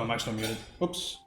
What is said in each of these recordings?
my mic's not muted. Oops.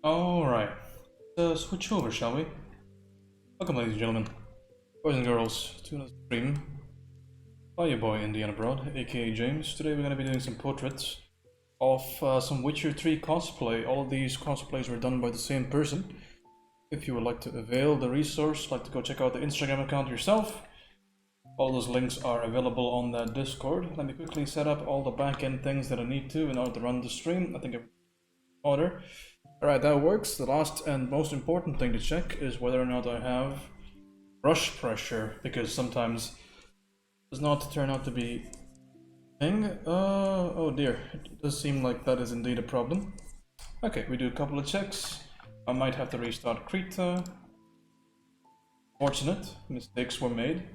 Alright. Switch over, shall we? Welcome, ladies and gentlemen, boys and girls, to another stream by your boy Indiana Broad, aka James. Today we're going to be doing some portraits of some Witcher 3 cosplay. All of these cosplays were done by the same person. If you would like to avail the resource, like to go check out the Instagram account yourself, all those links are available on that Discord. Let me quickly set up all the back-end things that I need to in order to run the stream. I think everything's in order. Alright, that works. The last and most important thing to check is whether or not I have brush pressure, because sometimes it does not turn out to be a thing. Oh dear, it does seem like that is indeed a problem. Okay, we do a couple of checks. I might have to restart Krita. Fortunate, mistakes were made.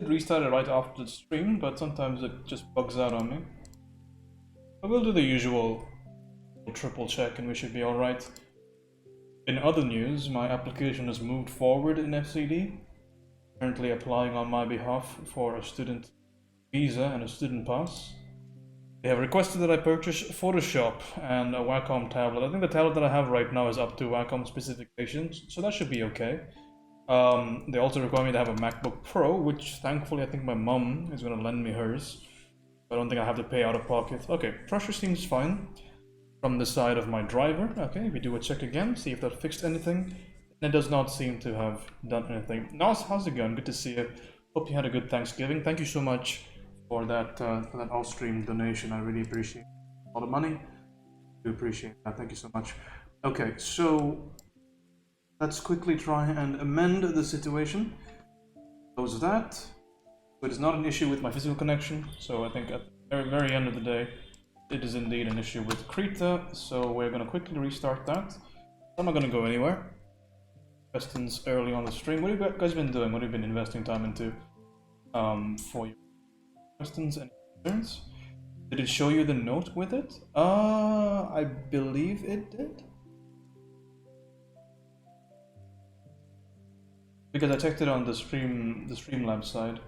I did restart it right after the stream, but sometimes it just bugs out on me. But we'll do the usual triple check and we should be alright. In other news, my application has moved forward in FCD. Currently applying on my behalf for a student visa and a student pass. They have requested that I purchase Photoshop and a Wacom tablet. I think the tablet that I have right now is up to Wacom specifications, so that should be okay. They also require me to have a MacBook Pro, which thankfully I think my mum is going to lend me hers. I don't think I have to pay out of pocket. Okay, pressure seems fine. From the side of my driver. Okay, we do a check again, see if that fixed anything. And it does not seem to have done anything. Nas, how's it going? Good to see you. Hope you had a good Thanksgiving. Thank you so much for that all-stream donation. I really appreciate it. A lot of money. I do appreciate that. Thank you so much. Okay, so let's quickly try and amend the situation. Close that. So it is not an issue with my physical connection. So I think at the very end of the day, it is indeed an issue with Krita, so we're going to quickly restart that. I'm not going to go anywhere. Questions early on the stream. What have you guys been doing? What have you been investing time into for your questions and concerns? Did it show you the note with it? I believe it did. Because I checked it on the Streamlabs side.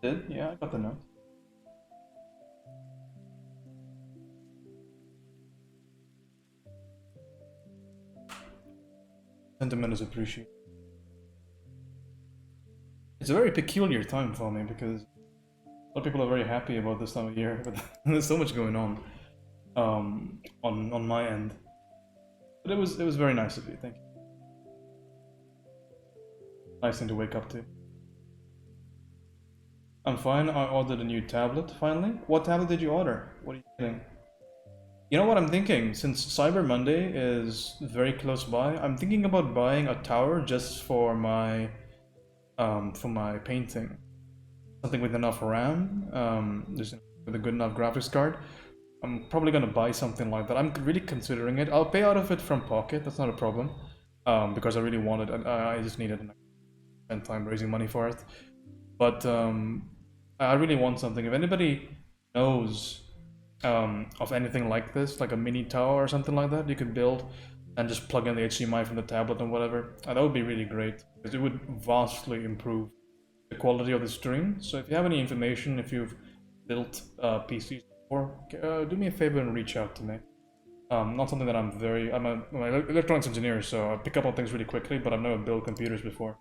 It did? Yeah, I got the note. Sentiment is appreciated. It's a very peculiar time for me because a lot of people are very happy about this time of year, but there's so much going on my end. But it was very nice of you. Thank you. Nice thing to wake up to. I'm fine. I ordered a new tablet finally. What tablet did you order? What are you getting? You know what I'm thinking? Since Cyber Monday is very close by, I'm thinking about buying a tower just for my painting. Something with enough RAM, just with a good enough graphics card. I'm probably gonna buy something like that. I'm really considering it. I'll pay out of it from pocket. That's not a problem, because I really want it. I just need it and I spend time raising money for it. But I really want something. If anybody knows of anything like this, like a mini tower or something like that, you could build and just plug in the HDMI from the tablet and whatever, that would be really great because it would vastly improve the quality of the stream. So if you have any information, if you've built PCs before, do me a favor and reach out to me. Not something that I'm an electronics engineer, so I pick up on things really quickly, but I've never built computers before.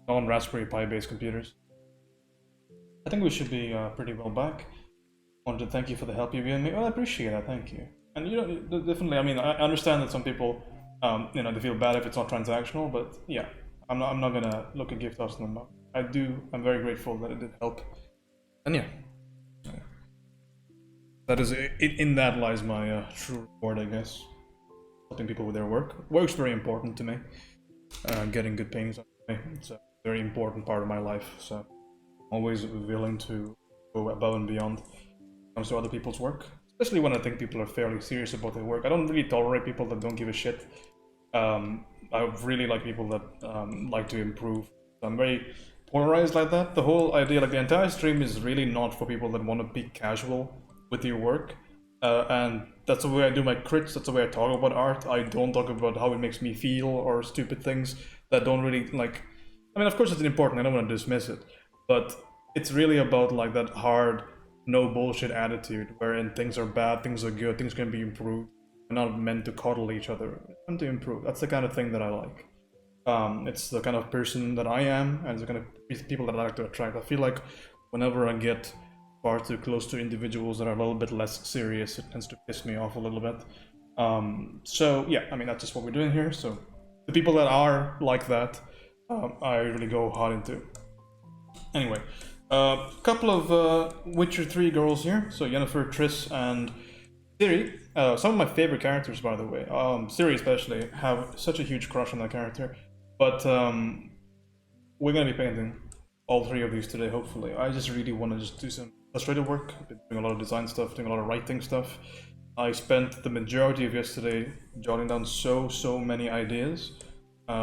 Not on Raspberry Pi based computers. I think we should be pretty well back. I wanted to thank you for the help you've given me. Well, I appreciate that, thank you. And you know, definitely, I mean, I understand that some people, you know, they feel bad if it's not transactional, but yeah, I'm not gonna look a gift horse in the mouth. I'm very grateful that it did help. And yeah. That is, in that lies my true reward, I guess. Helping people with their work. Work's very important to me. Getting good paintings on me, it's a very important part of my life, so I'm always willing to go above and beyond when it comes to other people's work. Especially when I think people are fairly serious about their work. I don't really tolerate people that don't give a shit. I really like people that like to improve. So I'm very polarized like that. The whole idea, like the entire stream is really not for people that want to be casual with your work. And that's the way I do my crits, that's the way I talk about art. I don't talk about how it makes me feel or stupid things that don't really, like... I mean, of course it's important, I don't want to dismiss it. But it's really about like that hard, no bullshit attitude, wherein things are bad, things are good, things can be improved. We're not meant to coddle each other, we're meant to improve. That's the kind of thing that I like. It's the kind of person that I am, and the kind of people that I like to attract. I feel like whenever I get far too close to individuals that are a little bit less serious, it tends to piss me off a little bit. So yeah, I mean, that's just what we're doing here. So the people that are like that, I really go hard into. Anyway, a couple of Witcher 3 girls here. So Yennefer, Triss, and ciri. Some of my favorite characters, by the way. Ciri especially, have such a huge crush on that character. But we're gonna be painting all three of these today, hopefully. I just really want to just do some illustrative work. I've been doing a lot of design stuff, doing a lot of writing stuff. I spent the majority of yesterday jotting down so many ideas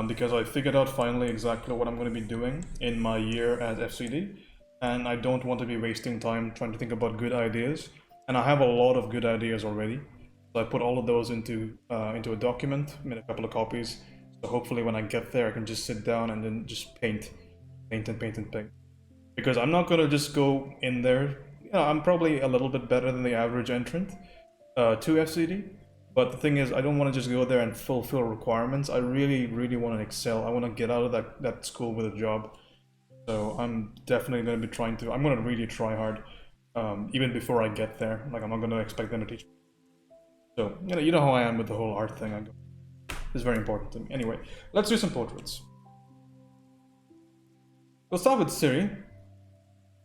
because I figured out finally exactly what I'm going to be doing in my year at FCD, and I don't want to be wasting time trying to think about good ideas. And I have a lot of good ideas already, so I put all of those into a document, made a couple of copies. So hopefully when I get there, I can just sit down and then just paint. Because I'm not gonna just go in there. You know, I'm probably a little bit better than the average entrant to FCD, but the thing is, I don't want to just go there and fulfill requirements. I really want to excel. I want to get out of that school with a job. So I'm definitely going to be trying to. I'm going to really try hard, even before I get there. Like, I'm not going to expect them to teach me. So you know how I am with the whole art thing. It's very important to me. Anyway, let's do some portraits. We'll start with ciri.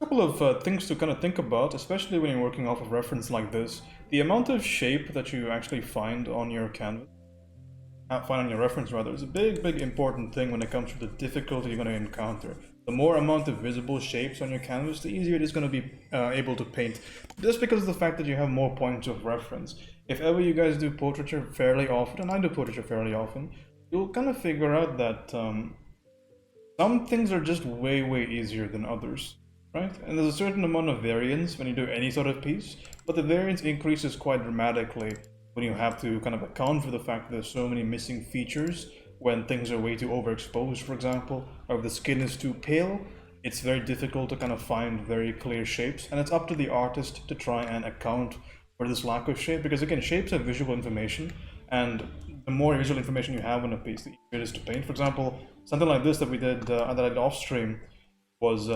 A couple of things to kind of think about, especially when you're working off of reference like this. The amount of shape that you actually find on your canvas, find on your reference rather, is a big important thing when it comes to the difficulty you're going to encounter. The more amount of visible shapes on your canvas, the easier it is going to be able to paint, just because of the fact that you have more points of reference. If ever you guys do portraiture fairly often, and I do portraiture fairly often, you'll kind of figure out that some things are just way easier than others. Right? And there's a certain amount of variance when you do any sort of piece, but the variance increases quite dramatically when you have to kind of account for the fact that there's so many missing features when things are way too overexposed, for example, or if the skin is too pale. It's very difficult to kind of find very clear shapes, and it's up to the artist to try and account for this lack of shape, because again, shapes are visual information, and the more visual information you have on a piece, the easier it is to paint. For example, something like this that we did that I did off stream was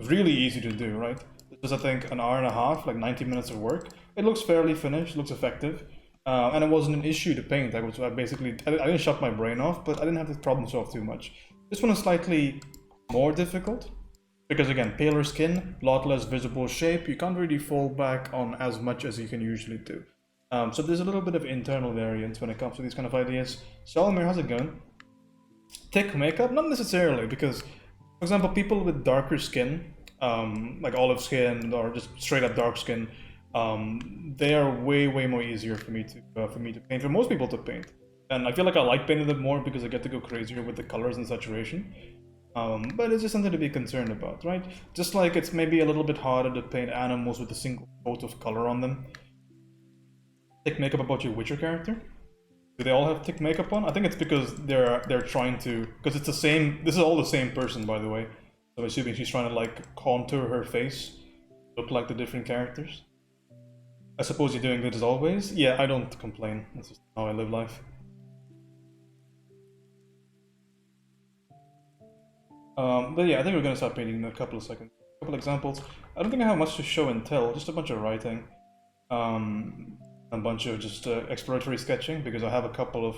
really easy to do, right? This was, I think, an hour and a half, like 90 minutes of work. It looks fairly finished, looks effective, and it wasn't an issue to paint. I didn't shut my brain off, but I didn't have to problem solve too much. This one is slightly more difficult, Because again, paler skin, a lot less visible shape, you can't really fall back on as much as you can usually do. So there's a little bit of internal variance when it comes to these kind of ideas. Solomir, how's it going? Thick makeup? Not necessarily, because, for example, people with darker skin, like olive skin or just straight up dark skin, they are way more easier for me to paint, for most people to paint. And I feel like I like painting them more because I get to go crazier with the colors and saturation. But it's just something to be concerned about, right? Just like it's maybe a little bit harder to paint animals with a single coat of color on them. Thick makeup about your Witcher character? Do they all have thick makeup on? I think it's because they're trying to, because it's the same. This is all the same person, by the way. So I'm assuming she's trying to like contour her face, look like the different characters. I suppose you're doing good as always. Yeah, I don't complain. That's just how I live life. But yeah, I think we're gonna start painting in a couple of seconds. A couple examples. I don't think I have much to show and tell. Just a bunch of writing. A bunch of just exploratory sketching, because I have a couple of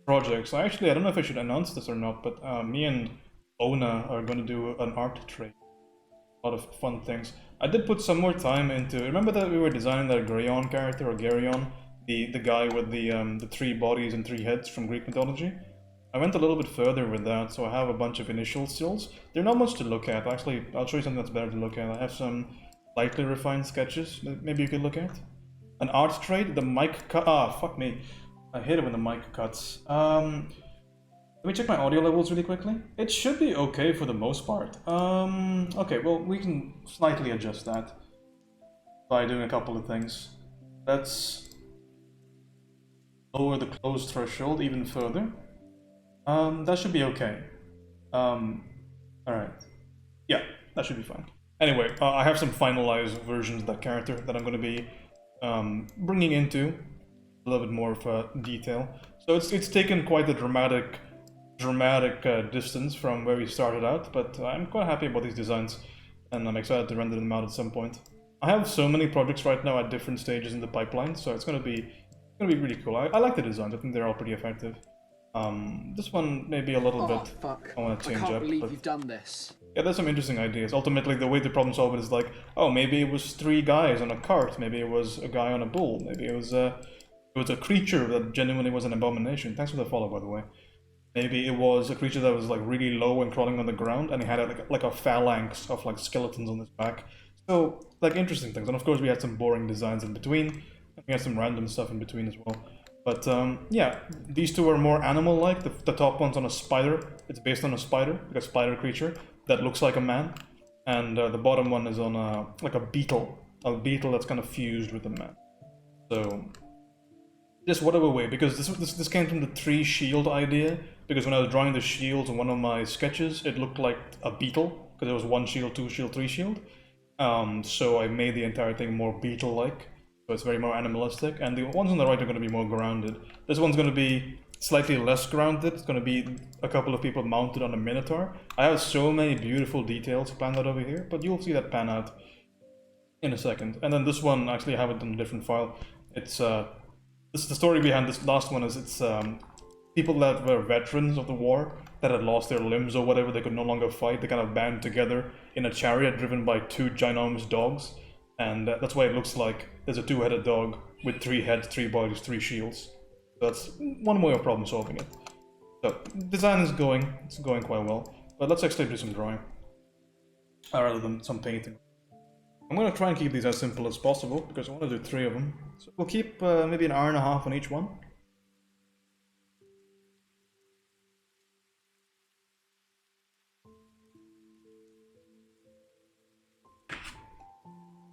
projects. I don't know if I should announce this or not, but me and Ona are going to do an art trade. A lot of fun things. I did put some more time into. Remember that we were designing that Greyon character, or Geryon, the guy with the 3 bodies and 3 heads from Greek mythology? I went a little bit further with that, so I have a bunch of initial stills. They're not much to look at. Actually, I'll show you something that's better to look at. I have some lightly refined sketches that maybe you could look at. An art trade, the mic cut. Ah, fuck me. I hate it when the mic cuts. Let me check my audio levels really quickly. It should be okay for the most part. Okay, well, we can slightly adjust that by doing a couple of things. Let's lower the close threshold even further. That should be okay. Alright. Yeah, that should be fine. Anyway, I have some finalized versions of that character that I'm going to be bringing into a little bit more of detail. So it's taken quite a dramatic distance from where we started out, but I'm quite happy about these designs, and I'm excited to render them out at some point. I have so many projects right now at different stages in the pipeline, so it's gonna be really cool. I like the designs. I think they're all pretty effective. This one maybe a little bit. Fuck. I want to change I can't up. believe you've done this. Yeah, there's some interesting ideas. Ultimately, the way to problem solve it is like, oh, maybe it was 3 guys on a cart. Maybe it was a guy on a bull. Maybe it was a creature that genuinely was an abomination. Thanks for the follow, by the way. Maybe it was a creature that was like really low and crawling on the ground, and it had like a phalanx of like skeletons on its back. So like interesting things. And of course, we had some boring designs in between. And we had some random stuff in between as well. But yeah, these 2 are more animal-like. The top one's on a spider. It's based on a spider, like a spider creature that looks like a man. And the bottom one is on like a beetle that's kind of fused with a man. So just whatever way, because this came from the 3 shield idea. Because when I was drawing the shields in one of my sketches, it looked like a beetle because it was 1 shield, 2 shield, 3 shield. So I made the entire thing more beetle-like. So it's very more animalistic, and the ones on the right are going to be more grounded. This one's going to be slightly less grounded. It's going to be a couple of people mounted on a minotaur. I have so many beautiful details planned out over here, but you'll see that pan out in a second. And then this one, actually I have it in a different file. It's the story behind this last one is it's people that were veterans of the war that had lost their limbs or whatever, they could no longer fight. They kind of band together in a chariot driven by 2 ginormous dogs. And that's why it looks like there's a 2-headed dog with 3 heads, 3 bodies, 3 shields. So that's one way of problem solving it. So design is going quite well. But let's actually do some drawing rather than some painting. I'm going to try and keep these as simple as possible because I want to do 3 of them. So we'll keep maybe an hour and a half on each one.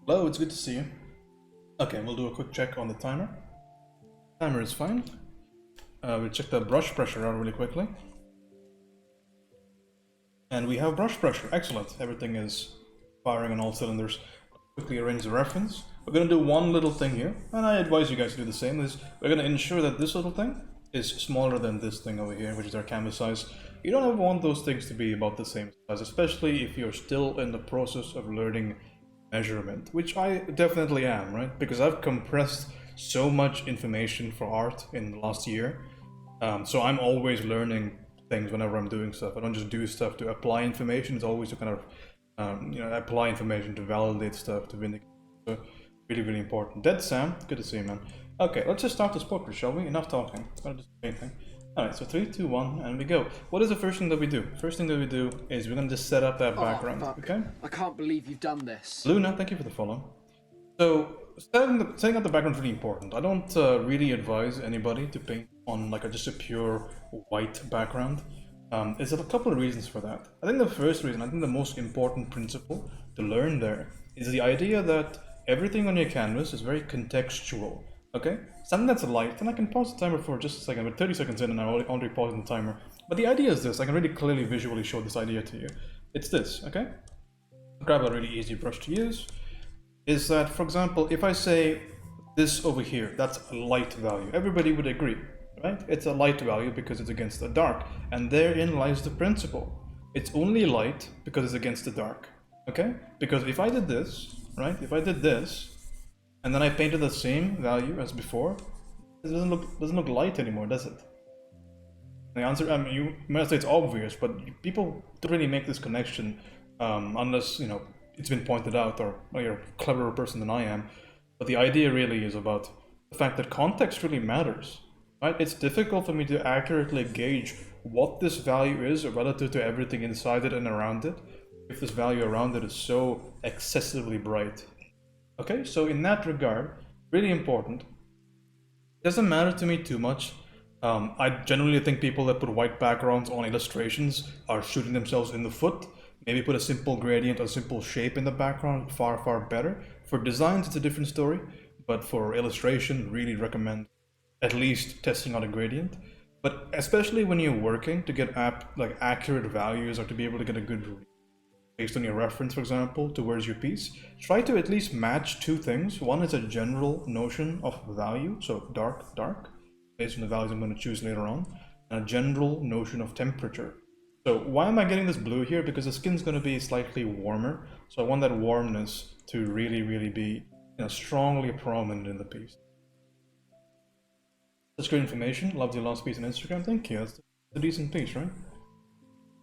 Hello, it's good to see you. Okay, we'll do a quick check on the timer. Timer is fine. We'll check the brush pressure out really quickly. And we have brush pressure. Excellent. Everything is firing on all cylinders. Quickly arrange the reference. We're going to do one little thing here, and I advise you guys to do the same. We're going to ensure that this little thing is smaller than this thing over here, which is our canvas size. You don't ever want those things to be about the same size, especially if you're still in the process of learning measurement, which I definitely am, right? Because I've compressed so much information for art in the last year. So I'm always learning things whenever I'm doing stuff. I don't just do stuff to apply information. It's always to kind of apply information to validate stuff, to vindicate. So really, really important. Dead Sam, good to see you, man. Okay, let's just start this poker, shall we? Enough talking. It's gonna do the same thing. Alright, so 3, 2, 1, and we go. What is the first thing that we do? First thing that we do is we're gonna just set up that background. Fuck. Okay? I can't believe you've done this. Luna, thank you for the follow. So setting up the background is really important. I don't really advise anybody to paint on like just a pure white background. There's a couple of reasons for that. I think the first reason, I think the most important principle to learn there is the idea that everything on your canvas is very contextual. Okay? Something that's light, and I can pause the timer for just a second, but 30 seconds in and I'm already pausing the timer. But the idea is this, I can really clearly visually show this idea to you. It's this, okay? Grab a really easy brush to use. Is that, for example, if I say this over here, that's a light value, everybody would agree, right? It's a light value because it's against the dark, and therein lies the principle. It's only light because it's against the dark, okay? Because if I did this, right? If I did this, and then I painted the same value as before, it doesn't look light anymore, does it? The answer, I mean, you might say it's obvious, but people don't really make this connection unless, you know, it's been pointed out, or you're a cleverer person than I am. But the idea really is about the fact that context really matters, right? It's difficult for me to accurately gauge what this value is relative to everything inside it and around it if this value around it is so excessively bright. Okay, so in that regard, really important. It doesn't matter to me too much. I generally think people that put white backgrounds on illustrations are shooting themselves in the foot. Maybe put a simple gradient or simple shape in the background, far, far better. For designs, it's a different story, but for illustration, really recommend at least testing out a gradient. But especially when you're working to get accurate values or to be able to get a good read based on your reference, for example, towards your piece, try to at least match two things. One is a general notion of value, so dark, dark, based on the values I'm going to choose later on, and a general notion of temperature. So why am I getting this blue here? Because the skin's going to be slightly warmer, so I want that warmness to really, really be, you know, strongly prominent in the piece. That's great information. Loved your last piece on Instagram. Thank you. That's a decent piece, right?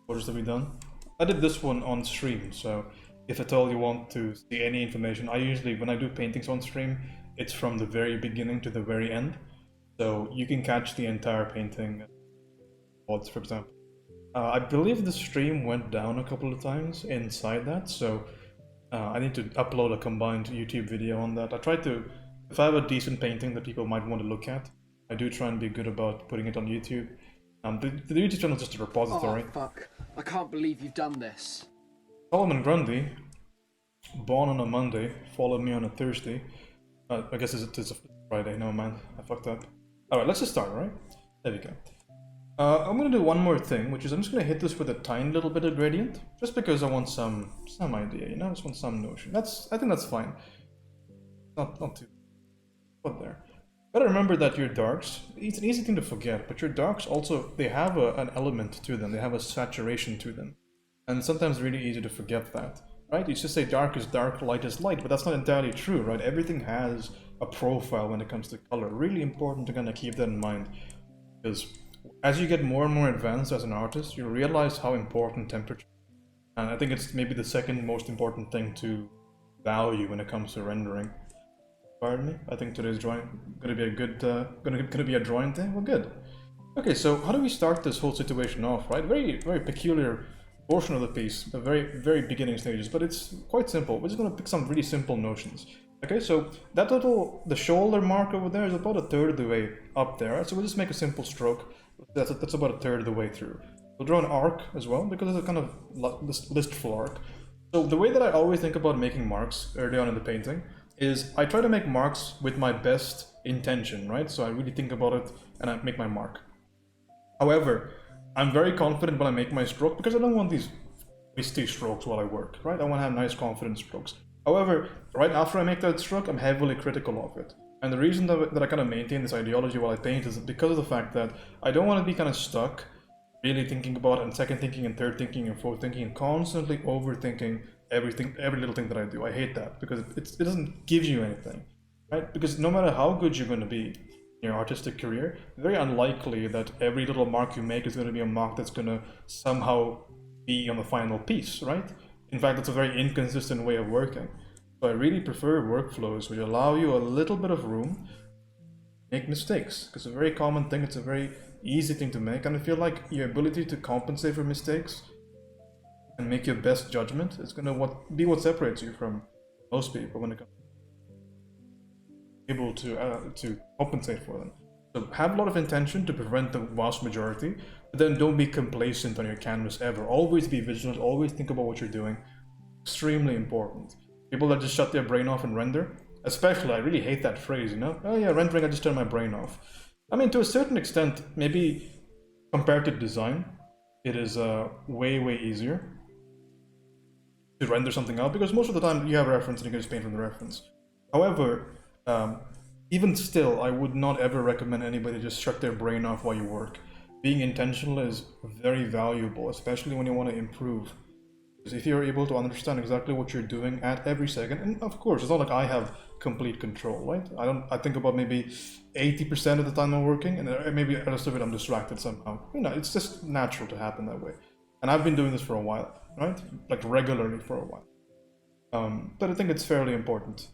What else have we done? I did this one on stream, so if at all you want to see any information, I usually, when I do paintings on stream, it's from the very beginning to the very end. So you can catch the entire painting, odds, for example. I believe the stream went down a couple of times inside that, so I need to upload a combined YouTube video on that. I try to, if I have a decent painting that people might want to look at, I do try and be good about putting it on YouTube. The YouTube channel is just a repository. Oh, fuck. I can't believe you've done this. Solomon Grundy, born on a Monday, followed me on a Thursday. I guess it's a Friday. No, man, I fucked up. Alright, let's just start, alright? There we go. I'm gonna do one more thing, which is I'm just gonna hit this with a tiny little bit of gradient, just because I want some idea, you know, I just want some notion. I think that's fine. Not too, put there. Gotta remember that your darks, it's an easy thing to forget, but your darks also, they have an element to them, they have a saturation to them. And sometimes really easy to forget that, right? You just say dark is dark, light is light, but that's not entirely true, right? Everything has a profile when it comes to color. Really important to kind of keep that in mind, because as you get more and more advanced as an artist, you realize how important temperature is. And I think it's maybe the second most important thing to value when it comes to rendering. Pardon me, I think today's drawing gonna be a good, gonna be a drawing day. Well, good. Okay, so how do we start this whole situation off, right? Very, very peculiar portion of the piece, the very, very beginning stages, but it's quite simple. We're just gonna pick some really simple notions. Okay, so that the shoulder mark over there is about a third of the way up there. Right? So we'll just make a simple stroke. That's about a third of the way through. We'll draw an arc as well, because it's a kind of listful arc. So the way that I always think about making marks early on in the painting is I try to make marks with my best intention, right? So I really think about it and I make my mark. However, I'm very confident when I make my stroke because I don't want these misty strokes while I work, right? I want to have nice confident strokes. However, right after I make that stroke, I'm heavily critical of it. And the reason that I kind of maintain this ideology while I paint is because of the fact that I don't want to be kind of stuck really thinking about it and second thinking and third thinking and fourth thinking and constantly overthinking everything, every little thing that I do. I hate that because it doesn't give you anything, right? Because no matter how good you're going to be in your artistic career, very unlikely that every little mark you make is going to be a mark that's going to somehow be on the final piece, right? In fact, it's a very inconsistent way of working. So I really prefer workflows which allow you a little bit of room to make mistakes. It's a very common thing, it's a very easy thing to make, and I feel like your ability to compensate for mistakes and make your best judgment is going to be what separates you from most people when it comes to able to compensate for them. So have a lot of intention to prevent the vast majority, but then don't be complacent on your canvas ever. Always be vigilant, always think about what you're doing. Extremely important. People that just shut their brain off and render, especially, I really hate that phrase, you know? Oh yeah, rendering, I just turn my brain off. I mean, to a certain extent, maybe compared to design, it is way, way easier to render something out, because most of the time you have a reference and you can just paint from the reference. However, even still, I would not ever recommend anybody just shut their brain off while you work. Being intentional is very valuable, especially when you want to improve. Because if you're able to understand exactly what you're doing at every second, and of course, it's not like I have complete control, right? I think about maybe 80% of the time I'm working, and maybe the rest of it I'm distracted somehow. You know, it's just natural to happen that way. And I've been doing this for a while, right? Like regularly for a while. But I think it's fairly important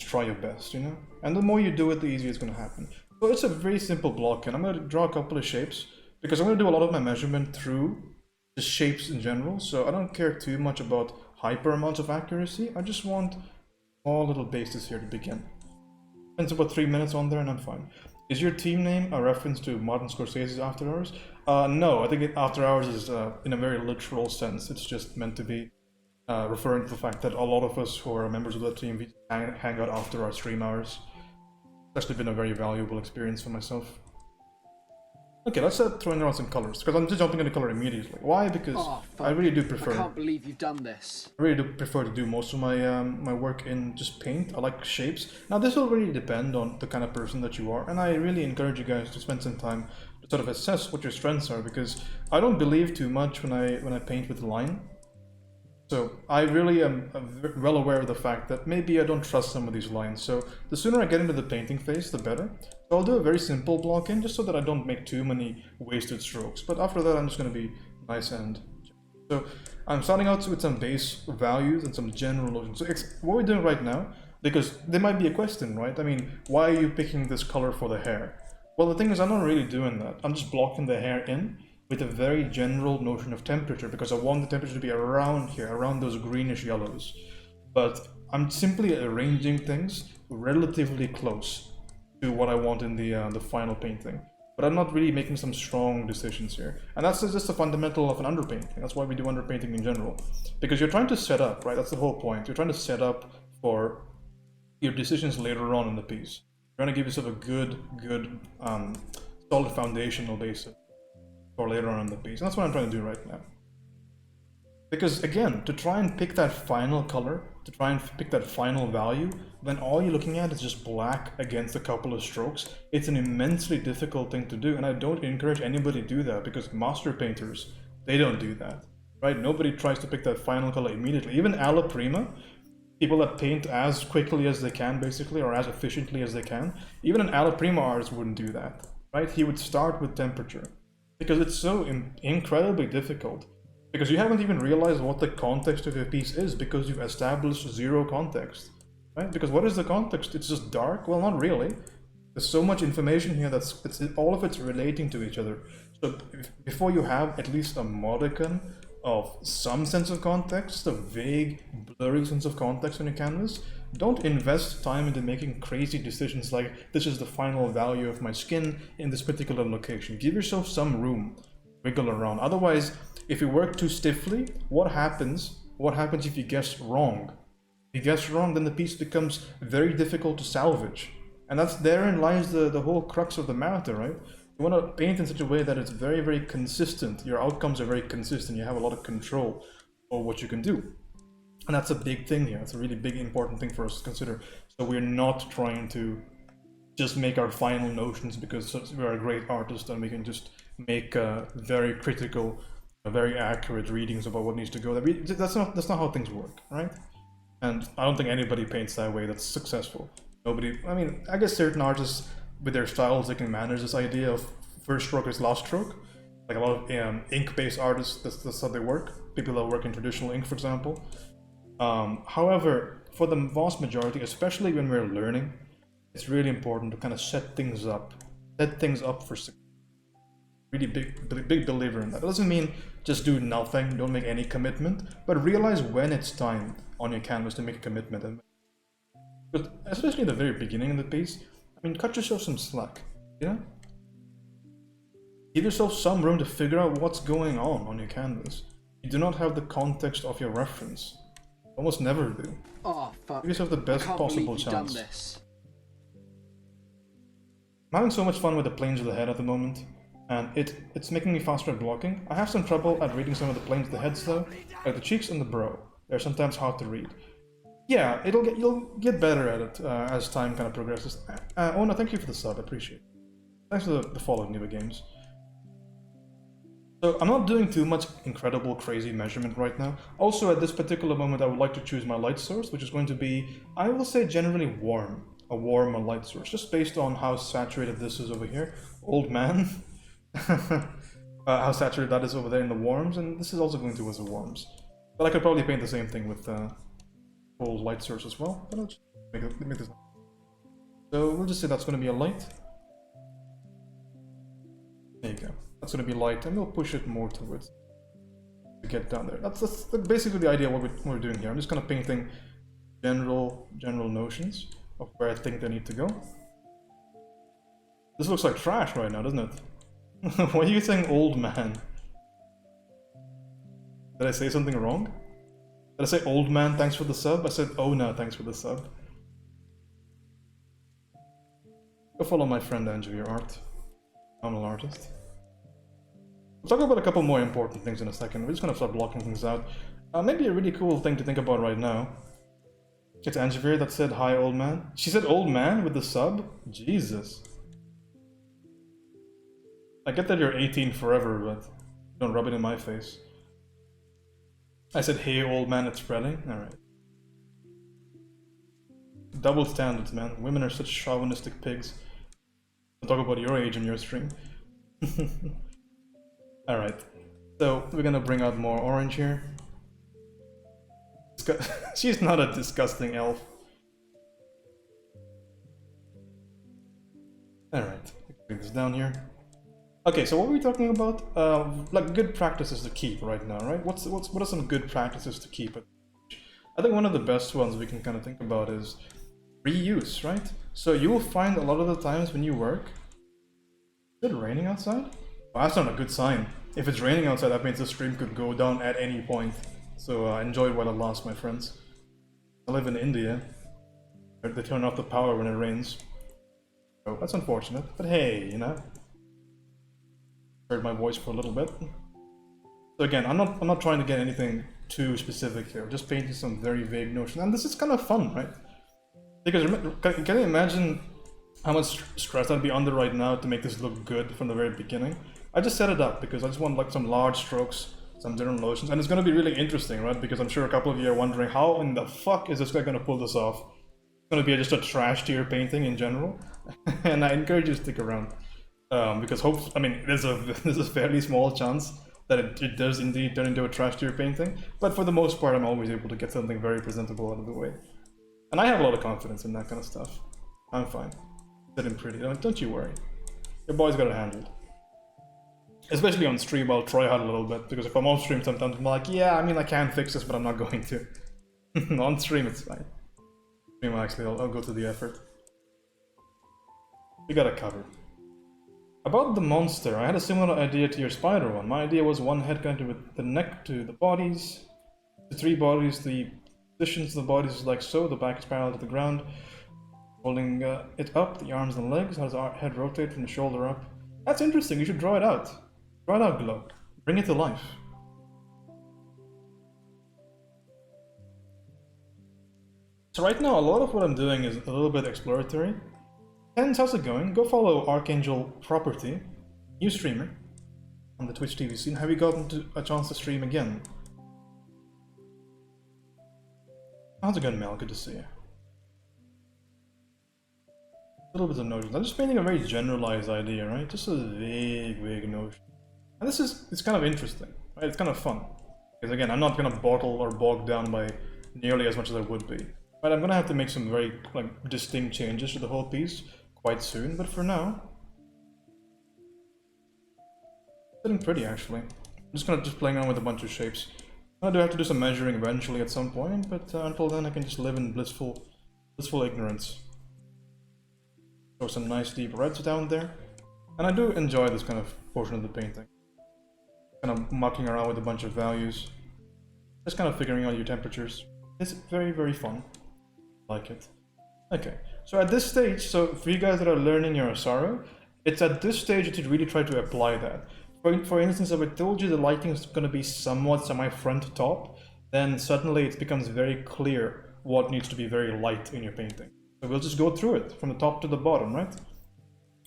to try your best, you know? And the more you do it, the easier it's going to happen. So it's a very simple block, and I'm going to draw a couple of shapes, because I'm going to do a lot of my measurement through the shapes in general, so I don't care too much about hyper amounts of accuracy. I just want small little bases here to begin. Spends about 3 minutes on there and I'm fine. Is your team name a reference to Martin Scorsese's After Hours? No, I think After Hours is in a very literal sense. It's just meant to be referring to the fact that a lot of us who are members of that team, we hang out after our stream hours. It's actually been a very valuable experience for myself. Okay, let's start throwing around some colors, because I'm just jumping into color immediately. Why? Because I really do prefer... I can't believe you've done this. I really do prefer to do most of my my work in just paint. I like shapes. Now this will really depend on the kind of person that you are, and I really encourage you guys to spend some time to sort of assess what your strengths are, because I don't believe too much when I paint with line. So I really am well aware of the fact that maybe I don't trust some of these lines. So the sooner I get into the painting phase, the better. So I'll do a very simple block in, just so that I don't make too many wasted strokes. But after that, I'm just going to be nice and... So I'm starting out with some base values and some general notions. So what we're doing right now, because there might be a question, right? I mean, why are you picking this color for the hair? Well, the thing is, I'm not really doing that. I'm just blocking the hair in with a very general notion of temperature, because I want the temperature to be around here, around those greenish yellows. But I'm simply arranging things relatively close to what I want in the final painting. But I'm not really making some strong decisions here. And that's just a fundamental of an underpainting. That's why we do underpainting in general. Because you're trying to set up, right? That's the whole point. You're trying to set up for your decisions later on in the piece. You're trying to give yourself a good solid foundational basis for later on in the piece. And that's what I'm trying to do right now. Because again, to try and pick that final color, to try and pick that final value, when all you're looking at is just black against a couple of strokes, it's an immensely difficult thing to do. And I don't encourage anybody to do that, because master painters, they don't do that, right? Nobody tries to pick that final color immediately. Even alla prima, people that paint as quickly as they can, basically, or as efficiently as they can, even an alla prima artist wouldn't do that, right? He would start with temperature, because it's so incredibly difficult. Because you haven't even realized what the context of your piece is, because you've established zero context, right? Because what is the context? It's just dark? Well, not really. There's so much information here that's all of it's relating to each other. So before you have at least a modicum of some sense of context, a vague, blurry sense of context on your canvas, don't invest time into making crazy decisions like, this is the final value of my skin in this particular location. Give yourself some room, wiggle around. Otherwise, if you work too stiffly, what happens if you guess wrong? If you guess wrong, then the piece becomes very difficult to salvage. And therein lies the whole crux of the matter, right? You want to paint in such a way that it's very, very consistent. Your outcomes are very consistent. You have a lot of control over what you can do. And that's a big thing here. It's a really big, important thing for us to consider. So we're not trying to just make our final notions because we're a great artist and we can just make very critical, very accurate readings about what needs to go. That's not how things work, right? And I don't think anybody paints that way that's successful. Nobody. I mean, I guess certain artists with their styles, they can manage this idea of first stroke is last stroke. Like a lot of ink-based artists, that's how they work. People that work in traditional ink, for example. However, for the vast majority, especially when we're learning, it's really important to kind of set things up for success. Really big believer in that. That doesn't mean just do nothing, don't make any commitment, but realize when it's time on your canvas to make a commitment. But especially in the very beginning of the piece, I mean, cut yourself some slack, you know? Give yourself some room to figure out what's going on your canvas. You do not have the context of your reference. Almost never do. Oh, fuck. Give yourself the best possible chance. Done this. I'm having so much fun with the planes of the head at the moment, and it's making me faster at blocking. I have some trouble at reading some of the planes of the heads though, like the cheeks and the brow. They're sometimes hard to read. Yeah, you'll get better at it as time kind of progresses. Ona, thank you for the sub, I appreciate it. Thanks for the follow, Neva Games. So I'm not doing too much incredible, crazy measurement right now. Also, at this particular moment, I would like to choose my light source, which is going to be, I will say, generally warm. A warm light source, just based on how saturated this is over here. Old man. How saturated that is over there in the warms, and this is also going towards the warms. But I could probably paint the same thing with full light source as well. But I'll just make this. So we'll just say that's going to be a light. There you go. That's going to be light, and we'll push it more towards to get down there. That's basically the idea of what we're doing here. I'm just kind of painting general notions of where I think they need to go. This looks like trash right now, doesn't it? Why are you saying old man? Did I say something wrong? Did I say old man, thanks for the sub? I said, oh no, thanks for the sub. Go follow my friend Andrew, your art. I'm an artist. We'll talk about a couple more important things in a second. We're just gonna start blocking things out. Maybe a really cool thing to think about right now. It's Anjavir that said, hi old man. She said old man with the sub? Jesus. I get that you're 18 forever, but don't rub it in my face. I said, hey old man, it's spreading? Alright. Double standards, man. Women are such chauvinistic pigs. Don't talk about your age in your stream. Alright. So, we're gonna bring out more orange here. She's not a disgusting elf. Alright, bring this down here. Okay, so what were we talking about? Like good practices to keep right now, right? What are some good practices to keep? I think one of the best ones we can kind of think about is reuse, right? So you will find a lot of the times when you work. Is it raining outside? Well, that's not a good sign. If it's raining outside, that means the stream could go down at any point. So enjoy it while it lasts, my friends. I live in India. They turn off the power when it rains. So that's unfortunate. But hey, you know. Heard my voice for a little bit. So again, I'm not trying to get anything too specific here. I'm just painting some very vague notion. And this is kind of fun, right? Because can you imagine how much stress I'd be under right now to make this look good from the very beginning? I just set it up because I just want like some large strokes, some general notions, and it's going to be really interesting, right? Because I'm sure a couple of you are wondering, how in the fuck is this guy going to pull this off? It's going to be just a trash tier painting in general, and I encourage you to stick around because there's a fairly small chance that it does indeed turn into a trash tier painting, but for the most part, I'm always able to get something very presentable out of the way, and I have a lot of confidence in that kind of stuff. I'm fine, sitting pretty. Don't you worry, your boy's got it handled. Especially on stream, I'll try hard a little bit, because if I'm on stream sometimes I'm like, yeah, I mean I can fix this, but I'm not going to. On stream it's fine. Stream actually, I'll go to the effort. We got it covered. About the monster, I had a similar idea to your spider one. My idea was one head connected with the neck to the bodies, the three bodies, the positions of the bodies is like so, the back is parallel to the ground, holding it up, the arms and legs, how does the head rotate from the shoulder up? That's interesting, you should draw it out. Draw it out, Glow. Bring it to life. So right now, a lot of what I'm doing is a little bit exploratory. Hens, how's it going? Go follow Archangel Property, new streamer on the Twitch TV scene. Have you gotten a chance to stream again? How's it going, Mel? Good to see you. A little bit of notions. I'm just painting a very generalized idea, right? Just a vague notion. And it's kind of interesting, right? It's kind of fun. Because again, I'm not gonna bottle or bog down by nearly as much as I would be. But I'm gonna have to make some very distinct changes to the whole piece quite soon, but for now, it's getting pretty actually. I'm just playing around with a bunch of shapes. I do have to do some measuring eventually at some point, but until then I can just live in blissful ignorance. Throw some nice deep reds down there. And I do enjoy this kind of portion of the painting. Kind of mucking around with a bunch of values. Just kind of figuring out your temperatures. It's very, very fun. I like it. Okay, so at this stage, so for you guys that are learning your Asaro, it's at this stage that you really try to apply that. For instance, if I told you the lighting is going to be somewhat semi-front top, then suddenly it becomes very clear what needs to be very light in your painting. So we'll just go through it from the top to the bottom, right?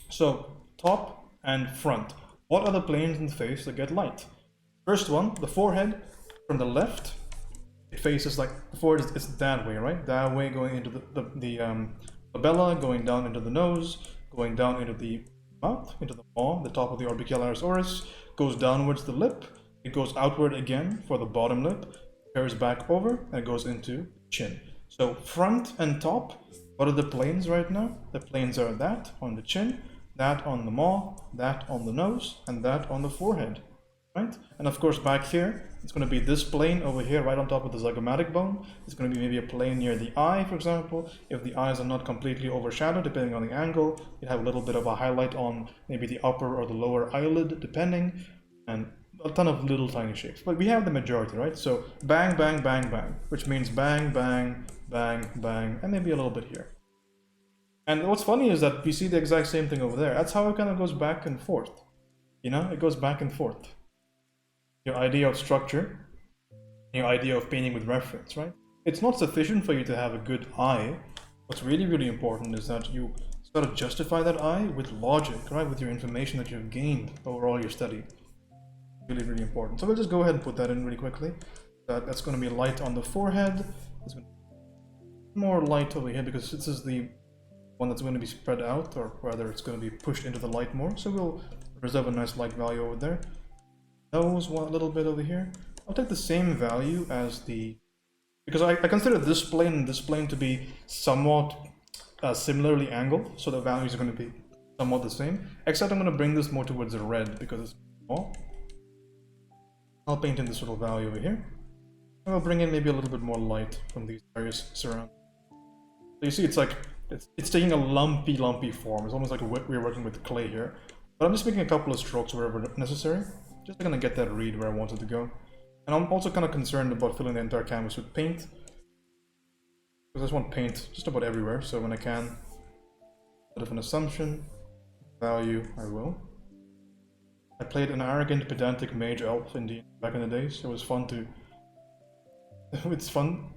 So top and front. What are the planes in the face that get light? First one, the forehead from the left. It faces like the forehead is that way, right? That way, going into the labella, going down into the nose, going down into the mouth, into the maw, the top of the orbicularis oris, goes downwards the lip, it goes outward again for the bottom lip, curves back over, and it goes into chin. So front and top, what are the planes right now? The planes are that on the chin, that on the maw, that on the nose, and that on the forehead, right? And of course back here, it's going to be this plane over here right on top of the zygomatic bone. It's going to be maybe a plane near the eye, for example. If the eyes are not completely overshadowed, depending on the angle, you have a little bit of a highlight on maybe the upper or the lower eyelid, depending, and a ton of little tiny shapes. But we have the majority, right? So bang, bang, bang, bang, which means bang, bang, bang, bang, and maybe a little bit here. And what's funny is that we see the exact same thing over there. That's how it kind of goes back and forth. You know, it goes back and forth. Your idea of structure, your idea of painting with reference, right? It's not sufficient for you to have a good eye. What's really, really important is that you sort of justify that eye with logic, right? With your information that you've gained over all your study. Really, really important. So we'll just go ahead and put that in really quickly. That's going to be light on the forehead. It's going to be more light over here because this is the one that's going to be spread out, or rather it's going to be pushed into the light more. So we'll reserve a nice light value over there. Nose, one little bit over here. I'll take the same value as the, because I consider this plane and this plane to be somewhat similarly angled, so the values are going to be somewhat the same, except I'm going to bring this more towards the red because it's small. I'll paint in this little value over here, and I'll bring in maybe a little bit more light from these various surroundings. So you see it's like, it's taking a lumpy form. It's almost like we're working with clay here, but I'm just making a couple of strokes wherever necessary. Just to kind of get that read where I want it to go. And I'm also kind of concerned about filling the entire canvas with paint, because I just want paint just about everywhere, so when I can, bit of an assumption, value, I will. I played an arrogant, pedantic mage elf in D back in the days. It was fun to... it's fun,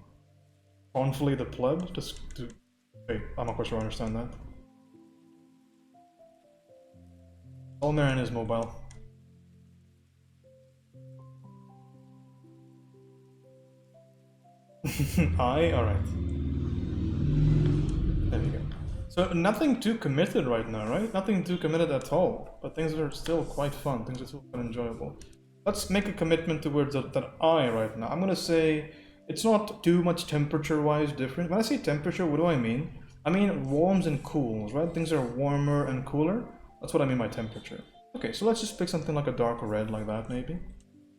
wrongfully the pleb, just to... Wait, I'm not quite sure I understand that. Solmarin is mobile. Alright. There we go. So nothing too committed right now, right? Nothing too committed at all. But things are still quite fun. Things are still quite enjoyable. Let's make a commitment towards that eye right now. I'm gonna say it's not too much temperature-wise different. When I say temperature, what do I mean? I mean warms and cools, right? Things are warmer and cooler. That's what I mean by temperature. Okay, so let's just pick something like a dark red like that, maybe.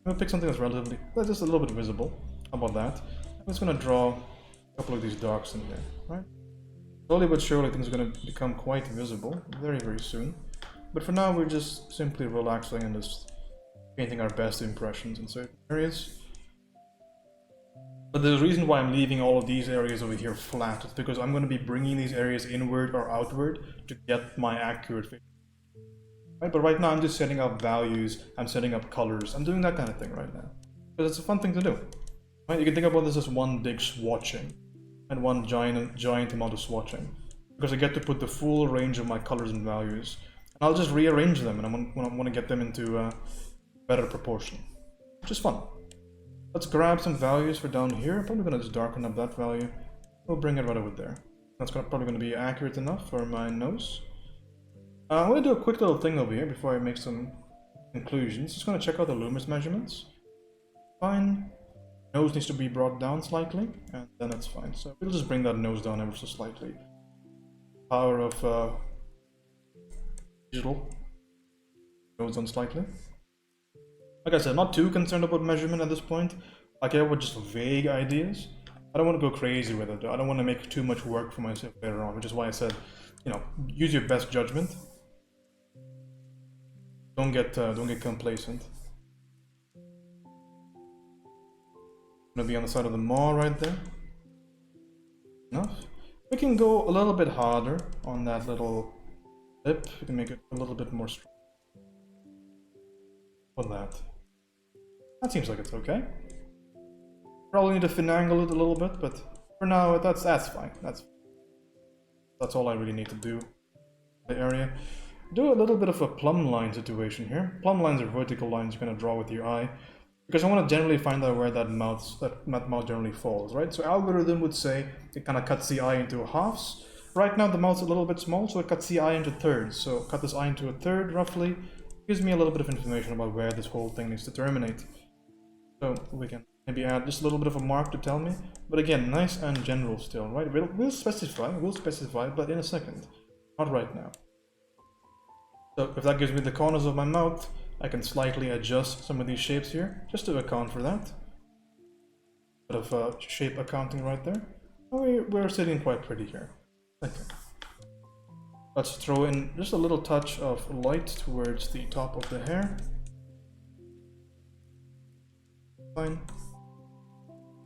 We'll pick something that's just a little bit visible. How about that? I'm just going to draw a couple of these darks in there, right? Slowly but surely things are going to become quite visible very, very soon. But for now we're just simply relaxing and just painting our best impressions in certain areas. But the reason why I'm leaving all of these areas over here flat is because I'm going to be bringing these areas inward or outward to get my accurate figure. Right? But right now I'm just setting up values, I'm setting up colors, I'm doing that kind of thing right now. Because it's a fun thing to do. Right? You can think about this as one big swatching, and one giant amount of swatching, because I get to put the full range of my colors and values, and I'll just rearrange them, and I want to get them into better proportion, which is fun. Let's grab some values for down here. I'm probably going to just darken up that value. We'll bring it right over there. That's probably going to be accurate enough for my nose. I'm going to do a quick little thing over here before I make some conclusions. Just gonna check out the Loomis measurements. Fine. Nose needs to be brought down slightly, and then it's fine. So we'll just bring that nose down ever so slightly. Power of digital. Nose down slightly. Like I said, not too concerned about measurement at this point. I care about just vague ideas. I don't want to go crazy with it. I don't want to make too much work for myself later on, which is why I said, you know, use your best judgment. Don't get complacent. Gonna be on the side of the maw right there. Enough. We can go a little bit harder on that little lip. We can make it a little bit more strong. On that. That seems like it's okay. Probably need to finagle it a little bit, but for now that's fine. That's all I really need to do. The area. Do a little bit of a plumb line situation here. Plumb lines are vertical lines you're gonna draw with your eye, because I want to generally find out where that mouth generally falls, right? So algorithm would say it kind of cuts the eye into halves. Right now the mouth's a little bit small, so it cuts the eye into thirds. So cut this eye into a third roughly. Gives me a little bit of information about where this whole thing needs to terminate. So we can maybe add just a little bit of a mark to tell me. But again, nice and general still, right? We'll specify, but in a second. Not right now. So if that gives me the corners of my mouth, I can slightly adjust some of these shapes here, just to account for that. Bit of shape accounting right there. We're sitting quite pretty here. Okay. Let's throw in just a little touch of light towards the top of the hair. Fine.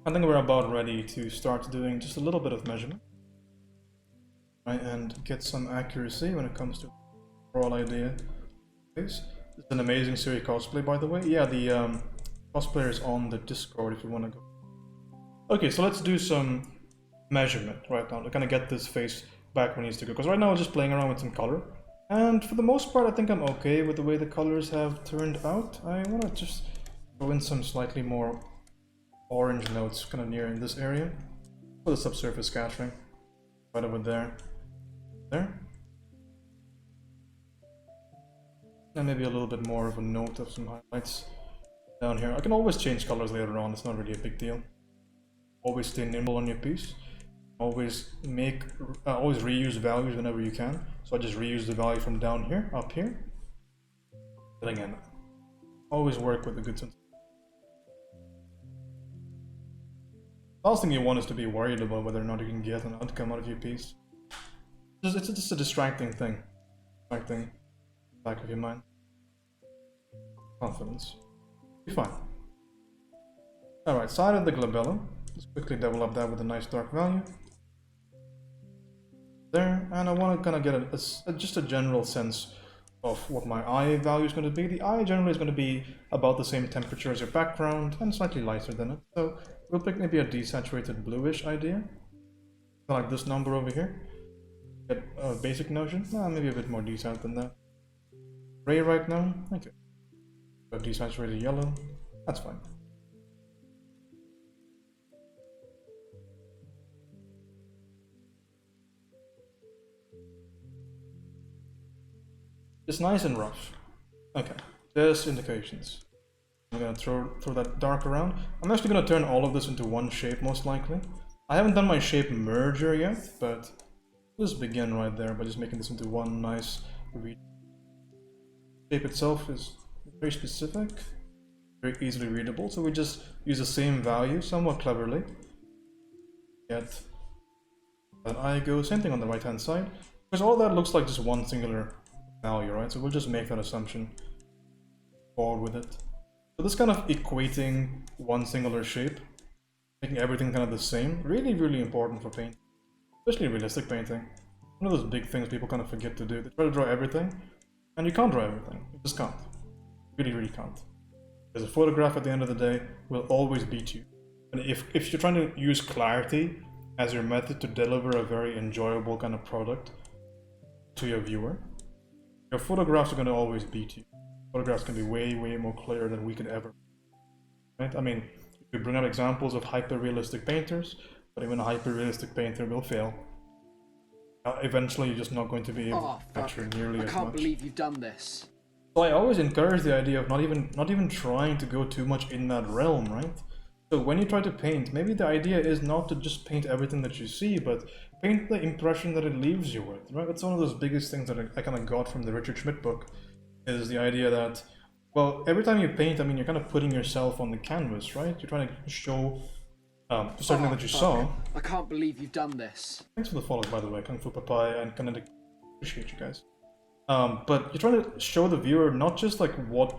I think we're about ready to start doing just a little bit of measurement. Right, and get some accuracy when it comes to the overall idea. This is an amazing ciri cosplay, by the way. Yeah, the cosplayer is on the Discord if you want to go. Okay, so let's do some measurement right now to kind of get this face back where it needs to go. Because right now I'm just playing around with some color. And for the most part, I think I'm okay with the way the colors have turned out. I want to just throw in some slightly more orange notes kind of near in this area. For the subsurface scattering. Right over there. There. And maybe a little bit more of a note of some highlights down here. I can always change colors later on, it's not really a big deal. Always stay nimble on your piece. Always always reuse values whenever you can. So I just reuse the value from down here, up here. But again, always work with a good sense. The last thing you want is to be worried about whether or not you can get an outcome out of your piece. It's just a distracting thing. Distracting. Back of your mind. Confidence. Be fine. Alright, side of the glabella. Just quickly develop that with a nice dark value. There, and I want to kind of get just a general sense of what my eye value is going to be. The eye generally is going to be about the same temperature as your background and slightly lighter than it. So we'll pick maybe a desaturated bluish idea. Like this number over here. Get a basic notion. Maybe a bit more desat than that. Gray right now. Okay. A desaturated yellow. That's fine. It's nice and rough. Okay, there's indications. I'm gonna throw that dark around. I'm actually gonna turn all of this into one shape most likely. I haven't done my shape merger yet, but let's begin right there by just making this into one nice read. Shape itself is very specific, very easily readable, so we just use the same value somewhat cleverly. Get that eye go, same thing on the right hand side, because all that looks like just one singular value, right? So we'll just make that assumption forward with it. So this kind of equating one singular shape, making everything kind of the same, really important for paint, especially realistic painting. One of those big things people kind of forget to do. They try to draw everything, and you can't draw everything. You just can't. Really can't. Because a photograph at the end of the day will always beat you. And if you're trying to use clarity as your method to deliver a very enjoyable kind of product to your viewer, your photographs are going to always beat you. Photographs can be way more clear than we could ever. Right? I mean, you could bring up examples of hyper-realistic painters, but even a hyper-realistic painter will fail. Eventually, you're just not going to be able to capture nearly as much. I can't believe you've done this. So I always encourage the idea of not even trying to go too much in that realm, right? So when you try to paint, maybe the idea is not to just paint everything that you see, but paint the impression that it leaves you with, right? That's one of those biggest things that I kind of got from the Richard Schmidt book, is the idea that, well, every time you paint, I mean, you're kind of putting yourself on the canvas, right? You're trying to show something that you saw. I can't believe you've done this. Thanks for the follow, by the way, Kung Fu Papaya and Kinetic. Appreciate you guys. But you're trying to show the viewer not just like what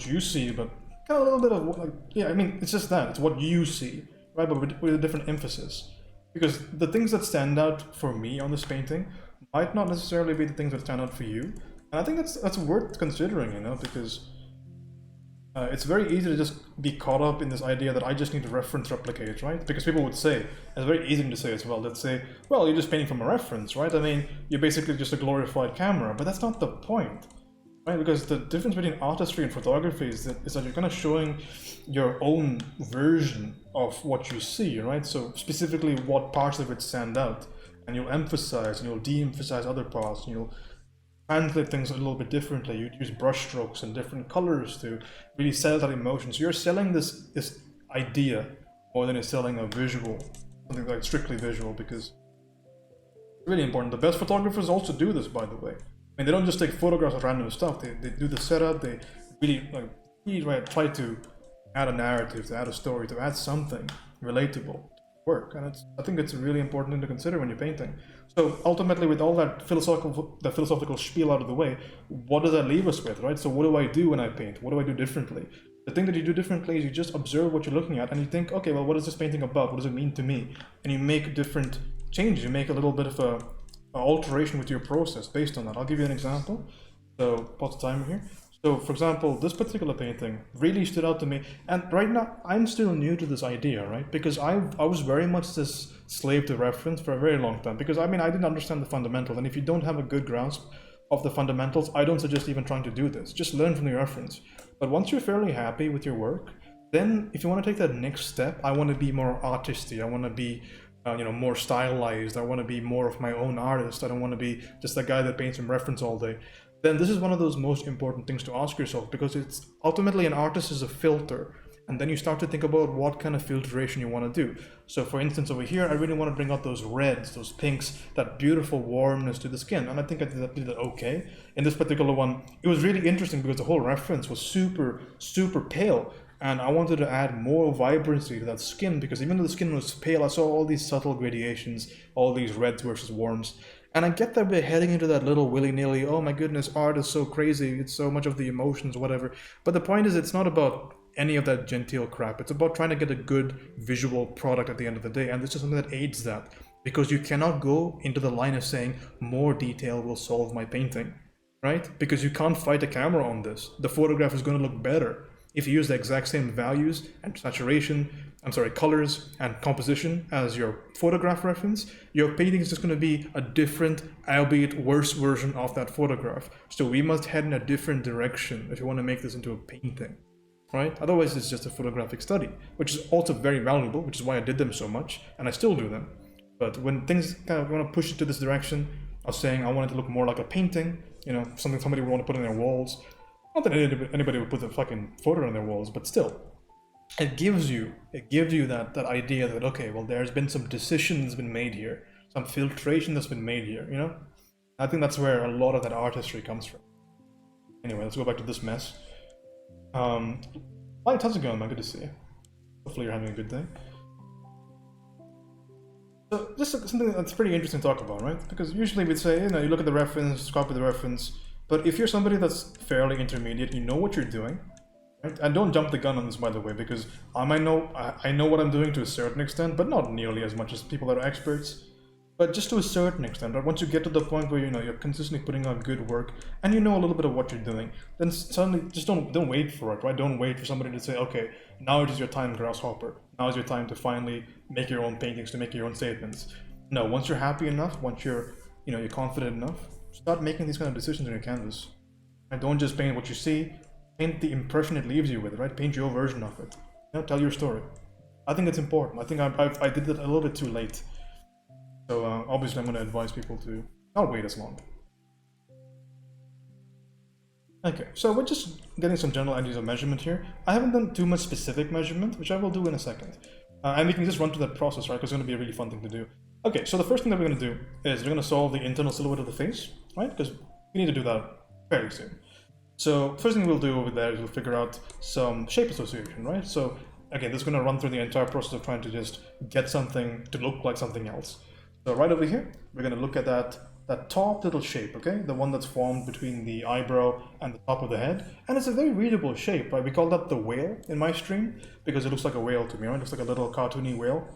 you see, but kind of a little bit of what, like, yeah, I mean, it's just that, it's what you see, right? But with a different emphasis. Because the things that stand out for me on this painting might not necessarily be the things that stand out for you. And I think that's worth considering, you know, because it's very easy to just be caught up in this idea that I just need to reference replicate, right? Because people would say, it's very easy to say as well, let's say, well, you're just painting from a reference, right? I mean, you're basically just a glorified camera, but that's not the point, right? Because the difference between artistry and photography is that you're kind of showing your own version of what you see, right? So specifically what parts of it stand out, and you'll emphasize and you'll de-emphasize other parts, and you'll translate things a little bit differently. You use brush strokes and different colors to really sell that emotion. So you're selling this idea more than you're selling a visual, something like strictly visual, because it's really important. The best photographers also do this, by the way. I mean, they don't just take photographs of random stuff. They do the setup. They really try to add a narrative, to add a story, to add something relatable to work. And I think it's a really important thing to consider when you're painting. So ultimately, with all that philosophical spiel out of the way, what does that leave us with, right? So what do I do when I paint? What do I do differently? The thing that you do differently is you just observe what you're looking at and you think, okay, well, what is this painting about? What does it mean to me? And you make different changes. You make a little bit of a alteration with your process based on that. I'll give you an example. So pause the timer here. So for example, this particular painting really stood out to me, and right now I'm still new to this idea, right? Because I was very much this slave to reference for a very long time, because I mean, I didn't understand the fundamentals, and if you don't have a good grasp of the fundamentals, I don't suggest even trying to do this. Just learn from the reference. But once you're fairly happy with your work, then if you want to take that next step, I want to be more artisty, I want to be more stylized, I want to be more of my own artist, I don't want to be just the guy that paints from reference all day, then this is one of those most important things to ask yourself, because it's ultimately an artist is a filter, and then you start to think about what kind of filtration you want to do. So for instance, over here, I really want to bring out those reds, those pinks, that beautiful warmness to the skin, and I think I did that okay. In this particular one, it was really interesting because the whole reference was super, super pale, and I wanted to add more vibrancy to that skin, because even though the skin was pale, I saw all these subtle gradations, all these reds versus warms. And I get that we're heading into that little willy-nilly, oh my goodness, art is so crazy, it's so much of the emotions, whatever. But the point is, it's not about any of that genteel crap. It's about trying to get a good visual product at the end of the day. And this is something that aids that, because you cannot go into the line of saying more detail will solve my painting, right? Because you can't fight a camera on this. The photograph is going to look better if you use the exact same values and colors and composition as your photograph reference. Your painting is just going to be a different, albeit worse version of that photograph. So we must head in a different direction if you want to make this into a painting, right? Otherwise it's just a photographic study, which is also very valuable, which is why I did them so much, and I still do them. But when things kind of want to push it to this direction of saying I want it to look more like a painting, something somebody would want to put on their walls. Not that anybody would put a fucking photo on their walls, but still, it gives you that idea that, okay, well, there's been some decision that's been made here, some filtration that's been made here, I think that's where a lot of that artistry comes from. Anyway, let's go back to this mess. Light, how's it going, man? Good to see you. Hopefully you're having a good day. So just something that's pretty interesting to talk about, right? Because usually we'd say, you look at the reference, copy the reference, but if you're somebody that's fairly intermediate, you know what you're doing, right? And don't jump the gun on this, by the way, because I know what I'm doing to a certain extent, but not nearly as much as people that are experts, but just to a certain extent. Right? Once you get to the point where you're consistently putting out good work and you know a little bit of what you're doing, then suddenly just don't wait for it, right? Don't wait for somebody to say, okay, now it is your time, grasshopper. Now is your time to finally make your own paintings, to make your own statements. No, once you're happy enough, once you're confident enough, start making these kind of decisions on your canvas. And don't just paint what you see, paint the impression it leaves you with, right? Paint your version of it. Tell your story. I think it's important. I think I did that a little bit too late. So obviously I'm going to advise people to not wait as long. Okay, so we're just getting some general ideas of measurement here. I haven't done too much specific measurement, which I will do in a second. And we can just run through that process, right? Because it's going to be a really fun thing to do. Okay, so the first thing that we're going to do is we're going to solve the internal silhouette of the face, right? Because we need to do that fairly soon. So first thing we'll do over there is we'll figure out some shape association, right? So again, this is going to run through the entire process of trying to just get something to look like something else. So right over here, we're going to look at that top little shape, okay? The one that's formed between the eyebrow and the top of the head. And it's a very readable shape, right? We call that the whale in my stream because it looks like a whale to me, right? It looks like a little cartoony whale.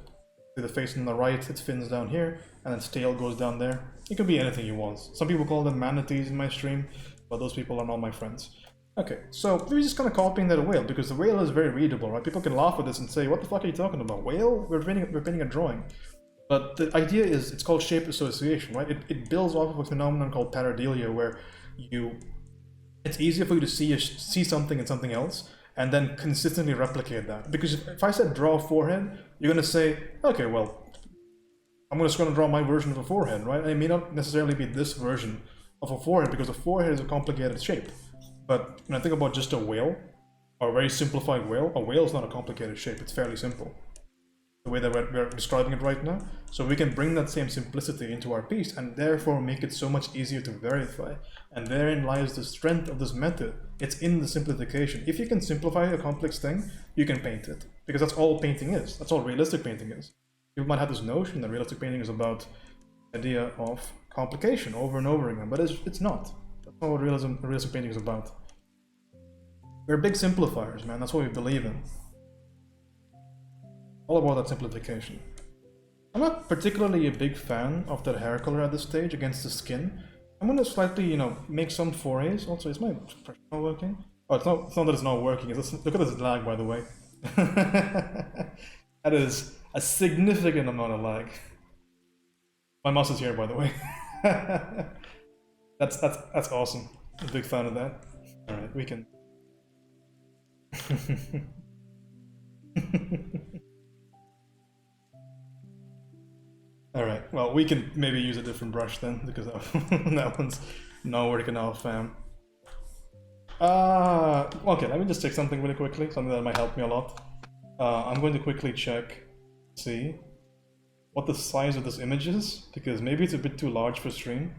See the face on the right, its fins down here, and its tail goes down there. It could be anything you want. Some people call them manatees in my stream, but those people are not my friends. Okay, so we're just kind of copying that whale because the whale is very readable, right? People can laugh at this and say, what the fuck are you talking about? Whale? We're painting a drawing. But the idea is, it's called shape association, right? It builds off of a phenomenon called pareidolia, where it's easier for you to see something in something else, and then consistently replicate that. Because if I said draw a forehead, you're going to say, okay, well, I'm just going to draw my version of a forehead, right? And it may not necessarily be this version of a forehead, because a forehead is a complicated shape. But when I think about just a whale, or a very simplified whale, a whale is not a complicated shape, it's fairly simple. The way that we're describing it right now. So we can bring that same simplicity into our piece and therefore make it so much easier to verify. And therein lies the strength of this method. It's in the simplification. If you can simplify a complex thing, you can paint it. Because that's all painting is. That's all realistic painting is. People might have this notion that realistic painting is about the idea of complication over and over again, but it's not. That's not what realistic painting is about. We're big simplifiers, man. That's what we believe in. All about that simplification. I'm not particularly a big fan of that hair color at this stage against the skin. I'm going to slightly, make some forays. Also, is my pressure not working? Oh, it's not that it's not working. Look at this lag, by the way. That is a significant amount of lag. My mouse is here, by the way. That's awesome. I'm a big fan of that. All right, we can. Alright, well, we can maybe use a different brush then, because that one's not working out, fam. Okay, let me just check something really quickly, something that might help me a lot. I'm going to quickly check, see what the size of this image is, because maybe it's a bit too large for stream.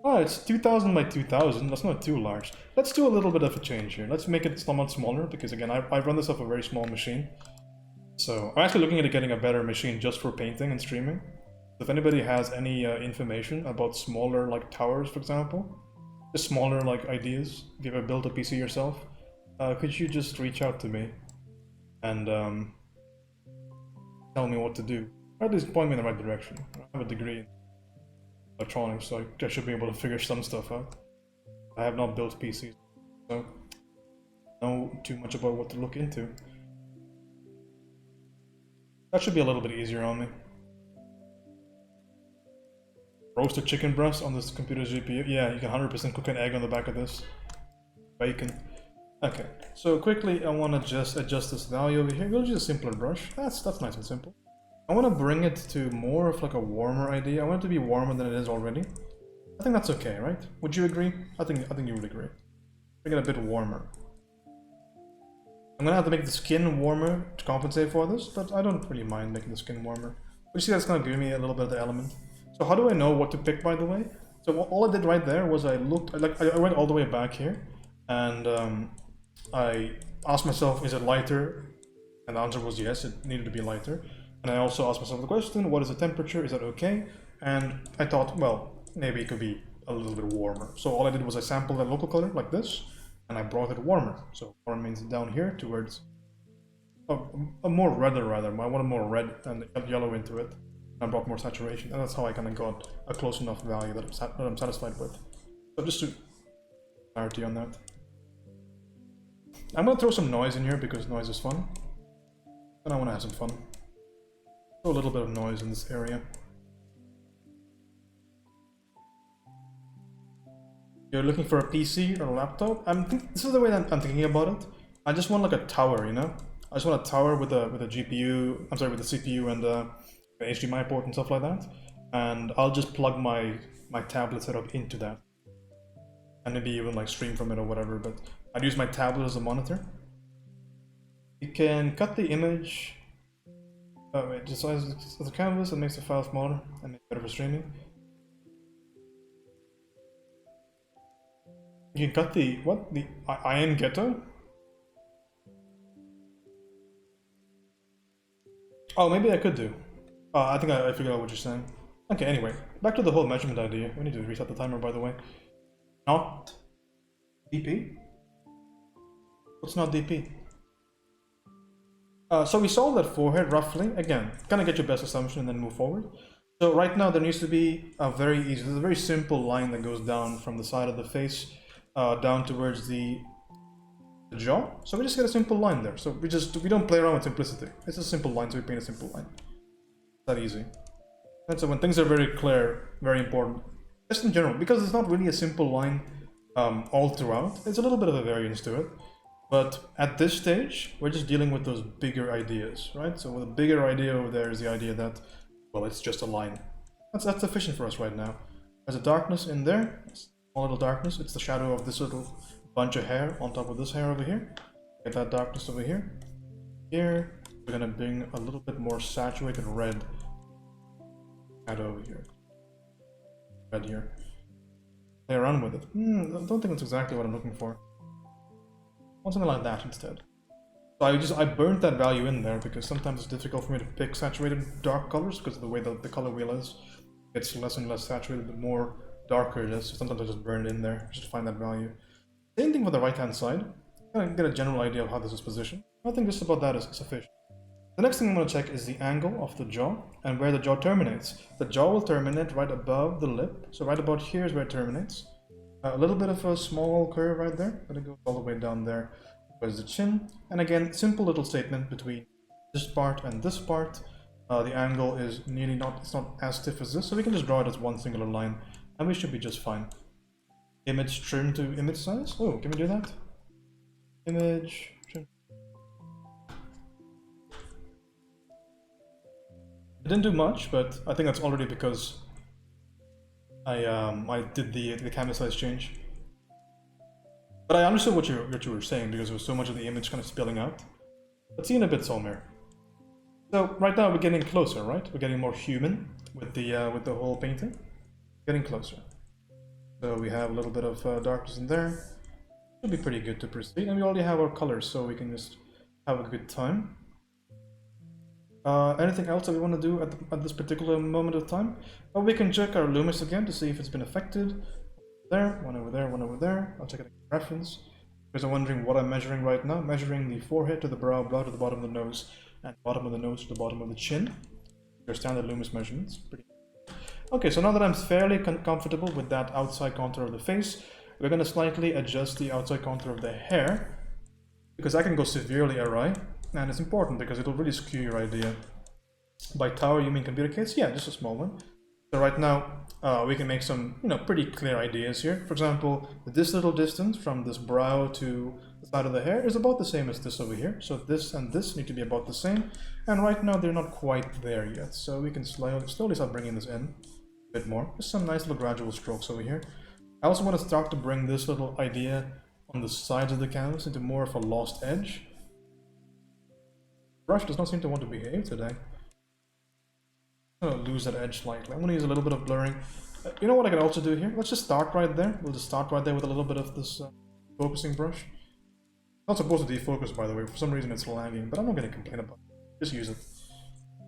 Oh, it's 2000 by 2000, that's not too large. Let's do a little bit of a change here. Let's make it somewhat smaller, because again, I run this off a very small machine. So I'm actually looking at getting a better machine just for painting and streaming. If anybody has any information about smaller like towers, for example, just smaller like ideas, if you've ever built a PC yourself, could you just reach out to me and tell me what to do? Or at least point me in the right direction. I have a degree in electronics, so I should be able to figure some stuff out. I have not built PCs, so I don't know too much about what to look into. That should be a little bit easier on me. Roasted chicken breast on this computer's GPU. Yeah, you can 100% cook an egg on the back of this. Bacon. Okay, so quickly I want to just adjust this value over here. We'll use a simpler brush. That's nice and simple. I want to bring it to more of like a warmer idea. I want it to be warmer than it is already. I think that's okay, right? Would you agree? I think you would agree. Bring it a bit warmer. I'm gonna have to make the skin warmer to compensate for this, but I don't really mind making the skin warmer. But you see, that's gonna give me a little bit of the element. So how do I know what to pick, by the way? So all I did right there was I went all the way back here, and I asked myself, is it lighter? And the answer was yes, it needed to be lighter. And I also asked myself the question, what is the temperature? Is that okay? And I thought, well, maybe it could be a little bit warmer. So all I did was I sampled a local color like this, and I brought it warmer. So warm means down here towards a more redder rather. I wanted more red and yellow into it. I brought more saturation, and that's how I kind of got a close enough value that I'm satisfied with. So just to clarity on that. I'm gonna throw some noise in here because noise is fun, and I want to have some fun. Throw a little bit of noise in this area. You're looking for a PC or a laptop? This is the way that I'm thinking about it. I just want like a tower, I just want a tower with a GPU. I'm sorry, with a CPU and an HDMI port and stuff like that. And I'll just plug my tablet setup into that. and maybe even like stream from it or whatever, but I'd use my tablet as a monitor. You can cut the image. Oh wait, just size of the canvas and makes the file smaller and make it better for streaming. You can cut the what? The iron ghetto? Oh, maybe I could do. I think I figured out what you're saying. Okay, anyway, back to the whole measurement idea. We need to reset the timer, by the way. Not DP? What's not DP? So we solved that forehead roughly. Again, kind of get your best assumption and then move forward. So right now there needs to be a there's a very simple line that goes down from the side of the face down towards the jaw. So we just get a simple line there. So we don't play around with simplicity. It's a simple line, so we paint a simple line. That easy. And so when things are very clear, very important, just in general, because it's not really a simple line all throughout, there's a little bit of a variance to it. But at this stage, we're just dealing with those bigger ideas, right? So with a bigger idea over there is the idea that, well, it's just a line. That's sufficient for us right now. There's a darkness in there, small little darkness. It's the shadow of this little bunch of hair on top of this hair over here. Get that darkness over here. Here, we're gonna bring a little bit more saturated red shadow over here. Red here. Play around with it. I don't think that's exactly what I'm looking for. I want something like that instead. So I burnt that value in there because sometimes it's difficult for me to pick saturated dark colors because of the way that the color wheel is. It's less and less saturated, the more darker it is. So sometimes I just burn it in there just to find that value. Same thing for the right hand side. Kind of get a general idea of how this is positioned. I think just about that is sufficient. The next thing I'm going to check is the angle of the jaw and where the jaw terminates. The jaw will terminate right above the lip. So right about here is where it terminates. A little bit of a small curve right there, but it goes all the way down there. Where's the chin? And again, simple little statement between this part and this part. The angle is nearly it's not as stiff as this, so we can just draw it as one singular line, and we should be just fine. Image trim to image size. Oh, can we do that? Image trim. I didn't do much, but I think that's already because I did the canvas size change. But I understood what you were saying because there was so much of the image kind of spilling out. Let's see in a bit, Solmir. So right now we're getting closer, right? We're getting more human with the whole painting. Getting closer. So we have a little bit of darkness in there. Should be pretty good to proceed, and we already have our colors, so we can just have a good time. Anything else that we want to do at this particular moment of time? Well, we can check our Loomis again to see if it's been affected. There, one over there, one over there. I'll check it in reference. Because I'm wondering what I'm measuring right now. Measuring the forehead to the brow to the bottom of the nose, and bottom of the nose to the bottom of the chin. Your standard Loomis measurements. Okay, so now that I'm fairly comfortable with that outside contour of the face, we're going to slightly adjust the outside contour of the hair, because that can go severely awry, and it's important because it'll really skew your idea. By tower, you mean computer case? Yeah, just a small one. So right now, we can make some, pretty clear ideas here. For example, this little distance from this brow to the side of the hair is about the same as this over here. So this and this need to be about the same. And right now, they're not quite there yet. So we can slowly start bringing this in a bit more. Just some nice little gradual strokes over here. I also want to start to bring this little idea on the sides of the canvas into more of a lost edge. The brush does not seem to want to behave today. I'm going to lose that edge slightly. I'm going to use a little bit of blurring. You know what I can also do here? Let's just start right there. We'll just start right there with a little bit of this focusing brush. Not supposed to defocus, by the way. For some reason it's lagging, but I'm not going to complain about it. Just use it.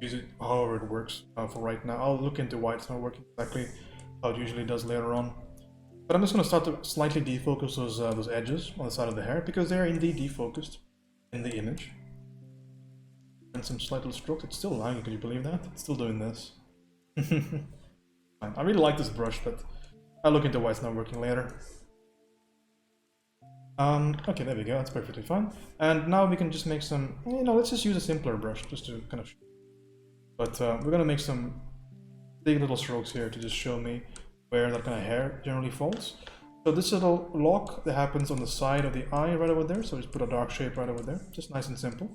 Use it however it works for right now. I'll look into why it's not working exactly how it usually does later on. But I'm just going to start to slightly defocus those edges on the side of the hair, because they're indeed defocused in the image. And some slight little strokes. It's still lagging, can you believe that? It's still doing this. I really like this brush, but I'll look into why it's not working later. Okay, there we go, that's perfectly fine. And now we can just make some, let's just use a simpler brush, just to kind of... But we're gonna make some big little strokes here to just show me where that kind of hair generally falls. So this little lock that happens on the side of the eye right over there, so just put a dark shape right over there, just nice and simple.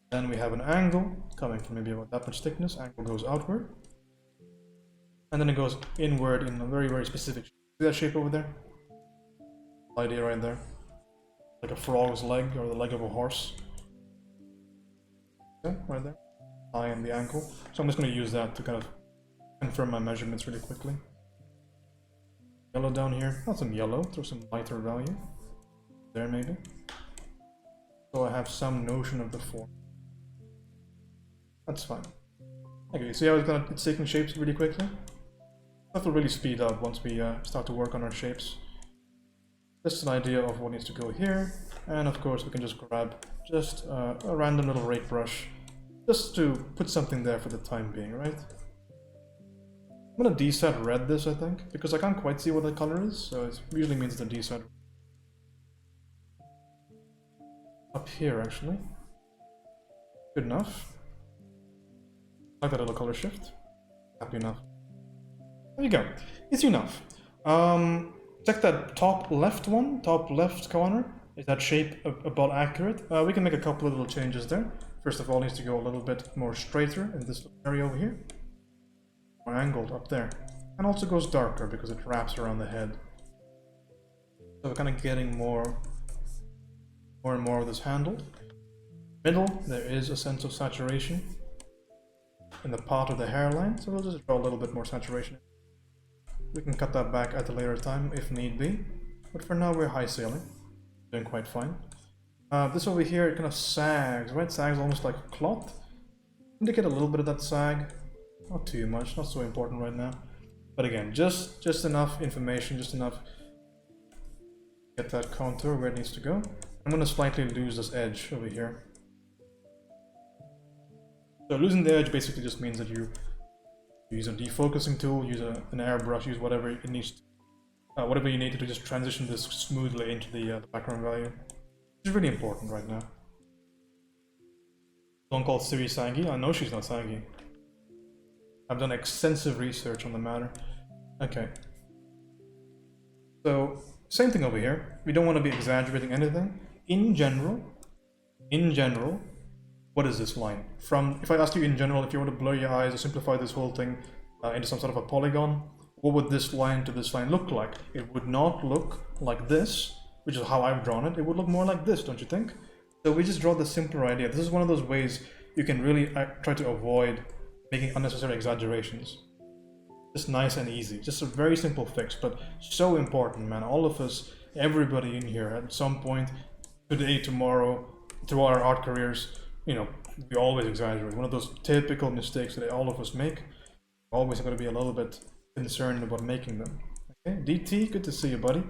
Then we have an angle coming from maybe about that much thickness. Angle goes outward. And then it goes inward in a very, very specific shape. See that shape over there? idea right there. Like a frog's leg or the leg of a horse. Okay, right there. Eye and the ankle. So I'm just going to use that to kind of confirm my measurements really quickly. Yellow down here. Not some yellow, throw some lighter value. There maybe. So I have some notion of the form. That's fine. Okay, see how it's taking shapes really quickly? That will really speed up once we start to work on our shapes. Just an idea of what needs to go here, and of course we can just grab just a random little rake brush just to put something there for the time being, right? I'm gonna deset red this, I think, because I can't quite see what the color is, so it usually means the deset. Up here, actually. Good enough. I like that little color shift. Happy enough. There you go. It's enough. Check that top left one, top left corner. Is that shape about accurate? We can make a couple of little changes there. First of all, it needs to go a little bit more straighter in this area over here. More angled up there. And also goes darker because it wraps around the head. So we're kind of getting more and more of this handled. Middle, there is a sense of saturation in the part of the hairline, so we'll just draw a little bit more saturation. We can cut that back at a later time if need be, but for now we're high sailing, doing quite fine. This over here, it kind of sags, right? Sags almost like a cloth. Indicate a little bit of that sag, not too much, not so important right now. But again, just enough information, just enough to get that contour where it needs to go. I'm going to slightly lose this edge over here. So losing the edge basically just means that you use a defocusing tool, use an airbrush, use whatever it needs, whatever you need to just transition this smoothly into the background value, which is really important right now. Someone called Ciri saggy. I know she's not saggy. I've done extensive research on the matter. Okay. So same thing over here. We don't want to be exaggerating anything. In general, what is this line? From, if I asked you in general, if you want to blur your eyes or simplify this whole thing into some sort of a polygon, what would this line to this line look like? It would not look like this, which is how I've drawn it. It would look more like this, don't you think? So we just draw the simpler idea. This is one of those ways you can really try to avoid making unnecessary exaggerations. Just nice and easy. Just a very simple fix, but so important, man. All of us, everybody in here, at some point, today, tomorrow, through our art careers, you know, we always exaggerate. One of those typical mistakes that all of us make. Always going to be a little bit concerned about making them. Okay, DT, good to see you, buddy.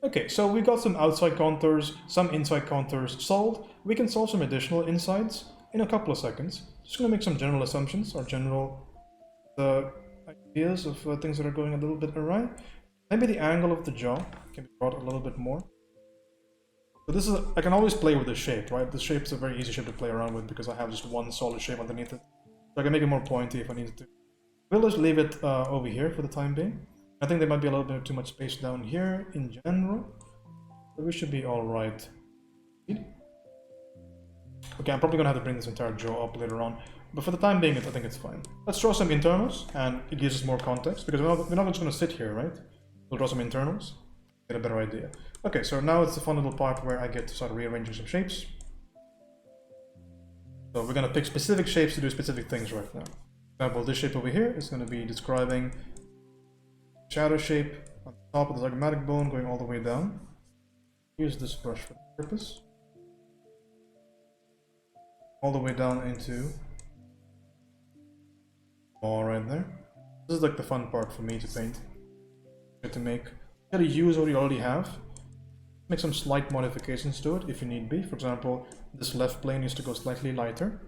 Okay, so we got some outside contours, some inside contours solved. We can solve some additional insides in a couple of seconds. Just going to make some general assumptions or general ideas of things that are going a little bit awry. Maybe the angle of the jaw can be brought a little bit more. So this is, I can always play with the shape, right? The shape's a very easy shape to play around with because I have just one solid shape underneath it. So I can make it more pointy if I needed to. We'll just leave it over here for the time being. I think there might be a little bit too much space down here in general, but we should be all right. Okay, I'm probably gonna have to bring this entire jaw up later on, but for the time being, I think it's fine. Let's draw some internals, and it gives us more context because we're not just gonna sit here, right? We'll draw some internals, get a better idea. Okay, so now it's the fun little part where I get to start rearranging some shapes. So we're gonna pick specific shapes to do specific things right now. For example, this shape over here is gonna be describing shadow shape on the top of the zygomatic bone going all the way down. Use this brush for the purpose. All the way down into all right there. This is like the fun part for me to paint. Get to make, you gotta use what you already have. Make some slight modifications to it if you need be. For example, this left plane needs to go slightly lighter,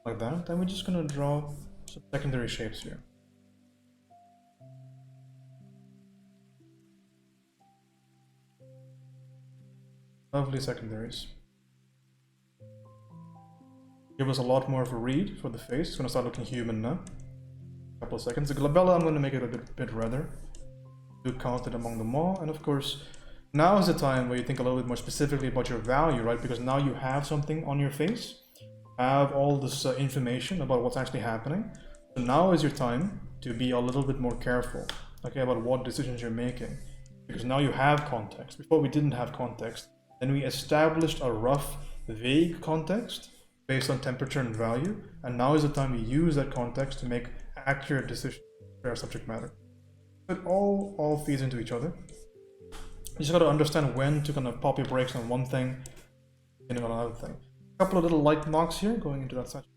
like that. Then we're just gonna draw some secondary shapes here. Lovely secondaries. Give us a lot more of a read for the face. It's gonna start looking human now. A couple of seconds. The glabella, I'm gonna make it a bit redder. Do count it among them all, and of course, now is the time where you think a little bit more specifically about your value, right? Because now you have something on your face, have all this information about what's actually happening. So now is your time to be a little bit more careful, okay, about what decisions you're making. because now you have context. Before we didn't have context. Then we established a rough, vague context based on temperature and value, and now is the time we use that context to make accurate decisions for our subject matter. It all feeds into each other. You just got to understand when to kind of pop your brakes on one thing, depending on another thing. A couple of little light marks here going into that section,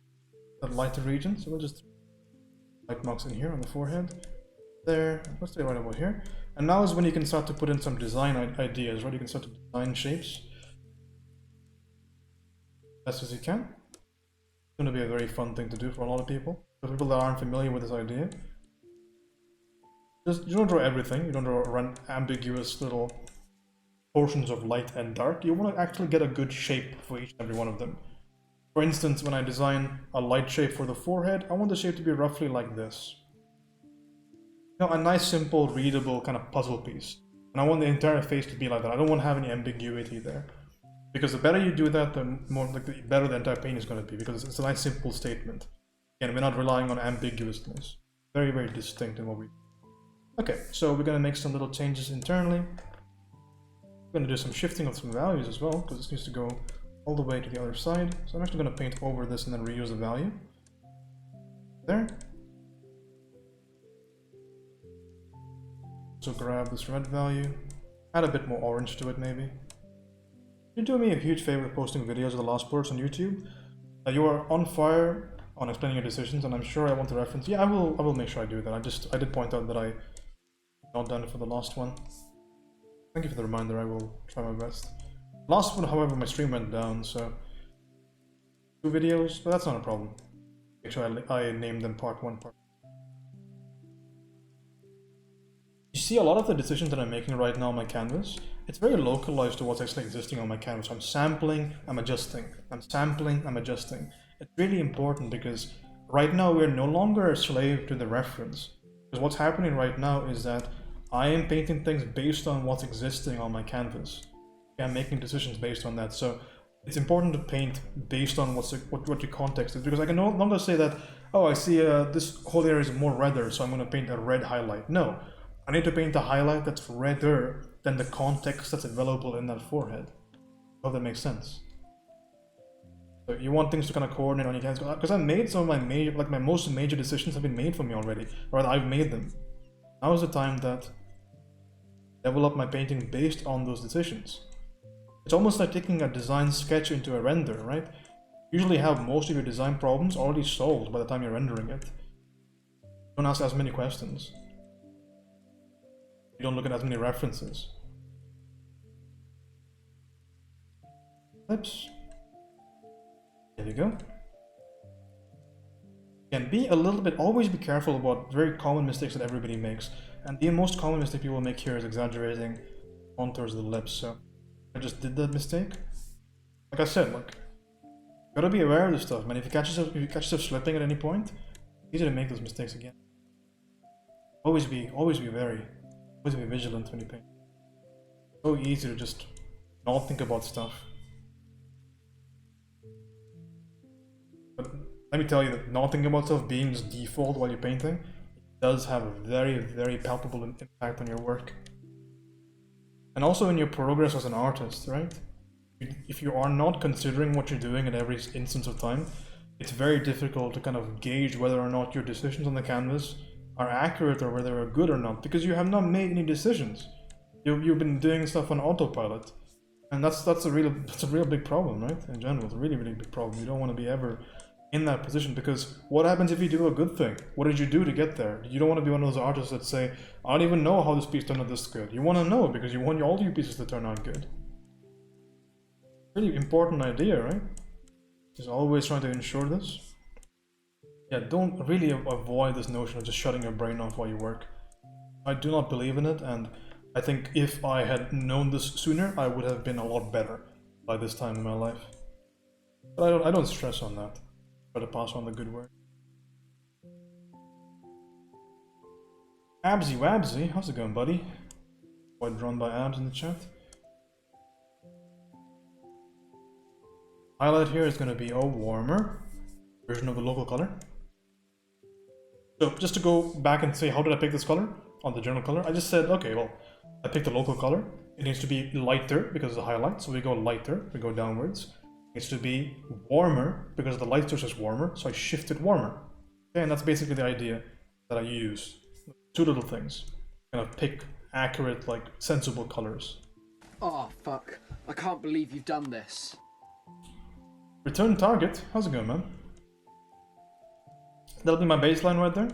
that lighter region. So we'll just light marks in here on the forehead. There, let's stay right about here. And now is when you can start to put in some design ideas, right? You can start to design shapes best as you can. It's going to be a very fun thing to do for a lot of people. For people that aren't familiar with this idea, you don't draw everything. You don't draw ambiguous little portions of light and dark. You want to actually get a good shape for each and every one of them. For instance, when I design a light shape for the forehead, I want the shape to be roughly like this. You know, a nice, simple, readable kind of puzzle piece. And I want the entire face to be like that. I don't want to have any ambiguity there. Because the better you do that, the more like the better the entire paint is going to be. Because it's a nice, simple statement. Again, we're not relying on ambiguousness. Very, very distinct in what we do. Okay, so we're going to make some little changes internally. We're going to do some shifting of some values as well, because this needs to go all the way to the other side. So I'm actually going to paint over this and then reuse the value. There. So grab this red value, add a bit more orange to it maybe. You're doing me a huge favor posting videos of the last ports on YouTube. You are on fire on explaining your decisions, and I'm sure I want to reference. Yeah, I will make sure I do that. I did point out that I not done it for the last one. Thank you for the reminder. I will try my best. Last one, however, my stream went down, so 2 videos, but that's not a problem. Make sure I name them part 1, part 2. You see a lot of the decisions that I'm making right now on my canvas, it's very localized to what's actually existing on my canvas. I'm sampling, I'm adjusting. I'm sampling, I'm adjusting. It's really important because right now we're no longer a slave to the reference. Because what's happening right now is that I am painting things based on what's existing on my canvas. I'm making decisions based on that. So it's important to paint based on what your context is, because I can no longer say that, oh, I see this whole area is more redder, so I'm going to paint a red highlight. No, I need to paint a highlight that's redder than the context that's available in that forehead. I hope that makes sense. So you want things to kind of coordinate on your canvas, because I made some of my major, like my most major decisions have been made for me already, or I've made them. Now is the time that I develop my painting based on those decisions. It's almost like taking a design sketch into a render, right? You usually have most of your design problems already solved by the time you're rendering it. You don't ask as many questions. You don't look at as many references. Lips. There you go. Again, be a little bit, always be careful about very common mistakes that everybody makes. And the most common mistake people make here is exaggerating contours of the lips. So I just did that mistake. Like I said, look, you gotta be aware of this stuff, man. If you catch yourself slipping at any point, it's easy to make those mistakes again. Always be vigilant when you paint. It's so easy to just not think about stuff. But let me tell you that not thinking about stuff being just default while you're painting, it does have a very, very palpable impact on your work. And also in your progress as an artist, right? If you are not considering what you're doing at every instance of time, it's very difficult to kind of gauge whether or not your decisions on the canvas are accurate or whether they're good or not, because you have not made any decisions. You've been doing stuff on autopilot. And that's a real big problem, right? In general, it's a really, really big problem. You don't want to be ever in that position, because what happens if you do a good thing? What did you do to get there? You don't want to be one of those artists that say, I don't even know how this piece turned out this good. You want to know because you want all your pieces to turn out good. Really important idea, right? Just always trying to ensure this. Yeah, don't really avoid this notion of just shutting your brain off while you work. I do not believe in it, and I think if I had known this sooner, I would have been a lot better by this time in my life. But I don't stress on that. Try to pass on the good word. Absy Wabsy, how's it going, buddy? Quite drawn by abs in the chat. Highlight here is going to be a warmer version of the local color. So just to go back and say, how did I pick this color on the general color? I just said, okay, well, I picked a local color. It needs to be lighter because of the highlight, so we go lighter, we go downwards. It needs to be warmer because the light source is warmer, so I shifted warmer. Okay, and that's basically the idea that I use. Two little things. Kind of pick accurate, like, sensible colors. Oh, fuck. I can't believe you've done this. Return target. How's it going, man? That'll be my baseline right there.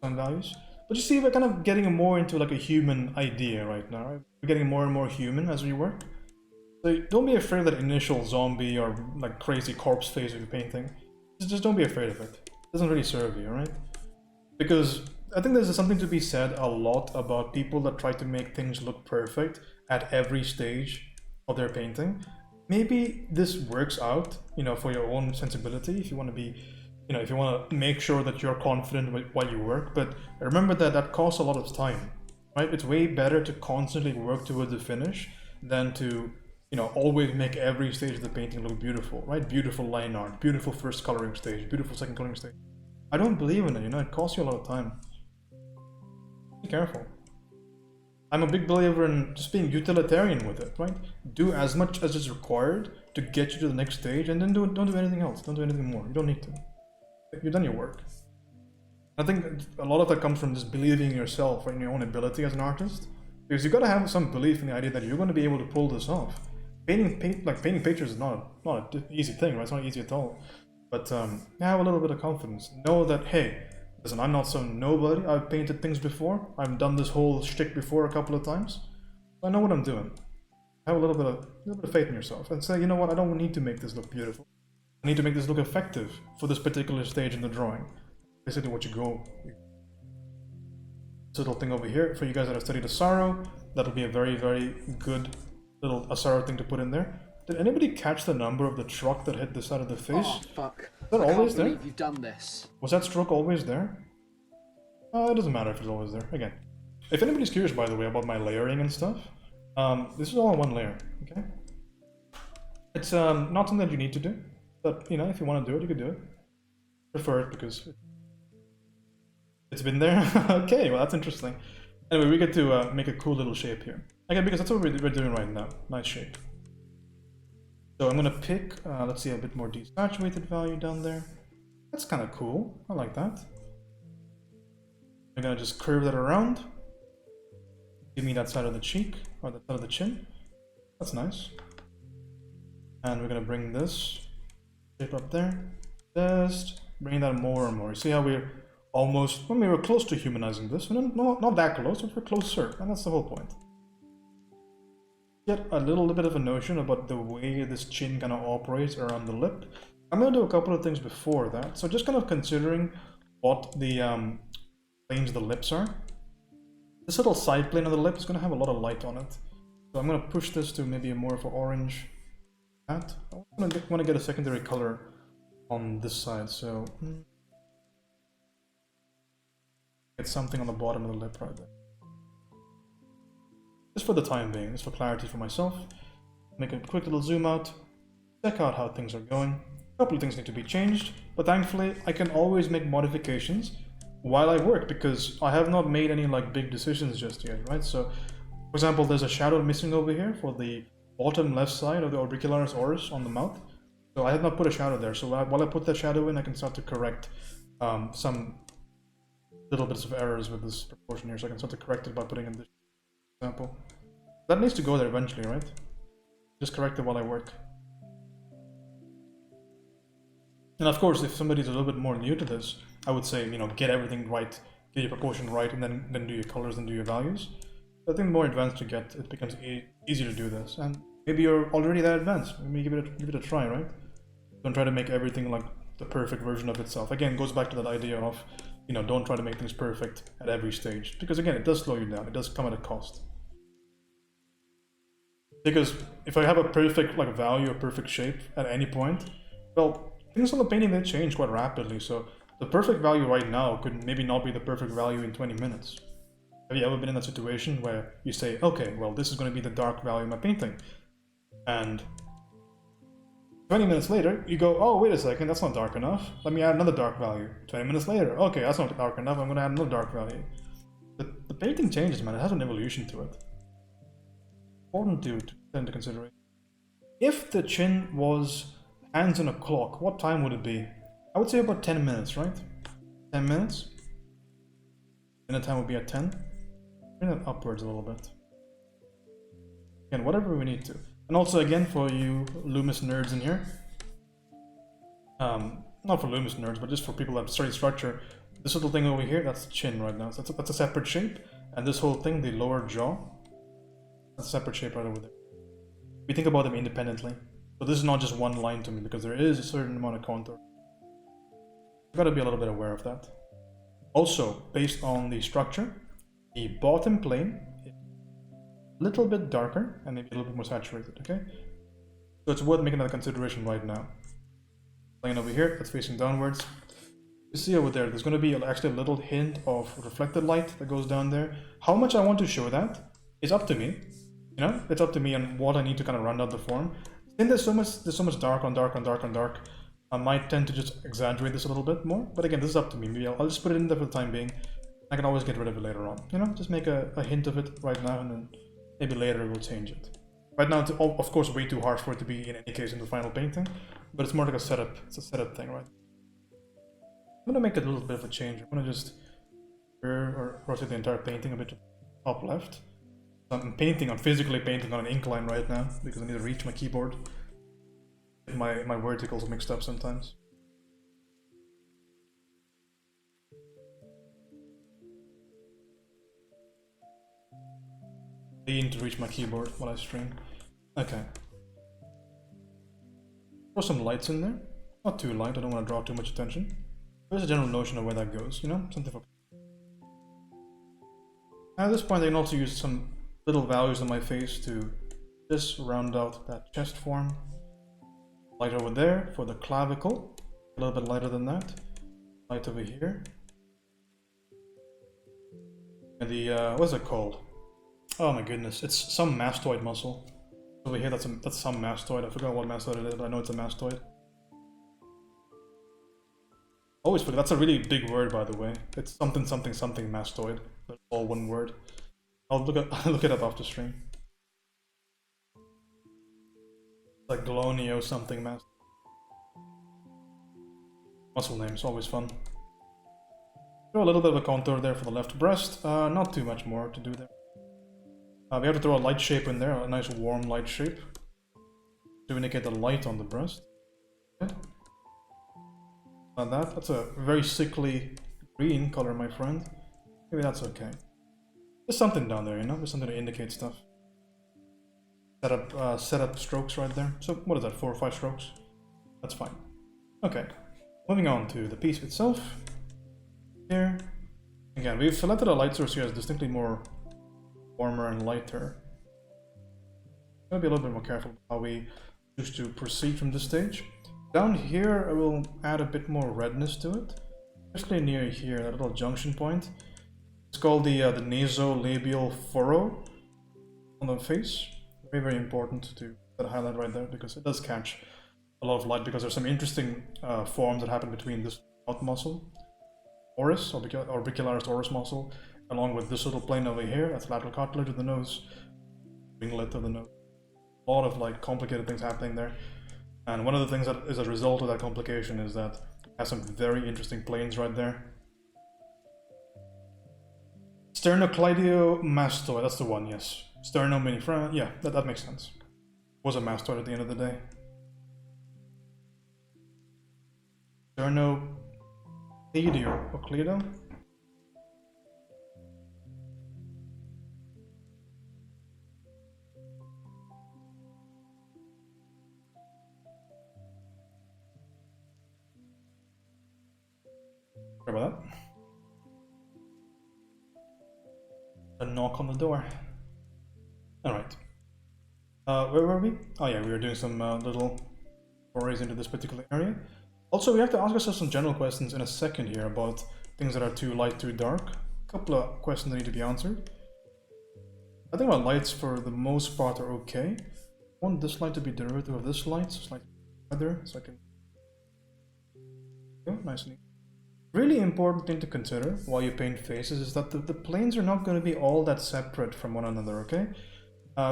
Some values. But you see, we're kind of getting more into like a human idea right now, right? We're getting more and more human as we work. So don't be afraid of that initial zombie or like crazy corpse face of your painting. Just don't be afraid of it. It doesn't really serve you, right? Because I think there's something to be said a lot about people that try to make things look perfect at every stage of their painting. Maybe this works out, you know, for your own sensibility, if you want to be, you know, if you want to make sure that you're confident while you work, but remember that that costs a lot of time, right? It's way better to constantly work towards the finish than to, you know, always make every stage of the painting look beautiful, right? Beautiful line art, beautiful first coloring stage, beautiful second coloring stage. I don't believe in it, you know, it costs you a lot of time. Be careful. I'm a big believer in just being utilitarian with it, right? Do as much as is required to get you to the next stage, and then don't do anything else. Don't do anything more. You don't need to. You've done your work. I think a lot of that comes from just believing in yourself, right, in your own ability as an artist. Because you've got to have some belief in the idea that you're going to be able to pull this off. Painting pictures is not an easy thing, right? It's not easy at all. But have a little bit of confidence. Know that, hey, listen, I'm not some nobody. I've painted things before. I've done this whole shtick before a couple of times. I know what I'm doing. Have a little bit of faith in yourself and say, you know what, I don't need to make this look beautiful. I need to make this look effective for this particular stage in the drawing. Basically what you go. This little thing over here, for you guys that have studied Asaro, that'll be a very, very good little Asaro thing to put in there. Did anybody catch the number of the truck that hit the side of the face? Oh, fuck. Is that always there? I can't believe you've done this. Was that stroke always there? It doesn't matter if it's always there. Again, if anybody's curious, by the way, about my layering and stuff, this is all in one layer, okay? It's not something that you need to do, but, you know, if you want to do it, you can do it. Prefer it because it's been there. Okay, well, that's interesting. Anyway, we get to make a cool little shape here. Again, because that's what we're doing right now. Nice shape. So I'm going to pick, let's see, a bit more desaturated value down there. That's kind of cool. I like that. I'm going to just curve that around. Give me that side of the cheek, or that side of the chin. That's nice. And we're going to bring this shape up there. Just bring that more and more. You see how we're almost, well, we were close to humanizing this. Not that close, but we're closer. And that's the whole point. Get a little bit of a notion about the way this chin kind of operates around the lip. I'm going to do a couple of things before that. So just kind of considering what the planes of the lips are. This little side plane of the lip is going to have a lot of light on it. So I'm going to push this to maybe a more of an orange. I want to get a secondary color on this side. So get something on the bottom of the lip right there. Just for the time being, just for clarity for myself. Make a quick little zoom out, check out how things are going. A couple of things need to be changed, but thankfully I can always make modifications while I work because I have not made any like big decisions just yet, right? So, for example, there's a shadow missing over here for the bottom left side of the orbicularis oris on the mouth. So I have not put a shadow there. So while I put that shadow in, I can start to correct some little bits of errors with this proportion here. So I can start to correct it by putting in this example. That needs to go there eventually, right? Just correct it while I work. And of course, if somebody's a little bit more new to this, I would say, you know, get everything right, get your proportion right, and then do your colors and do your values. But I think the more advanced you get, it becomes easier to do this. And maybe you're already that advanced. Maybe give it a try, right? Don't try to make everything like the perfect version of itself. Again, it goes back to that idea of, you know, don't try to make things perfect at every stage. Because again, it does slow you down. It does come at a cost. Because if I have a perfect like value, a perfect shape at any point, well, things on the painting, they change quite rapidly. So the perfect value right now could maybe not be the perfect value in 20 minutes. Have you ever been in that situation where you say, okay, well, this is going to be the dark value in my painting. And 20 minutes later, you go, oh, wait a second, that's not dark enough. Let me add another dark value. 20 minutes later, okay, that's not dark enough. I'm going to add another dark value. The painting changes, man. It has an evolution to it. Important to take into consideration. If the chin was hands on a clock, what time would it be? I would say about 10 minutes, right? 10 minutes? Minute time would be at 10. Bring that upwards a little bit. Again, whatever we need to. And also, again, for you Loomis nerds in here, not for Loomis nerds, but just for people that study structure, this little thing over here, that's chin right now. So that's a separate shape. And this whole thing, the lower jaw, that's a separate shape right over there. We think about them independently. So this is not just one line to me, because there is a certain amount of contour. You've got to be a little bit aware of that. Also, based on the structure, the bottom plane is a little bit darker and maybe a little bit more saturated, okay? So it's worth making that consideration right now. Plane over here, that's facing downwards. You see over there, there's going to be actually a little hint of reflected light that goes down there. How much I want to show that is up to me. You know, it's up to me and what I need to kind of round out the form. Then there's so much dark on dark on dark on dark. I might tend to just exaggerate this a little bit more, but again, this is up to me. Maybe I'll just put it in there for the time being. I can always get rid of it later on. You know, just make a hint of it right now, and then maybe later we'll change it. Right now, it's of course way too harsh for it to be in any case in the final painting, but it's more like a setup. It's a setup thing, right? I'm gonna make a little bit of a change. I'm gonna just rotate the entire painting a bit to the top left. I'm physically painting on an incline right now because I need to reach my keyboard. My verticals mixed up sometimes. Lean to reach my keyboard while I stream. Okay. Throw some lights in there. Not too light, I don't want to draw too much attention. There's a general notion of where that goes, you know? Something for... At this point I can also use some little values on my face to just round out that chest form. Light over there for the clavicle, a little bit lighter than that. Light over here. And the, what's it called? Oh my goodness, it's some mastoid muscle. Over here, that's some mastoid. I forgot what mastoid it is, but I know it's a mastoid. Always forget, that's a really big word, by the way. It's something something something mastoid, but all one word. I'll look it up after stream. Like Glonio something mastoid. Muscle names, always fun. Throw a little bit of a contour there for the left breast. Not too much more to do there. We have to throw a light shape in there, a nice warm light shape to indicate the light on the breast. Good. Like that. That's a very sickly green color, my friend. Maybe that's okay. There's something down there, you know? There's something to indicate stuff. Set up strokes right there. So what is that, 4 or 5 strokes? That's fine. Okay. Moving on to the piece itself. Here. Again, we've selected a light source here as distinctly more warmer and lighter. Gotta be a little bit more careful how we choose to proceed from this stage. Down here, I will add a bit more redness to it, especially near here, that little junction point. It's called the nasolabial furrow on the face. Very, very important to that highlight right there because it does catch a lot of light. Because there's some interesting forms that happen between this mouth muscle, oris, orbicularis oris muscle, along with this little plane over here, that's lateral cartilage of the nose, ringlet of the nose. A lot of like complicated things happening there. And one of the things that is a result of that complication is that it has some very interesting planes right there. Sternocleidomastoid, that's the one, yes. Sternominifra, yeah, that makes sense. Was a mastoid at the end of the day. Sternocleido, or Cleido? Sorry about that. A knock on the door. Alright. Where were we? Oh yeah, we were doing some little forays into this particular area. Also, we have to ask ourselves some general questions in a second here about things that are too light, too dark. A couple of questions that need to be answered. I think my lights for the most part are okay. I want this light to be derivative of this light, so it's like other, so I can... Oh, nice and neat. Really important thing to consider while you paint faces is that the planes are not going to be all that separate from one another, okay?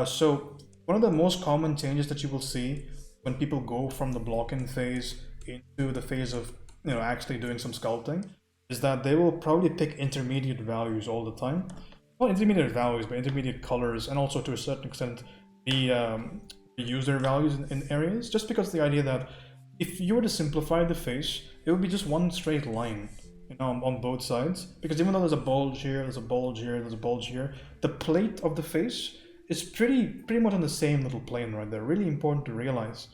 So one of the most common changes that you will see when people go from the block-in phase into the phase of, you know, actually doing some sculpting is that they will probably pick intermediate values all the time. Not intermediate values, but intermediate colors, and also to a certain extent reuse their values in areas, just because the idea that if you were to simplify the face, it would be just one straight line, you know, on both sides. Because even though there's a bulge here, there's a bulge here, there's a bulge here, the plate of the face is pretty much on the same little plane right there. Really important to realize.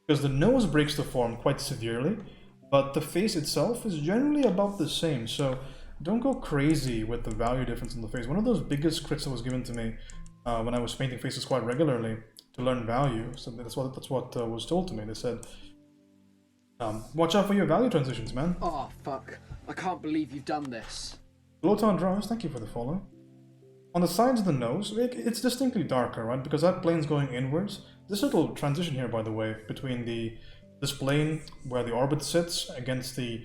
Because the nose breaks the form quite severely, but the face itself is generally about the same. So don't go crazy with the value difference in the face. One of those biggest crits that was given to me when I was painting faces quite regularly to learn value. So that's what was told to me. They said, watch out for your value transitions, man. Oh, fuck. I can't believe you've done this. Glowtown Draws, thank you for the follow. On the sides of the nose, it's distinctly darker, right? Because that plane's going inwards. This little transition here, by the way, between this plane where the orbit sits against the,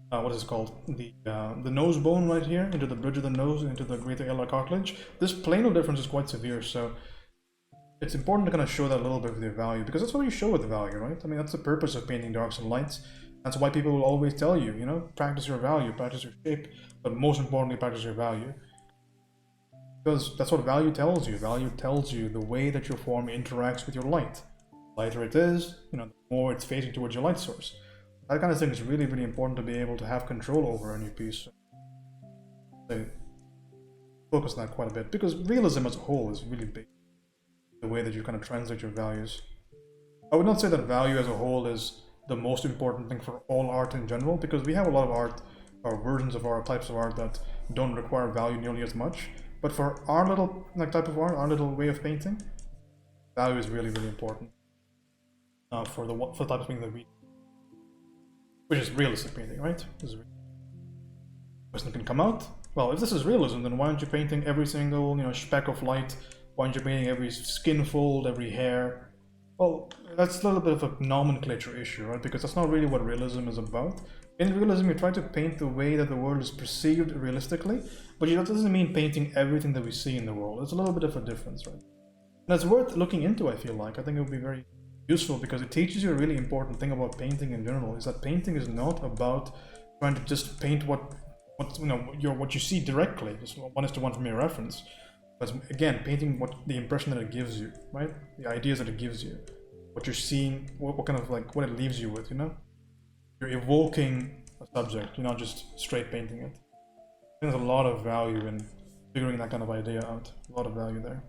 what is it called? The nose bone right here, into the bridge of the nose, into the greater alar cartilage. This planal difference is quite severe, so it's important to kind of show that a little bit with your value, because that's what you show with the value, right? I mean, that's the purpose of painting darks and lights. That's why people will always tell you, you know, practice your value, practice your shape, but most importantly, practice your value. Because that's what value tells you. Value tells you the way that your form interacts with your light. The lighter it is, you know, the more it's facing towards your light source. That kind of thing is really, really important to be able to have control over in your piece. So focus on that quite a bit, because realism as a whole is really big. The way that you kind of translate your values. I would not say that value as a whole is the most important thing for all art in general, because we have a lot of art, or versions of art, types of art that don't require value nearly as much. But for our little type of art, our little way of painting, value is really, really important for the type of painting that we, which is realistic painting, right? Question can come out. Well, if this is realism, then why aren't you painting every single, you know, speck of light? Why aren't you painting every skin fold, every hair? Well, that's a little bit of a nomenclature issue, right? Because that's not really what realism is about. In realism, you try to paint the way that the world is perceived realistically, but that doesn't mean painting everything that we see in the world. It's a little bit of a difference, right? And it's worth looking into, I feel like. I think it would be very useful, because it teaches you a really important thing about painting in general, is that painting is not about trying to just paint what you see directly, just 1:1 from your reference. But again, painting what the impression that it gives you, right? The ideas that it gives you, what you're seeing, what kind of like what it leaves you with, you know? You're evoking a subject, you're not just straight painting it. There's a lot of value in figuring that kind of idea out. A lot of value there.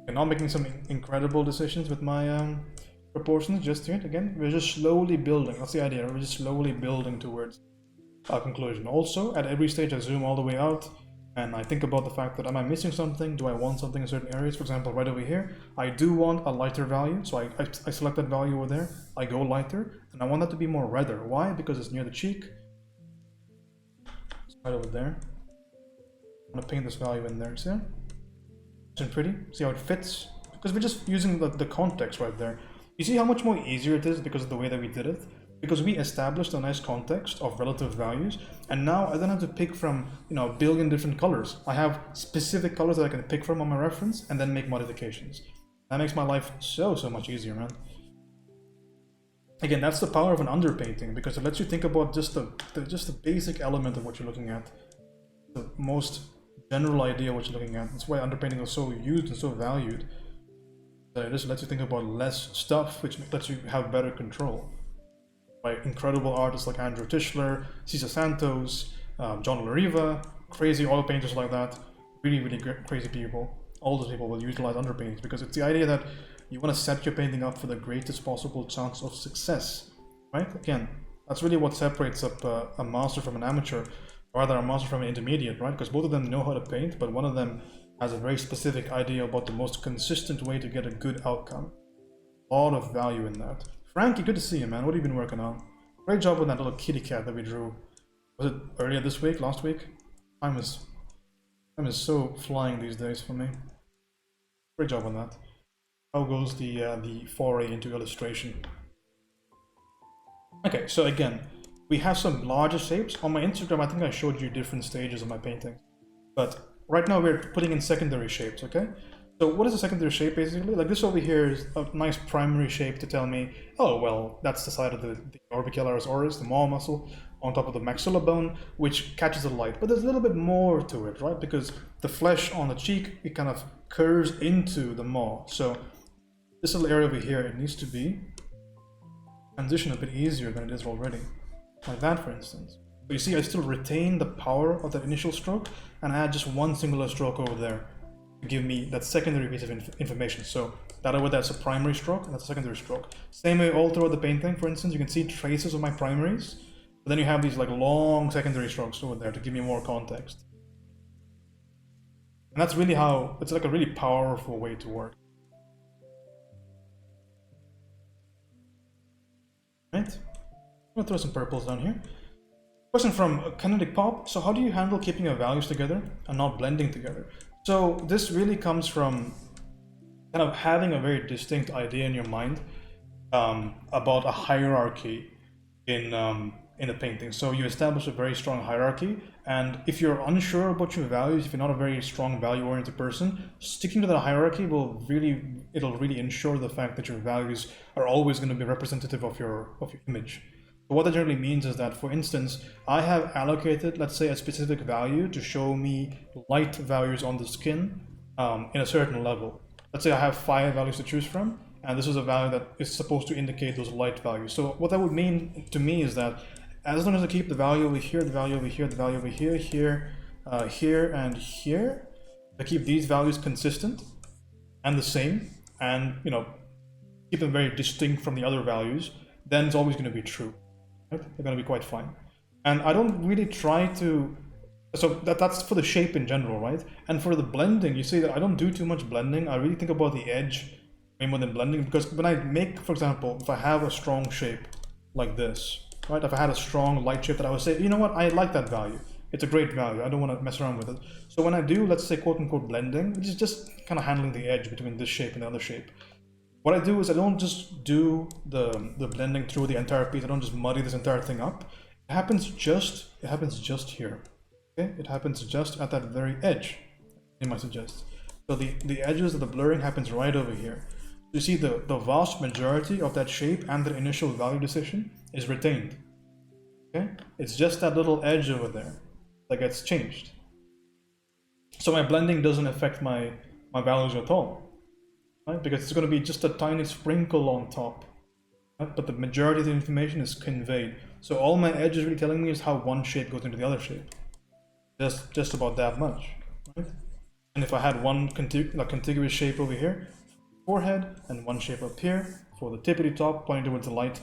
I'm not making some incredible decisions with my proportions just yet. Again, we're just slowly building. That's the idea. We're just slowly building towards a conclusion. Also, at every stage, I zoom all the way out. And I think about the fact that, am I missing something? Do I want something in certain areas? For example, right over here, I do want a lighter value. So I select that value over there. I go lighter. And I want that to be more redder. Why? Because it's near the cheek. It's right over there. I'm going to paint this value in there. See that? Isn't it pretty? See how it fits? Because we're just using the context right there. You see how much more easier it is because of the way that we did it? Because we established a nice context of relative values, and now I don't have to pick from, you know, a billion different colors. I have specific colors that I can pick from on my reference and then make modifications. That makes my life so much easier, man. Again, that's the power of an underpainting, because it lets you think about just the basic element of what you're looking at, the most general idea of what you're looking at. That's why underpainting is so used and so valued. It just lets you think about less stuff, which lets you have better control. By incredible artists like Andrew Tischler, Cesar Santos, John Lariva, crazy oil painters like that, really crazy people. All those people will utilize underpaintings, because it's the idea that you want to set your painting up for the greatest possible chance of success, right? Again, that's really what separates up a master from an amateur, or rather a master from an intermediate, right? Because both of them know how to paint, but one of them has a very specific idea about the most consistent way to get a good outcome. A lot of value in that. Frankie, good to see you, man. What have you been working on? Great job with that little kitty cat that we drew. Was it earlier this week? Last week? Time is so flying these days for me. Great job on that. How goes the foray into illustration? Okay, so again, we have some larger shapes. On my Instagram, I think I showed you different stages of my painting. But right now we're putting in secondary shapes, okay? So what is a secondary shape basically? Like this over here is a nice primary shape to tell me, oh, well, that's the side of the orbicularis oris, the maw muscle, on top of the maxilla bone, which catches the light. But there's a little bit more to it, right? Because the flesh on the cheek, it kind of curves into the maw. So this little area over here, it needs to be transition a bit easier than it is already. Like that, for instance. So you see, I still retain the power of that initial stroke, and I add just one singular stroke over there to give me that secondary piece of information. So that over there, that's a primary stroke, and that's a secondary stroke. Same way all throughout the painting, for instance, you can see traces of my primaries, but then you have these like long secondary strokes over there to give me more context. And that's really how, it's like a really powerful way to work. Right? I'm gonna throw some purples down here. Question from Kinetic Pop. So how do you handle keeping your values together and not blending together? So this really comes from kind of having a very distinct idea in your mind about a hierarchy in a painting. So you establish a very strong hierarchy, and if you're unsure about your values, if you're not a very strong value-oriented person, sticking to that hierarchy will it'll really ensure the fact that your values are always going to be representative of your image. So what that generally means is that, for instance, I have allocated, let's say, a specific value to show me light values on the skin in a certain level. Let's say I have 5 values to choose from, and this is a value that is supposed to indicate those light values. So what that would mean to me is that as long as I keep the value over here, the value over here, the value over here, here, here, and here, I keep these values consistent and the same, and keep them very distinct from the other values, then it's always going to be true. Right? They're going to be quite fine. And I don't really try to, so that's for the shape in general, right? And for the blending, you see that I don't do too much blending. I really think about the edge way more than blending, because when I make, for example, if I have a strong shape like this, right? If I had a strong light shape that I would say, you know what, I like that value. It's a great value. I don't want to mess around with it. So when I do, let's say, quote unquote blending, which is just kind of handling the edge between this shape and the other shape, what I do is I don't just do the blending through the entire piece. I don't just muddy this entire thing up. It happens just here. Okay? It happens just at that very edge, I might suggest. So the edges of the blurring happens right over here. You see the vast majority of that shape and the initial value decision is retained. Okay? It's just that little edge over there that gets changed. So my blending doesn't affect my values at all. Right? Because it's going to be just a tiny sprinkle on top, right? But the majority of the information is conveyed. So all my edge is really telling me is how one shape goes into the other shape. Just about that much, right? And if I had one contiguous shape over here, forehead, and one shape up here for the tippity top pointing towards the light,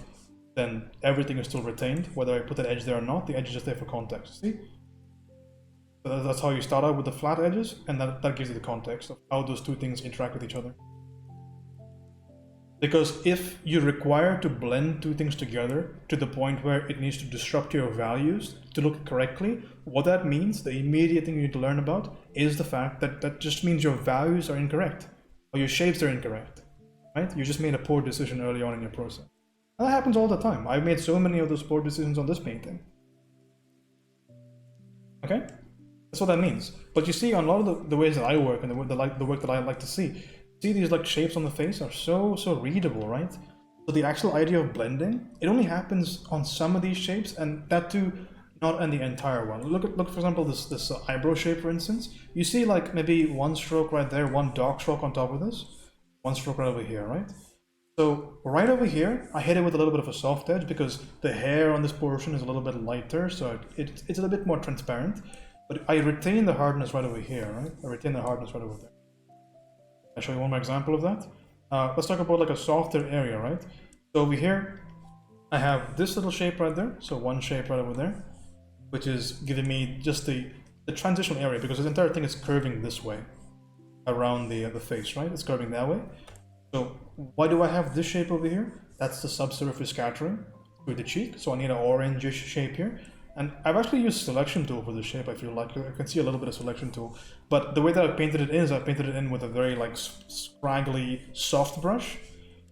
then everything is still retained, whether I put that edge there or not. The edge is just there for context. See? So that's how you start out with the flat edges, and that gives you the context of how those two things interact with each other. Because if you require to blend two things together to the point where it needs to disrupt your values to look correctly, what that means, the immediate thing you need to learn about, is the fact that that just means your values are incorrect, or your shapes are incorrect, right? You just made a poor decision early on in your process. And that happens all the time. I've made so many of those poor decisions on this painting. Okay? That's what that means. But you see, on a lot of the ways that I work and the work that I like to see these like shapes on the face are so readable, right? So the actual idea of blending, it only happens on some of these shapes, and that too, not on the entire one. Look for example, this eyebrow shape, for instance. You see like maybe one stroke right there, one dark stroke on top of this, one stroke right over here, right? So right over here, I hit it with a little bit of a soft edge because the hair on this portion is a little bit lighter, so it's a little bit more transparent. But I retain the hardness right over here, right? I retain the hardness right over there. I'll show you one more example of that. Let's talk about like a softer area, right? So over here, I have this little shape right there. So one shape right over there, which is giving me just the transitional area, because this entire thing is curving this way around the face, right? It's curving that way. So why do I have this shape over here? That's the subsurface scattering through the cheek. So I need an orangish shape here. And I've actually used selection tool for this shape. I feel like I can see a little bit of selection tool, but the way that I painted it in is I painted it in with a very like scraggly soft brush,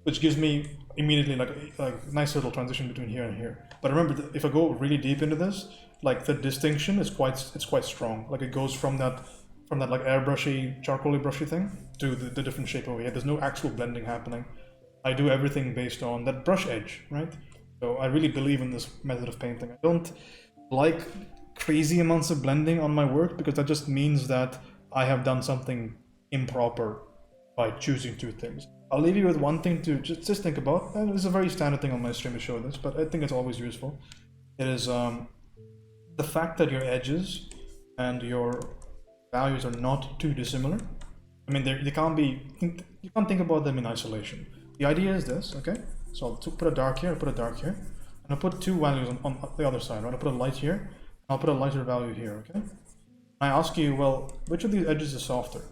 which gives me immediately like nice little transition between here and here. But remember, if I go really deep into this, like the distinction is quite strong. Like it goes from that like airbrushy, charcoaly brushy thing to the different shape over here. There's no actual blending happening. I do everything based on that brush edge, right? So I really believe in this method of painting. I don't like crazy amounts of blending on my work because that just means that I have done something improper by choosing two things. I'll leave you with one thing to just think about, and it's a very standard thing on my stream to show this, but I think it's always useful. It is the fact that your edges and your values are not too dissimilar. I mean, they can't be, you can't think about them in isolation. The idea is this, okay? So I'll put a dark here, I'll put a dark here, and I'll put two values on the other side, right? I'll put a light here, and I'll put a lighter value here, okay? I ask you, well, which of these edges is softer?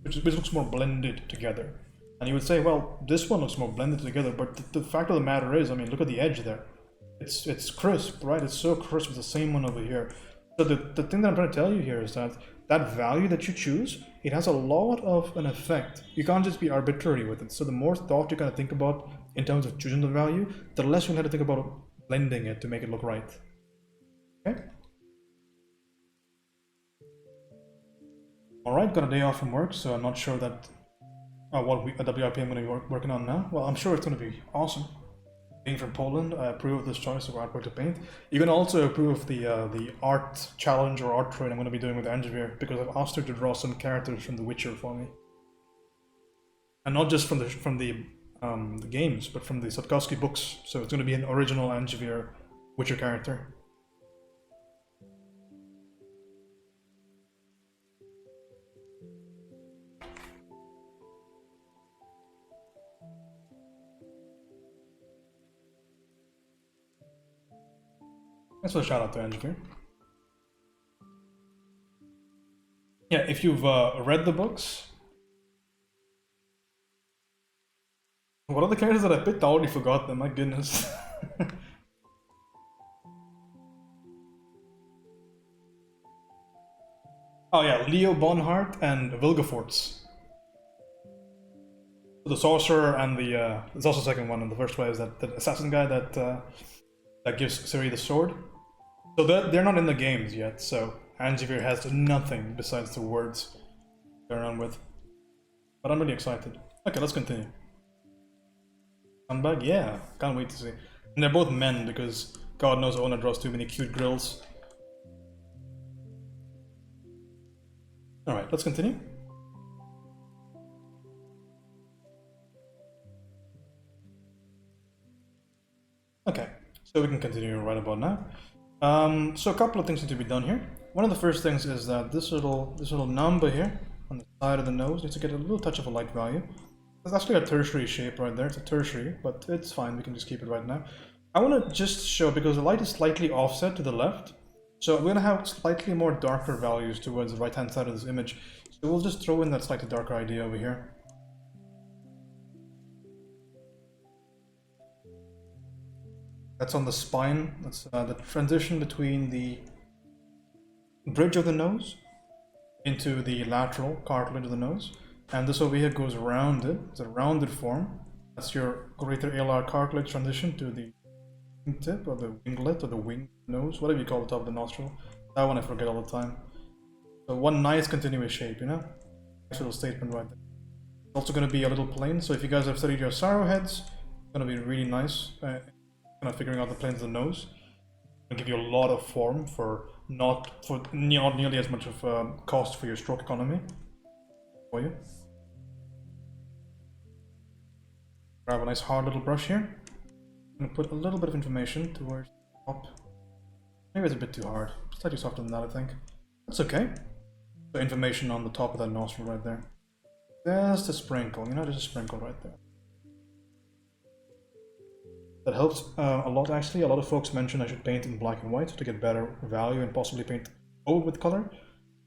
Which looks more blended together? And you would say, well, this one looks more blended together, but the fact of the matter is, I mean, look at the edge there. It's crisp, right? It's so crisp, it's the same one over here. So the thing that I'm trying to tell you here is that that value that you choose, it has a lot of an effect. You can't just be arbitrary with it. So the more thought you kind of think about in terms of choosing the value, the less you'll have to think about blending it to make it look right. Okay? Alright, got a day off from work, so I'm not sure that what WIP I'm going to be working on now. Well, I'm sure it's going to be awesome. Being from Poland, I approve of this choice of artwork to paint. You can also approve of the art challenge or art trade I'm going to be doing with Angevir, because I've asked her to draw some characters from The Witcher for me, and not just from the games, but from the Sapkowski books. So it's going to be an original Angevir Witcher character. Thanks for the shout out to Angevir. Yeah, if you've read the books, what are the characters that I picked? I already forgot them, my goodness. Oh yeah, Leo Bonhart and Vilgefortz. The sorcerer and there's also a second one, and the first one is that the assassin guy that gives Ciri the sword. So they're not in the games yet, so Angevir has nothing besides the words to run with. But I'm really excited. Okay, let's continue. Come back? Yeah, can't wait to see. And they're both men, because God knows Ona draws too many cute grills. Alright, let's continue. Okay, so we can continue right about now. So a couple of things need to be done here. One of the first things is that this little number here on the side of the nose needs to get a little touch of a light value. It's actually a tertiary shape right there. It's a tertiary, but it's fine. We can just keep it right now. I want to just show, because the light is slightly offset to the left, so we're going to have slightly more darker values towards the right-hand side of this image. So we'll just throw in that slightly darker idea over here. That's on the spine. That's the transition between the bridge of the nose into the lateral cartilage of the nose. And this over here goes rounded. It's a rounded form. That's your greater alar cartilage transition to the tip or the winglet or the wing nose, whatever you call the top of the nostril. That one I forget all the time. So one nice continuous shape, you know? Nice little statement right there. It's also going to be a little plane. So if you guys have studied your Saroheads, it's going to be really nice. Kind of figuring out the planes of the nose. It'll give you a lot of form for not nearly as much of cost for your stroke economy for you. Grab a nice hard little brush here. I'm gonna put a little bit of information towards the top. Maybe it's a bit too hard. Slightly softer than that, I think. That's okay. So information on the top of that nostril right there. Just a sprinkle, you know, just a sprinkle right there. That helps a lot, actually. A lot of folks mention I should paint in black and white to get better value and possibly paint over with color.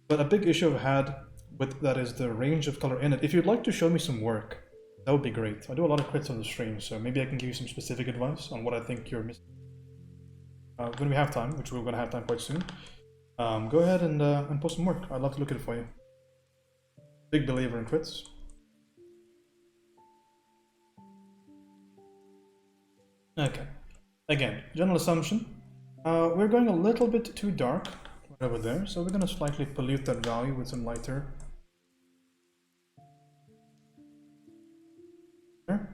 But a big issue I've had with that is the range of color in it. If you'd like to show me some work, that would be great. I do a lot of crits on the stream, so maybe I can give you some specific advice on what I think you're missing. When we have time, which we're going to have time quite soon, go ahead and post some work. I'd love to look at it for you. Big believer in crits. Okay. Again, general assumption. We're going a little bit too dark right over there, so we're going to slightly pollute that value with some lighter. There.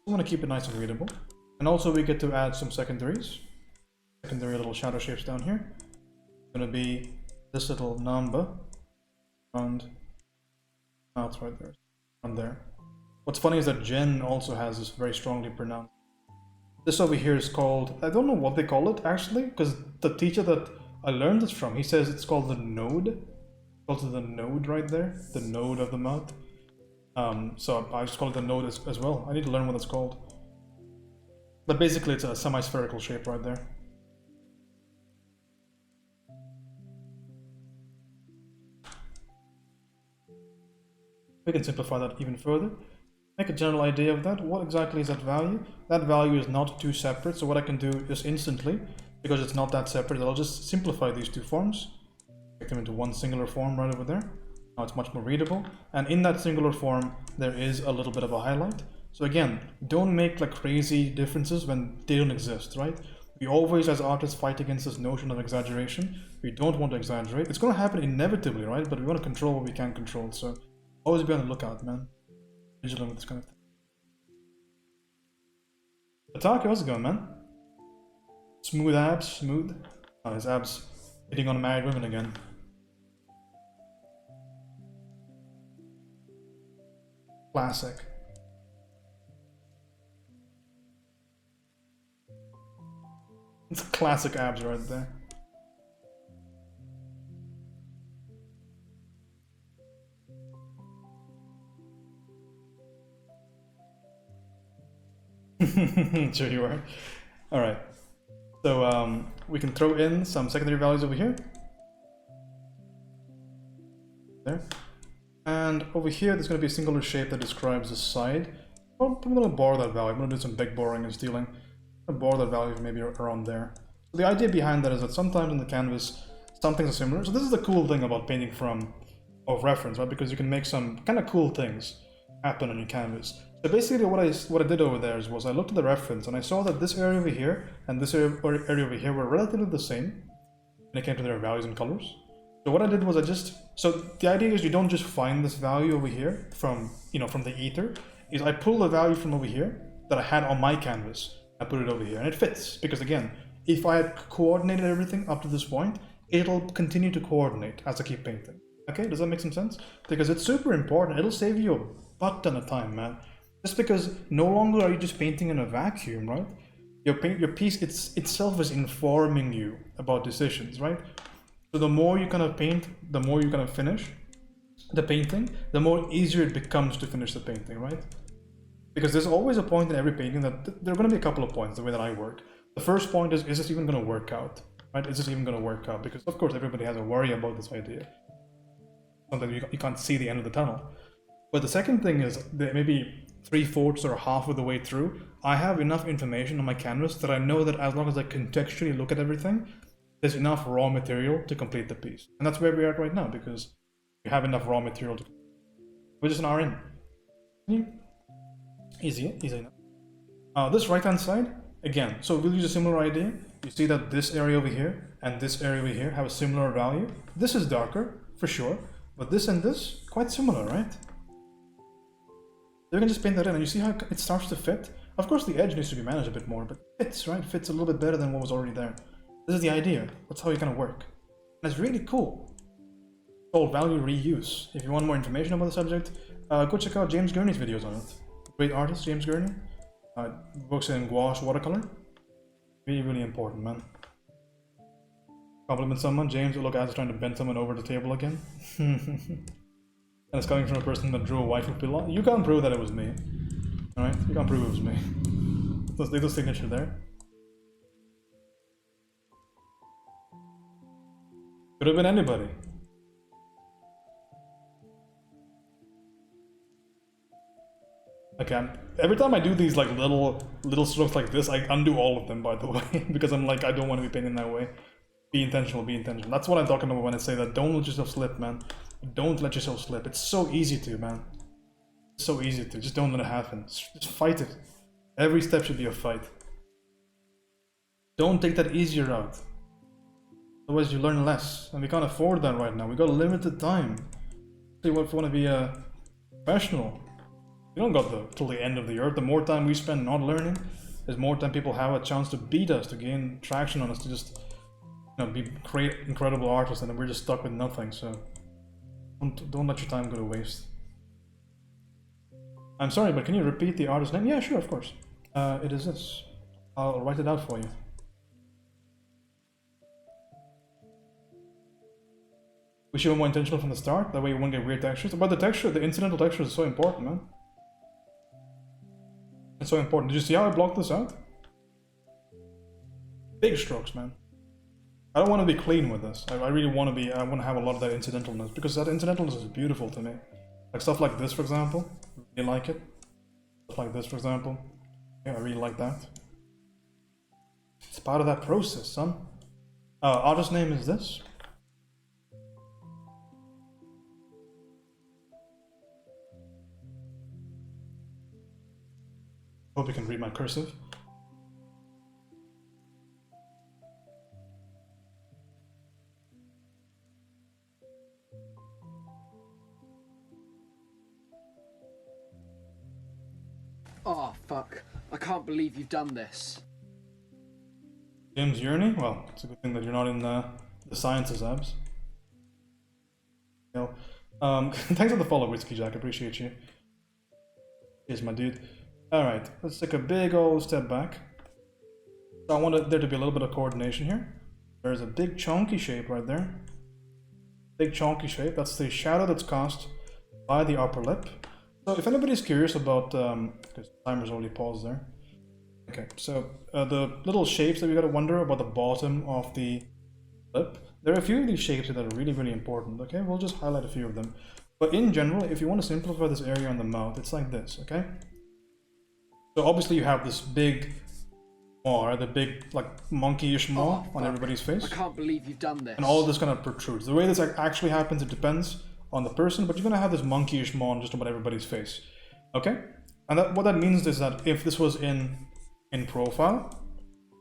We want to keep it nice and readable. And also we get to add some secondaries. Secondary little shadow shapes down here. It's going to be this little number and out right there. And there. What's funny is that Jen also has this very strongly pronounced. This over here is called, I don't know what they call it actually, because the teacher that I learned this from, he says it's called the node. Also the node right there, the node of the mouth. So I just call it the node as well. I need to learn what it's called. But basically it's a semi-spherical shape right there. We can simplify that even further. Make a general idea of that. What exactly is that value? That value is not two separate, so what I can do is instantly, because it's not that separate, I'll just simplify these two forms, make them into one singular form right over there. Now it's much more readable, and in that singular form there is a little bit of a highlight. So again, don't make like crazy differences when they don't exist, right? We always as artists fight against this notion of exaggeration. We don't want to exaggerate. It's going to happen inevitably, right? But we want to control what we can control, so always be on the lookout, man. Vigilant with this kind of thing. Atake, how's it going, man? Smooth abs, smooth. Oh, his abs hitting on married women again. Classic. It's classic abs right there. Sure you are. Alright. So we can throw in some secondary values over here. There. And over here there's going to be a singular shape that describes the side. Well, I'm going to borrow that value. I'm going to do some big borrowing and stealing. I'm going to borrow that value maybe around there. So the idea behind that is that sometimes in the canvas some things are similar. So this is the cool thing about painting from of reference, right? Because you can make some kind of cool things happen on your canvas. So basically what I did over there was I looked at the reference and I saw that this area over here and this area over here were relatively the same when it came to their values and colors. So what I did was so the idea is you don't just find this value over here from the ether, is I pull the value from over here that I had on my canvas, I put it over here and it fits, because again, if I had coordinated everything up to this point, it'll continue to coordinate as I keep painting. Okay, does that make some sense? Because it's super important, it'll save you a butt ton of time, man. Just because no longer are you just painting in a vacuum, right? Your piece itself is informing you about decisions, right? So the more you kind of paint, the more you kind of finish the painting, the more easier it becomes to finish the painting, right? Because there's always a point in every painting that there are going to be a couple of points the way that I work. The first point is this even going to work out, right? Is this even going to work out? Because of course everybody has a worry about this idea. Sometimes you can't see the end of the tunnel. But the second thing is that maybe 3/4 or half of the way through, I have enough information on my canvas that I know that as long as I contextually look at everything, there's enough raw material to complete the piece. And that's where we're at right now, because we have enough raw material to... We're just an RN. Easy enough. This right-hand side, again, so we'll use a similar idea. You see that this area over here and this area over here have a similar value. This is darker, for sure, but this and this, quite similar, right? You can just paint that in and you see how it starts to fit. Of course the edge needs to be managed a bit more, but it fits, right? It fits a little bit better than what was already there. This is the idea. That's how you kind of work. And it's really cool. It's called value reuse. If you want more information about the subject, go check out James Gurney's videos on it. Great artist, James Gurney. Works in gouache watercolor. Really, really important, man. Compliment someone. James will look as trying to bend someone over the table again. And it's coming from a person that drew a waifu pillow. You can't prove that it was me. Alright? You can't prove it was me. Let's leave the signature there. Could have been anybody. Okay, every time I do these like little strokes like this, I undo all of them, by the way, because I'm like, I don't want to be painting that way. Be intentional, be intentional. That's what I'm talking about when I say that. Don't let yourself slip, man. Don't let yourself slip. It's so easy to, man. It's so easy to. Just don't let it happen. Just fight it. Every step should be a fight. Don't take that easier route. Otherwise you learn less, and we can't afford that right now. We got limited time. See, if you want to be a professional, we don't got till the end of the earth. The more time we spend not learning, there's more time people have a chance to beat us, to gain traction on us, to just create incredible artists, and then we're just stuck with nothing. So don't let your time go to waste. I'm sorry, but can you repeat the artist name? Yeah, sure, of course. It is this. I'll write it out for you. We should be more intentional from the start, that way you won't get weird textures. But the texture, the incidental texture is so important, man. It's so important. Did you see how I blocked this out? Big strokes, man. I don't want to be clean with this. I really want to be, I want to have a lot of that incidentalness, because that incidentalness is beautiful to me. Like stuff like this, for example. I really like it. Stuff like this, for example. Yeah, I really like that. It's part of that process, son. Artist name is this. Hope you can read my cursive. Oh, fuck. I can't believe you've done this. James Yearney? Well, it's a good thing that you're not in the sciences, Abs. You know, thanks for the follow, Whiskey Jack. Appreciate you. Here's my dude. Alright, let's take a big old step back. So I want there to be a little bit of coordination here. There's a big chunky shape right there. Big chunky shape. That's the shadow that's cast by the upper lip. So if anybody's curious about, because the timer's already paused there. Okay, so the little shapes that we gotta wonder about the bottom of the lip. There are a few of these shapes that are really, really important. Okay, we'll just highlight a few of them. But in general, if you want to simplify this area on the mouth, it's like this, okay? So obviously you have this big maw, right? The big, like, monkey-ish maw on everybody's face. I can't believe you've done this. And all of this kind of protrudes. The way this actually happens, it depends on the person, but you're gonna have this monkey-ish maw on just about everybody's face, okay? And what that means is that if this was in profile,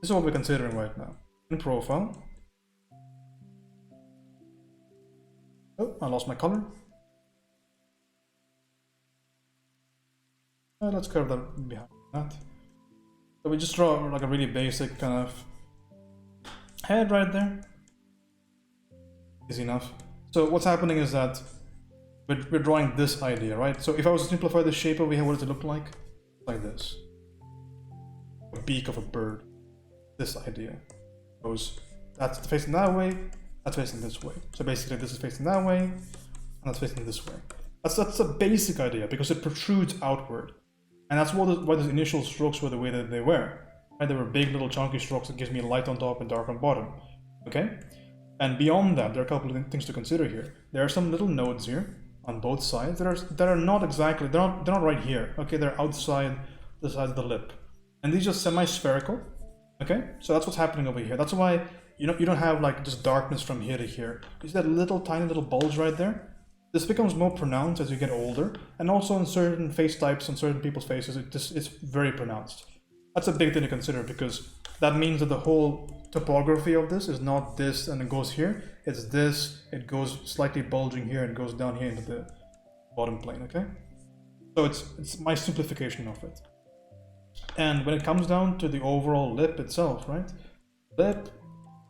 this is what we're considering right now. In profile. Oh, I lost my color. Let's curve that behind that. So we just draw like a really basic kind of head right there. Easy enough. So what's happening is that we're drawing this idea, right? So if I was to simplify the shape over here, what does it look like? Like this. A beak of a bird. This idea. Goes, that's facing that way, that's facing this way. So basically this is facing that way, and that's facing this way. That's a basic idea, because it protrudes outward. And that's why the initial strokes were the way that they were. Right? They were big little chunky strokes that gives me light on top and dark on bottom. Okay? And beyond that, there are a couple of things to consider here. There are some little nodes here on both sides that are not exactly, they're not right here. Okay, they're outside the sides of the lip. And these are semi-spherical. Okay? So that's what's happening over here. That's why you don't have like just darkness from here to here. You see that little tiny little bulge right there? This becomes more pronounced as you get older, and also in certain face types, on certain people's faces, it's very pronounced. That's a big thing to consider, because that means that the whole topography of this is not this and it goes here. It's this, it goes slightly bulging here and goes down here into the bottom plane, okay? So it's my simplification of it. And when it comes down to the overall lip itself, right? Lip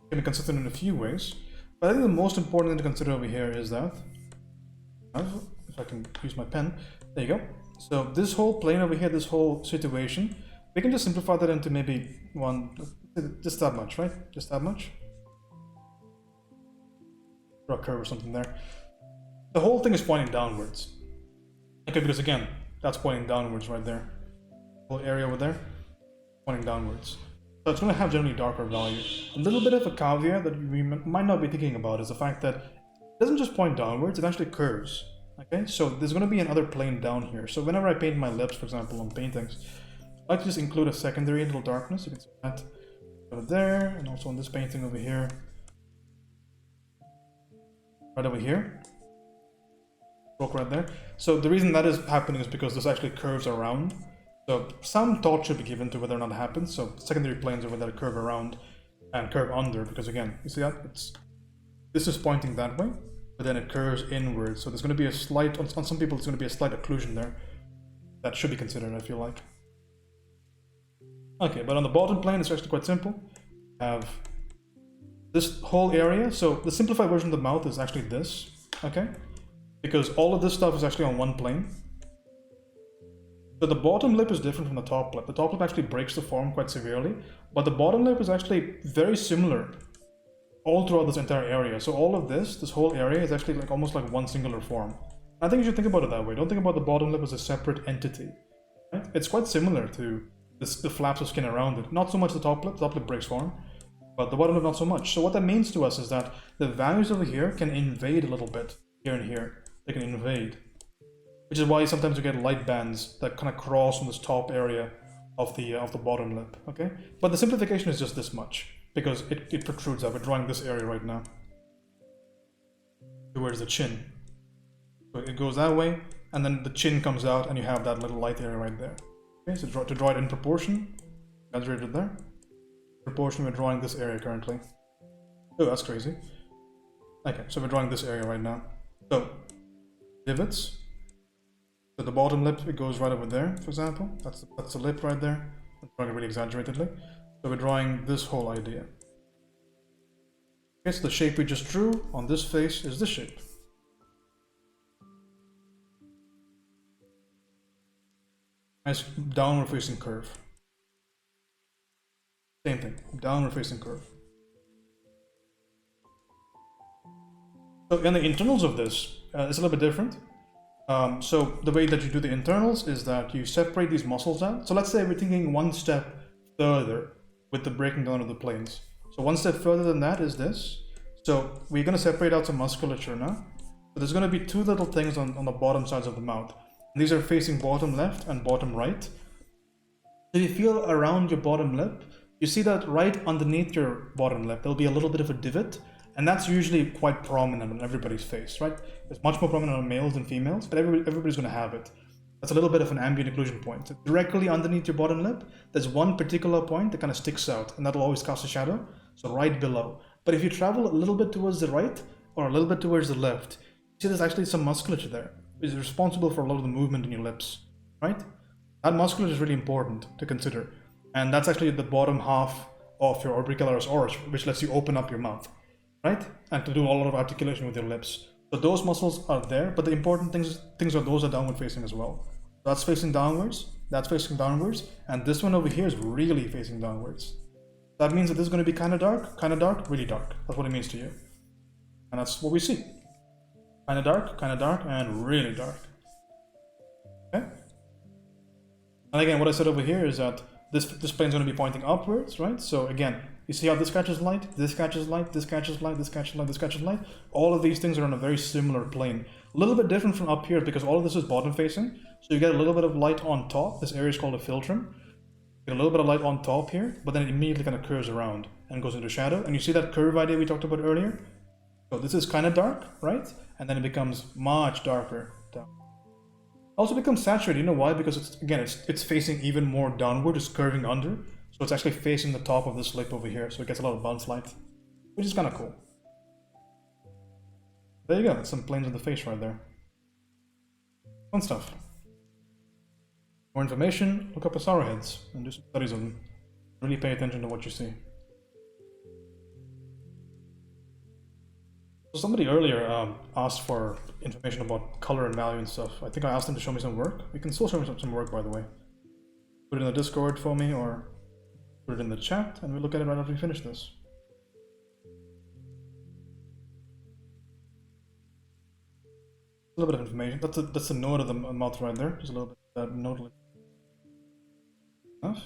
can be considered in a few ways, but I think the most important thing to consider over here is that, if I can use my pen, there you go. So this whole plane over here, this whole situation, we can just simplify that into maybe just that much, right? Just that much. Draw a curve or something there. The whole thing is pointing downwards. Okay, because again, that's pointing downwards right there. Whole area over there, pointing downwards. So it's going to have generally darker value. A little bit of a caveat that we might not be thinking about is the fact that it doesn't just point downwards, it actually curves. Okay, so there's going to be another plane down here. So whenever I paint my lips, for example, on paintings, I like to just include a secondary little darkness. You can see that over there, and also on this painting over here. Right over here. Stroke right there. So the reason that is happening is because this actually curves around. So some thought should be given to whether or not it happens. So secondary planes over there curve around. and curve under, because again, you see that this is pointing that way, but then it curves inwards. So there's going to be a slight, on some people, there's going to be a slight occlusion there. That should be considered, I feel like. Okay, but on the bottom plane, it's actually quite simple. Have this whole area. So the simplified version of the mouth is actually this, okay? Because all of this stuff is actually on one plane. So the bottom lip is different from the top lip. The top lip actually breaks the form quite severely, but the bottom lip is actually very similar all throughout this entire area. So all of this whole area is actually like almost like one singular form. I think you should think about it that way. Don't think about the bottom lip as a separate entity. Right? It's quite similar to the flaps of skin around it. Not so much the top lip. The top lip breaks form, but the bottom lip not so much. So what that means to us is that the values over here can invade a little bit here and here. They can invade, which is why sometimes you get light bands that kind of cross from this top area of the bottom lip. Okay, but the simplification is just this much because it protrudes out. We're drawing this area right now towards the chin. So it goes that way, and then the chin comes out, and you have that little light area right there. Okay, so to draw it in proportion, exaggerated there. Proportion, we're drawing this area currently. Oh, that's crazy. Okay, so we're drawing this area right now. So divots. So the bottom lip, it goes right over there, for example. That's the lip right there. I'm drawing it really exaggeratedly. So we're drawing this whole idea. Okay, so the shape we just drew on this face is this shape. Nice downward facing curve. Same thing, downward facing curve. So in the internals of this, it's a little bit different. So the way that you do the internals is that you separate these muscles out. So let's say we're thinking one step further with the breaking down of the planes. So one step further than that is this. So we're going to separate out some musculature now. So there's going to be two little things on the bottom sides of the mouth. These are facing bottom left and bottom right. If you feel around your bottom lip, you see that right underneath your bottom lip, there'll be a little bit of a divot. And that's usually quite prominent on everybody's face, right? It's much more prominent on males than females, but everybody's going to have it. That's a little bit of an ambient occlusion point. So directly underneath your bottom lip, there's one particular point that kind of sticks out, and that'll always cast a shadow, so right below. But if you travel a little bit towards the right, or a little bit towards the left, you see there's actually some musculature there. It's responsible for a lot of the movement in your lips, right? That musculature is really important to consider. And that's actually the bottom half of your orbicularis oris, which lets you open up your mouth, right? And to do a lot of articulation with your lips. So those muscles are there, but the important things are those are downward facing as well. That's facing downwards, that's facing downwards, and this one over here is really facing downwards. That means that this is going to be kind of dark, really dark. That's what it means to you. And that's what we see. Kind of dark, and really dark. Okay? And again, what I said over here is that this plane is going to be pointing upwards, right? So again, you see how this catches light, this catches light, this catches light, this catches light, this catches light. All of these things are on a very similar plane. A little bit different from up here because all of this is bottom facing. So you get a little bit of light on top. This area is called a philtrum. You get a little bit of light on top here, but then it immediately kind of curves around and goes into shadow. And you see that curve idea we talked about earlier? So this is kind of dark, right? And then it becomes much darker down. Also becomes saturated. You know why? Because it's facing even more downward. It's curving under. So it's actually facing the top of this lip over here. So it gets a lot of bounce light, which is kind of cool. There you go. That's some planes on the face right there. Fun stuff. More information, look up Asaro heads and do some studies of them. Really pay attention to what you see. So somebody earlier asked for information about color and value and stuff. I think I asked them to show me some work. You can still show me some work, by the way. Put it in the Discord for me or put it in the chat and we'll look at it right after we finish this. A little bit of information. That's the node of the mouth right there. Just a little bit of that node. Enough.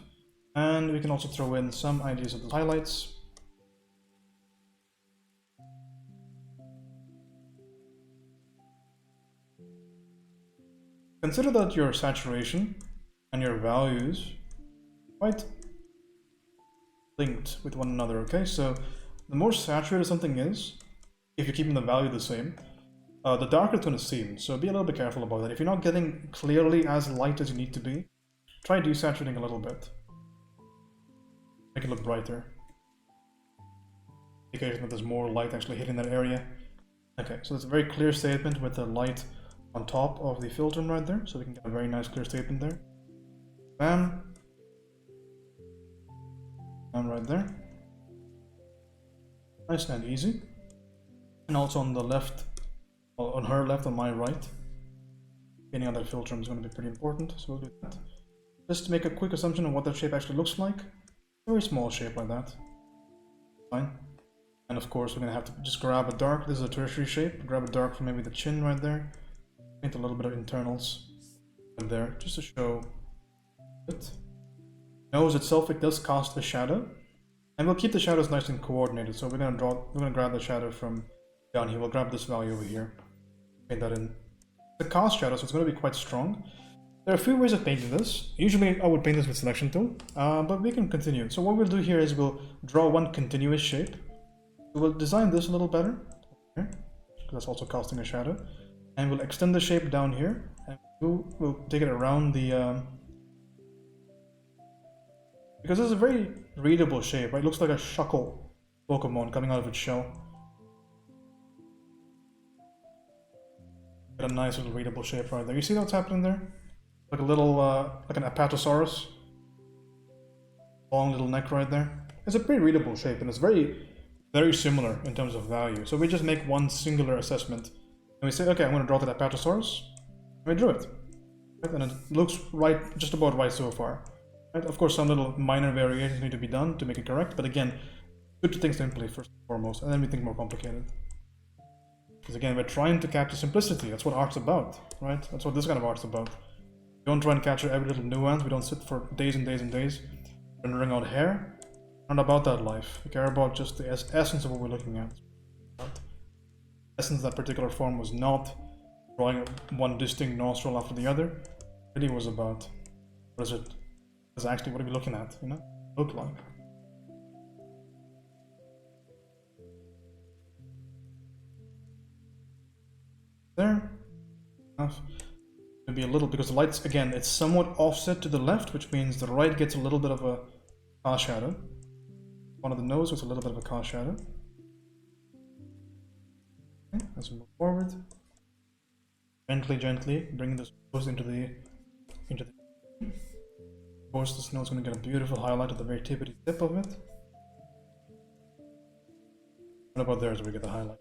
And we can also throw in some ideas of the highlights. Consider that your saturation and your values are quite linked with one another, okay? So the more saturated something is, if you're keeping the value the same, the darker it's going to seem. So be a little bit careful about that. If you're not getting clearly as light as you need to be, try desaturating a little bit. Make it look brighter. indication that there's more light actually hitting that area. Okay, so it's a very clear statement with the light on top of the filter right there, so we can get a very nice clear statement there. Bam. And right there. Nice and easy. And also on the left, on her left, on my right. Getting on that filter is going to be pretty important, so we'll do that. Just to make a quick assumption of what that shape actually looks like. Very small shape like that. Fine. And of course, we're going to have to just grab a dark. This is a tertiary shape. Grab a dark from maybe the chin right there. Paint a little bit of internals right there, just to show it. Nose itself, it does cast a shadow. And we'll keep the shadows nice and coordinated. So we're going to grab the shadow from down here. We'll grab this value over here. Paint that in. The cast shadow, so it's going to be quite strong. There are a few ways of painting this. Usually I would paint this with selection tool, but we can continue. So what we'll do here is we'll draw one continuous shape. We'll design this a little better, okay, because that's also casting a shadow. And we'll extend the shape down here, and we'll take it around the... because this is a very readable shape, right? It looks like a Shuckle Pokemon coming out of its shell. Get a nice little readable shape right there. You see what's happening there? Like a little, like an Apatosaurus. Long little neck right there. It's a pretty readable shape, and it's very, very similar in terms of value. So we just make one singular assessment, and we say, okay, I'm going to draw that Apatosaurus. And we drew it. Right? And it looks right, just about right so far. Right? Of course, some little minor variations need to be done to make it correct, but again, good to think simply first and foremost, and then we think more complicated. Because again, we're trying to capture simplicity. That's what art's about, right? That's what this kind of art's about. We don't try and capture every little nuance. We don't sit for days and days and days rendering out hair. Not about that life. We care about just the essence of what we're looking at. The essence of that particular form was not drawing one distinct nostril after the other. It really was about what is it? Is actually what are we looking at? You know, look like. There. Enough. Maybe a little, because the light's, again, it's somewhat offset to the left, which means the right gets a little bit of a cast shadow. One of the nose was a little bit of a cast shadow. Okay, as we move forward, gently bring this nose into the. Of course, this nose is going to get a beautiful highlight at the very tippity tip of it. What about there as we get the highlight?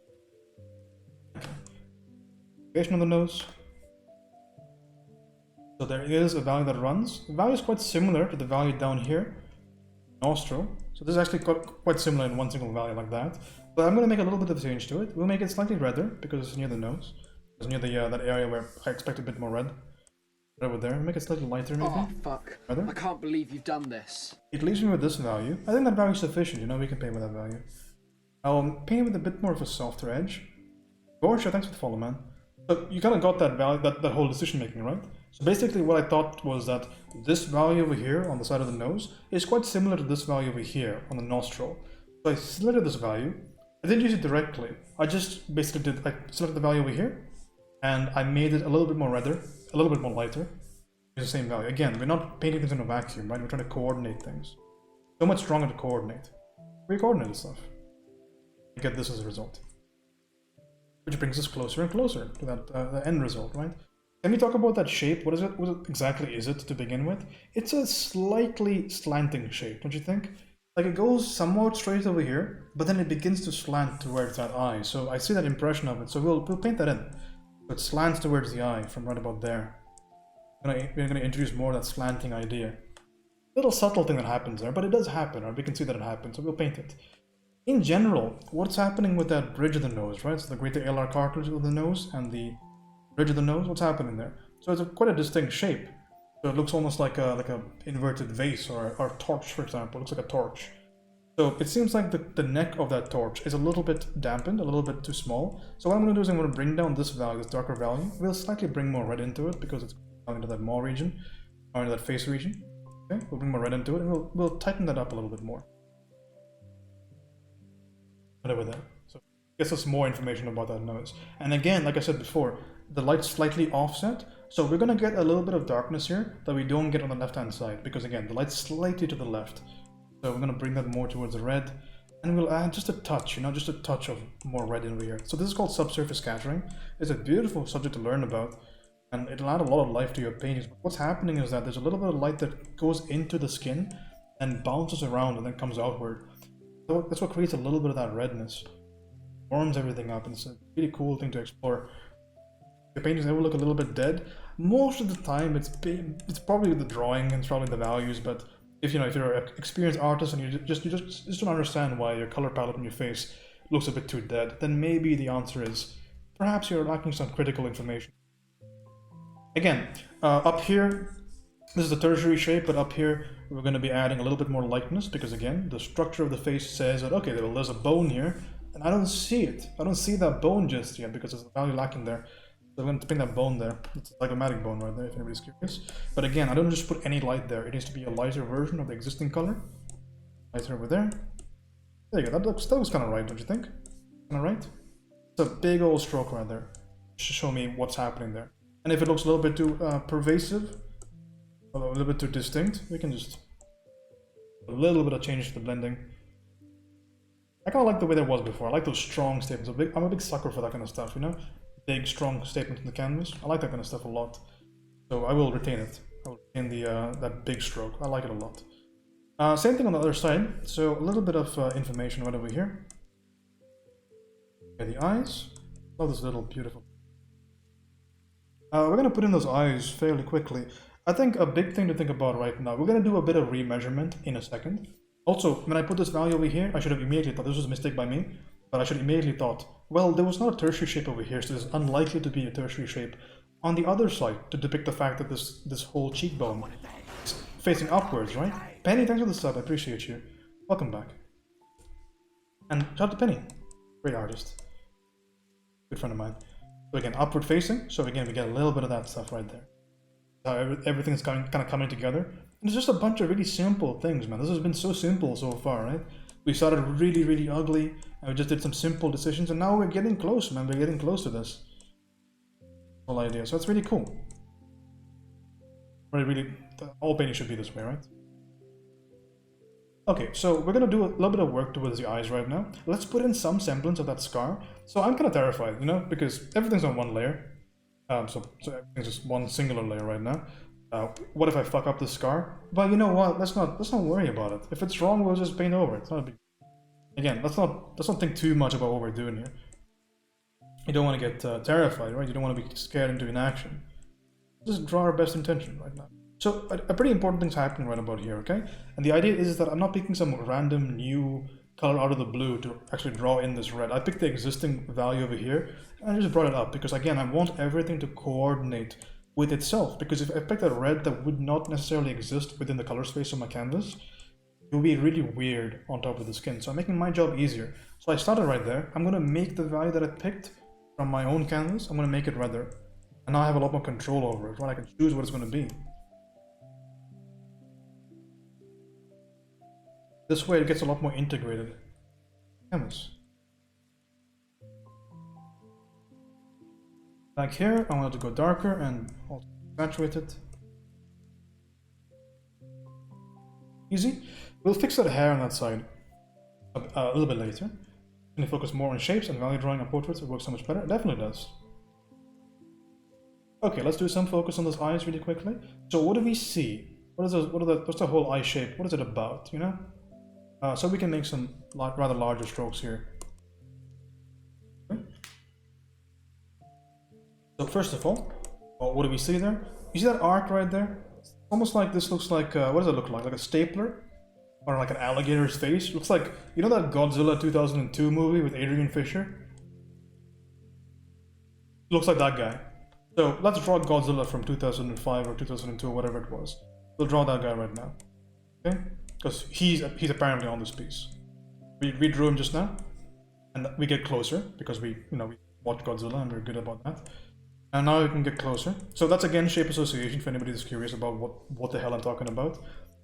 Location of the nose. So there is a value that runs. The value is quite similar to the value down here, nostril. So this is actually quite similar in one single value like that. But I'm going to make a little bit of a change to it. We'll make it slightly redder because it's near the nose. It's near the that area where I expect a bit more red. Right over there. Make it slightly lighter maybe. Oh fuck! Redder. I can't believe you've done this. It leaves me with this value. I think that value is sufficient. You know, we can paint with that value. I'll paint with a bit more of a softer edge. Gorsha, thanks for the follow, man. But you kind of got that value, that whole decision making, right? So basically what I thought was that this value over here on the side of the nose is quite similar to this value over here on the nostril. So I selected this value. I didn't use it directly. I just basically I selected the value over here and I made it a little bit more redder, a little bit more lighter. It's the same value. Again, we're not painting things in a vacuum, right? We're trying to coordinate things. So much stronger to coordinate. We coordinate stuff. We get this as a result. Which brings us closer and closer to that the end result, right? Can we talk about that shape? What is it? What exactly is it to begin with? It's a slightly slanting shape, don't you think? Like it goes somewhat straight over here, but then it begins to slant towards that eye. So I see that impression of it. So we'll paint that in. So it slants towards the eye from right about there. We're going to introduce more of that slanting idea. Little subtle thing that happens there, but it does happen, or we can see that it happens. So we'll paint it. In general, what's happening with that bridge of the nose, right? So the greater alar cartilage of the nose and the bridge of the nose, what's happening there? So it's quite a distinct shape. So it looks almost like a inverted vase or a torch, for example. It looks like a torch. So it seems like the neck of that torch is a little bit dampened, a little bit too small. So what I'm going to do is I'm going to bring down this value, this darker value. We'll slightly bring more red into it because it's going into that maw region, or into that face region. Okay, we'll bring more red into it, and we'll tighten that up a little bit more. Whatever that. So it gives us more information about that nose. And again, like I said before, the light's slightly offset, so we're going to get a little bit of darkness here that we don't get on the left hand side, because again, the light's slightly to the left. So we're going to bring that more towards the red, And we'll add just a touch, just a touch of more red in here. So this is called subsurface scattering. It's a beautiful subject to learn about, and it'll add a lot of life to your paintings. But what's happening is that there's a little bit of light that goes into the skin and bounces around and then comes outward. So that's what creates a little bit of that redness. Warms everything up, and it's a really cool thing to explore. Your paintings ever look a little bit dead? Most of the time it's probably the drawing and it's probably the values, but if you're an experienced artist and you just don't understand why your color palette in your face looks a bit too dead, then maybe the answer is perhaps you're lacking some critical information. Again, up here, this is the tertiary shape, but up here we're going to be adding a little bit more lightness because again, the structure of the face says that okay, well, there's a bone here, and I don't see it. I don't see that bone just yet because there's a value lacking there. So I'm going to paint that bone there. It's a zygomatic bone right there, if anybody's curious. But again, I don't just put any light there. It needs to be a lighter version of the existing color. Lighter over there. There you go. That looks kind of right, don't you think? Kind of right? It's a big old stroke right there. Just to show me what's happening there. And if it looks a little bit too pervasive, a little bit too distinct, we can just a little bit of change to the blending. I kind of like the way that was before. I like those strong statements. I'm a big sucker for that kind of stuff, Big, strong statements in the canvas. I like that kind of stuff a lot. So I will retain it. I will retain that big stroke. I like it a lot. Same thing on the other side. So a little bit of information right over here. Okay, the eyes. Love this little beautiful. We're going to put in those eyes fairly quickly. I think a big thing to think about right now, we're going to do a bit of remeasurement in a second. Also, when I put this value over here, I should have immediately thought this was a mistake by me, but I should have immediately thought, well, there was not a tertiary shape over here, so there's unlikely to be a tertiary shape on the other side to depict the fact that this whole cheekbone is facing upwards, right? Penny, thanks for the sub, I appreciate you. Welcome back. And shout out to Penny, great artist, good friend of mine. So again, upward facing, so again, we get a little bit of that stuff right there. Everything's kind of coming together. And it's just a bunch of really simple things, man. This has been so simple so far, right? We started really, really ugly, and we just did some simple decisions, and now we're getting close, man. We're getting close to this whole idea. So it's really cool. Really, all painting should be this way, right? Okay, so we're gonna do a little bit of work towards the eyes right now. Let's put in some semblance of that scar. So I'm kind of terrified, because everything's on one layer. So everything's just one singular layer right now. What if I fuck up the scar? But you know what? Let's not worry about it. If it's wrong, we'll just paint over it. It's not a big. Again, let's not think too much about what we're doing here. You don't want to get terrified, right? You don't want to be scared into inaction. Just draw our best intention right now. So a pretty important thing's happening right about here, okay? And the idea is that I'm not picking some random new color out of the blue to actually draw in this red. I picked the existing value over here and I just brought it up because again, I want everything to coordinate with itself, because if I picked a red that would not necessarily exist within the color space of my canvas, it would be really weird on top of the skin. So I'm making my job easier. So I started right there. I'm going to make the value that I picked from my own canvas, I'm going to make it red there. And now I have a lot more control over it, right? I can choose what it's going to be. This way it gets a lot more integrated. Canvas. Back here, I want it to go darker and also saturate it. Easy. We'll fix that hair on that side a little bit later. Can you focus more on shapes and value drawing and portraits? It works so much better. It definitely does. Okay, let's do some focus on those eyes really quickly. So what do we see? What's the whole eye shape? What is it about, so we can make some rather larger strokes here. Okay. So first of all, what do we see there? You see that arc right there? It's almost like this looks like, what does it look like? Like a stapler? Or like an alligator's face? It looks like, that Godzilla 2002 movie with Adrian Fisher? Looks like that guy. So let's draw Godzilla from 2005 or 2002 or whatever it was. We'll draw that guy right now. Okay? Because he's apparently on this piece. We drew him just now, and we get closer because we watched Godzilla and we're good about that. And now we can get closer. So that's again shape association for anybody that's curious about what the hell I'm talking about.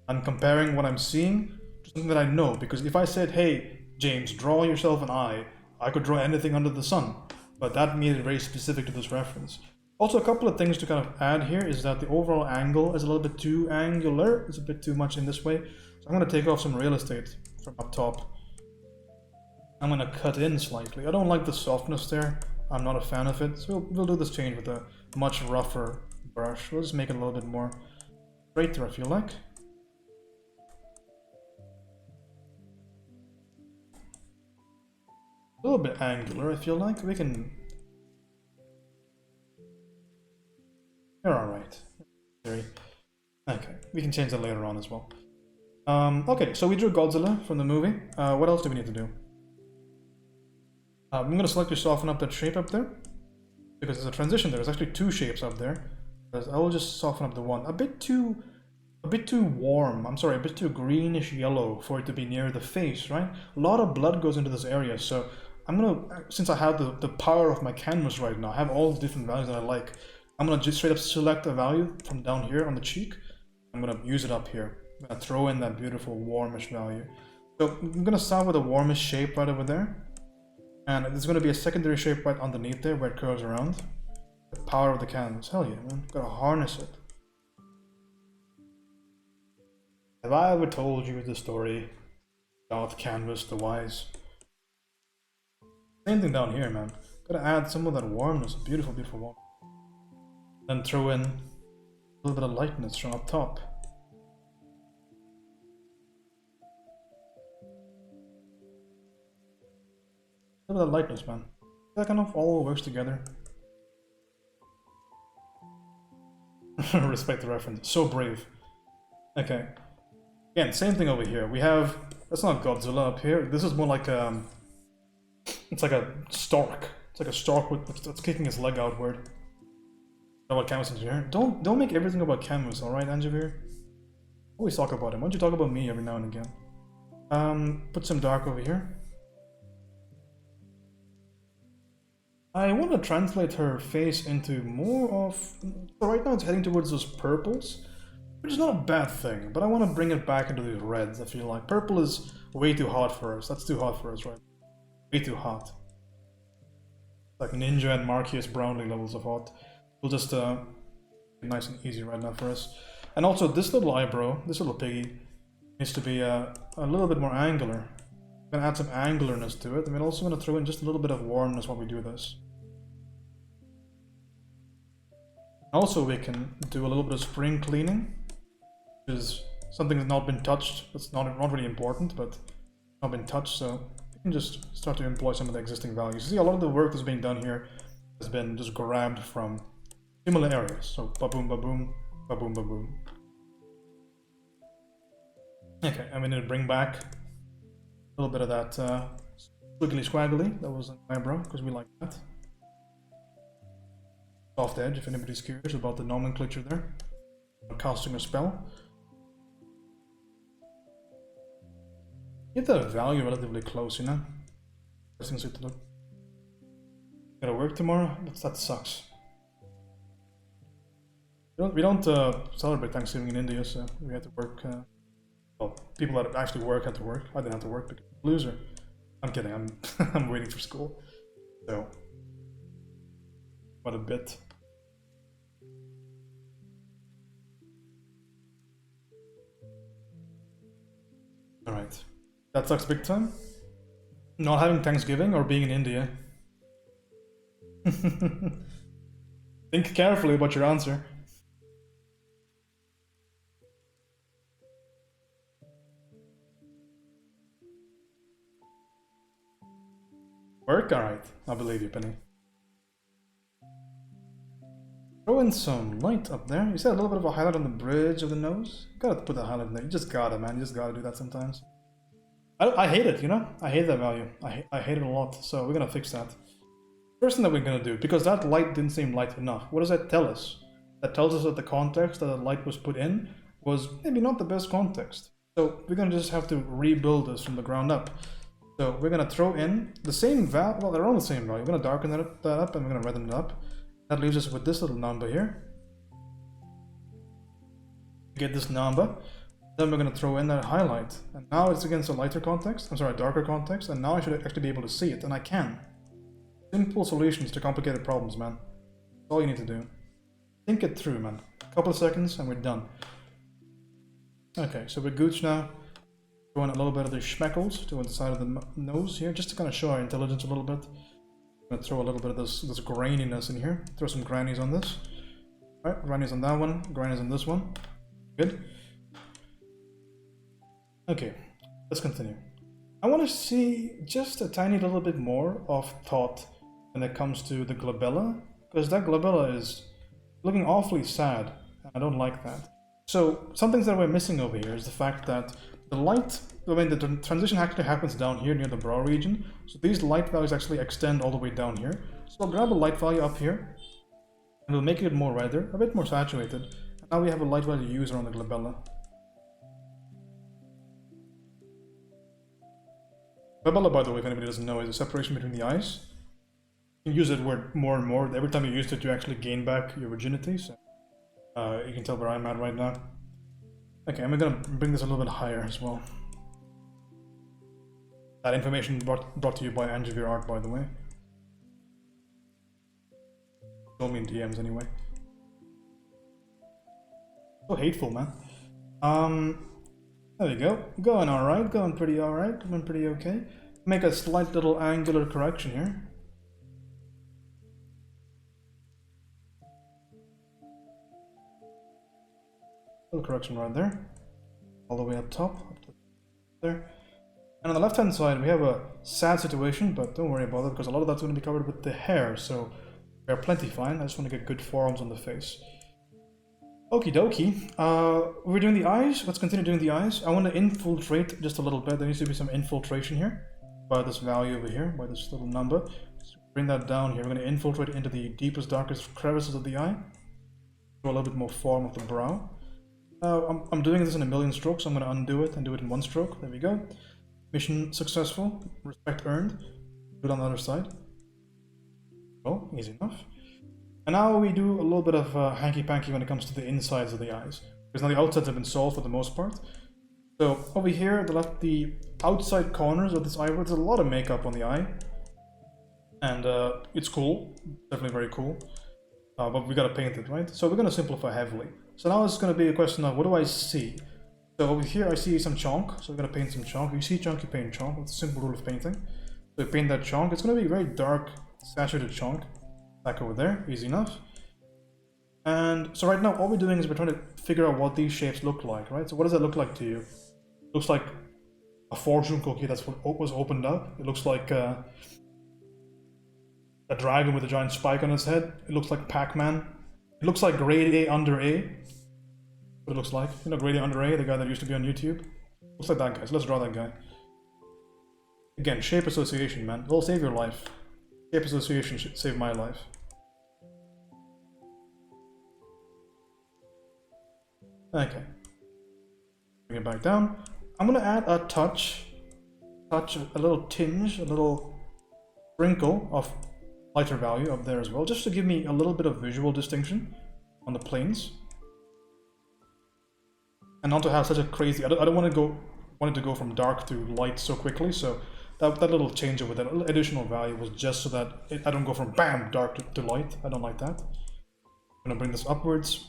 I'm comparing what I'm seeing to something that I know, because if I said, hey, James, draw yourself an eye, I could draw anything under the sun, but that made it very specific to this reference. Also, a couple of things to kind of add here is that the overall angle is a little bit too angular. It's a bit too much in this way. So I'm going to take off some real estate from up top. I'm gonna cut in slightly. I don't like the softness there. I'm not a fan of it. So we'll do this change with a much rougher brush. We'll just make it a little bit more straighter, I feel like. A little bit angular, I feel like. We can... You're alright. Okay, we can change that later on as well. Okay, so we drew Godzilla from the movie. What else do we need to do? I'm going to select to soften up that shape up there. Because there's a transition there. There's actually two shapes up there. I will just soften up the one. A bit too warm. I'm sorry, a bit too greenish yellow for it to be near the face, right? A lot of blood goes into this area, so I'm gonna, since I have the power of my canvas right now, I have all the different values that I like. I'm gonna just straight up select a value from down here on the cheek. I'm gonna use it up here. I'm gonna throw in that beautiful warmish value. So I'm gonna start with a warmish shape right over there. And there's gonna be a secondary shape right underneath there where it curves around. The power of the canvas. Hell yeah, man. Gotta harness it. Have I ever told you the story about Canvas the Wise? Same thing down here, man. Gotta add some of that warmness, beautiful, beautiful warmth. Then throw in a little bit of lightness from up top. A little bit of lightness, man. That kind of all works together. Respect the reference. So brave. Okay. Again, same thing over here. We have... That's not Godzilla up here. This is more like a... It's like a stork. It's like a stork that's kicking its leg outward. About canvas engineer. Don't make everything about canvas, alright, Anjavir? Always talk about him. Why don't you talk about me every now and again? Put some dark over here. I want to translate her face into more of... So right now it's heading towards those purples, which is not a bad thing, but I want to bring it back into these reds, I feel like. Purple is way too hot for us. That's too hot for us, right? Way too hot. Like Ninja and Marcus Brownlee levels of hot. We'll just be nice and easy right now for us. And also this little eyebrow, this little piggy, needs to be a little bit more angular. I'm going to add some angularness to it, and we're also going to throw in just a little bit of warmness while we do this. Also, we can do a little bit of spring cleaning, which is something that's not been touched. That's not really important, but not been touched, so we can just start to employ some of the existing values. You see, a lot of the work that's being done here has been just grabbed from similar areas. So, ba-boom, ba-boom, ba-boom, ba-boom. Okay, and we need to bring back a little bit of that squiggly squaggly that was on my eyebrow, because we like that. Soft edge, if anybody's curious about the nomenclature there. I'm casting a spell. Get the value relatively close, you know? First things to look. Gotta work tomorrow? That sucks. We don't celebrate Thanksgiving in India, so we had to work. Well, people that actually work had to work. I didn't have to work because I'm a loser. I'm kidding, I'm waiting for school. So, what a bit. Alright. That sucks big time. Not having Thanksgiving or being in India. Think carefully about your answer. Work? Alright. I believe you, Penny. Throw in some light up there. You said a little bit of a highlight on the bridge of the nose. You gotta put that highlight in there. You just gotta, man. You just gotta do that sometimes. I hate it, you know? I hate that value. I hate it a lot, so we're gonna fix that. First thing that we're gonna do, because that light didn't seem light enough, what does that tell us? That tells us that the context that the light was put in was maybe not the best context. So we're gonna just have to rebuild this from the ground up. So we're gonna throw in the same value, well, they're all the same value. We're gonna darken that up and we're gonna redden it up. That leaves us with this little number here. Get this number. Then we're going to throw in that highlight. And now it's against a lighter context. I'm sorry, a darker context. And now I should actually be able to see it. And I can. Simple solutions to complicated problems, man. That's all you need to do. Think it through, man. A couple of seconds and we're done. Okay, so we're gooch now. throw in a little bit of the schmeckles to the side of the nose here, just to kind of show our intelligence a little bit. I'm gonna throw a little bit of this graininess in here. Throw some grannies on this. All right, grannies on that one, grannies on this one. Good. Okay, let's continue. I want to see just a tiny little bit more of thought when it comes to the glabella, because that glabella is looking awfully sad, and I don't like that. So some things that we're missing over here is the fact that the light, the transition actually happens down here near the brow region, so these light values actually extend all the way down here. So I'll grab a light value up here, and we'll make it more redder, a bit more saturated, and now we have a light value user on the glabella. Glabella, by the way, if anybody doesn't know, is a separation between the eyes. You can use that word more and more. Every time you use it, you actually gain back your virginity. So you can tell where I'm at right now. Okay, I'm gonna bring this a little bit higher as well. That information brought to you by Angevir Art, by the way. Told me in DMs anyway. So hateful, man. There we go. Going alright, going pretty alright, going pretty okay. Make a slight little angular correction here. Little correction right there. All the way up top, up to there. And on the left hand side, we have a sad situation, but don't worry about it because a lot of that's going to be covered with the hair, so we're plenty fine. I just want to get good forearms on the face. Okie dokie. We're doing the eyes. Let's continue doing the eyes. I want to infiltrate just a little bit. There needs to be some infiltration here by this value over here, by this little number. So bring that down here. We're going to infiltrate into the deepest, darkest crevices of the eye. Show a little bit more form of the brow. I'm doing this in a million strokes, so I'm going to undo it and do it in one stroke. There we go. Mission successful. Respect earned. Do it on the other side. Well, easy enough. And now we do a little bit of hanky-panky when it comes to the insides of the eyes. Because now the outsides have been solved for the most part. So over here, the outside corners of this eyebrow, there's a lot of makeup on the eye. And it's cool. Definitely very cool. But we gotta paint it, right? So we're gonna simplify heavily. So now it's gonna be a question of what do I see? So over here I see some chonk, so we're gonna paint some chonk. You see chonk, you paint chonk. It's a simple rule of painting. So you paint that chonk. It's gonna be very dark, saturated chonk. Back over there, easy enough. And so right now all we're doing is we're trying to figure out what these shapes look like, right? So what does that look like to you? It looks like a fortune cookie that's what was opened up. It looks like a dragon with a giant spike on its head. It looks like Pac-Man. It looks like grade A under A. What it looks like. You know, grade A under A, the guy that used to be on YouTube? Looks like that guy. So let's draw that guy. Again, shape association, man. It'll save your life. Shape association should save my life. Okay. Bring it back down. I'm gonna add a touch, a little tinge, a little sprinkle of lighter value up there as well, just to give me a little bit of visual distinction on the planes. And not to have such a crazy, I don't want it to go from dark to light so quickly, so that little change over there, that little additional value was just so that I don't go from bam, dark to light. I don't like that. I'm gonna bring this upwards,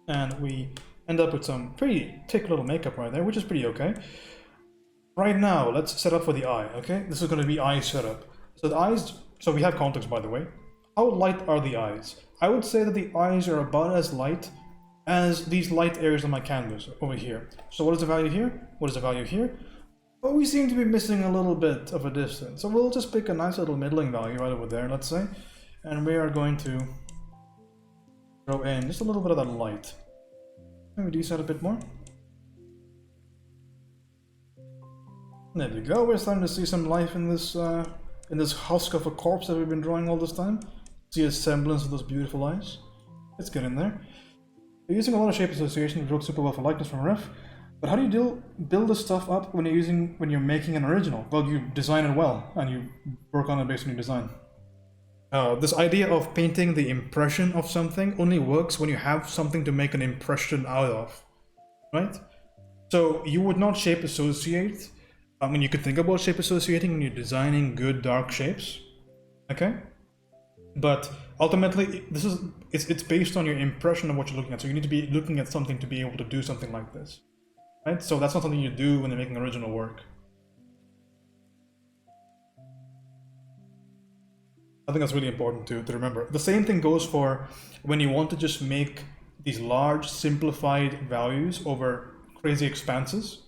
and we end up with some pretty thick little makeup right there, which is pretty okay. Right now, let's set up for the eye, okay? This is gonna be eye setup. So the eyes, so we have context, by the way. How light are the eyes? I would say that the eyes are about as light as these light areas on my canvas over here. So what is the value here? What is the value here? Well, we seem to be missing a little bit of a distance. So we'll just pick a nice little middling value right over there, let's say. And we are going to throw in just a little bit of that light. Maybe decent a bit more. There we go. We're starting to see some life in this husk of a corpse that we've been drawing all this time. See a semblance of those beautiful eyes. Let's get in there. We're using a lot of shape association, which works super well for likeness from ref. But how do you build this stuff up when you're making an original? Well, you design it well and you work on it based on your design. This idea of painting the impression of something only works when you have something to make an impression out of, right? So you would not shape associate. I mean, you could think about shape associating when you're designing good dark shapes, okay? But ultimately, it's based on your impression of what you're looking at. So you need to be looking at something to be able to do something like this. right? So that's not something you do when you're making original work. I think that's really important to remember. The same thing goes for when you want to just make these large simplified values over crazy expanses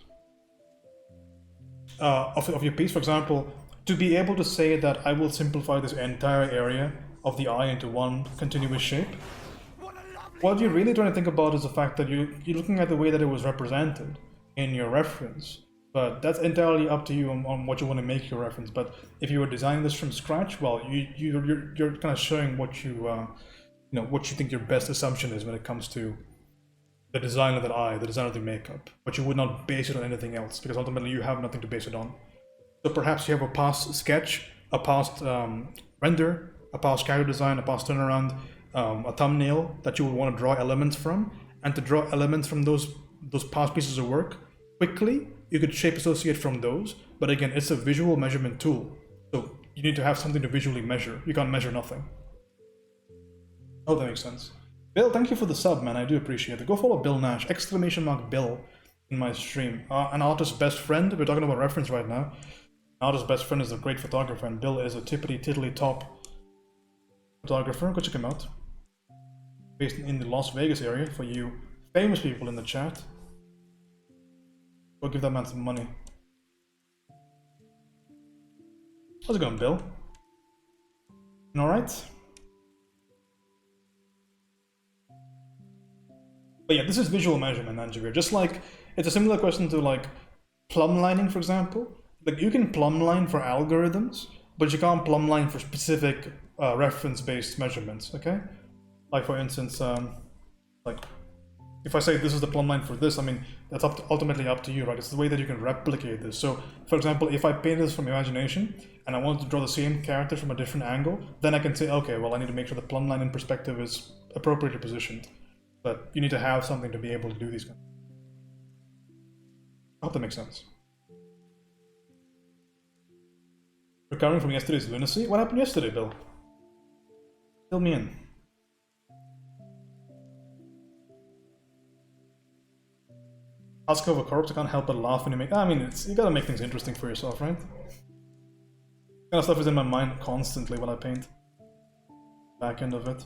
of your piece. For example, to be able to say that I will simplify this entire area of the eye into one continuous shape, what you're really trying to think about is the fact that you're looking at the way that it was represented in your reference. But that's entirely up to you on what you want to make your reference. But if you were designing this from scratch, well, you're kind of showing what you what you think your best assumption is when it comes to the design of that eye, the design of the makeup. But you would not base it on anything else because ultimately you have nothing to base it on. So perhaps you have a past sketch, a past render, a past character design, a past turnaround, a thumbnail that you would want to draw elements from, and to draw elements from those past pieces of work quickly, you could shape associate from those. But again, it's a visual measurement tool, so you need to have something to visually measure. You can't measure nothing. Oh, that makes sense. Bill, thank you for the sub, man. I do appreciate it. Go follow Bill Nash, !Bill, in my stream. An artist's best friend. We're talking about reference right now. An artist's best friend is a great photographer, and Bill is a tippity top photographer. Go check him out. Based in the Las Vegas area for you famous people in the chat. Go give that man some money. How's it going, Bill? All right. But yeah, this is visual measurement, Anjavir. Just like it's a similar question to like plumb lining, for example. Like you can plumb line for algorithms, but you can't plumb line for specific reference-based measurements. Okay. Like for instance, like if I say this is the plumb line for this, I mean that's ultimately up to you, right? It's the way that you can replicate this. So, for example, if I paint this from imagination and I want to draw the same character from a different angle, then I can say, okay, well, I need to make sure the plumb line in perspective is appropriately positioned. But you need to have something to be able to do these. I hope that makes sense. Recovering from yesterday's lunacy? What happened yesterday, Bill? Fill me in. Ask of a corpse, I can't help but laugh when you make. I mean, you gotta make things interesting for yourself, right? That kind of stuff is in my mind constantly when I paint. Back end of it.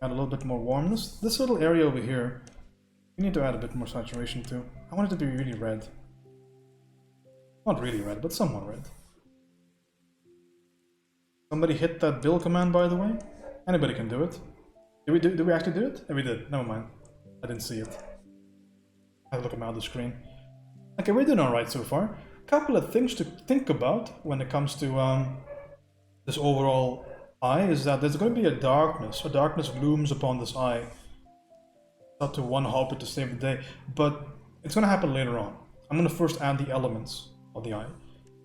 Add a little bit more warmness. This little area over here, you need to add a bit more saturation to. I want it to be really red. Not really red, but somewhat red. Somebody hit that Bill command, by the way. Anybody can do it. Did we actually do it? Yeah, we did. Never mind. I didn't see it. I have to look at my other screen. Okay, we're doing alright so far. Couple of things to think about when it comes to this overall eye is that there's going to be a darkness. A darkness looms upon this eye. It's up to one hobbit to save the day, but it's going to happen later on. I'm going to first add the elements of the eye.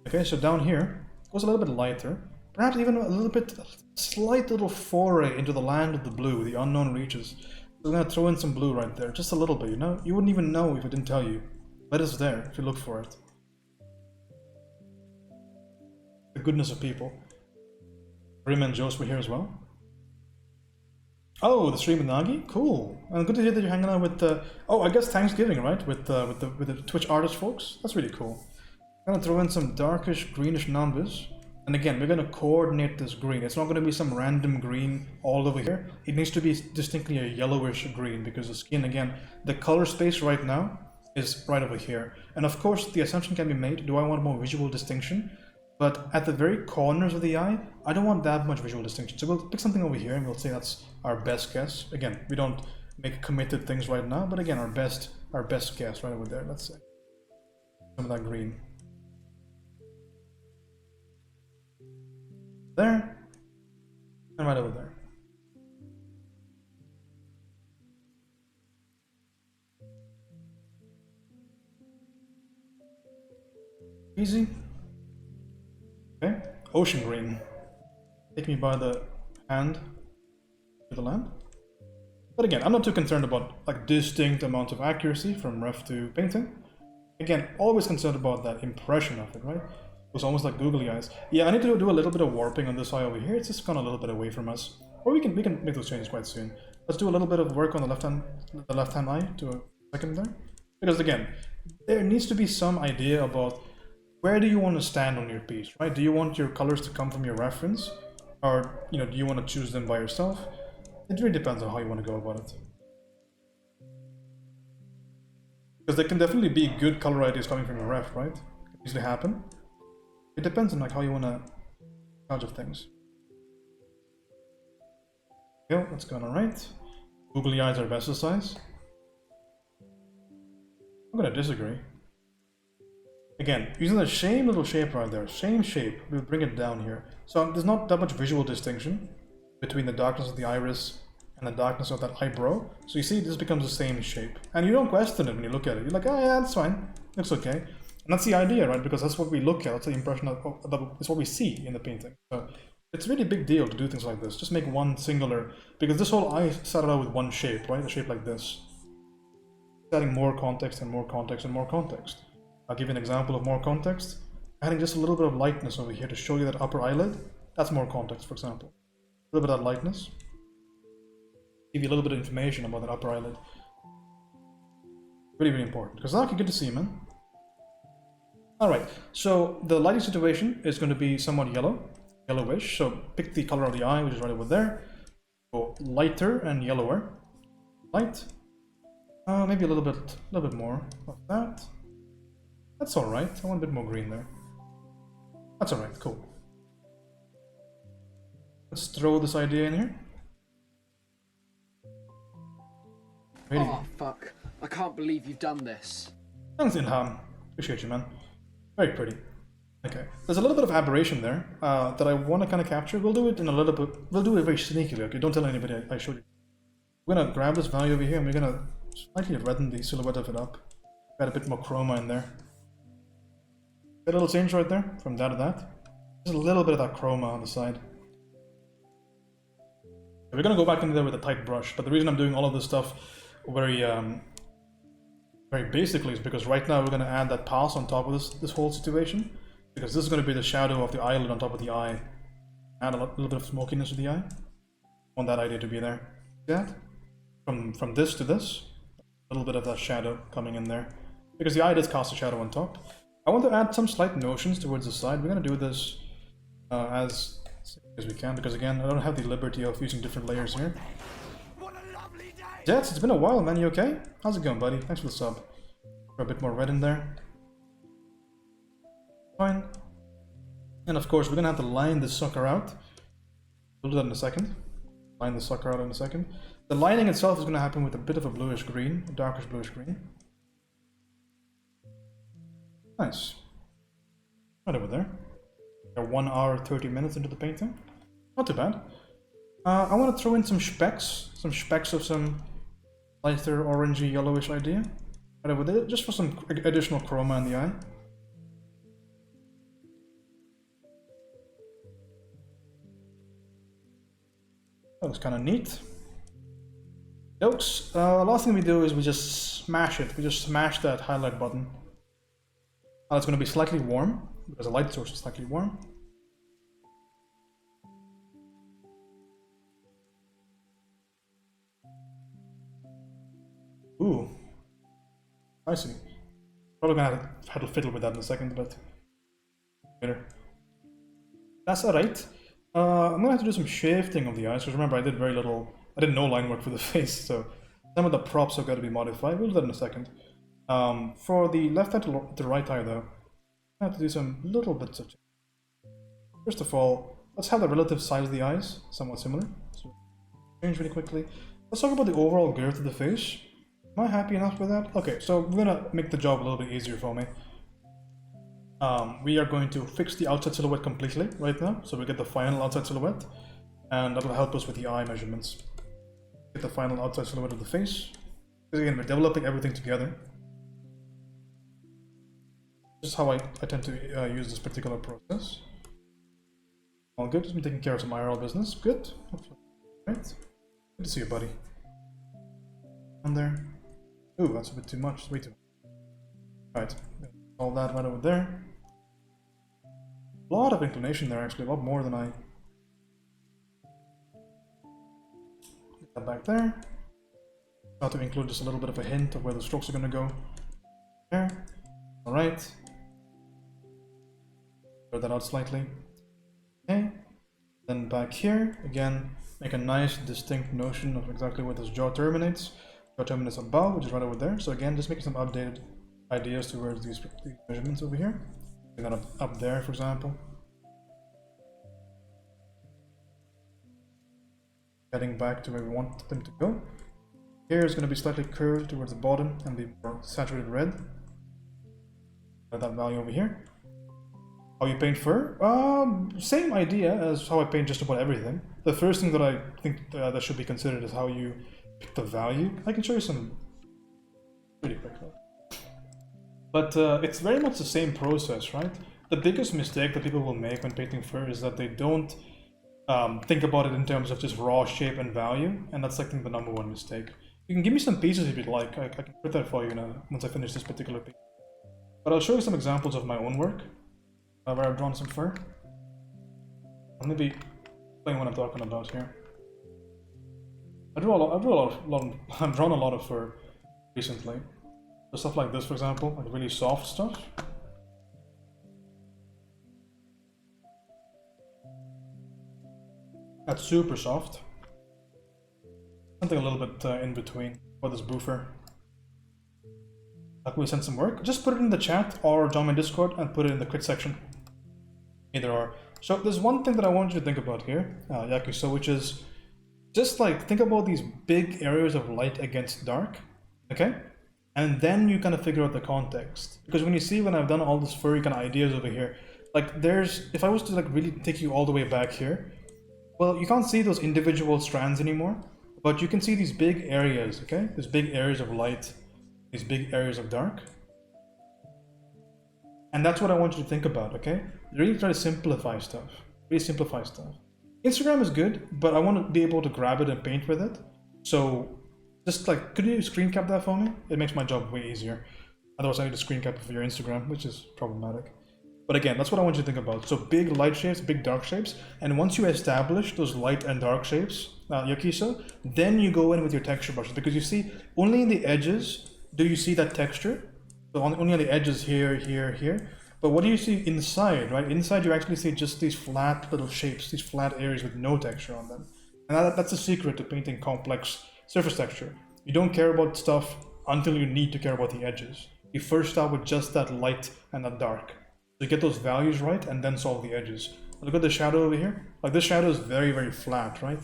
Okay, so down here it goes a little bit lighter. Perhaps even a little bit, slight little foray into the land of the blue, the unknown reaches. So I'm going to throw in some blue right there, just a little bit, you know? You wouldn't even know if I didn't tell you. But it's there if you look for it. The goodness of people. Rim and Joes were here as well. Oh, the stream with Nagi? Cool. And good to hear that you're hanging out with the... Oh, I guess Thanksgiving, right? With the Twitch artist folks? That's really cool. I'm going to throw in some darkish, greenish numbers. And again, we're going to coordinate this green. It's not going to be some random green all over here. It needs to be distinctly a yellowish green because the skin, again, the color space right now is right over here. And of course, the assumption can be made, do I want more visual distinction? But at the very corners of the eye, I don't want that much visual distinction. So we'll pick something over here and we'll say that's our best guess. Again, we don't make committed things right now, but again, our best guess right over there, let's say. Some of that green. There, and right over there. Easy. Okay, ocean green. Take me by the hand to the land. But again, I'm not too concerned about like distinct amount of accuracy from ref to painting. Again, always concerned about that impression of it, right? It's almost like googly eyes. Yeah, I need to do a little bit of warping on this eye over here. It's just gone a little bit away from us. Or we can make those changes quite soon. Let's do a little bit of work on the left hand eye to a second there. Because again, there needs to be some idea about where do you want to stand on your piece, right? Do you want your colors to come from your reference? Or, do you want to choose them by yourself? It really depends on how you want to go about it. Because there can definitely be good color ideas coming from your ref, right? It can easily happen. It depends on like how you want to judge of things. Okay, that's going alright. Googly eyes are best size. I'm gonna disagree. Again, using the same little shape right there, same shape, we'll bring it down here. So there's not that much visual distinction between the darkness of the iris and the darkness of that eyebrow. So you see, this becomes the same shape. And you don't question it when you look at it. You're like, oh yeah, that's fine. Looks okay. And that's the idea, right? Because that's what we look at. That's the impression it's what we see in the painting. So it's a really big deal to do things like this. Just make one singular, because this whole eye started out with one shape, right? A shape like this. Adding more context and more context and more context. I'll give you an example of more context. Adding just a little bit of lightness over here to show you that upper eyelid. That's more context, for example. A little bit of that lightness. Give you a little bit of information about that upper eyelid. Really, really important. Because now you get to see, man. Alright, so the lighting situation is going to be somewhat yellowish. So pick the color of the eye, which is right over there. Go lighter and yellower. Light. Maybe a little bit more of that. That's all right. I want a bit more green there. That's all right. Cool. Let's throw this idea in here. Really? Oh, fuck. I can't believe you've done this. Thanks, Inham. Appreciate you, man. Very pretty. Okay. There's a little bit of aberration there that I want to kind of capture. We'll do it in a little bit. We'll do it very sneakily. Okay. Don't tell anybody I showed you. We're gonna grab this value over here and we're gonna slightly redden the silhouette of it up. Add a bit more chroma in there. Get a little change right there from that to that. Just a little bit of that chroma on the side. We're gonna go back into there with a tight brush, but the reason I'm doing all of this stuff very basically is because right now we're gonna add that pass on top of this whole situation, because this is gonna be the shadow of the eyelid on top of the eye. Add a little bit of smokiness to the eye. I want that idea to be there. See that? From this to this, a little bit of that shadow coming in there, because the eye does cast a shadow on top. I want to add some slight notions towards the side. We're going to do this as we can, because again, I don't have the liberty of using different layers here. Jets, it's been a while, man. You okay? How's it going, buddy? Thanks for the sub. Throw a bit more red in there. Fine. And of course, we're going to have to line this sucker out. We'll do that in a second. Line the sucker out in a second. The lining itself is going to happen with a bit of a bluish green, a darkish bluish green. Nice. Right over there. We're 1 hour 30 minutes into the painting. Not too bad. I want to throw in some specks of some lighter orangey yellowish idea. Right over there, just for some additional chroma in the eye. That looks kind of neat. Looks. Last thing we do is we just smash it. We just smash that highlight button. It's going to be slightly warm, because the light source is slightly warm. Ooh. I see. Probably going to have to fiddle with that in a second, but later. That's alright. I'm going to have to do some shifting of the eyes, because remember I did very little, I did no line work for the face, so some of the props have got to be modified. We'll do that in a second. For the left eye to the right eye though, I have to do some little bits of change. First of all, let's have the relative size of the eyes somewhat similar. So change really quickly. Let's talk about the overall girth of the face. Am I happy enough with that? Okay, so we're gonna make the job a little bit easier for me. We are going to fix the outside silhouette completely right now, so we get the final outside silhouette, and that will help us with the eye measurements. Get the final outside silhouette of the face. Because again, we're developing everything together. This is how I tend to use this particular process. All good, just been taking care of some IRL business. Good. Right. Good to see you, buddy. On there. Ooh, that's a bit too much. Way too much. Alright. All that right over there. A lot of inclination there, actually. A lot more than I... Get that back there. Got to include just a little bit of a hint of where the strokes are going to go. there. All right. Blur that out slightly. Okay. Then back here, again, make a nice distinct notion of exactly where this jaw terminates. Jaw terminates above, which is right over there. So again, just making some updated ideas towards these measurements over here. Bring that up there, for example. Heading back to where we want them to go. Here is going to be slightly curved towards the bottom and be more saturated red. That value over here. How you paint fur? Same idea as how I paint just about everything. The first thing that I think that should be considered is how you pick the value. I can show you some pretty quick though. But it's very much the same process, right? The biggest mistake that people will make when painting fur is that they don't think about it in terms of just raw shape and value, and that's I think the #1 mistake. You can give me some pieces if you'd like. I can put that for you now once I finish this particular piece. But I'll show you some examples of my own work. Where I've drawn some fur. I'm gonna be explaining what I'm talking about here. I've drawn a lot of fur recently. So stuff like this, for example, like really soft stuff. That's super soft. Something a little bit in between for this boofer. Like we send some work, just put it in the chat or join my Discord and put it in the crit section. Either or. So there's one thing that I want you to think about here, Yakuso, which is just like think about these big areas of light against dark, okay? And then you kind of figure out the context. Because when you see when I've done all this furry kind of ideas over here, like there's, if I was to like really take you all the way back here, well, you can't see those individual strands anymore, but you can see these big areas, okay? These big areas of light, these big areas of dark. And that's what I want you to think about, okay? Really try to simplify stuff. Really simplify stuff. Instagram is good, but I want to be able to grab it and paint with it. So just like, could you screen cap that for me? It makes my job way easier. Otherwise I need to screen cap it for your Instagram, which is problematic. But again, that's what I want you to think about. So big light shapes, big dark shapes. And once you establish those light and dark shapes, Yakiso, then you go in with your texture brushes. Because you see, only in the edges do you see that texture. So only on the edges here, here, here. But what do you see inside, right? Inside you actually see just these flat little shapes, these flat areas with no texture on them. And that's the secret to painting complex surface texture. You don't care about stuff until you need to care about the edges. You first start with just that light and that dark. So you get those values right and then solve the edges. Look at the shadow over here. Like this shadow is very, very flat, right?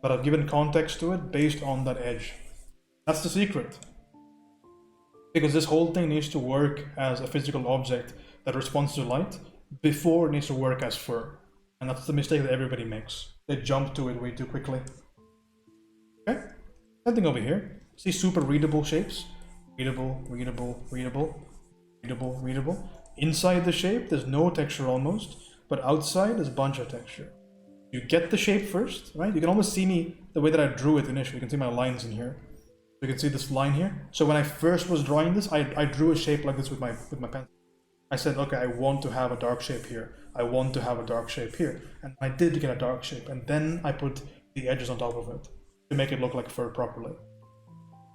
But I've given context to it based on that edge. That's the secret. Because this whole thing needs to work as a physical object that responds to light before it needs to work as fur. And that's the mistake that everybody makes. They jump to it way too quickly. Okay? Same thing over here. See super readable shapes? Readable, readable, readable, readable, readable. Inside the shape, there's no texture almost, but outside there's a bunch of texture. You get the shape first, right? You can almost see me the way that I drew it initially. You can see my lines in here. You can see this line here. So when I first was drawing this, I drew a shape like this with my pencil. I said, okay, I want to have a dark shape here. I want to have a dark shape here. And I did get a dark shape. And then I put the edges on top of it to make it look like fur properly.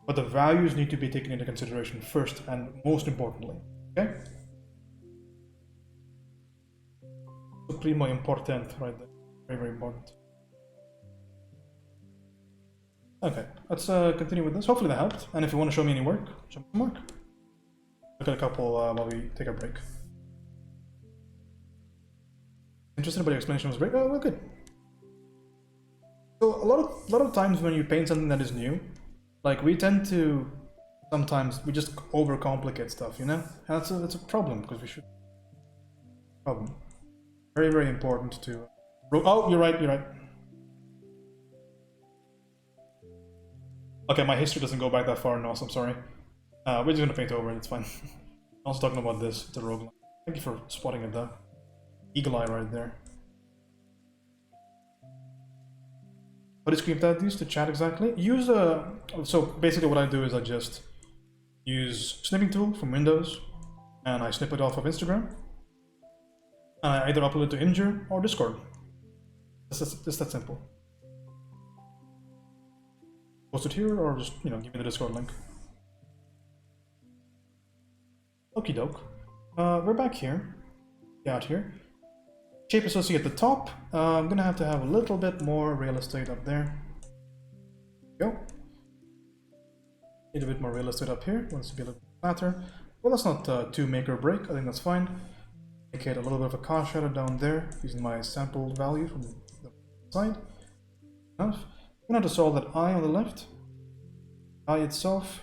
But the values need to be taken into consideration first and most importantly, okay? Primo important right there. Very, very important. Okay, let's continue with this. Hopefully that helped. And if you want to show me any work, show me some work. Look at a couple while we take a break. Interested, but your explanation was great. Oh, well, good. So a lot of times when you paint something that is new, like we tend to sometimes we just overcomplicate stuff, you know, and that's a problem because we should. Problem. Very, very important to. Oh, you're right. You're right. Okay, my history doesn't go back that far, no, so I'm sorry. We're just gonna paint over it, it's fine. I was talking about this, the roguelike. Thank you for spotting it though. Eagle eye right there. What is screen tab used to chat exactly? Use a... So basically what I do is I just use snipping tool from Windows and I snip it off of Instagram. And I either upload it to Imgur or Discord. It's just that simple. Post it here or just, you know, give me the Discord link. Okie doke. We're back here. Out here. Shape associate at the top. I'm gonna have to have a little bit more real estate up there. Go. Need a bit more real estate up here. Wants to be a little bit flatter. Well, that's not too make or break. I think that's fine. Indicate a little bit of a car shadow down there using my sample value from the side. Enough. I'm gonna have to solve that eye on the left. Eye itself.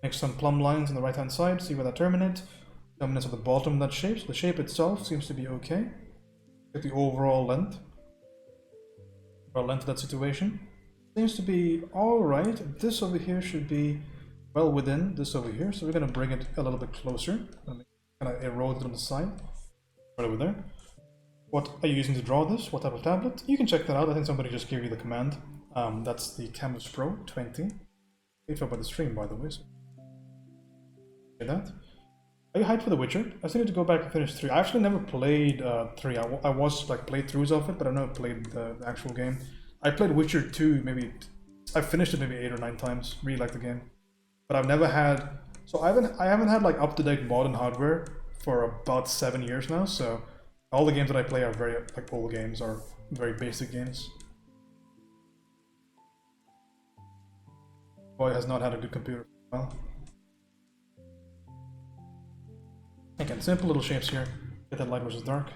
Make some plumb lines on the right hand side. See where that terminates. Terminates at the bottom of that shape. So the shape itself seems to be okay. Get the overall length. Overall length of that situation. Seems to be alright. This over here should be well within this over here. So we're going to bring it a little bit closer. And kind of erode it on the side. Right over there. What are you using to draw this? What type of tablet? You can check that out. I think somebody just gave you the command. That's the Canvas Pro 20. Paid for by the stream, by the way. So that. Are you hyped for The Witcher? I still need to go back and finish 3. I actually never played 3. I was like playthroughs of it, but I never played the actual game. I played Witcher 2 maybe. I finished it maybe 8 or 9 times. Really liked the game, but I've never had. So I haven't had like up-to-date modern hardware for about 7 years now. So all the games that I play are very like old games or very basic games. Boy has not had a good computer for a while. Again, simple little shapes here. Get that light versus dark.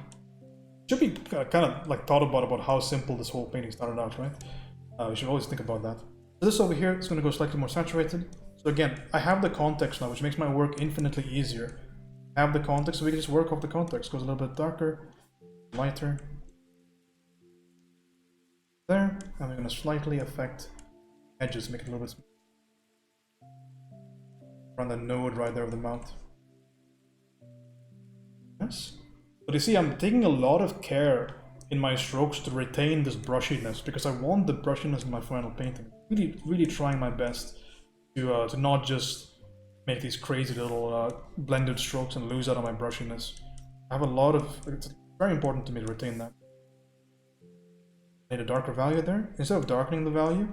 Should be kind of like thought about how simple this whole painting started out, right? You should always think about that. So this over here is going to go slightly more saturated. So again, I have the context now, which makes my work infinitely easier. I have the context, so we can just work off the context. Goes a little bit darker, lighter. There, and we're going to slightly affect edges, make it a little bit smoother. Around the node right there of the mouth. Yes. But you see, I'm taking a lot of care in my strokes to retain this brushiness because I want the brushiness in my final painting. Really trying my best to not just make these crazy little blended strokes and lose out on my brushiness. I have a lot of. It's very important to me to retain that. Made a darker value there. Instead of darkening the value,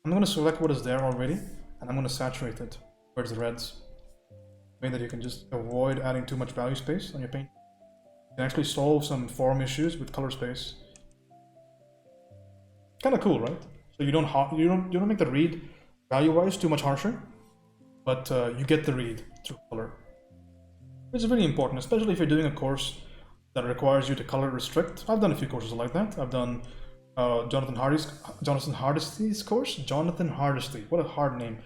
I'm going to select what is there already and I'm going to saturate it towards the reds. Way that you can just avoid adding too much value space on your paint. You can actually solve some form issues with color space. Kind of cool, right? So you don't make the read value-wise too much harsher, but you get the read through color. Which is really important, especially if you're doing a course that requires you to color restrict. I've done a few courses like that. I've done Jonathan Hardisty's course. Jonathan Hardisty, what a hard name.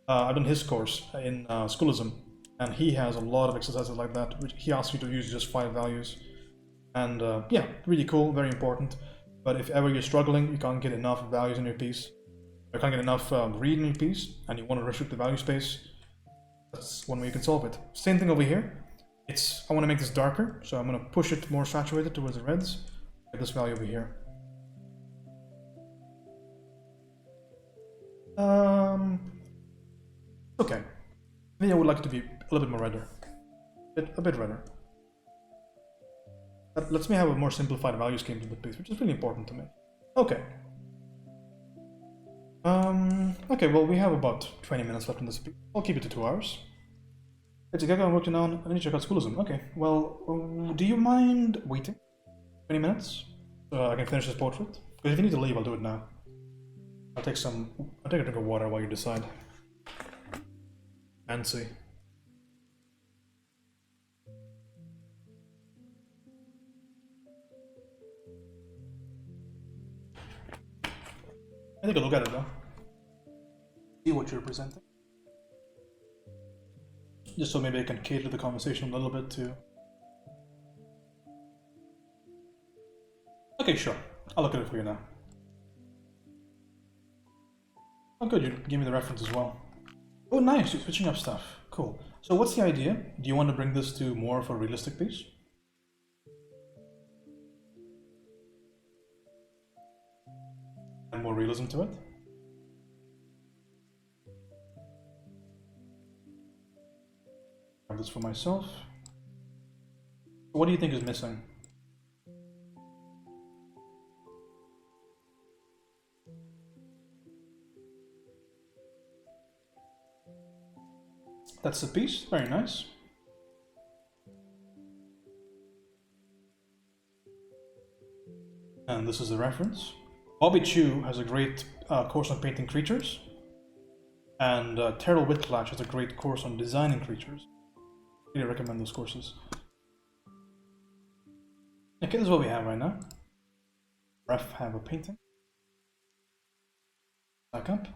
I've done his course in Schoolism. And he has a lot of exercises like that, which he asks you to use just 5 values. And yeah, really cool, very important. But if ever you're struggling, you can't get enough values in your piece, you can't get enough read in your piece, and you want to restrict the value space, that's one way you can solve it. Same thing over here. I want to make this darker, so I'm going to push it more saturated towards the reds. Get this value over here. Okay. Maybe I would like it to be a little bit more redder. A bit redder. That lets me have a more simplified value scheme to the piece, which is really important to me. Okay. Okay, well, we have about 20 minutes left in this piece. I'll keep it to 2 hours. It's a gag I'm working on. I need to check out Schoolism. Okay, well, do you mind waiting 20 minutes so I can finish this portrait? Because if you need to leave, I'll do it now. I'll take a drink of water while you decide. Fancy. I think I'll look at it though. See what you're presenting. Just so maybe I can cater the conversation a little bit too. Okay, sure. I'll look at it for you now. Oh good, you gave me the reference as well. Oh nice, you're switching up stuff. Cool. So what's the idea? Do you want to bring this to more of a realistic piece? And more realism to it? Grab this for myself. What do you think is missing? That's the piece, very nice. And this is the reference. Bobby Chu has a great course on painting creatures, and Terrell Whitclatch has a great course on designing creatures. I really recommend those courses. Okay, this is what we have right now. Ref have a painting. Back up.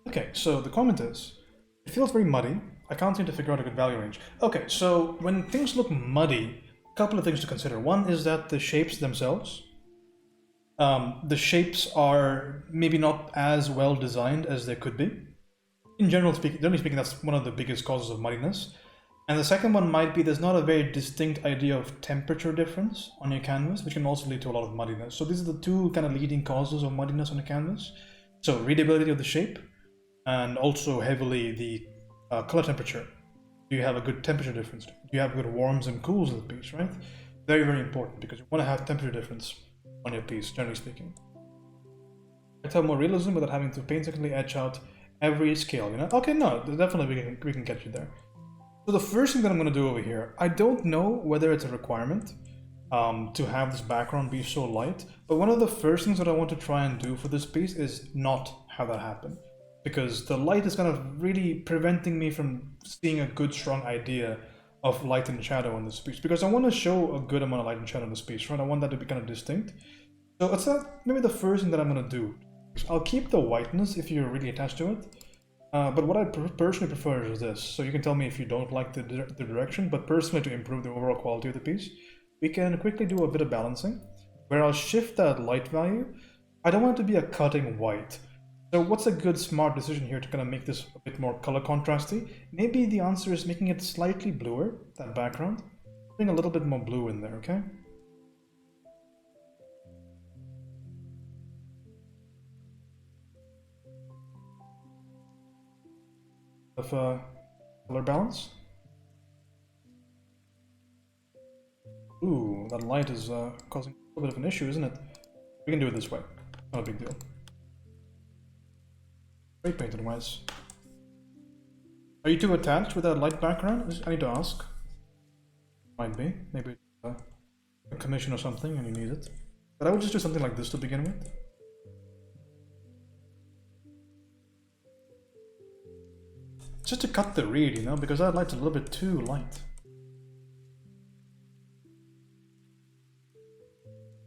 Okay, so the comment is, it feels very muddy. I can't seem to figure out a good value range. Okay, so when things look muddy, a couple of things to consider. One is that the shapes themselves, the shapes are maybe not as well designed as they could be. Generally speaking, that's one of the biggest causes of muddiness. And the second one might be there's not a very distinct idea of temperature difference on your canvas, which can also lead to a lot of muddiness. So these are the two kind of leading causes of muddiness on a canvas. So readability of the shape, and also heavily the color temperature. Do you have a good temperature difference? Do you have good warms and cools in the piece, right? Very, very important, because you want to have temperature difference on your piece, generally speaking. Let's have more realism without having to painstakingly etch out every scale, you know? Okay, no, definitely we can get you there. So the first thing that I'm going to do over here, I don't know whether it's a requirement to have this background be so light, but one of the first things that I want to try and do for this piece is not have that happen, because the light is kind of really preventing me from seeing a good strong idea of light and shadow in this piece, because I want to show a good amount of light and shadow in this piece, right? I want that to be kind of distinct. So it's maybe the first thing that I'm going to do. I'll keep the whiteness if you're really attached to it. But what I personally prefer is this. So you can tell me if you don't like the direction, but personally, to improve the overall quality of the piece, we can quickly do a bit of balancing, where I'll shift that light value. I don't want it to be a cutting white. So what's a good smart decision here to kind of make this a bit more color contrasty? Maybe the answer is making it slightly bluer, that background. Putting a little bit more blue in there, okay? Of color balance. Ooh, that light is causing a little bit of an issue, isn't it? We can do it this way. Not a big deal. Great painted wise. Are you too attached with that light background? I need to ask. Might be. Maybe it's a commission or something and you need it. But I would just do something like this to begin with. Just to cut the read, you know, because that light's a little bit too light.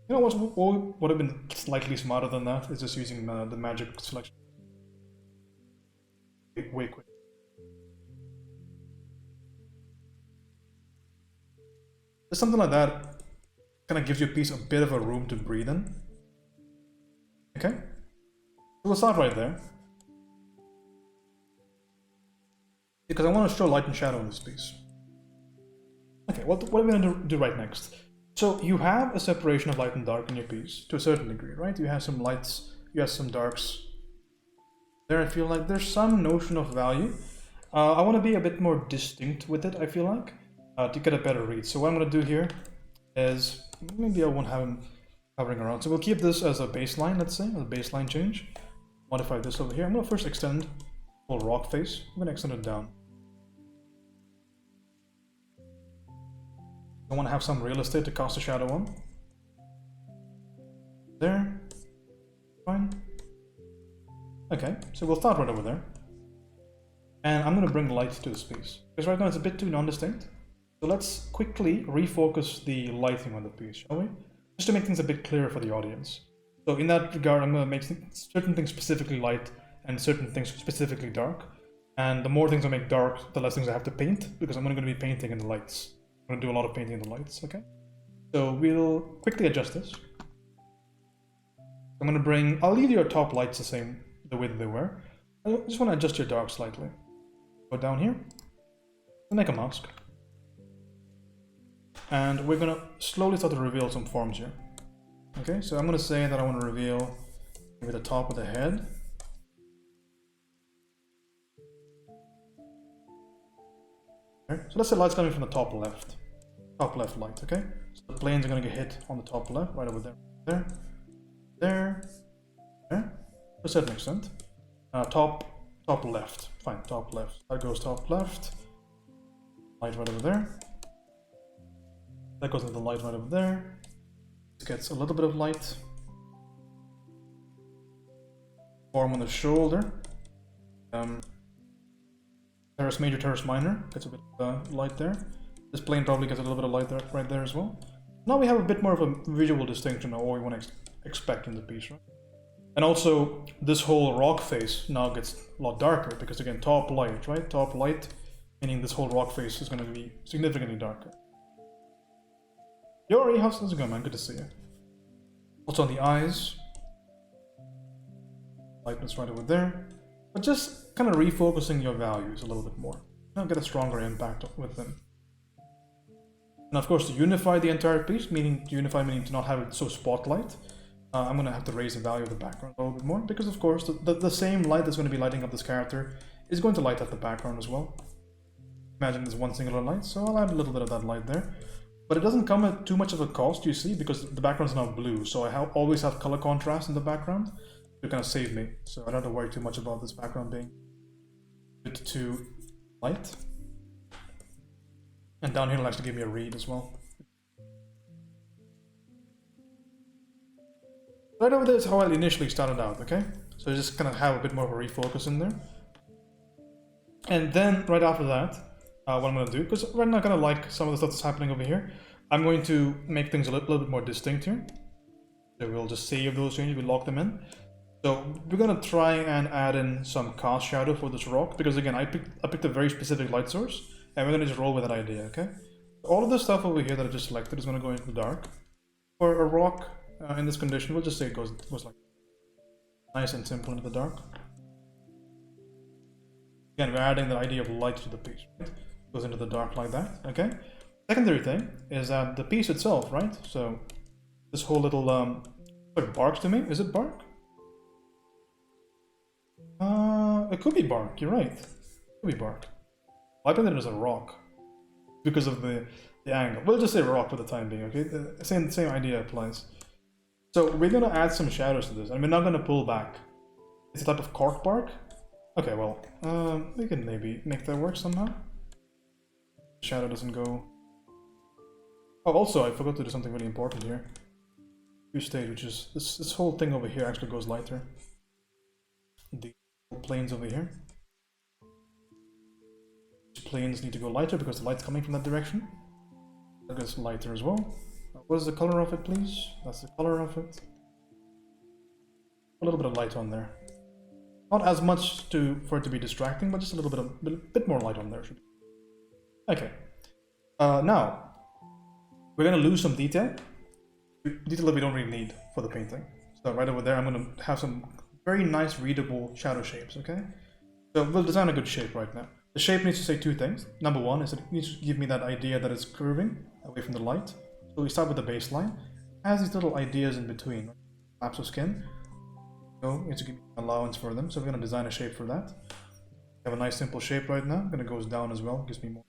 You know what would have been slightly smarter than that is just using the magic selection. Way quick. Just something like that kind of gives your piece a bit of a room to breathe in. Okay? So we'll start right there. Because I want to show light and shadow in this piece. Okay, what are we going to do right next? So you have a separation of light and dark in your piece to a certain degree, right? You have some lights, you have some darks. There I feel like there's some notion of value. I want to be a bit more distinct with it, I feel like, to get a better read. So what I'm going to do here is, maybe I won't have him hovering around. So we'll keep this as a baseline, let's say, as a baseline change. Modify this over here. I'm going to first extend full rock face. I'm going to extend it down. I want to have some real estate to cast a shadow on. There. Fine. Okay, so we'll start right over there. And I'm going to bring light to this piece. Because right now it's a bit too non-distinct. So let's quickly refocus the lighting on the piece, shall we? Just to make things a bit clearer for the audience. So in that regard, I'm going to make certain things specifically light and certain things specifically dark. And the more things I make dark, the less things I have to paint, because I'm only going to be painting in the lights. I'm going to do a lot of painting in the lights, okay? So we'll quickly adjust this. I'm going to I'll leave your top lights the way that they were. I just want to adjust your dark slightly. Go down here, and make a mask. And we're going to slowly start to reveal some forms here. Okay, so I'm going to say that I want to reveal maybe the top of the head. Okay, so let's say light's coming from the top left light, okay? So the planes are going to get hit on the top left, right over there, there, to a certain extent. Top left, fine, top left. That goes top left. Light right over there. That goes into the light right over there. This gets a little bit of light form on the shoulder. Terrace major, terrace minor gets a bit of light there. This plane probably gets a little bit of light there, right there as well. Now we have a bit more of a visual distinction of what we want to expect in the piece, right? And also, this whole rock face now gets a lot darker because again, top light, right? Top light, meaning this whole rock face is going to be significantly darker. Yori, how's it going, man? Good to see you. Also on the eyes, lightness right over there, but just kind of refocusing your values a little bit more. Now get a stronger impact with them. And of course, to unify the entire piece, meaning to not have it so spotlight, I'm going to have to raise the value of the background a little bit more, because of course the same light that's going to be lighting up this character is going to light up the background as well. Imagine there's one singular light, so I'll add a little bit of that light there. But it doesn't come at too much of a cost, you see, because the background's now blue, so I always have color contrast in the background to kind of save me, so I don't have to worry too much about this background being a bit too light. And down here it'll actually give me a read as well. Right over there is how I initially started out, okay? So just kind of have a bit more of a refocus in there. And then right after that, what I'm going to do, because we're not going to like some of the stuff that's happening over here, I'm going to make things a little bit more distinct here. So we'll just save those changes, we'll lock them in. So we're going to try and add in some cast shadow for this rock, because again, I picked a very specific light source, and we're going to just roll with that idea, okay? All of the stuff over here that I just selected is going to go into the dark. For a rock in this condition, we'll just say it goes like nice and simple into the dark. Again, we're adding the idea of light to the piece, right? Goes into the dark like that, okay? Secondary thing is that the piece itself, right? So this whole little it barks to me. Is it bark? It could be bark. You're right. It could be bark. I think that it is a rock because of the angle. We'll just say rock for the time being, okay? The same idea applies. So we're gonna add some shadows to this, and we're not gonna pull back. It's a type of cork bark. Okay, well, we can maybe make that work somehow. Shadow doesn't go. Oh, also, I forgot to do something really important here. View state, which is this whole thing over here actually goes lighter. The planes over here. These planes need to go lighter because the light's coming from that direction. That goes lighter as well. What is the color of it, please? That's the color of it. A little bit of light on there. Not as much for it to be distracting, but just a little bit more light on there. Okay. Now we're gonna lose some detail that we don't really need for the painting. So right over there, I'm gonna have some very nice readable shadow shapes. Okay. So we'll design a good shape right now. The shape needs to say two things. Number one is that it needs to give me that idea that it's curving away from the light. So we start with the baseline. It has these little ideas in between, right? Flaps of skin. So it's to give me allowance for them. So we're gonna design a shape for that. We have a nice simple shape right now. Then it goes down as well. Gives me more.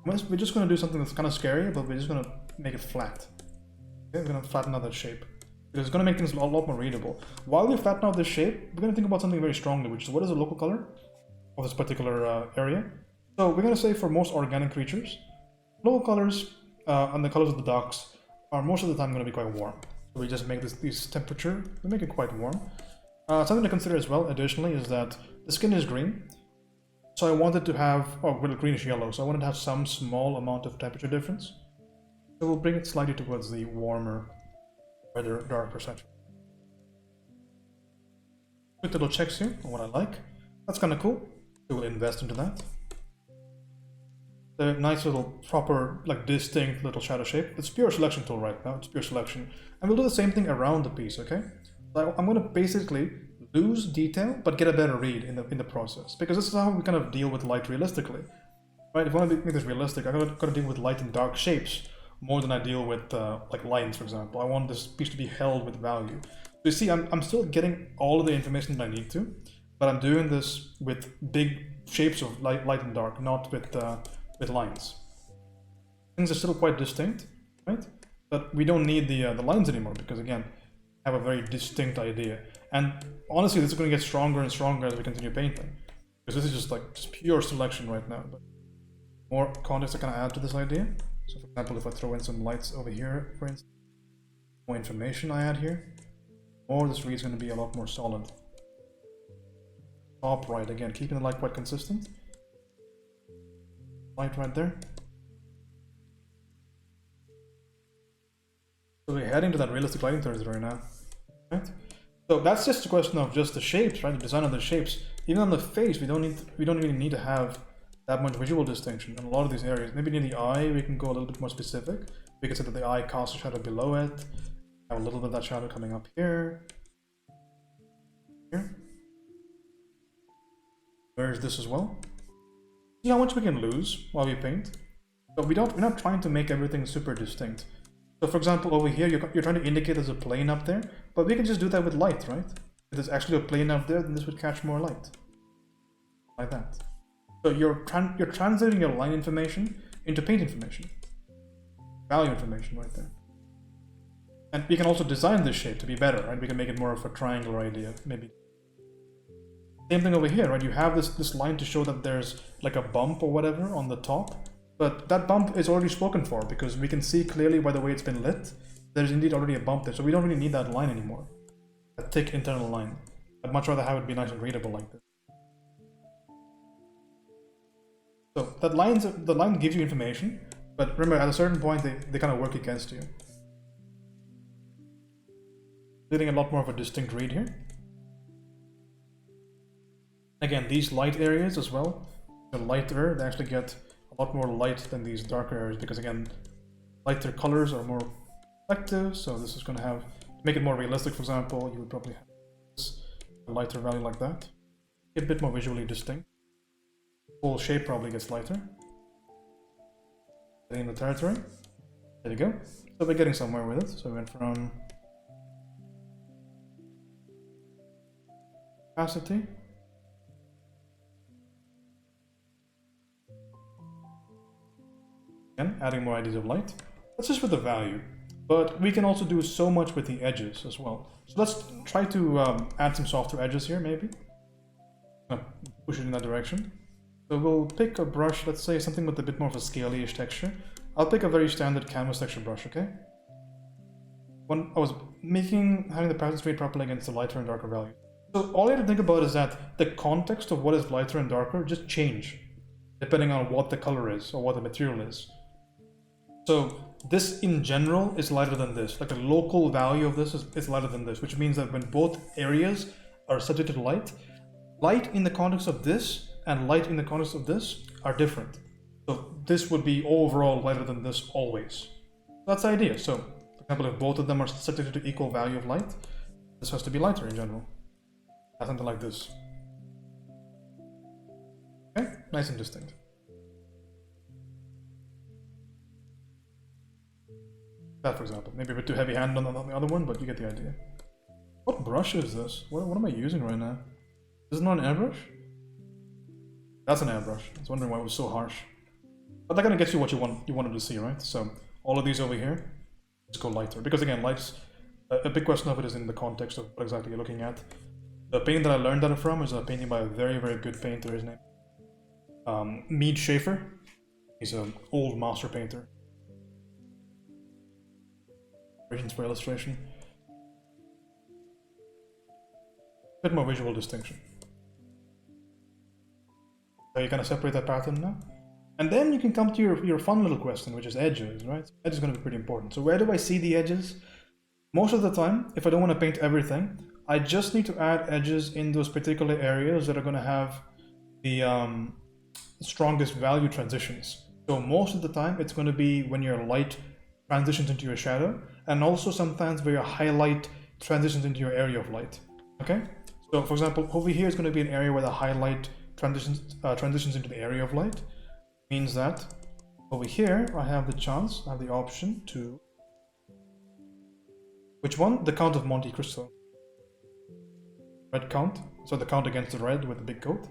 We're just gonna do something that's kind of scary, but we're just gonna make it flat. Okay, we're gonna flatten out that shape because it's gonna make things a lot more readable. While we flatten out this shape, we're gonna think about something very strongly, which is what is the local color of this particular area. So we're gonna say for most organic creatures, local colors and the colors of the ducks are most of the time gonna be quite warm. So we just make this temperature, we make it quite warm. Something to consider as well, additionally, is that the skin is green. So I wanted to have, greenish yellow, so I wanted to have some small amount of temperature difference. So we'll bring it slightly towards the warmer, rather darker section. Quick little checks here on what I like. That's kind of cool. So we'll invest into that. The nice little proper, distinct little shadow shape. It's pure selection tool right now, it's pure selection. And we'll do the same thing around the piece, okay? So I'm gonna basically lose detail, but get a better read in the process, because this is how we kind of deal with light realistically, right? If I want to make this realistic, I gotta deal with light and dark shapes more than I deal with like lines, for example. I want this piece to be held with value. So you see, I'm still getting all of the information that I need to, but I'm doing this with big shapes of light and dark, not with lines. Things are still quite distinct, right? But we don't need the lines anymore, because again, I have a very distinct idea. And honestly, this is going to get stronger and stronger as we continue painting, because this is just pure selection right now. But more context I can add to this idea. So for example, if I throw in some lights over here, for instance, more information I add here, more this read is going to be a lot more solid. top right, again, keeping the light quite consistent. Light right there. So we're heading to that realistic lighting Thursday right now, right? So that's just a question of just the shapes, right? The design of the shapes. Even on the face, we don't really need to have that much visual distinction in a lot of these areas. Maybe near the eye, we can go a little bit more specific. We can say that the eye casts a shadow below it. Have a little bit of that shadow coming up here. Here. There's this as well. See how much we can lose while we paint. So we're not trying to make everything super distinct. So for example, over here, you're trying to indicate there's a plane up there, but we can just do that with light, right? If there's actually a plane up there, then this would catch more light. Like that. So you're translating your line information into paint information. Value information right there. And we can also design this shape to be better, right? We can make it more of a triangular idea, maybe. Same thing over here, right? You have this line to show that there's like a bump or whatever on the top. But that bump is already spoken for because we can see clearly by the way it's been lit, there's indeed already a bump there. So we don't really need that line anymore. A thick internal line. I'd much rather have it be nice and readable like this. So the line gives you information, but remember at a certain point they kind of work against you. Getting a lot more of a distinct read here. Again, these light areas as well, the lighter, they actually get a lot more light than these darker areas because again, lighter colors are more reflective. So this is going to have, to make it more realistic, for example, you would probably have this, a lighter value like that. Get a bit more visually distinct. Whole shape probably gets lighter. Getting the territory. There you go. So we're getting somewhere with it. So we went from opacity. Again, adding more ideas of light. That's just with the value, but we can also do so much with the edges as well. So let's try to add some softer edges here, maybe. Push it in that direction. So we'll pick a brush, let's say something with a bit more of a scaly-ish texture. I'll pick a very standard canvas texture brush, okay? When I was having the pattern straight properly against the lighter and darker value. So all you have to think about is that the context of what is lighter and darker just change depending on what the color is or what the material is. So this in general is lighter than this, like the local value of this is lighter than this, which means that when both areas are subject to light, light in the context of this and light in the context of this are different. So this would be overall lighter than this always. That's the idea. So for example, if both of them are subject to equal value of light, this has to be lighter in general. Something like this. Okay, nice and distinct. That, for example, maybe a bit too heavy-handed on the other one, but you get the idea. What brush is this? What am I using right now? Is it not an airbrush? That's an airbrush. I was wondering why it was so harsh. But that kind of gets you what you wanted to see, right? So all of these over here, let's go lighter. Because again, light's a big question of it is in the context of what exactly you're looking at. The painting that I learned that from is a painting by a very, very good painter. His name Mead Schaefer. He's an old master painter. Versions for illustration. A bit more visual distinction. So you kind of separate that pattern now. And then you can come to your fun little question, which is edges, right? Edge is going to be pretty important. So where do I see the edges? Most of the time, if I don't want to paint everything, I just need to add edges in those particular areas that are going to have the strongest value transitions. So most of the time, it's going to be when your light transitions into your shadow, and also sometimes where your highlight transitions into your area of light. Okay? So for example, over here is going to be an area where the highlight transitions into the area of light. Means that over here I have the chance, I have the option to, which one? The Count of Monte Cristo. Red count, so the count against the red with the big coat.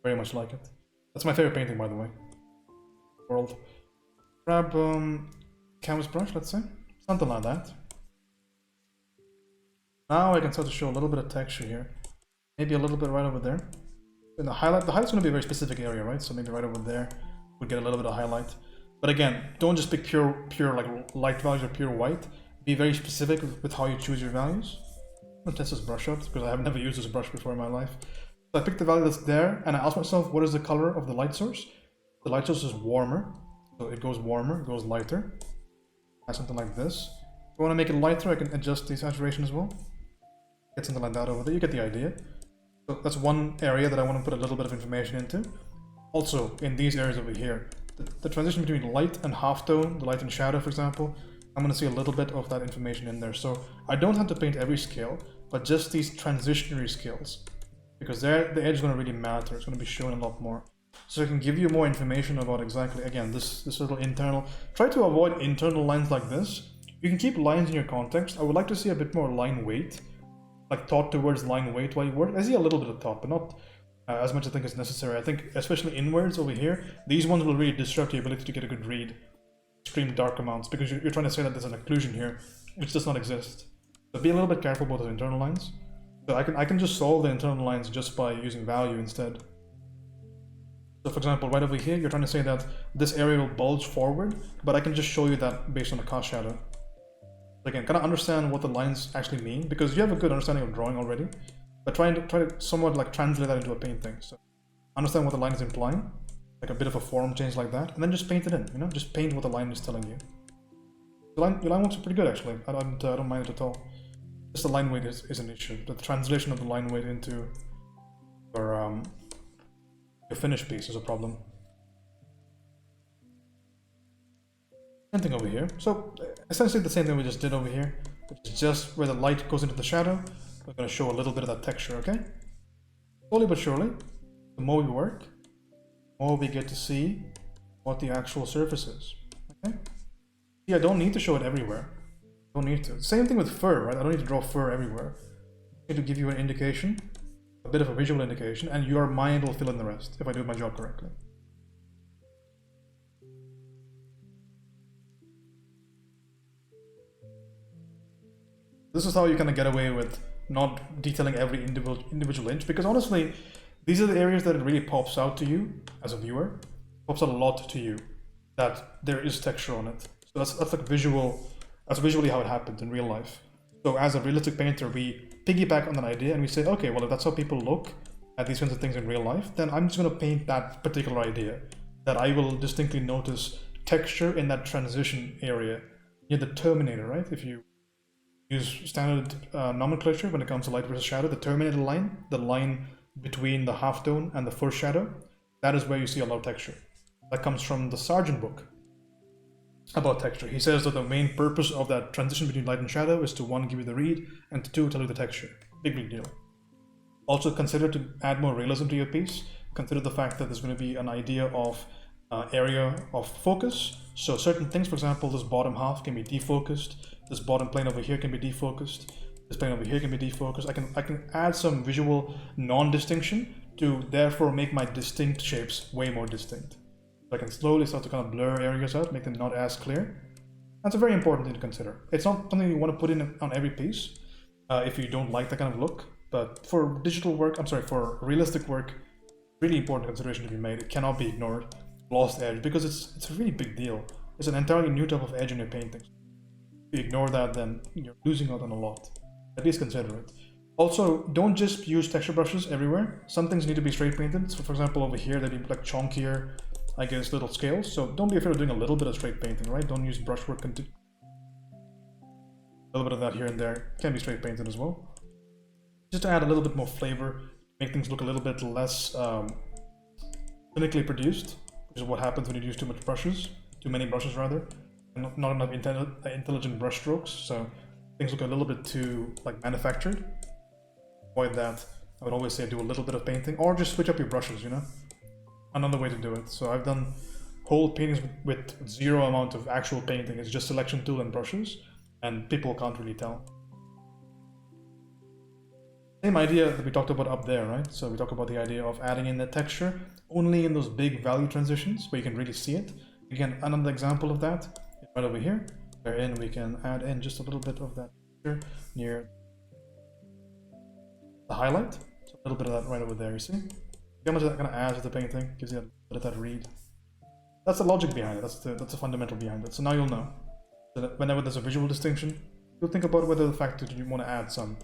Very much like it. That's my favorite painting, by the way. World. Grab canvas brush, let's say, something like that. Now I can start to show a little bit of texture here, maybe a little bit right over there. And the highlight's going to be a very specific area, right? So maybe right over there would get a little bit of highlight. But again, don't just pick pure like light values or pure white. Be very specific with how you choose your values. Let's test this brush out because I have never used this brush before in my life. So I picked the value that's there and I asked myself, what is the color of the light source? The light source is warmer, so it goes warmer, it goes lighter. Something like this. If I want to make it lighter, I can adjust the saturation as well. Get something like that over there, you get the idea. So that's one area that I want to put a little bit of information into. Also, in these areas over here, the transition between light and halftone, the light and shadow, for example, I'm going to see a little bit of that information in there. So I don't have to paint every scale, but just these transitionary scales, because there the edge is going to really matter. It's going to be shown a lot more. So I can give you more information about exactly, again, this little internal. Try to avoid internal lines like this. You can keep lines in your context. I would like to see a bit more line weight, like thought towards line weight while you work. I see a little bit of thought, but not as much as I think is necessary. I think especially inwards over here, these ones will really disrupt your ability to get a good read. Extreme dark amounts, because you're trying to say that there's an occlusion here, which does not exist. So be a little bit careful about the internal lines. So I can just solve the internal lines just by using value instead. So for example, right over here, you're trying to say that this area will bulge forward, but I can just show you that based on the cast shadow. Again, kind of understand what the lines actually mean, because you have a good understanding of drawing already, but try to somewhat like translate that into a painting. So understand what the line is implying, like a bit of a form change like that, and then just paint it in, you know, just paint what the line is telling you. Your line looks pretty good actually. I don't mind it at all. Just the line weight is an issue. The translation of the line weight into your finished piece is a problem. Same thing over here. So essentially the same thing we just did over here, which is just where the light goes into the shadow. We're going to show a little bit of that texture, okay? Slowly but surely, the more we work, the more we get to see what the actual surface is, okay? See, I don't need to show it everywhere. I don't need to. Same thing with fur, right? I don't need to draw fur everywhere. I need to give you an indication, a bit of a visual indication, and your mind will fill in the rest if I do my job correctly. This is how you kind of get away with not detailing every individual inch, because honestly, these are the areas that it really pops out to you as a viewer. It pops out a lot to you that there is texture on it. So that's like visual. That's visually how it happens in real life. So as a realistic painter, we piggyback on that idea and we say, okay, well, if that's how people look at these kinds of things in real life, then I'm just going to paint that particular idea, that I will distinctly notice texture in that transition area near the terminator, right? If you use standard nomenclature when it comes to light versus shadow, the terminator line, the line between the halftone and the first shadow, that is where you see a lot of texture. That comes from the Sargent book about texture. He says that the main purpose of that transition between light and shadow is to, one, give you the read, and to, two, tell you the texture. Big deal. Also consider, to add more realism to your piece, consider the fact that there's going to be an idea of area of focus. So certain things, for example, this bottom half can be defocused, this bottom plane over here can be defocused, this plane over here can be defocused. I can add some visual non-distinction to therefore make my distinct shapes way more distinct. So I can slowly start to kind of blur areas out, make them not as clear. That's a very important thing to consider. It's not something you want to put in on every piece if you don't like that kind of look, but for digital work, for realistic work, really important consideration to be made. It cannot be ignored. Lost edge, because it's a really big deal. It's an entirely new type of edge in your paintings. If you ignore that, then you're losing out on a lot. At least consider it. Also, don't just use texture brushes everywhere. Some things need to be straight painted. So for example, over here, they'd be like chunkier, I guess, little scales. So don't be afraid of doing a little bit of straight painting, right? Don't use brushwork. A little bit of that here and there can be straight painted as well. Just to add a little bit more flavor, make things look a little bit less clinically produced, which is what happens when you use too many brushes rather, and not enough intelligent brush strokes. So things look a little bit too like manufactured. Avoid that. I would always say do a little bit of painting, or just switch up your brushes, you know? Another way to do it. So I've done whole paintings with zero amount of actual painting. It's just selection tool and brushes, and people can't really tell. Same idea that we talked about up there, right? So we talk about the idea of adding in the texture only in those big value transitions where you can really see it. Again, another example of that is right over here, wherein we can add in just a little bit of that texture near the highlight. So a little bit of that right over there, you see? How much that kind of adds to the painting, gives you a bit of that read. That's the logic behind it, that's the fundamental behind it. So now you'll know. So that whenever there's a visual distinction, you'll think about whether the fact that you want to add some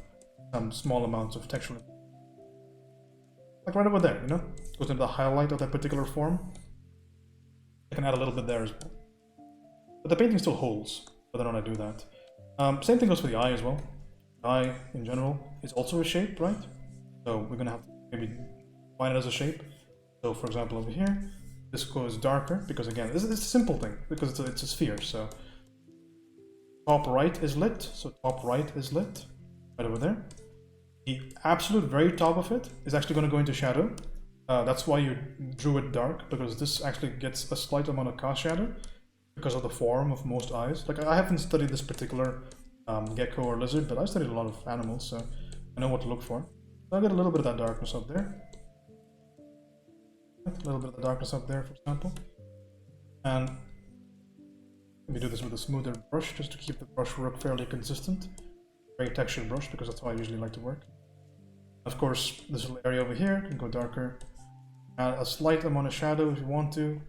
some small amounts of texture. Like right over there, you know? Goes into the highlight of that particular form. I can add a little bit there as well. But the painting still holds, whether or not I do that. Same thing goes for the eye as well. The eye, in general, is also a shape, right? So we're gonna have to maybe define it as a shape. So for example, over here, this goes darker, because again, this is a simple thing, because it's a sphere, so top right is lit, so top right is lit, right over there. The absolute very top of it is actually going to go into shadow. That's why you drew it dark, because this actually gets a slight amount of cast shadow because of the form of most eyes. Like, I haven't studied this particular gecko or lizard, but I studied a lot of animals, so I know what to look for. So I get a little bit of that darkness up there. A little bit of the darkness up there, for example. And let me do this with a smoother brush, just to keep the brush work fairly consistent. Very textured brush, because that's how I usually like to work. Of course, this little area over here can go darker. Add a slight amount of shadow if you want to.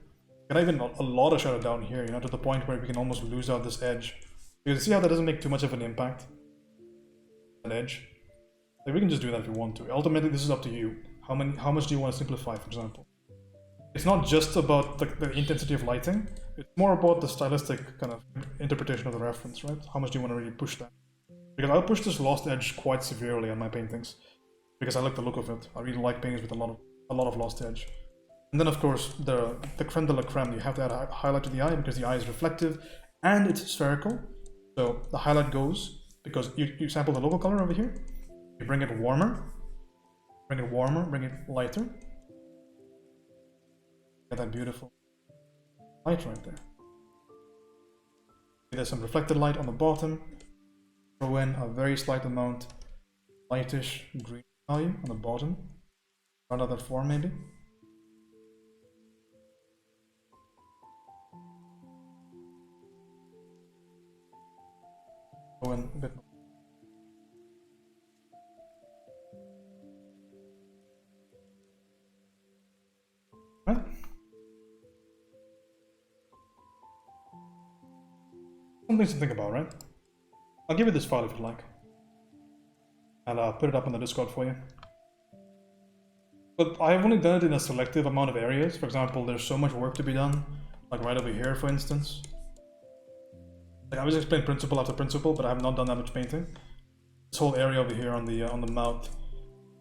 And even a lot of shadow down here, you know, to the point where we can almost lose out this edge. You can see how that doesn't make too much of an impact. That edge. Like, we can just do that if you want to. Ultimately, this is up to you. How much do you want to simplify, for example? It's not just about the intensity of lighting. It's more about the stylistic kind of interpretation of the reference, right? How much do you want to really push that? Because I'll push this lost edge quite severely on my paintings, because I like the look of it. I really like paintings with a lot of lost edge. And then of course the creme de la creme, you have to add a highlight to the eye, because the eye is reflective and it's spherical. So the highlight goes because you sample the local color over here, you bring it warmer, bring it lighter. Get that beautiful light right there. There's some reflected light on the bottom. Throw in a very slight amount lightish green value on the bottom. Round out that form maybe. Throw in a bit more. Right? Some things to think about, right? I'll give you this file if you'd like. I'll put it up on the Discord for you. But I've only done it in a selective amount of areas. For example, there's so much work to be done, like right over here, for instance. Like, I was explaining principle after principle, but I have not done that much painting. This whole area over here on the mouth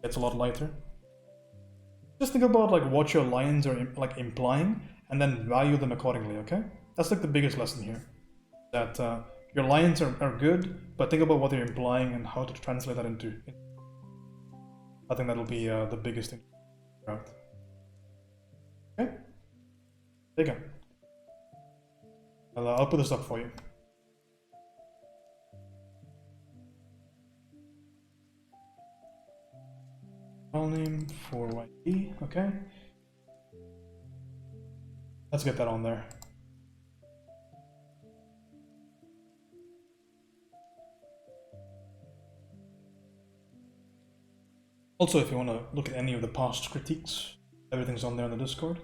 gets a lot lighter. Just think about like what your lines are like implying, and then value them accordingly. Okay, that's like the biggest lesson here. That your lines are good, but think about what they're implying and how to translate that into. I think that'll be the biggest thing. Right. Okay. There you go. I'll put this up for you. File name for YD. Okay. Let's get that on there. Also, if you want to look at any of the past critiques, everything's on there in the Discord.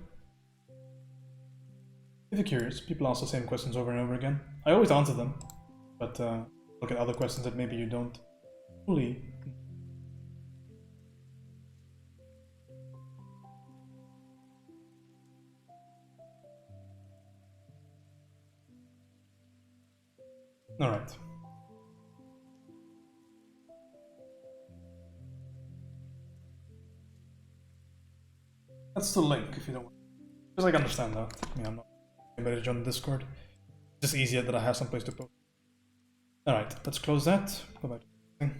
If you're curious, people ask the same questions over and over again. I always answer them, but look at other questions that maybe you don't fully. All right. That's the link if you don't want. Because I can understand that. I mean, I'm not ready to join the Discord. It's just easier that I have some place to post. Alright, let's close that. Go back to the thing.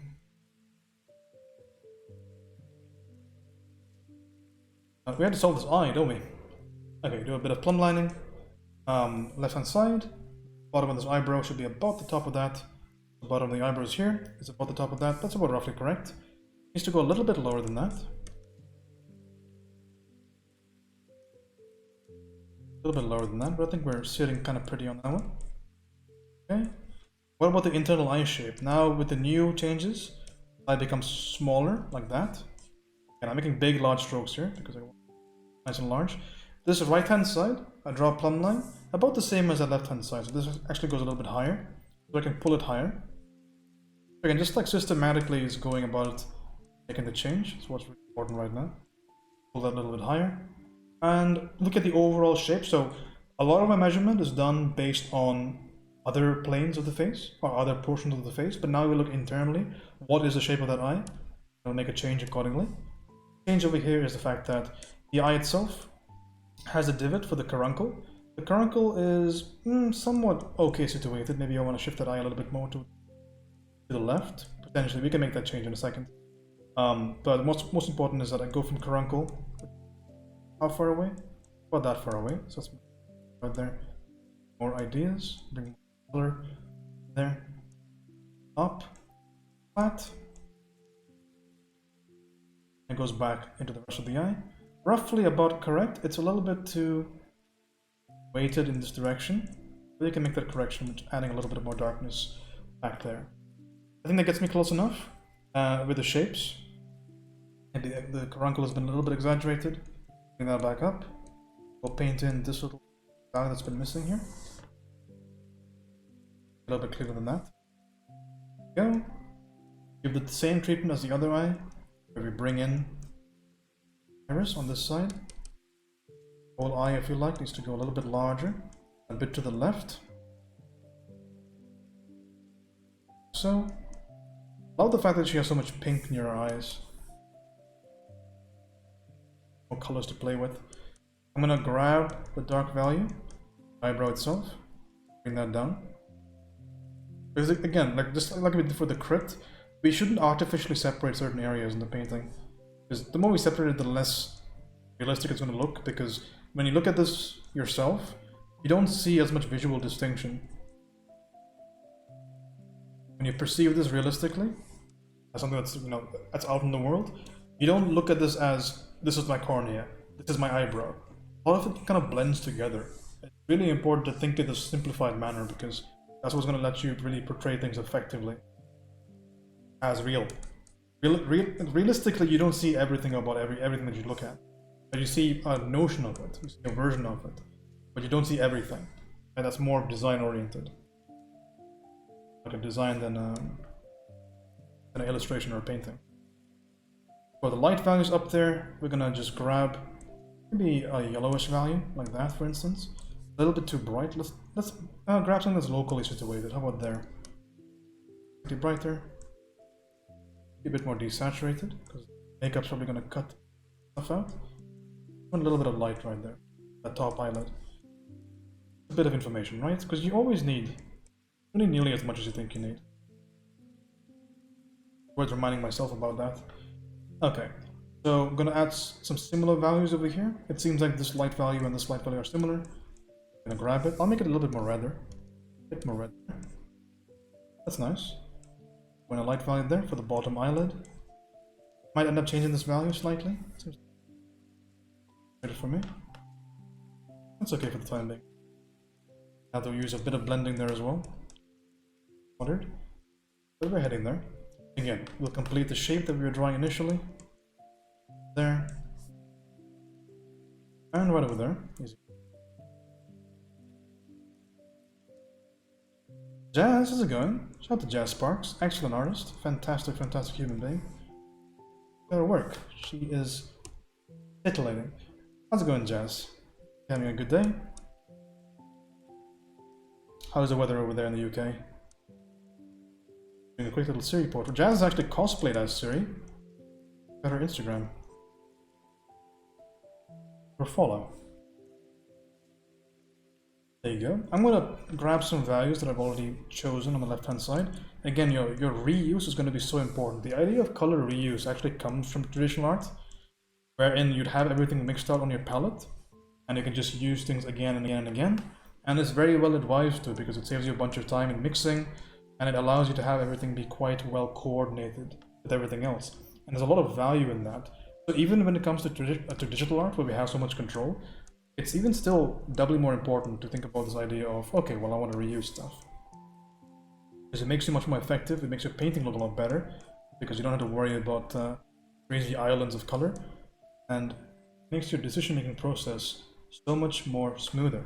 We had to solve this eye, don't we? Okay, do a bit of plumb lining. Left hand side. Bottom of this eyebrow should be about the top of that. The bottom of the eyebrows here is about the top of that. That's about roughly correct. Needs to go a little bit lower than that. A little bit lower than that, but I think we're sitting kind of pretty on that one. Okay. What about the internal eye shape? Now with the new changes, the eye becomes smaller like that. And I'm making big, large strokes here because I want it nice and large. This right hand side, I draw a plumb line about the same as the left hand side. So this actually goes a little bit higher, so I can pull it higher. Again, just like systematically is going about making the change. That's what's really important right now. Pull that a little bit higher. And look at the overall shape. So a lot of my measurement is done based on other planes of the face or other portions of the face. But now we look internally. What is the shape of that eye? I'll make a change accordingly. The change over here is the fact that the eye itself has a divot for the caruncle. The caruncle is somewhat okay situated. Maybe I want to shift that eye a little bit more to the left. Potentially, we can make that change in a second. But most important is that I go from caruncle. How far away? About that far away. So that's right there. More ideas. Bring more color there. Up. Flat. It goes back into the rest of the eye. Roughly about correct. It's a little bit too weighted in this direction. But you can make that correction with adding a little bit more darkness back there. I think that gets me close enough with the shapes. Maybe the caruncle has been a little bit exaggerated. Bring that back up. We'll paint in this little valley that's been missing here. A little bit clearer than that. There we go. Give it the same treatment as the other eye, where we bring in iris on this side. Whole eye, if you like, needs to go a little bit larger, a bit to the left. So, love the fact that she has so much pink near her eyes. More colors to play with. I'm gonna grab the dark value, eyebrow itself, bring that down. Because again, just like we did for the crypt, we shouldn't artificially separate certain areas in the painting. Because the more we separate it, the less realistic it's going to look. Because when you look at this yourself, you don't see as much visual distinction. When you perceive this realistically, as something that's that's out in the world, you don't look at this as this is my cornea, this is my eyebrow. All of it kind of blends together. It's really important to think in this simplified manner because that's what's going to let you really portray things effectively as real. Realistically, you don't see everything about everything that you look at, but you see a notion of it, you see a version of it, but you don't see everything, and that's more design oriented. Like a design than an illustration or a painting. For the light values up there, we're gonna just grab maybe a yellowish value like that, for instance. A little bit too bright. Let's grab something that's locally situated. How about there? A bit brighter. A bit more desaturated because makeup's probably gonna cut stuff out. A little bit of light right there, that top eyelid. A bit of information, right? Because you always need only nearly as much as you think you need. Worth reminding myself about that. Okay, so I'm gonna add some similar values over here. It seems like this light value and this light value are similar. I'm gonna grab it. I'll make it a little bit more redder. A bit more red. That's nice. When a light value there for the bottom eyelid. Might end up changing this value slightly. Seems better for me. That's okay for the time being. Now to use a bit of blending there as well. Ordered. So we're heading there. Again, we'll complete the shape that we were drawing initially. There. And right over there. Easy. Jazz, how's it going? Shout out to Jazz Sparks. Excellent artist. Fantastic, fantastic human being. Her work. She is titillating. How's it going, Jazz? Having a good day? How's the weather over there in the UK? Doing a quick little Ciri portrait. Jazz is actually cosplayed as Ciri. Got her Instagram. Or follow. There you go. I'm gonna grab some values that I've already chosen on the left hand side. Again, your reuse is going to be so important. The idea of color reuse actually comes from traditional art, wherein you'd have everything mixed out on your palette, and you can just use things again and again and again. And it's very well advised to because it saves you a bunch of time in mixing, and it allows you to have everything be quite well coordinated with everything else. And there's a lot of value in that. So even when it comes to digital art, where we have so much control, it's even still doubly more important to think about this idea of, okay, well, I want to reuse stuff. Because it makes you much more effective, it makes your painting look a lot better, because you don't have to worry about crazy islands of color, and makes your decision-making process so much more smoother.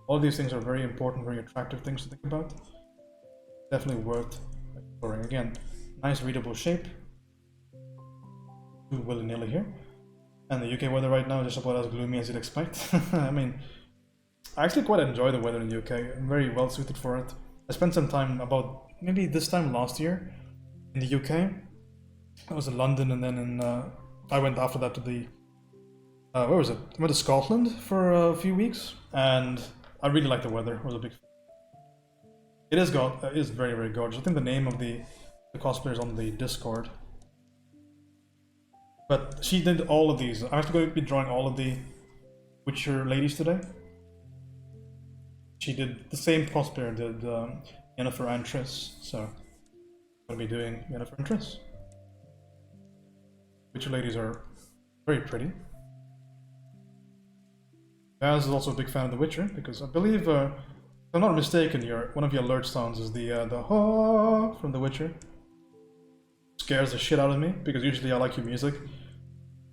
All these things are very important, very attractive things to think about. Definitely worth exploring. Again, nice readable shape. Too willy-nilly here. And the UK weather right now is just about as gloomy as you'd expect. I mean, I actually quite enjoy the weather in the UK. I'm very well suited for it. I spent some time about maybe this time last year in the UK. I was in London, and then I went after that to the where was it? I went to Scotland for a few weeks, and I really liked the weather. I was a big fan. It is very, very gorgeous. I think the name of the cosplayer is on the Discord. But she did all of these. I'm actually going to be drawing all of the Witcher ladies today. She did the same cosplayer did Yennefer and Triss, so I'm going to be doing Yennefer and Triss. Witcher ladies are very pretty. Baz is also a big fan of The Witcher, because I believe, if I'm not mistaken, one of your alert sounds is the "ha" from The Witcher. Scares the shit out of me, because usually I like your music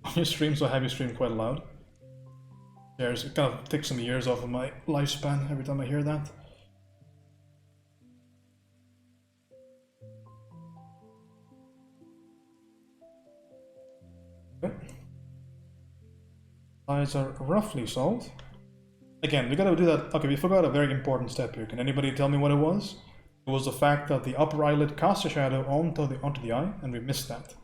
on your stream, so I have you stream quite loud. It kind of takes some years off of my lifespan every time I hear that. Okay. Eyes are roughly solved. Again, we gotta do that. Okay, we forgot a very important step here. Can anybody tell me what it was? It was the fact that the upper eyelid casts a shadow onto the eye, and we missed that.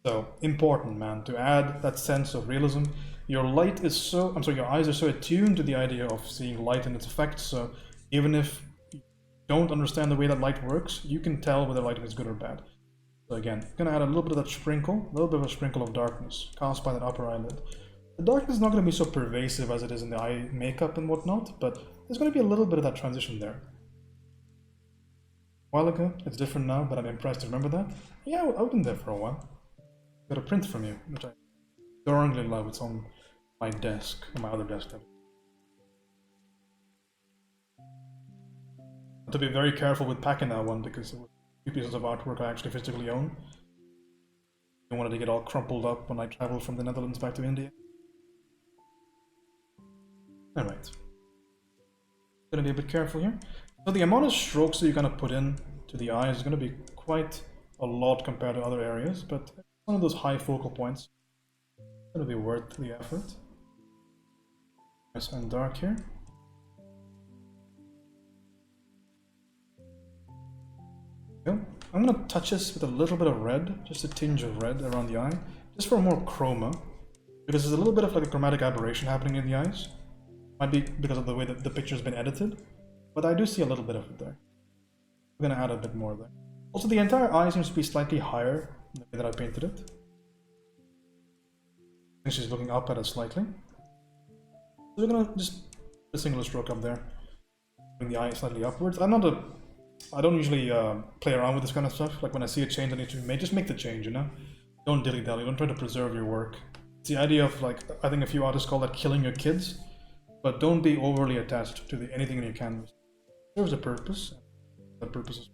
So, important, man, to add that sense of realism. Your eyes are so attuned to the idea of seeing light and its effects, so even if you don't understand the way that light works, you can tell whether lighting is good or bad. So again, I'm gonna add a little bit of that sprinkle, a little bit of a sprinkle of darkness cast by that upper eyelid. The darkness is not going to be so pervasive as it is in the eye makeup and whatnot, but there's going to be a little bit of that transition there. A while ago, it's different now, but I'm impressed to remember that. Yeah, I've been there for a while. Got a print from you, which I adorably love. It's on my desk, on my other desk. I have to be very careful with packing that one, because it was 2 pieces of artwork I actually physically own. I wanted to get all crumpled up when I traveled from the Netherlands back to India. Alright. Gonna be a bit careful here. So the amount of strokes that you're gonna put in to the eyes is gonna be quite a lot compared to other areas, but one of those high focal points is gonna be worth the effort. Nice and dark here. Okay. I'm gonna touch this with a little bit of red, just a tinge of red around the eye, just for more chroma, because there's a little bit of like a chromatic aberration happening in the eyes. Might be because of the way that the picture's been edited, but I do see a little bit of it there. I'm gonna add a bit more there. Also, the entire eye seems to be slightly higher than the way that I painted it. I think she's looking up at us slightly. So we're gonna just put a single stroke up there, bring the eye slightly upwards. I don't usually play around with this kind of stuff. Like when I see a change that needs to be made, just make the change, you know? Don't dilly-dally, don't try to preserve your work. It's the idea of, like, I think a few artists call that killing your kids. But don't be overly attached to anything in your canvas. There's a purpose. That purpose is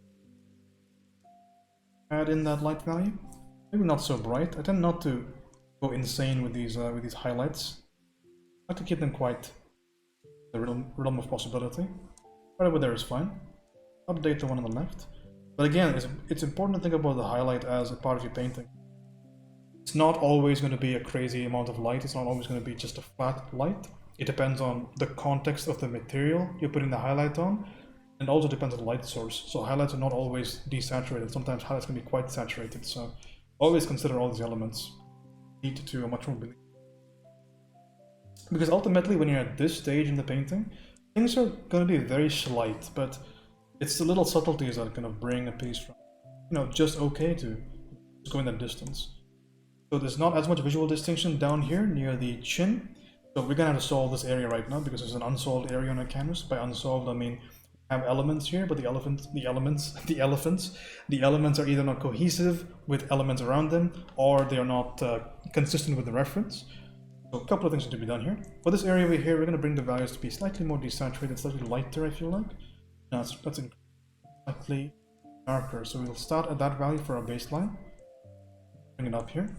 add in that light value. Maybe not so bright. I tend not to go insane with these highlights. I like to keep them quite the realm of possibility. Right over there is fine. Update the one on the left. But again, it's important to think about the highlight as a part of your painting. It's not always going to be a crazy amount of light. It's not always going to be just a flat light. It depends on the context of the material you're putting the highlight on, and also depends on the light source. So highlights are not always desaturated. Sometimes highlights can be quite saturated. So always consider all these elements. Lead to a much more belief. Because ultimately, when you're at this stage in the painting, things are going to be very slight, but it's the little subtleties that kind of bring a piece from, just okay to just go in that distance. So there's not as much visual distinction down here near the chin. So we're gonna have to solve this area right now because there's an unsolved area on our canvas. By unsolved, I mean we have elements here, but the elements are either not cohesive with elements around them, or they are not consistent with the reference. So a couple of things need to be done here. For this area over here, we're gonna bring the values to be slightly more desaturated, slightly lighter, I feel like. No, that's slightly darker. So we'll start at that value for our baseline. Bring it up here.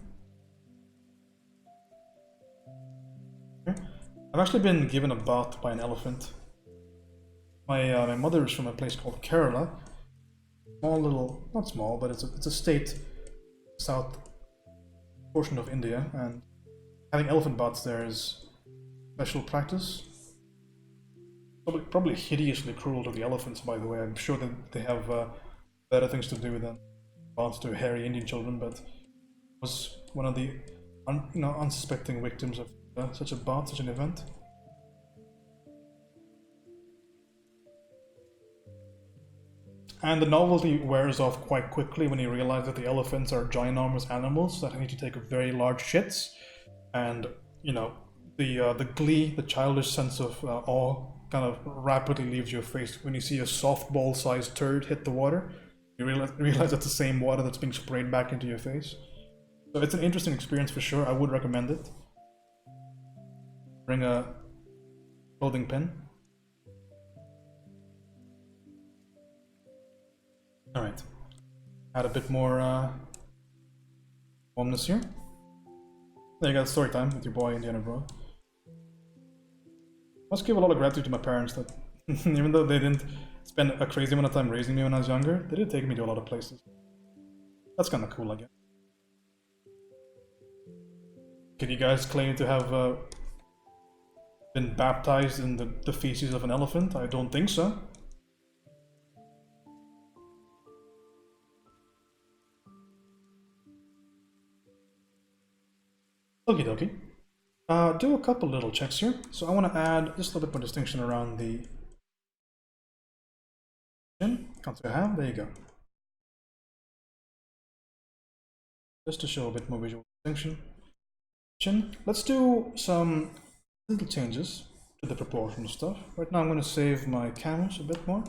I've actually been given a bath by an elephant. My mother is from a place called Kerala, small little, not small, but it's a state, south portion of India, and having elephant baths there is special practice. Probably hideously cruel to the elephants, by the way. I'm sure that they have better things to do than baths to hairy Indian children, but was one of the unsuspecting victims of such a bath, such an event. And the novelty wears off quite quickly when you realize that the elephants are ginormous animals that need to take very large shits, and the glee, the childish sense of awe, kind of rapidly leaves your face when you see a softball-sized turd hit the water. You realize that's the same water that's being sprayed back into your face. So it's an interesting experience for sure. I would recommend it. Bring a clothing pin. Alright. Add a bit more warmness here. There you go, story time with your boy Indiana Bro. Must give a lot of gratitude to my parents that even though they didn't spend a crazy amount of time raising me when I was younger, they did take me to a lot of places. That's kind of cool, I guess. Can you guys claim to have been baptized in the feces of an elephant? I don't think so. Okie dokie. Do a couple little checks here. So I want to add just a little bit more distinction around the chin. Can't say I have. There you go. Just to show a bit more visual distinction. Chin. Let's do some little changes to the proportion stuff. Right now I'm going to save my canvas a bit more.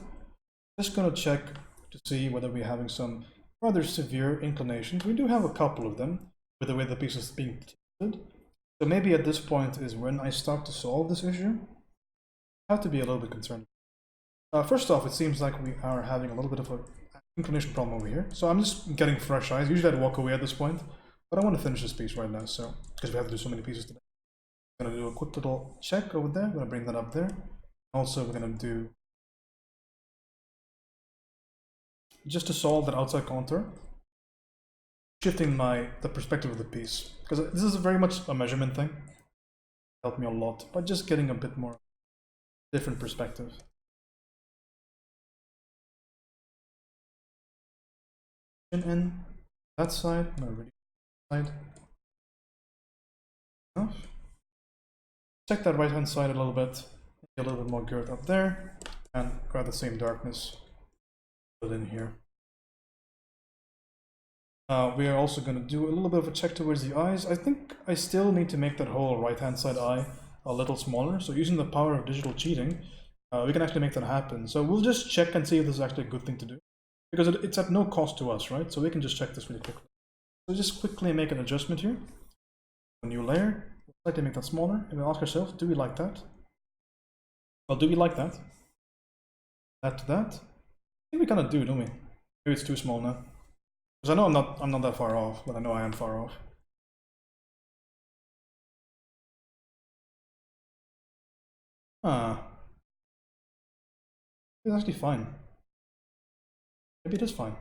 Just going to check to see whether we're having some rather severe inclinations. We do have a couple of them with the way the piece is being tilted. So maybe at this point is when I start to solve this issue. I have to be a little bit concerned. First off, it seems like we are having a little bit of an inclination problem over here. So I'm just getting fresh eyes. Usually I'd walk away at this point, but I want to finish this piece right now, so because we have to do so many pieces today. I'm going to do a quick little check over there. I'm going to bring that up there. Also, we're going to do, just to solve that outside contour, shifting the perspective of the piece, because this is very much a measurement thing. Helped me a lot by just getting a bit more different perspective. In that side, no, really side. Enough. Check that right hand side a little bit, get a little bit more girth up there, and grab the same darkness, put it in here. We are also going to do a little bit of a check towards the eyes. I think I still need to make that whole right hand side eye a little smaller. So using the power of digital cheating, we can actually make that happen. So we'll just check and see if this is actually a good thing to do, because it's at no cost to us, right? So we can just check this really quickly. So just quickly make an adjustment here. A new layer. We'll slightly make that smaller, and we'll ask ourselves, do we like that? Well, do we like that? That to that? I think we kind of do, don't we? Maybe it's too small now. Because I know I'm not that far off, but I know I am far off. It's actually fine. Maybe it is fine.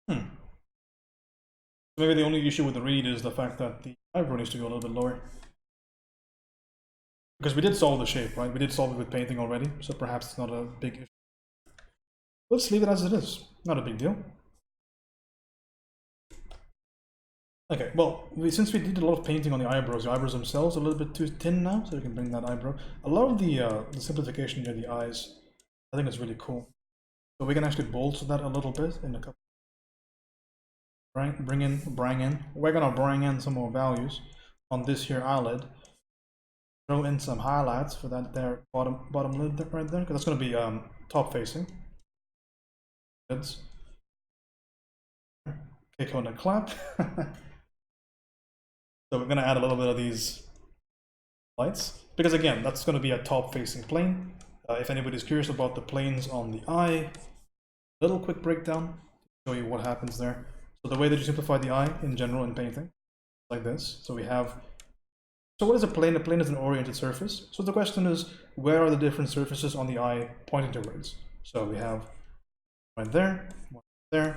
Maybe the only issue with the read is the fact that the eyebrow needs to go a little bit lower. Because we did solve the shape, right? We did solve it with painting already, so perhaps it's not a big issue. Let's leave it as it is. Not a big deal. Okay, well, since we did a lot of painting on the eyebrows themselves are a little bit too thin now, so we can bring that eyebrow. I love the simplification near the eyes. I think it's really cool. So we can actually bolster that a little bit in a couple. We're gonna bring in some more values on this here eyelid. Throw in some highlights for that there bottom lid right there, because that's gonna be top facing. Lids. Kick on a clap. So we're going to add a little bit of these lights, because again, that's going to be a top-facing plane. If anybody's curious about the planes on the eye, little quick breakdown to show you what happens there. So the way that you simplify the eye in general in painting, like this. So we have, so what is a plane? A plane is an oriented surface. So the question is, where are the different surfaces on the eye pointing towards? So we have right there, one there,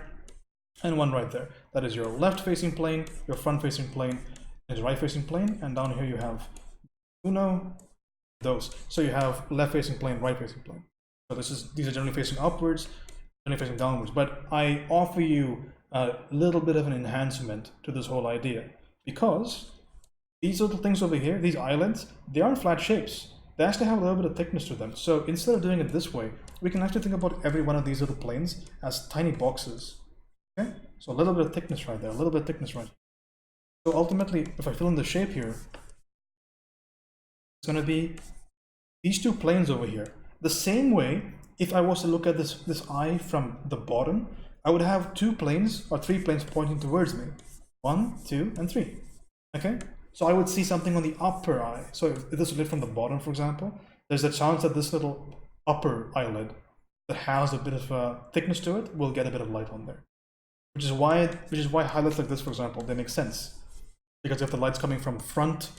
and one right there. That is your left-facing plane, your front-facing plane, is right-facing plane, and down here you have uno, those. So you have left-facing plane, right-facing plane. So these are generally facing upwards, generally facing downwards. But I offer you a little bit of an enhancement to this whole idea, because these little things over here, these islands, they aren't flat shapes. They actually have a little bit of thickness to them. So instead of doing it this way, we can actually think about every one of these little planes as tiny boxes. Okay? So a little bit of thickness right there, a little bit of thickness right here. So ultimately, if I fill in the shape here, it's going to be these two planes over here. The same way, if I was to look at this eye from the bottom, I would have two planes or three planes pointing towards me. 1, 2, and 3. Okay? So I would see something on the upper eye. So if this is lit from the bottom, for example, there's a chance that this little upper eyelid that has a bit of thickness to it will get a bit of light on there. Which is why highlights like this, for example, they make sense. Because if the light's coming from front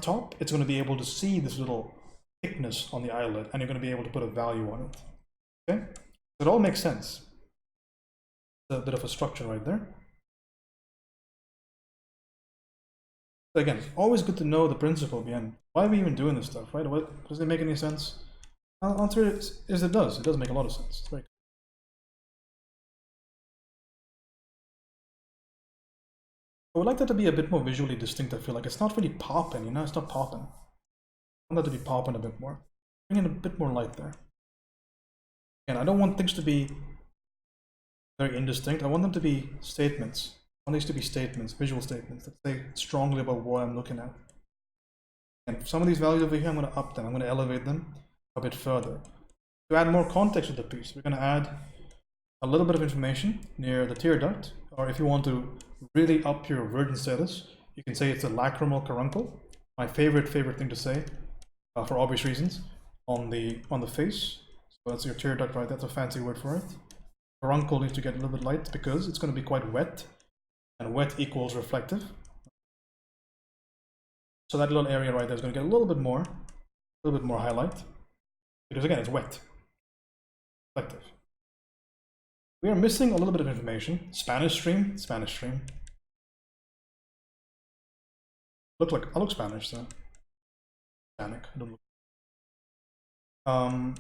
top, it's going to be able to see this little thickness on the eyelid, and you're going to be able to put a value on it. Okay? So it all makes sense. A bit of a structure right there. Again, it's always good to know the principle behind why are we even doing this stuff, right? Does it make any sense? The answer is it does. It does make a lot of sense. It's very cool. I would like that to be a bit more visually distinct. I feel like it's not really popping, you know, it's not popping. I want that to be popping a bit more. Bring in a bit more light there. And I don't want things to be very indistinct. I want them to be statements. I want these to be statements, visual statements that say strongly about what I'm looking at. And some of these values over here, I'm going to up them. I'm going to elevate them a bit further. To add more context to the piece, we're going to add a little bit of information near the tear duct, or if you want to really up your virgin status, you can say it's a lacrimal caruncle. My favorite thing to say, for obvious reasons, on the face. So that's your tear duct, right? That's a fancy word for it. Caruncle needs to get a little bit light because it's going to be quite wet, and wet equals reflective. So that little area right there is going to get a little bit more highlight, because again, it's wet, reflective. We are missing a little bit of information. Spanish stream. I look Spanish, so Hispanic. I don't look. I'm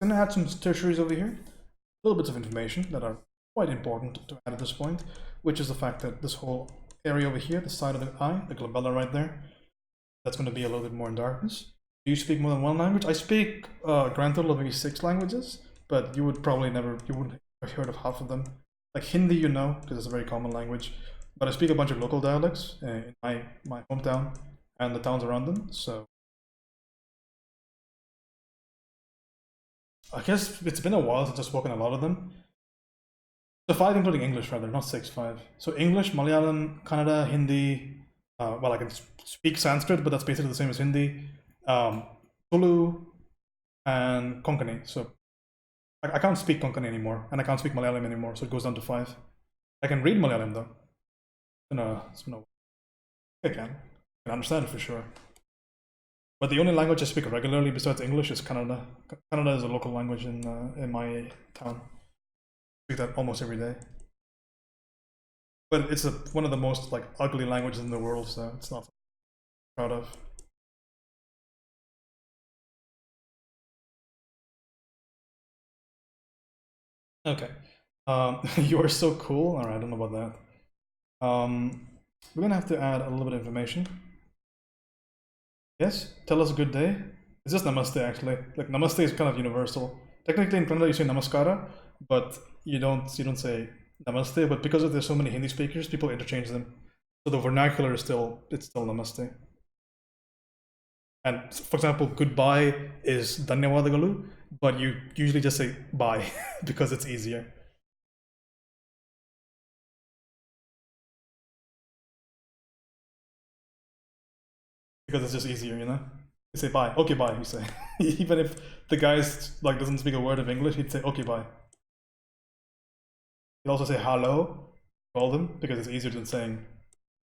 gonna add some tertiaries over here. Little bits of information that are quite important to add at this point, which is the fact that this whole area over here, the side of the eye, the glabella right there, that's going to be a little bit more in darkness. Do you speak more than one language? I speak a grand total of maybe 6 languages, but you wouldn't have heard of half of them. Like Hindi, you know, because it's a very common language, but I speak a bunch of local dialects in my hometown and the towns around them, so I guess it's been a while since I've spoken a lot of them. So 5 including English rather, not 6, 5. So English, Malayalam, Kannada, Hindi, well, I can speak Sanskrit, but that's basically the same as Hindi, Tulu, and Konkani. So I can't speak Konkani anymore, and I can't speak Malayalam anymore, so it goes down to 5. I can read Malayalam though. I can understand it for sure. But the only language I speak regularly besides English is Kannada. Kannada is a local language in my town. I speak that almost every day. But it's one of the most like ugly languages in the world, so it's not proud of. Okay. You are so cool. All right, I don't know about that. We're gonna have to add a little bit of information. Yes, tell us a good day. It's just namaste actually. Like namaste is kind of universal. Technically in Kannada you say namaskara, but you don't say namaste. But because there's so many Hindi speakers, people interchange them. So the vernacular is still namaste. And for example, goodbye is dhanyavadagalu, but you usually just say bye because it's easier. Because it's just easier, you know? You say bye, okay bye, you say. Even if the guy doesn't speak a word of English, he'd say okay bye. He'd also say hello, call them, because it's easier than saying,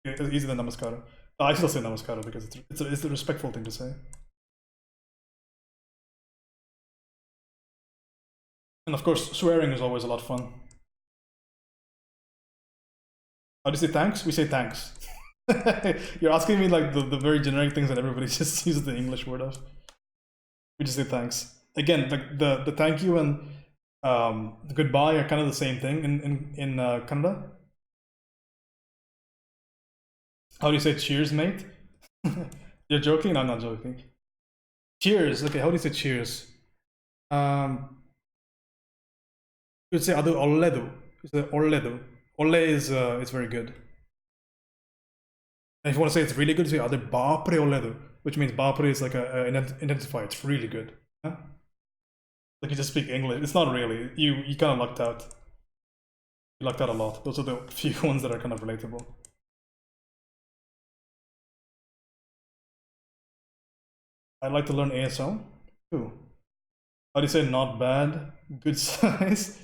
it's easier than namaskara. I still say namaskara because it's a respectful thing to say. And of course, swearing is always a lot of fun. How do you say thanks? We say thanks. You're asking me like the very generic things that everybody just uses the English word of. We just say thanks. Again, like the thank you and the goodbye are kind of the same thing in Kannada. How do you say cheers, mate? You're joking? No, I'm not joking. Cheers. Okay, how do you say cheers? You would say adu olledu. You say olledu. Olle is it's very good. And if you want to say it's really good, say adu bapre olledu, which means bapre is like an identifier. It's really good. Huh? Like you just speak English. It's not really. You kind of lucked out. You lucked out a lot. Those are the few ones that are kind of relatable. I'd like to learn ASL. Ooh. How do you say not bad? Good size?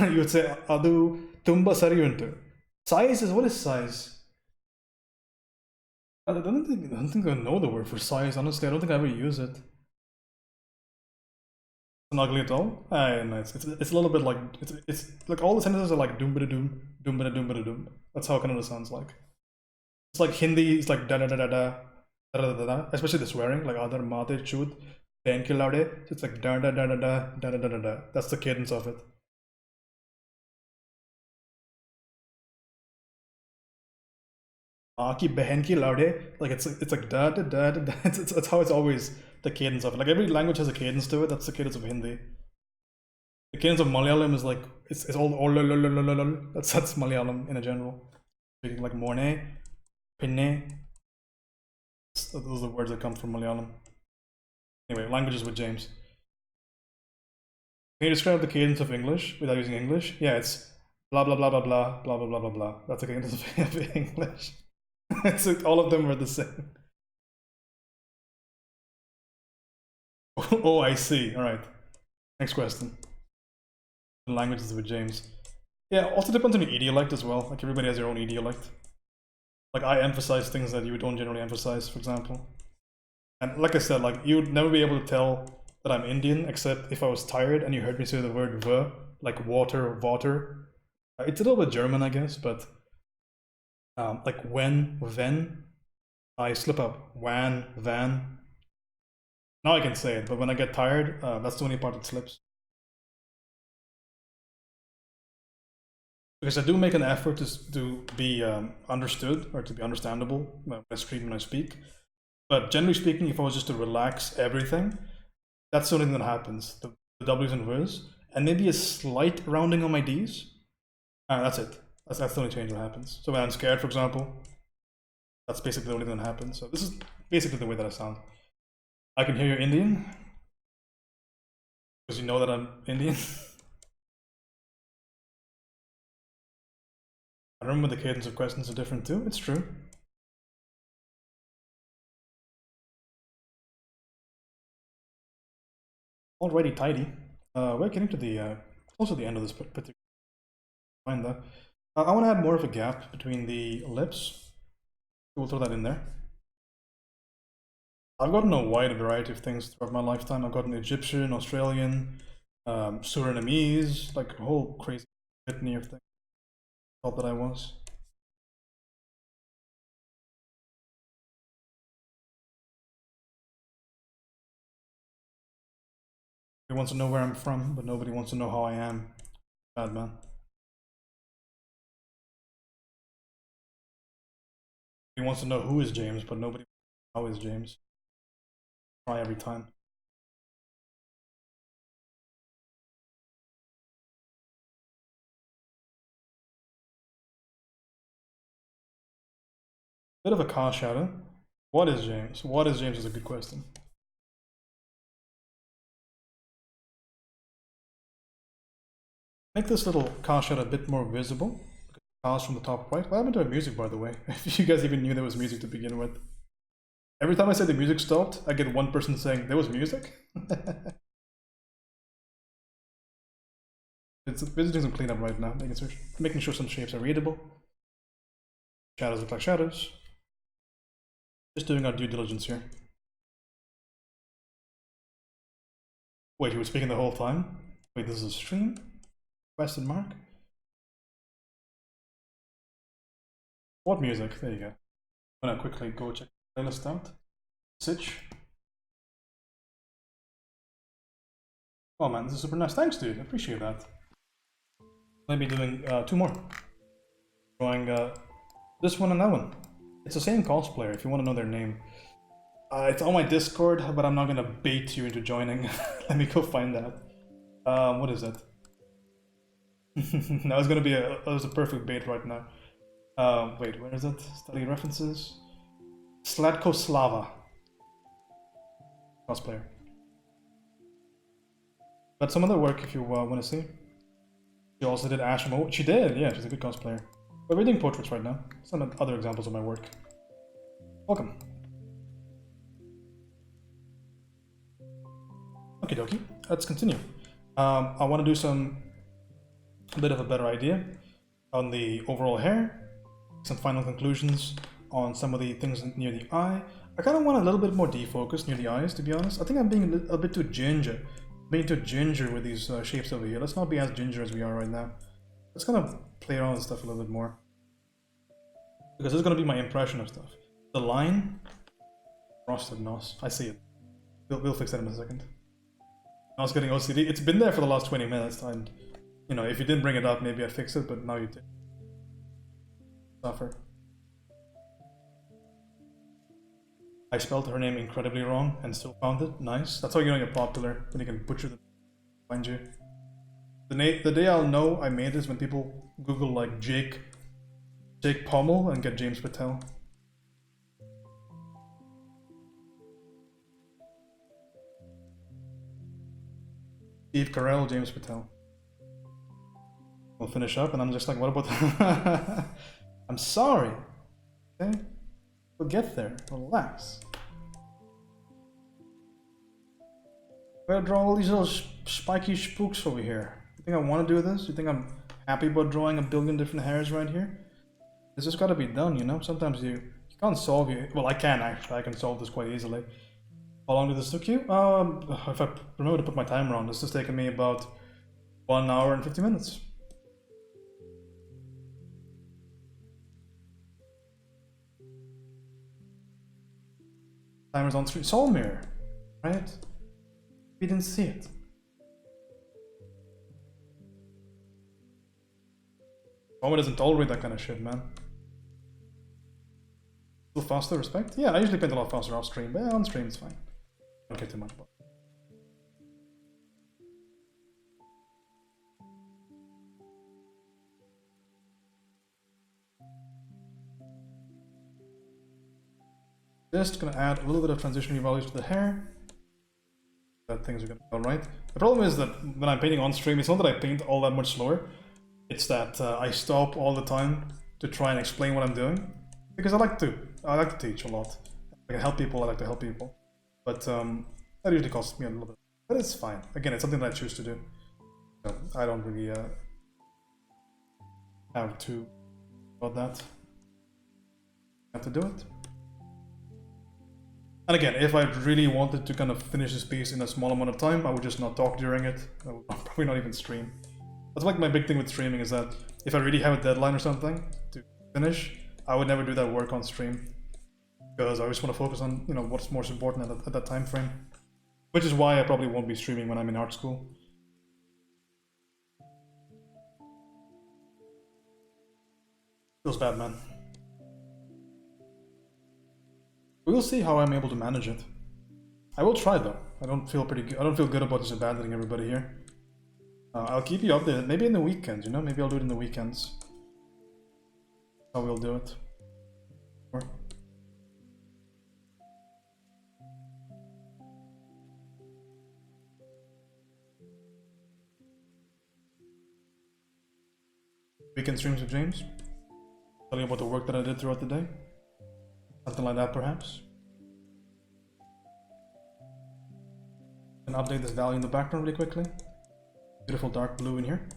You would say adu tumba sari untu. Size is what is size? I don't think I know the word for size, honestly. I don't think I ever use it. It's not ugly at all? Ah, nice. It's a little bit like it's like all the sentences are like doom bada doom, doom bada doom bada doom. That's how Kannada sounds like. It's like Hindi, it's like da da da da da da da da da, especially the swearing, like adar mate chud, thank you laude. It's like da da da da da da da da da. That's the cadence of it. Ki behen ki laude, like it's like da da da da da. It's how it's always the cadence of it. Like every language has a cadence to it. That's the cadence of Hindi. The cadence of Malayalam is like it's all that's Malayalam in a general. Speaking like morne, pinne. Those are the words that come from Malayalam. Anyway, languages with James. Can you describe the cadence of English without using English? Yeah, it's blah blah blah blah blah blah blah blah blah blah. That's the cadence of English. It's like all of them are the same. Oh, I see. All right. Next question. The languages with James. Yeah, also depends on your idiolect as well. Like everybody has their own idiolect. Like I emphasize things that you don't generally emphasize, for example. And like I said, like you would never be able to tell that I'm Indian except if I was tired and you heard me say the word "v," like water or water. It's a little bit German, I guess, but like when, I slip up. Wan, van. Now I can say it, but when I get tired, that's the only part that slips. Because I do make an effort to be understood or to be understandable when I scream and I speak. But generally speaking, if I was just to relax everything, that's the only thing that happens. The W's and V's, and maybe a slight rounding on my D's. That's it. That's the only change that happens. So when I'm scared, for example, that's basically the only thing that happens. So this is basically the way that I sound. I can hear you're Indian. Because you know that I'm Indian. I remember the cadence of questions are different too. It's true. Alrighty, tidy. We're getting to the close to the end of this particular. Find that. I want to add more of a gap between the lips. We'll throw that in there. I've gotten a wide variety of things throughout my lifetime. I've gotten Egyptian, Australian, Surinamese, like a whole crazy litany of things. Thought that I was. Everybody wants to know where I'm from, but nobody wants to know how I am. Bad man. He wants to know who is James, but nobody wants to know how is James. Try every time. Bit of a car shadow. What is James? What is James is a good question. Make this little car shadow a bit more visible. Cars from the top right. What happened to our music, by the way? If you guys even knew there was music to begin with. Every time I say the music stopped, I get one person saying, there was music? It's visiting some cleanup right now, making sure some shapes are readable. Shadows look like shadows. Just doing our due diligence here. Wait, he was speaking the whole time? Wait, this is a stream? Question mark? What music? There you go. I'm gonna quickly go check the playlist out. Sitch. Oh man, this is super nice. Thanks, dude. I appreciate that. Maybe doing 2 more. Drawing this one and that one. It's the same cosplayer if you want to know their name. It's on my Discord, but I'm not gonna bait you into joining. Let me go find that. What is it? That was gonna be that was a perfect bait right now. Wait, where is it? Study references. Slatko Slava. Cosplayer. But some other work if you want to see. She also did Ashmo. She did, yeah, she's a good cosplayer. But we're doing portraits right now. Some other examples of my work. Welcome. Okie dokie, let's continue. I want to do a bit of a better idea on the overall hair, some final conclusions on some of the things near the eye. I kind of want a little bit more defocus near the eyes, to be honest. I think I'm being a bit too ginger. Being too ginger with these shapes over here. Let's not be as ginger as we are right now. Let's kind of play around with stuff a little bit more. Because this is going to be my impression of stuff. The line, frosted nose. I see it. We'll fix that in a second. I was getting OCD. It's been there for the last 20 minutes, and you know, if you didn't bring it up, maybe I'd fix it, but now you did. Suffer. I spelled her name incredibly wrong and still found it. Nice. That's how you know you're popular, when you can butcher the find you. The day I'll know I made this when people Google like Jake Pommel and get James Patel. Steve Carell, James Patel. We'll finish up and I'm just like, what about I'm sorry. Okay? We'll get there. Relax. I'm gonna draw all these little spiky spooks over here. You think I want to do this? You think I'm happy about drawing a billion different hairs right here? It's just gotta be done, you know? Sometimes you can't solve it. Well, I can actually. I can solve this quite easily. How long did this took you? If I remember to put my timer on, this has taken me about 1 hour and 50 minutes. Timer's on 3. Soul mirror, right? We didn't see it. Oma doesn't tolerate that kind of shit, man. A little faster, respect? Yeah, I usually paint a lot faster off stream, but yeah, on stream it's fine. Don't care too much about it. Just gonna add a little bit of transitionary values to the hair. That things are gonna be alright. The problem is that when I'm painting on stream, it's not that I paint all that much slower. It's that I stop all the time to try and explain what I'm doing. Because I like to teach a lot. I can help people, I like to help people. But that usually costs me a little bit. But it's fine. Again, it's something that I choose to do. So I don't really have to about that. I have to do it. And again, if I really wanted to kind of finish this piece in a small amount of time, I would just not talk during it. I would probably not even stream. That's like my big thing with streaming is that if I really have a deadline or something to finish, I would never do that work on stream. Because I just want to focus on, you know, what's most important at that time frame. Which is why I probably won't be streaming when I'm in art school. Feels bad, man. We'll see how I'm able to manage it. I will try though. I don't feel good about just abandoning everybody here. I'll keep you updated. Maybe in the weekends, you know? Maybe I'll do it in the weekends. How we'll do it. Or weekend streams with James. Tell you about the work that I did throughout the day. Something like that, perhaps. And update this value in the background really quickly. Beautiful dark blue in here.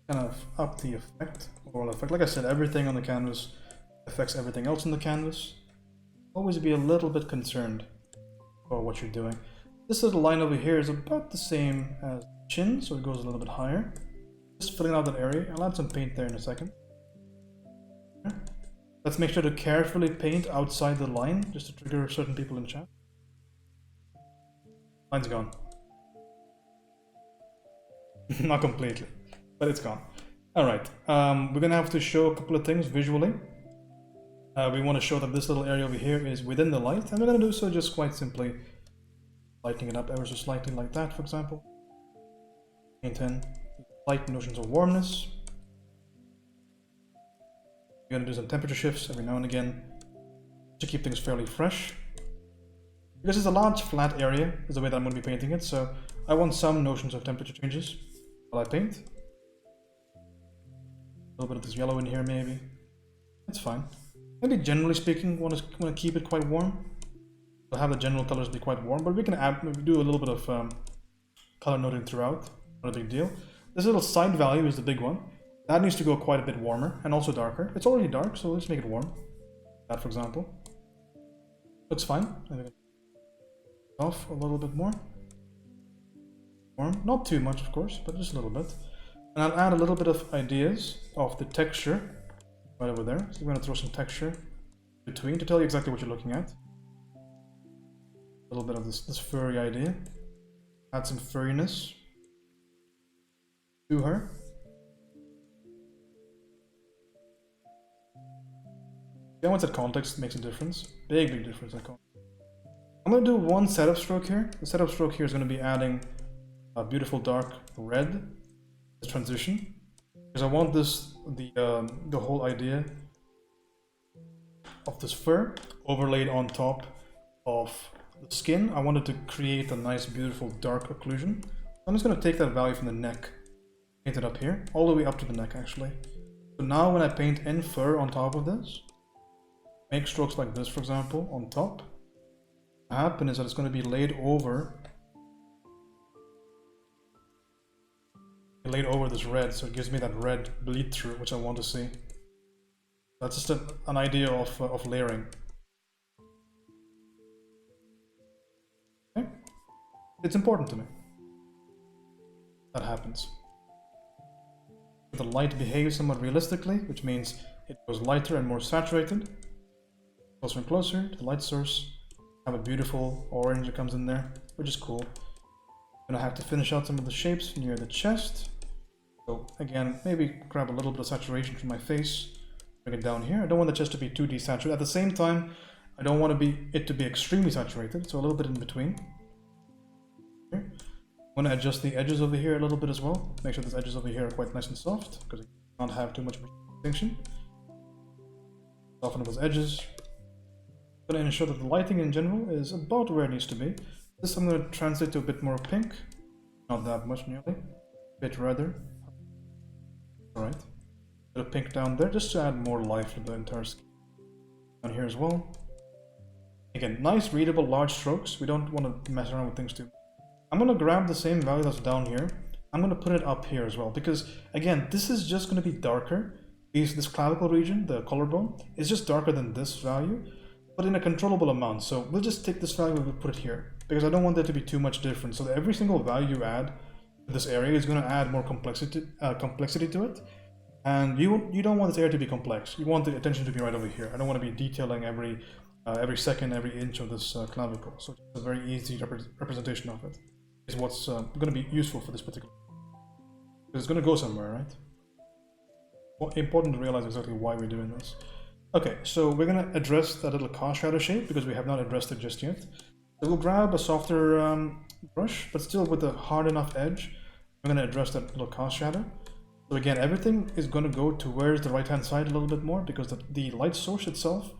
Kind of up the effect, overall effect. Like I said, everything on the canvas affects everything else on the canvas. Always be a little bit concerned about what you're doing. This little line over here is about the same as chin, so it goes a little bit higher. Just filling out that area. I'll add some paint there in a second. Let's make sure to carefully paint outside the line, just to trigger certain people in chat. Line's gone. Not completely, but it's gone. Alright, we're gonna have to show a couple of things visually. We want to show that this little area over here is within the light, and we're gonna do so just quite simply lightening it up ever so slightly like that, for example. Paint in light notions of warmness. We're going to do some temperature shifts every now and again to keep things fairly fresh. Because it's a large flat area is the way that I'm going to be painting it, so I want some notions of temperature changes while I paint. A little bit of this yellow in here maybe. That's fine. Maybe generally speaking, want to keep it quite warm. We'll have the general colors be quite warm, but we can add, maybe do a little bit of color noting throughout. Not a big deal. This little side value is the big one. That needs to go quite a bit warmer and also darker. It's already dark, so let's make it warm. That, for example. Looks fine. Off a little bit more. Warm. Not too much, of course, but just a little bit. And I'll add a little bit of ideas of the texture right over there. So I'm going to throw some texture between to tell you exactly what you're looking at. A little bit of this furry idea. Add some furriness to her. Yeah, once that context makes a difference. Big difference in context. I'm going to do one setup stroke here. The setup stroke here is going to be adding a beautiful dark red, this transition. Because I want this, the whole idea of this fur overlaid on top of the skin. I wanted to create a nice, beautiful, dark occlusion. I'm just going to take that value from the neck, paint it up here, all the way up to the neck actually. So now when I paint in fur on top of this, make strokes like this, for example, on top, what happens is that it's going to be laid over this red, so it gives me that red bleed through, which I want to see. That's just an idea of layering. Okay? It's important to me. That happens. The light behaves somewhat realistically, which means it goes lighter and more saturated. Closer and closer to the light source. Have a beautiful orange that comes in there, which is cool. I'm gonna have to finish out some of the shapes near the chest. So again, maybe grab a little bit of saturation from my face, bring it down here. I don't want the chest to be too desaturated. At the same time, I don't want it to be extremely saturated, so a little bit in between. Here. I'm gonna adjust the edges over here a little bit as well. Make sure these edges over here are quite nice and soft, because it can't have too much distinction. Soften up those edges. I'm going to ensure that the lighting in general is about where it needs to be. This I'm going to translate to a bit more pink. Not that much nearly. A bit redder. Alright. A bit of pink down there just to add more life to the entire skin. Down here as well. Again, nice readable large strokes. We don't want to mess around with things too much. I'm going to grab the same value that's down here. I'm going to put it up here as well because again, this is just going to be darker. This clavicle region, the collarbone, is just darker than this value, but in a controllable amount. So we'll just take this value and we'll put it here because I don't want there to be too much difference. So every single value you add to this area is going to add more complexity to it. And you don't want this area to be complex. You want the attention to be right over here. I don't want to be detailing every second, every inch of this clavicle. So it's a very easy representation of it. Is what's going to be useful for this particular. Because it's going to go somewhere, right? Well, important to realize exactly why we're doing this. Okay, so we're going to address that little cast shadow shape because we have not addressed it just yet. So we'll grab a softer brush, but still with a hard enough edge. We're going to address that little cast shadow. So again, everything is going to go towards the right-hand side a little bit more because the light source itself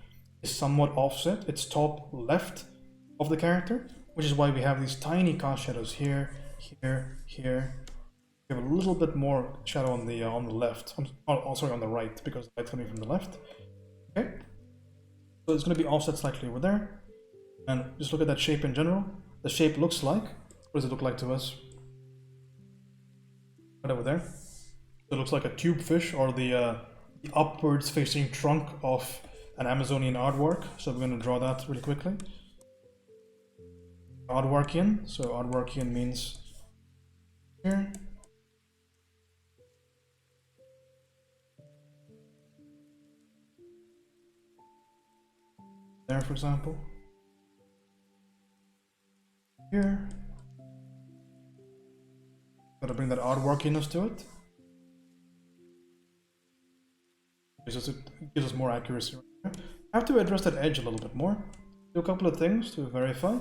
is somewhat offset. It's top left of the character, which is why we have these tiny cast shadows here, here, here. We have a little bit more shadow on the left. Sorry, on the right because the light's coming from the left. Okay, so it's going to be offset slightly over there, and just look at that shape in general. The shape looks like, what does it look like to us? Right over there. It looks like a tube fish or the upwards facing trunk of an Amazonian aardvark. So we're going to draw that really quickly. Aardvarkian. So aardvarkian means here. There, for example. Here. Gotta bring that aardvarkiness to it. It gives us more accuracy. I have to address that edge a little bit more. Do a couple of things to verify.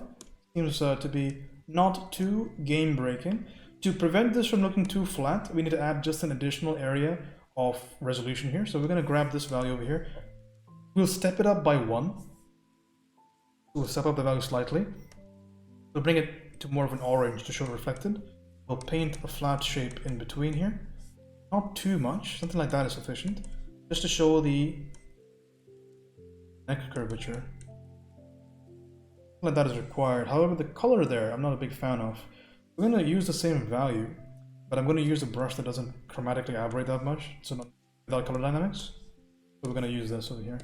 Seems to be not too game breaking. To prevent this from looking too flat, we need to add just an additional area of resolution here. So we're going to grab this value over here. We'll step it up by 1. We'll step up the value slightly. We'll bring it to more of an orange to show reflected. We'll paint a flat shape in between here. Not too much, something like that is sufficient. Just to show the neck curvature. Like that is required. However, the color there, I'm not a big fan of. We're going to use the same value, but I'm going to use a brush that doesn't chromatically aberrate that much, so not without color dynamics. So we're going to use this over here.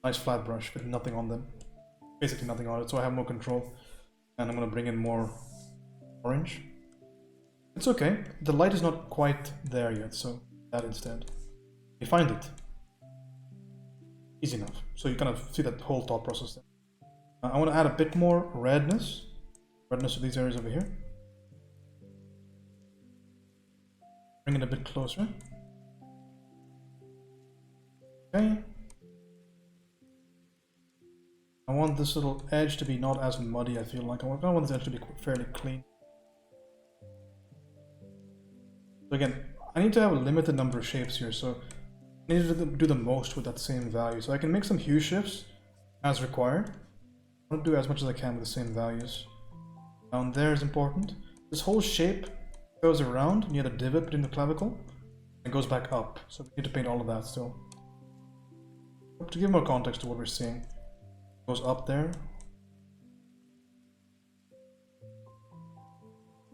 Nice flat brush with nothing on them. Basically nothing on it, so I have more control. And I'm going to bring in more orange. It's okay. The light is not quite there yet, so that instead. You find it. Easy enough. So you kind of see that whole thought process there. I want to add a bit more redness. Redness to these areas over here. Bring it a bit closer. Okay. I want this little edge to be not as muddy, I feel like. I want this edge to be fairly clean. So again, I need to have a limited number of shapes here, so I need to do the most with that same value. So I can make some hue shifts as required. I want to do as much as I can with the same values. Down there is important. This whole shape goes around near the divot between the clavicle and goes back up. So we need to paint all of that still. To give more context to what we're seeing. It goes up there.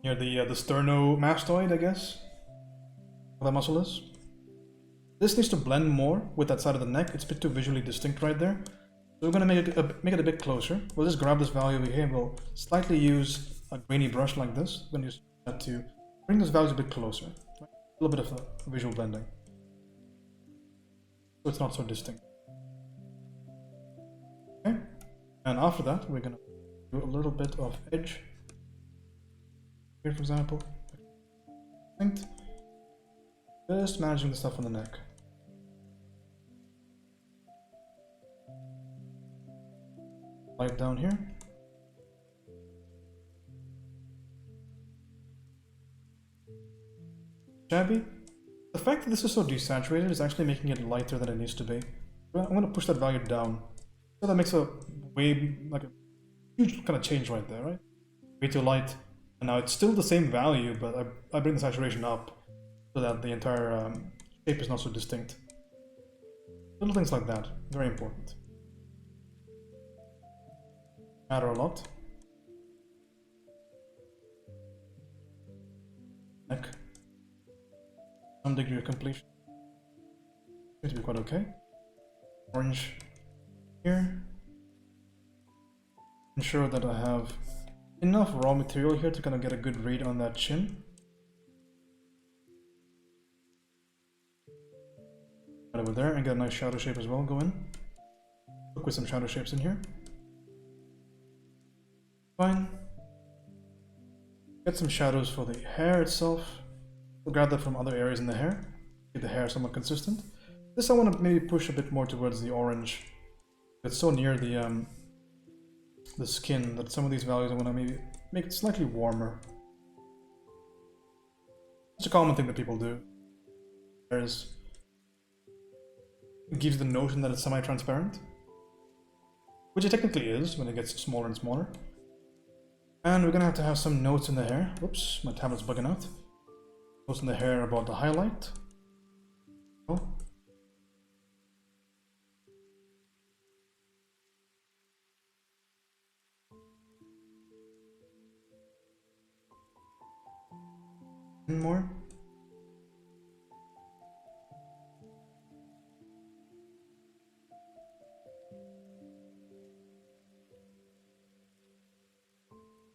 Near the sternomastoid, I guess. What that muscle is. This needs to blend more with that side of the neck. It's a bit too visually distinct right there. So we're going to make it a bit closer. We'll just grab this value over here and we'll slightly use a grainy brush like this. We're going to use that to bring this value a bit closer. Right? A little bit of a visual blending. So it's not so distinct. Okay. And after that, we're going to do a little bit of edge. Here, for example. Distinct. Just managing the stuff on the neck. Light down here. Shabby. The fact that this is so desaturated is actually making it lighter than it needs to be. I'm going to push that value down. So that makes a way, like a huge kind of change right there, right? Way too light. And now it's still the same value, but I bring the saturation up so that the entire shape is not so distinct. Little things like that, very important. Matter a lot. Neck. Some degree of completion. Seems to be quite okay. Orange here. Ensure that I have enough raw material here to kind of get a good read on that chin. Right over there and get a nice shadow shape as well. Go in. Look with some shadow shapes in here. Fine. Get some shadows for the hair itself. We'll grab that from other areas in the hair. Keep the hair somewhat consistent. This I want to maybe push a bit more towards the orange. It's so near the skin that some of these values I want to maybe make it slightly warmer. It's a common thing that people do. It gives the notion that it's semi-transparent, which it technically is when it gets smaller and smaller. And we're gonna have some notes in the hair. Whoops, my tablet's bugging out. Notes in the hair about the highlight. Oh. And more.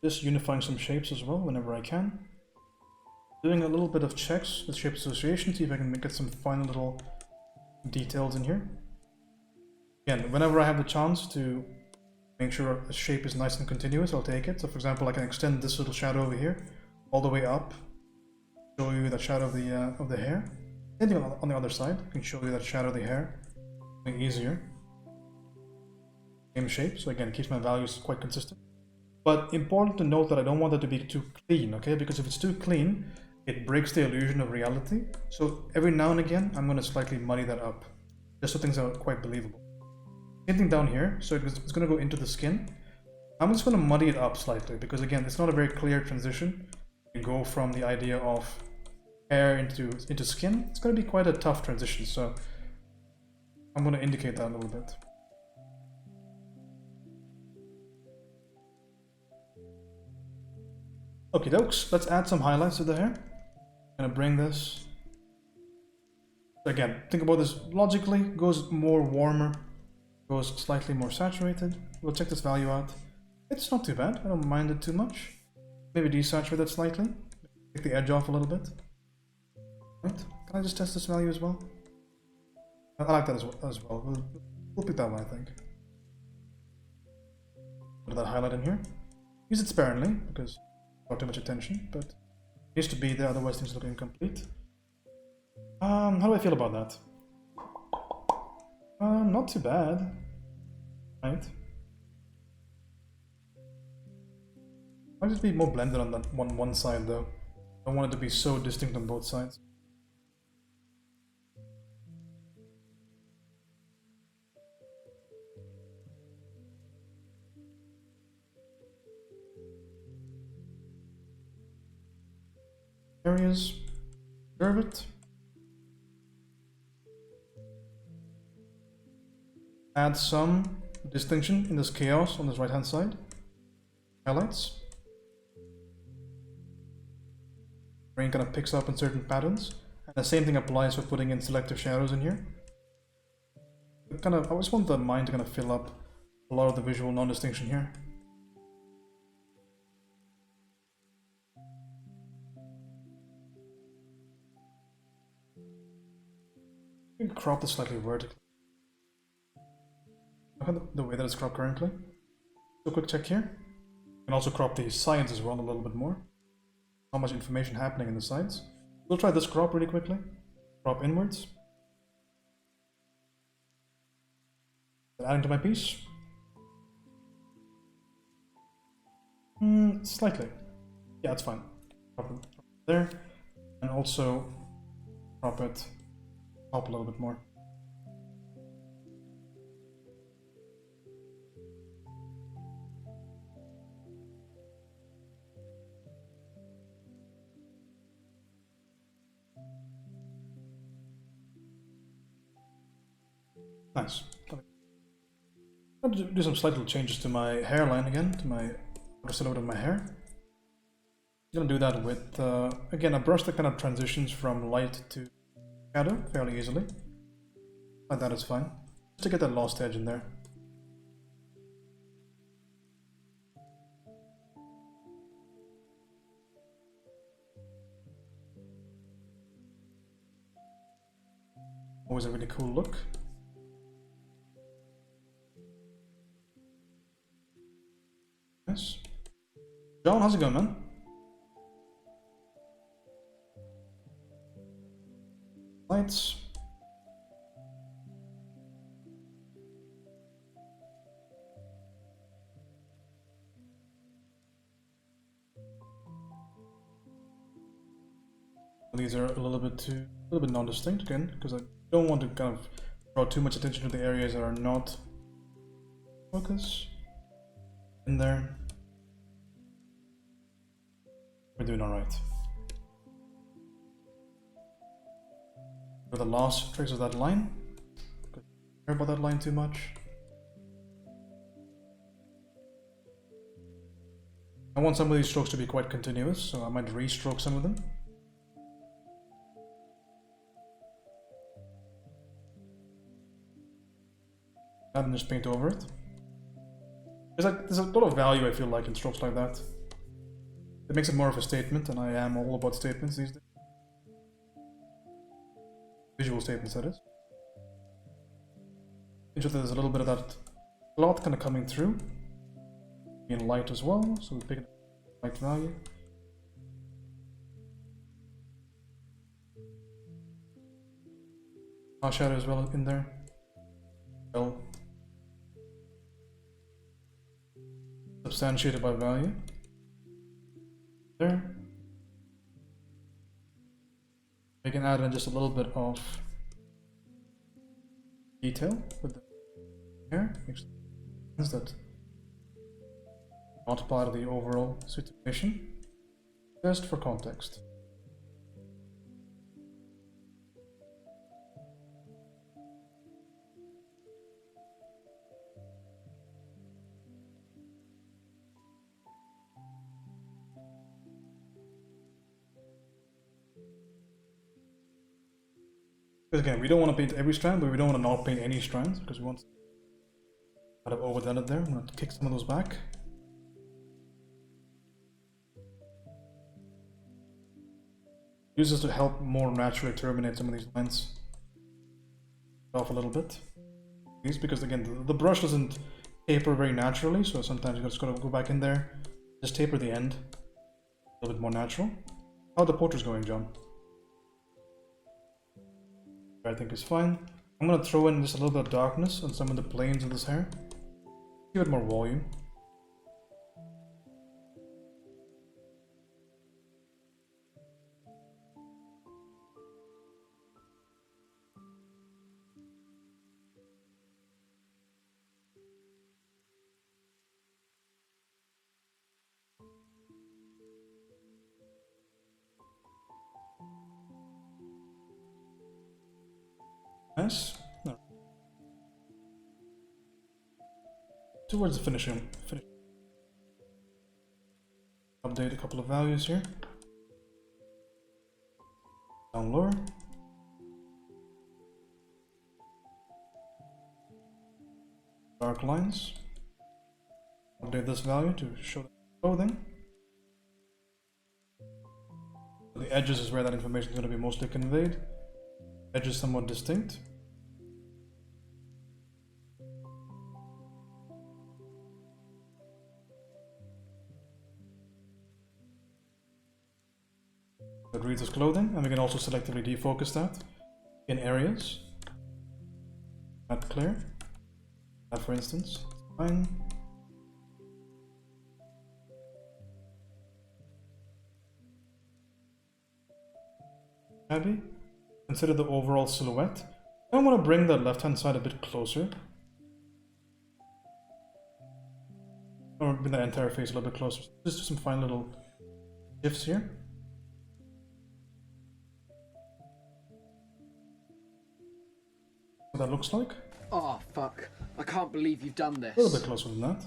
Just unifying some shapes as well whenever I can. Doing a little bit of checks with shape association, see if I can get some final little details in here. Again, whenever I have the chance to make sure a shape is nice and continuous, I'll take it. So for example, I can extend this little shadow over here all the way up, show you the shadow of the hair. Same thing on the other side, I can show you that shadow of the hair, make it easier. Same shape, so again, it keeps my values quite consistent. But important to note that I don't want it to be too clean, okay? Because if it's too clean, it breaks the illusion of reality. So every now and again, I'm going to slightly muddy that up, just so things are quite believable. Same thing down here, so it's going to go into the skin. I'm just going to muddy it up slightly, because again, it's not a very clear transition. You go from the idea of hair into skin. It's going to be quite a tough transition, so I'm going to indicate that a little bit. Okay, dokes, let's add some highlights to the hair. I'm gonna bring this. Again, think about this logically. Goes more warmer, goes slightly more saturated. We'll check this value out. It's not too bad. I don't mind it too much. Maybe desaturate it slightly. Take the edge off a little bit. Right? Can I just test this value as well? I like that as well. We'll pick that one, I think. Put that highlight in here. Use it sparingly because not too much attention, but it needs to be there, otherwise things look incomplete. How do I feel about that? Not too bad. Right. Might just be more blended on that one side though. I don't want it to be so distinct on both sides. Areas, curve it. Add some distinction in this chaos on this right hand side. Highlights. Brain kind of picks up on certain patterns. And the same thing applies for putting in selective shadows in here. I just want the mind to kind of fill up a lot of the visual non-distinction here. You can crop this slightly vertically. Look at the way that it's cropped currently. So quick check here. You can also crop the sides as well a little bit more. How much information happening in the sides. We'll try this crop really quickly. Crop inwards. Adding to my piece. Slightly. Yeah, it's fine. Crop it there. And also crop it up a little bit more. Nice. I'm going to do some slight little changes to my hairline again, to my outer silhouette of my hair. I'm going to do that with, again, a brush that kind of transitions from light to shadow fairly easily. Like that is fine. Just to get that lost edge in there. Always a really cool look. Yes. John, how's it going, man? Lights. These are a little bit non-distinct again, because I don't want to kind of draw too much attention to the areas that are not focus. In there. We're doing alright. For the last trace of that line. Don't care about that line too much. I want some of these strokes to be quite continuous, so I might re-stroke some of them. and just paint over it. There's a lot of value, I feel like, in strokes like that. It makes it more of a statement, and I am all about statements these days. Visual statements, that is. Interesting, there's a little bit of that cloth kind of coming through. In light as well, so we pick it light value. Our shadow as well in there. Well, substantiated by value. There. We can add in just a little bit of detail with the hair. Makes sense that not part of the overall situation, just for context. Because again, we don't want to paint every strand, but we don't want to not paint any strands because we want to kind of overdone it there. I'm going to kick some of those back. Use this to help more naturally terminate some of these lines off a little bit. Because again, the brush doesn't taper very naturally, so sometimes you just gotta go back in there, just taper the end a little bit more natural. How are the portraits going, John? I think is fine. I'm gonna throw in just a little bit of darkness on some of the planes of this hair. Give it more volume. Nice. No. Towards the finishing. Update a couple of values here. Down lower. Dark lines. Update this value to show the clothing. The edges is where that information is going to be mostly conveyed. Edges somewhat distinct. That reads as clothing, and we can also selectively defocus that in areas. Not clear. That, for instance, fine. Happy. Consider the overall silhouette. I want to bring the left-hand side a bit closer. Or bring the entire face a little bit closer. Just do some fine little shifts here. What that looks like. Oh, fuck. I can't believe you've done this. A little bit closer than that.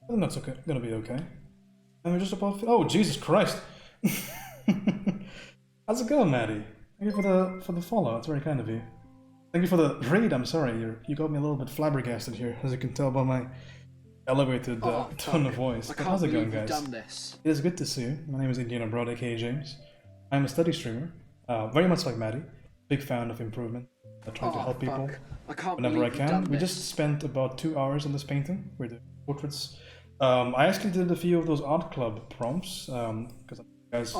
I think that's okay. Gonna be okay. And we're just about... Oh, Jesus Christ! How's it going, Maddie? Thank you for the follow. That's very kind of you. Thank you for the raid. I'm sorry, you got me a little bit flabbergasted here, as you can tell by my elevated tone of voice. But how's it going, guys? Done this. It is good to see you. My name is Indian Abroad, aka James. I'm a study streamer, very much like Maddie. Big fan of improvement. I try to help people whenever I can. We just spent about 2 hours on this painting. We're doing portraits. I actually did a few of those art club prompts because you guys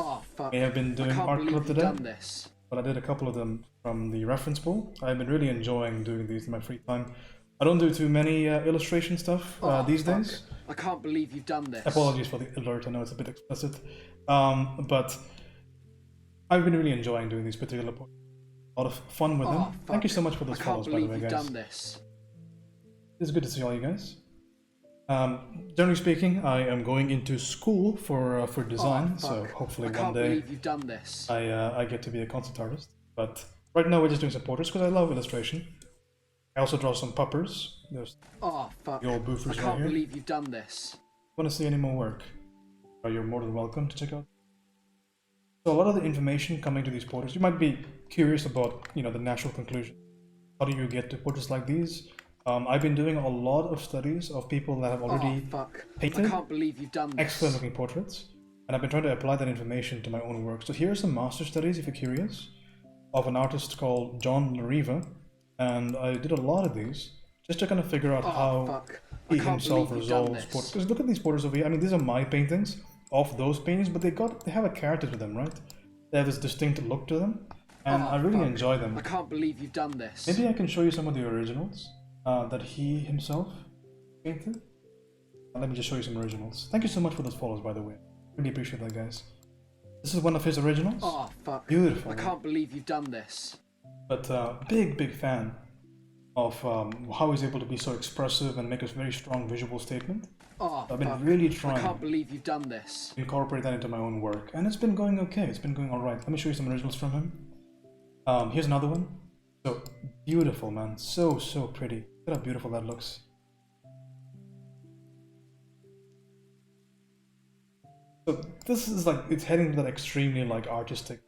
may have been doing art club today. But I did a couple of them from the reference pool. I've been really enjoying doing these in my free time. I don't do too many illustration stuff these days. I can't believe you've done this. Apologies for the alert, I know it's a bit explicit. But I've been really enjoying doing these particular points. A lot of fun with them. Thank you so much for those follows, by the way, guys. Done this. It's good to see all you guys. Generally speaking, I am going into school for design, so hopefully one day you've done this. I get to be a concept artist. But right now we're just doing some portraits because I love illustration. I also draw some puppers. There's the old boofers right here. I can't believe you've done this. Want to see any more work? You're more than welcome to check out. So a lot of the information coming to these portraits, you might be curious about, the natural conclusion. How do you get to portraits like these? I've been doing a lot of studies of people that have already painted I can't believe you've done this. excellent looking portraits, and I've been trying to apply that information to my own work. So here are some master studies, if you're curious, of an artist called John Lariva, and I did a lot of these just to kind of figure out how he himself resolves portraits. Because look at these portraits over here. I mean, these are my paintings of those paintings, but they have a character to them, right? They have this distinct look to them, and I really enjoy them. I can't believe you've done this. Maybe I can show you some of the originals that he himself painted. Let me just show you some originals. Thank you so much for those follows, by the way. Really appreciate that, guys. This is one of his originals. Oh, fuck. Beautiful. I can't believe you've done this. But big fan of how he's able to be so expressive and make a very strong visual statement. Oh, I've been really trying I can't believe you've done this. to incorporate that into my own work, and it's been going okay. It's been going all right. Let me show you some originals from him. Here's another one. So beautiful, man. So pretty. Look at how beautiful that looks. So this is like, it's heading to that extremely like artistic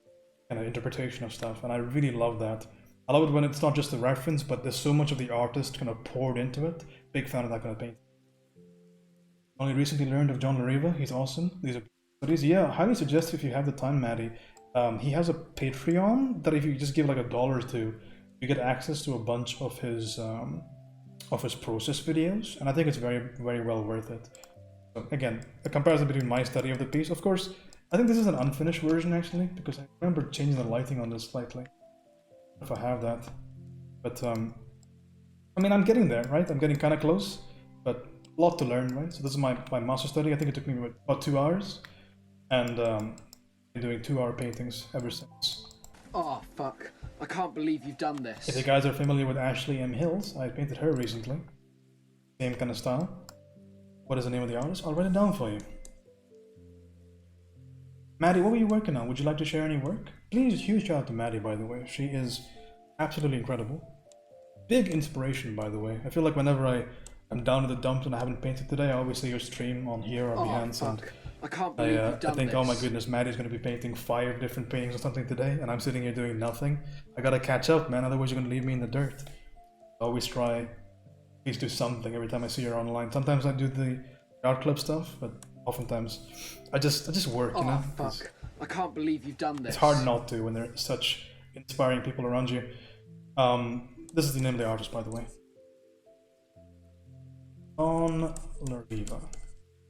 kind of interpretation of stuff, and I really love that. I love it when it's not just a reference, but there's so much of the artist kind of poured into it. Big fan of that kind of painting. Only recently learned of John Lariva. He's awesome. These are studies. Yeah, highly suggest if you have the time, Maddie. He has a Patreon that if you just give like $1 or $2, you get access to a bunch of his process videos, and I think it's very well worth it. So again, a comparison between my study of the piece. Of course, I think this is an unfinished version actually, because I remember changing the lighting on this slightly. If I have that, but I mean, I'm getting there, right? I'm getting kind of close, but a lot to learn, right? So this is my master study. I think it took me about 2 hours, and I've been doing 2-hour paintings ever since. Oh, fuck. I can't believe you've done this. If you guys are familiar with Ashley M. Hills, I painted her recently. Same kind of style. What is the name of the artist? I'll write it down for you. Maddie, what were you working on? Would you like to share any work? Please, huge shout out to Maddie, by the way. She is absolutely incredible. Big inspiration, by the way. I feel like whenever I'm down in the dumps and I haven't painted today, I always see your stream on here or Behance, and I can't believe you've done I think, this. oh my goodness, Maddie's going to be painting 5 different paintings or something today, and I'm sitting here doing nothing. I gotta catch up, man, otherwise you're going to leave me in the dirt. I always try, at least do something every time I see her online. Sometimes I do the art club stuff, but oftentimes I just work, you know? Fuck. I can't believe you've done this. It's hard not to when there are such inspiring people around you. This is the name of the artist, by the way. On Lariva.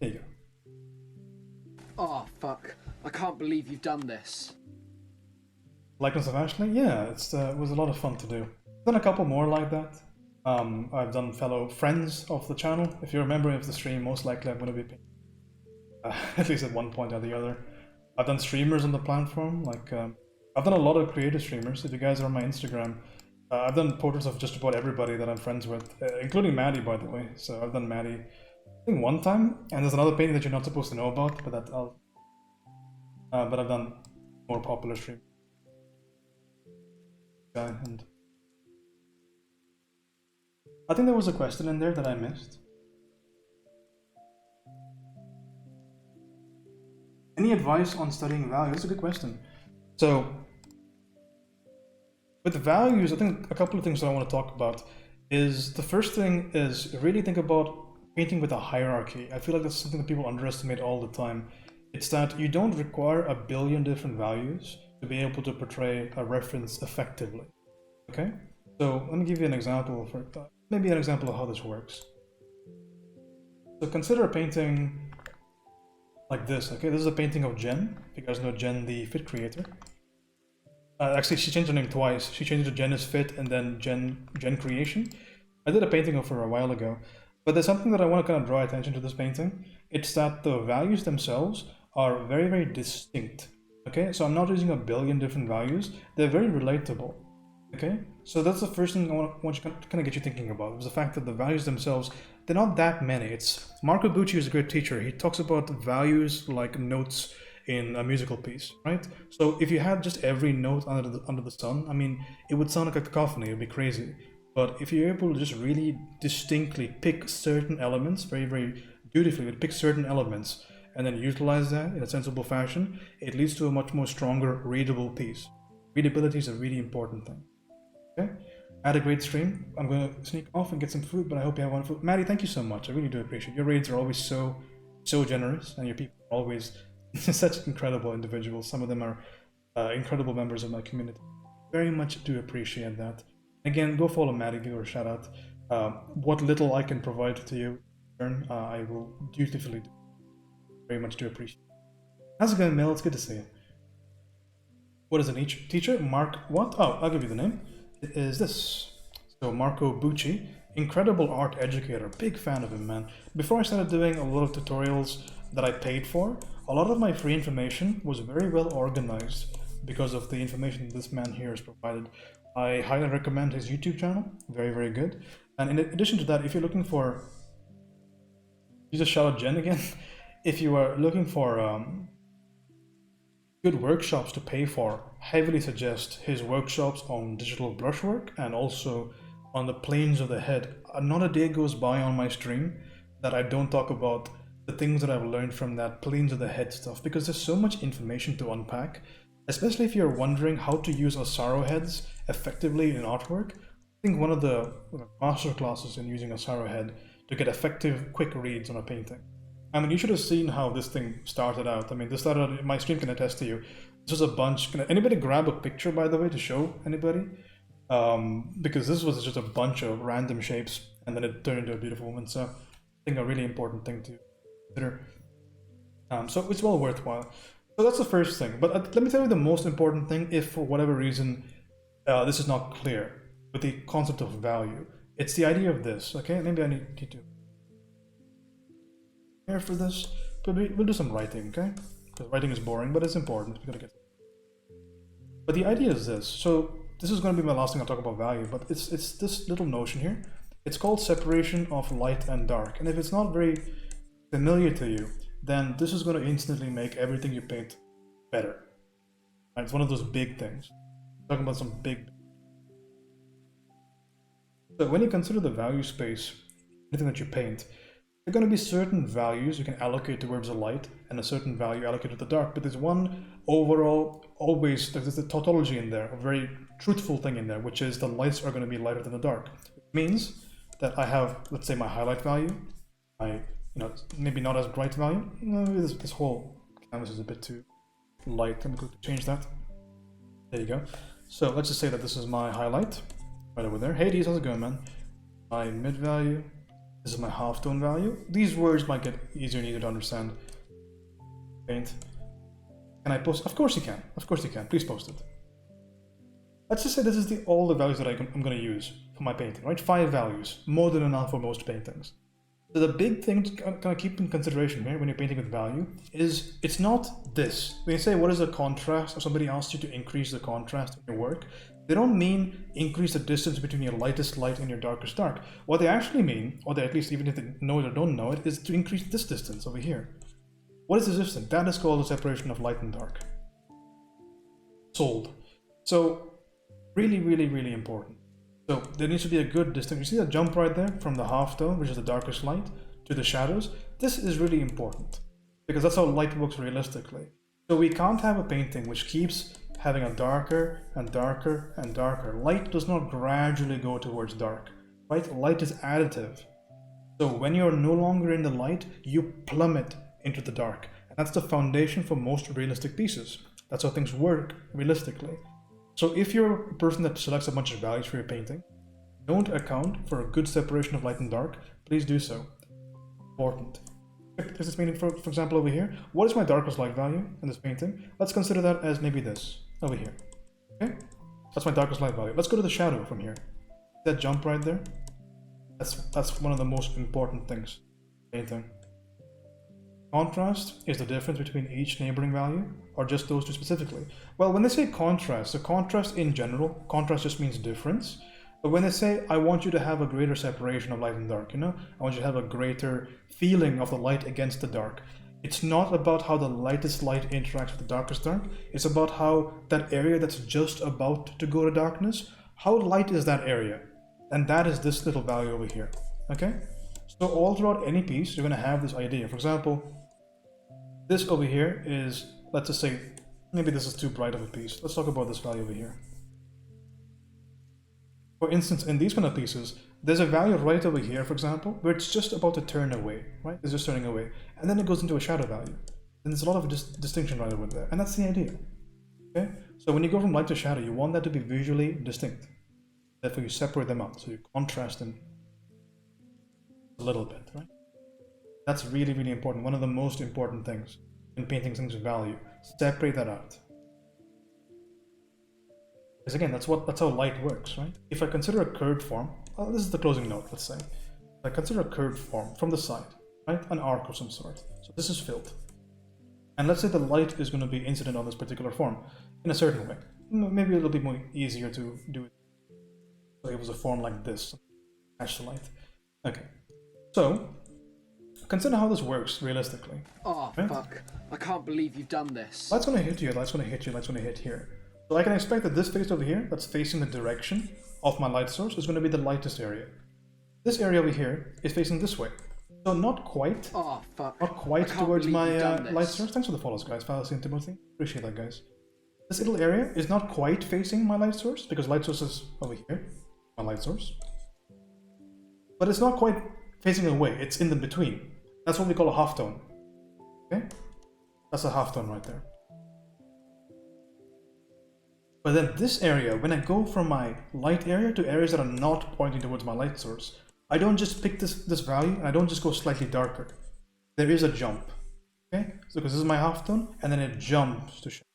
There you go. Oh, fuck. I can't believe you've done this. Likeness of Ashley? Yeah, it was a lot of fun to do. I've done a couple more like that. I've done fellow friends of the channel. If you're a member of the stream, most likely I'm going to be at least at one point or the other. I've done streamers on the platform, like I've done a lot of creative streamers. If you guys are on my Instagram, I've done portraits of just about everybody that I'm friends with, including Maddie, by the way. So I've done Maddie, I think, one time, and there's another painting that you're not supposed to know about, but but I've done more popular stream. And I think there was a question in there that I missed. Any advice on studying values? That's a good question. So, with values, I think a couple of things that I want to talk about is, the first thing is really think about painting with a hierarchy. I feel like that's something that people underestimate all the time. It's that you don't require a billion different values to be able to portray a reference effectively. Okay? So let me give you an example for maybe an example of how this works. So consider a painting like this. Okay, this is a painting of Jen. If you guys know Jen, the Fit creator. Actually, she changed her name twice. She changed it to Jen is Fit and then Jen Creation. I did a painting of her a while ago, but there's something that I want to kind of draw attention to this painting. It's that the values themselves are very distinct. Okay, so I'm not using a billion different values. They're very relatable. Okay, so that's the first thing I want to kind of get you thinking about, is the fact that the values themselves, they're not that many. It's Marco Bucci is a great teacher. He talks about values like notes in a musical piece, right? So if you had just every note under the sun, I mean, it would sound like a cacophony. It would be crazy. But if you're able to just really distinctly pick certain elements, very beautifully, pick certain elements and then utilize that in a sensible fashion, it leads to a much more stronger readable piece. Readability is a really important thing. Okay, Had a great stream. I'm going to sneak off and get some food, but I hope you have one food. Maddie, thank you so much. I really do appreciate it. Your raids are always so generous, and your people are always such incredible individuals. Some of them are incredible members of my community. Very much do appreciate that. Again, go follow Maddie, give her a shout out. What little I can provide to you, I will dutifully do. Very much do appreciate it. How's it going, Mel? It's good to see you. What is an teacher? Mark what? Oh, I'll give you the name. It is this. So Marco Bucci, incredible art educator. Big fan of him, man. Before I started doing a lot of tutorials that I paid for, a lot of my free information was very well organized because of the information this man here has provided. I highly recommend his YouTube channel. Very, very good. And in addition to that, if you're looking for... You just shout out Jen again. If you are looking for good workshops to pay for, heavily suggest his workshops on digital brushwork and also on the planes of the head. Not a day goes by on my stream that I don't talk about the things that I've learned from that planes of the head stuff, because there's so much information to unpack, especially if you're wondering how to use Asaro heads effectively in artwork. I think one of the master classes in using Asaro head to get effective quick reads on a painting. I mean, you should have seen how this thing started out. I mean, this started, my stream can attest to you. This was a bunch, can anybody grab a picture, by the way, to show anybody? Because this was just a bunch of random shapes, and then it turned into a beautiful woman. So I think a really important thing to consider. So it's well worthwhile. So that's the first thing. But let me tell you the most important thing, if for whatever reason this is not clear with the concept of value. It's the idea of this, okay? Maybe I need to for this, but we'll do some writing, okay? Because writing is boring, but it's important. We're gonna get. But the idea is this. So this is going to be my last thing I'll talk about value, but it's this little notion here. It's called separation of light and dark. And if it's not very familiar to you, then this is going to instantly make everything you paint better. Right? It's one of those big things. I'm talking about some big. So when you consider the value space, anything that you paint, there are going to be certain values you can allocate towards the light and a certain value allocated to the dark, but there's one overall, always, there's a tautology in there, a very truthful thing in there, which is the lights are going to be lighter than the dark. It means that I have, let's say, my highlight value, my, maybe not as bright value. Maybe this whole canvas is a bit too light. Let me quickly change that. There you go. So let's just say that this is my highlight, right over there. Hades, how's it going, man? My mid value. This is my halftone value. These words might get easier and easier to understand. Paint. Can I post? Of course you can. Of course you can. Please post it. Let's just say this is all the values that I'm going to use for my painting, right? 5 values, more than enough for most paintings. So the big thing to kind of keep in consideration here when you're painting with value is it's not this. When you say what is the contrast, or somebody asks you to increase the contrast in your work, they don't mean increase the distance between your lightest light and your darkest dark. What they actually mean, or they at least even if they know it or don't know it, is to increase this distance over here. What is this distance? That is called the separation of light and dark. Sold. So really, really, really important. So there needs to be a good distance. You see that jump right there from the halftone, which is the darkest light, to the shadows? This is really important because that's how light works realistically. So we can't have a painting which keeps having a darker and darker and darker. Light does not gradually go towards dark, right? Light is additive. So when you're no longer in the light, you plummet into the dark. And that's the foundation for most realistic pieces. That's how things work realistically. So if you're a person that selects a bunch of values for your painting, don't account for a good separation of light and dark, please do so. Important. There's this painting, for example, over here. What is my darkest light value in this painting? Let's consider that as maybe this, over here. Okay? That's my darkest light value. Let's go to the shadow from here. That jump right there? That's one of the most important things in painting. Contrast is the difference between each neighboring value, or just those two specifically. Well, when they say contrast, the contrast in general, contrast just means difference. But when they say, I want you to have a greater separation of light and dark, I want you to have a greater feeling of the light against the dark. It's not about how the lightest light interacts with the darkest dark. It's about how that area that's just about to go to darkness, how light is that area? And that is this little value over here, okay? So all throughout any piece, you're gonna have this idea. For example, this over here is, let's just say, maybe this is too bright of a piece. Let's talk about this value over here. For instance, in these kind of pieces, there's a value right over here, for example, where it's just about to turn away, right? It's just turning away. And then it goes into a shadow value. And there's a lot of distinction right over there. And that's the idea. Okay? So when you go from light to shadow, you want that to be visually distinct. Therefore, you separate them out. So you contrast them a little bit, right? That's really, really important. One of the most important things in painting things with value. Separate that out. Because again, that's how light works, right? If I consider a curved form, this is the closing note, let's say. If I consider a curved form from the side, right? An arc of some sort. So this is filled. And let's say the light is going to be incident on this particular form in a certain way. Maybe it'll be more easier to do it. So it was a form like this, catch the light. Okay. So consider how this works realistically. Oh, right? Fuck. I can't believe you've done this. Light's going to hit you, light's going to hit you, light's going to hit here. So I can expect that this face over here, that's facing the direction of my light source, is going to be the lightest area. This area over here is facing this way. So not quite. Oh, fuck. Not quite towards my light source. Thanks for the follows, guys. Fallacy and Timothy. Appreciate that, guys. This little area is not quite facing my light source, because light source is over here. My light source. But it's not quite facing away. It's in the between. That's what we call a halftone. Okay? That's a halftone right there. But then this area, when I go from my light area to areas that are not pointing towards my light source, I don't just pick this value and I don't just go slightly darker. There is a jump. Okay? So because this is my halftone, and then it jumps to shadow.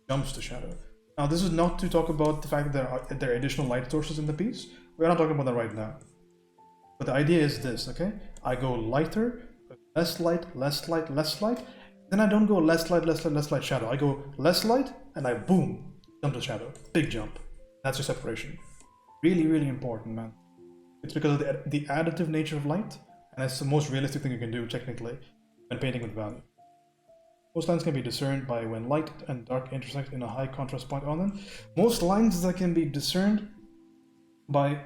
Jumps to shadow. Now this is not to talk about the fact that there are additional light sources in the piece. We're not talking about that right now. But the idea is this, okay? I go lighter, less light, less light, less light. Then I don't go less light, less light, less light, shadow. I go less light, and I boom, jump to shadow. Big jump. That's your separation. Really, really important, man. It's because of the additive nature of light, and it's the most realistic thing you can do technically when painting with value. Most lines can be discerned by when light and dark intersect in a high contrast point on them. Most lines that can be discerned by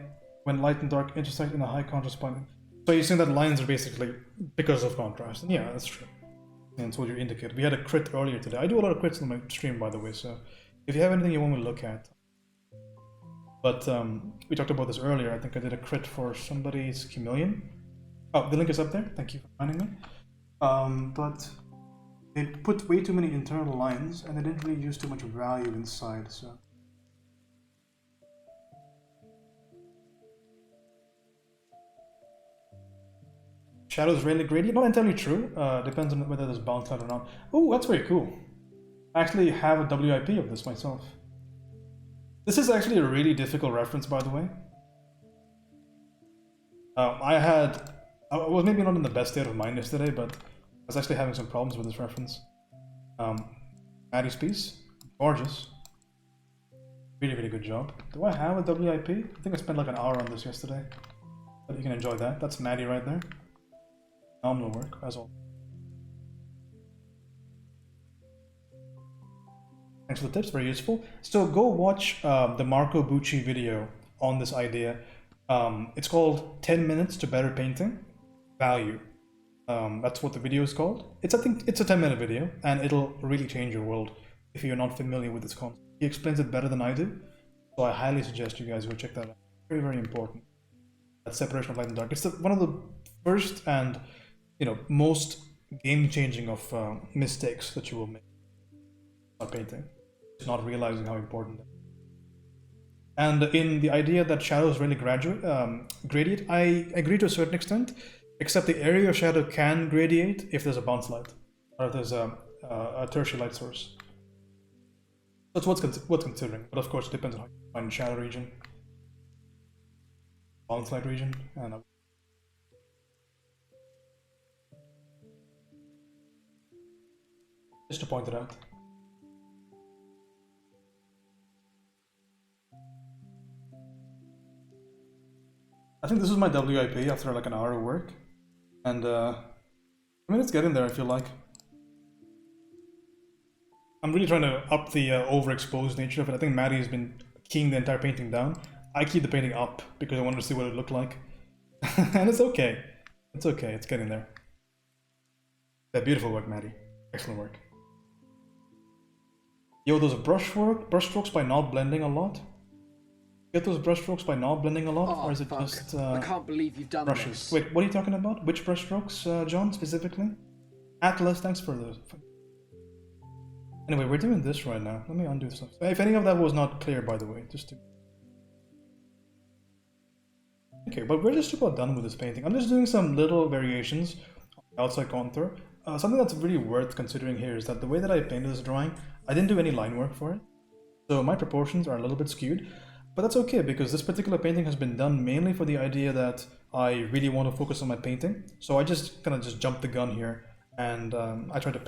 when light and dark intersect in a high contrast point. So you're saying that lines are basically because of contrast. And yeah, that's true. And that's what you indicate. We had a crit earlier today. I do a lot of crits on my stream, by the way, so if you have anything you want me to look at. But we talked about this earlier. I think I did a crit for somebody's chameleon. Oh, the link is up there. Thank you for finding me. But they put way too many internal lines, and they didn't really use too much value inside, so. Shadows rarely gradient, not entirely true. Depends on whether there's bounce light or not. Oh, that's very cool. I actually have a WIP of this myself. This is actually a really difficult reference, by the way. I was maybe not in the best state of mind yesterday, but I was actually having some problems with this reference. Maddie's piece, gorgeous. Really, really good job. Do I have a WIP? I think I spent like an hour on this yesterday. But you can enjoy that. That's Maddie right there. Phenomenal work, as always. Thanks for the tips, very useful. So go watch the Marco Bucci video on this idea. It's called 10 Minutes to Better Painting. Value. That's what the video is called. I think it's a 10-minute video, and it'll really change your world if you're not familiar with this concept. He explains it better than I do, so I highly suggest you guys go check that out. Very, very important. That separation of light and dark. It's one of the first and most game-changing of mistakes that you will make while painting. It's not realizing how important that is. And in the idea that shadows really gradient, I agree to a certain extent, except the area of shadow can gradate if there's a bounce light, or if there's a tertiary light source. That's what's considering, but of course it depends on how you find shadow region, bounce light region, and just to point it out. I think this is my WIP after like an hour of work, and I mean it's getting there, I feel like. I'm really trying to up the overexposed nature of it. I think Maddie has been keying the entire painting down. I keyed the painting up because I wanted to see what it looked like. And it's okay. It's okay, it's getting there. Yeah, beautiful work, Maddie. Excellent work. Yo, those brushstrokes by not blending a lot. Get those brush strokes by not blending a lot, Oh, or is it fuck. just I can't believe you've done brushes? this. Wait, what are you talking about? Which brush strokes, John, specifically? Atlas, thanks for the... Anyway, we're doing this right now. Let me undo stuff. If any of that was not clear, by the way, just to... Okay, but we're just about done with this painting. I'm just doing some little variations on the outside contour. Something that's really worth considering here is that the way that I painted this drawing, I didn't do any line work for it. So my proportions are a little bit skewed, but that's okay because this particular painting has been done mainly for the idea that I really want to focus on my painting. So I just kind of just jumped the gun here and I tried to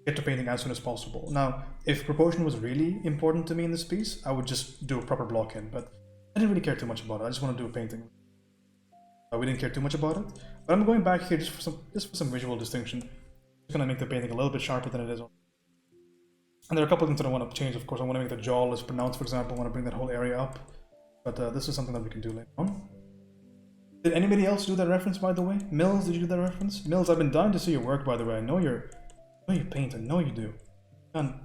get to painting as soon as possible. Now, if proportion was really important to me in this piece, I would just do a proper block in, but I didn't really care too much about it. I just want to do a painting. We didn't care too much about it, but I'm going back here just for some visual distinction. Just gonna make the painting a little bit sharper than it is. And there are a couple of things that I want to change. Of course, I want to make the jaw less pronounced, for example. I want to bring that whole area up, but this is something that we can do later on. Did anybody else do that reference, by the way? Mills, did you do that reference? Mills, I've been dying to see your work, by the way. I know you paint. I know you do. I can't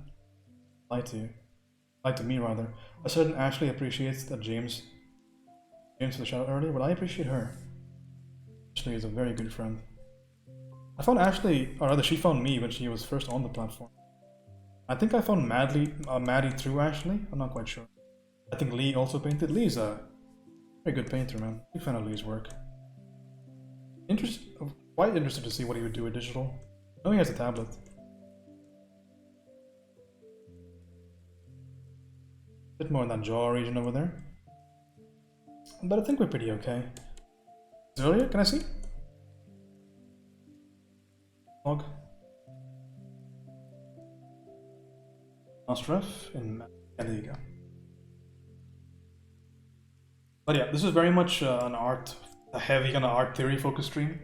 lie to you. Lie to me, rather. A certain Ashley appreciates that James for the shout out earlier, but I appreciate her. Ashley is a very good friend. I found Ashley, or rather she found me when she was first on the platform. I think I found Maddie through Ashley, I'm not quite sure. I think Lee also painted. Lee's a very good painter, man. Big fan of Lee's work. Quite interested to see what he would do with digital. I know he has a tablet. A bit more in that jaw region over there. But I think we're pretty okay. Earlier, can I see? Log. Nostref and yeah, there you go. But yeah, this is very much a heavy kind of art theory focused stream.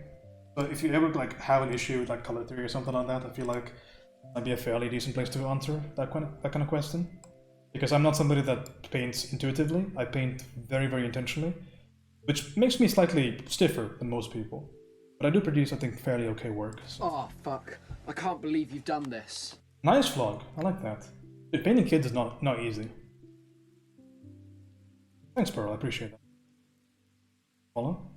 So if you ever like have an issue with like color theory or something like that, I feel like that'd be a fairly decent place to answer that kind of question. Because I'm not somebody that paints intuitively. I paint very, very intentionally, which makes me slightly stiffer than most people. But I do produce, I think, fairly okay work. So. Oh, fuck. I can't believe you've done this. Nice vlog. I like that. Dude, painting kids is not easy. Thanks, Pearl. I appreciate that. Follow?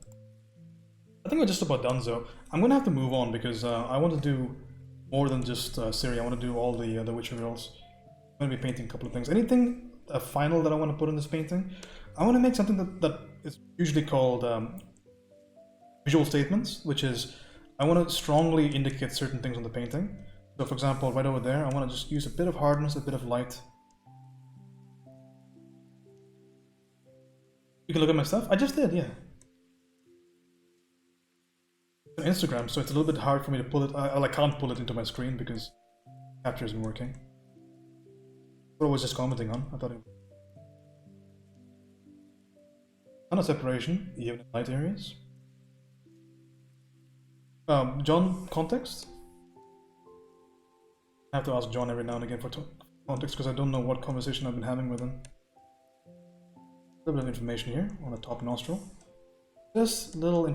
I think we're just about done, though. I'm gonna have to move on because I want to do more than just Ciri. I want to do all the Witcher roles. I'm gonna be painting a couple of things. Anything final that I want to put in this painting? I want to make something that is usually called visual statements, which is I want to strongly indicate certain things on the painting. So for example, right over there, I want to just use a bit of hardness, a bit of light. You can look at my stuff. I just did, yeah. On Instagram, so it's a little bit hard for me to pull it. I can't pull it into my screen because capture isn't working. What I was just commenting on, I thought it. Ton of separation, even in light areas. John, context? I have to ask John every now and again for context because I don't know what conversation I've been having with him. A little bit of information here on the top nostril. Just little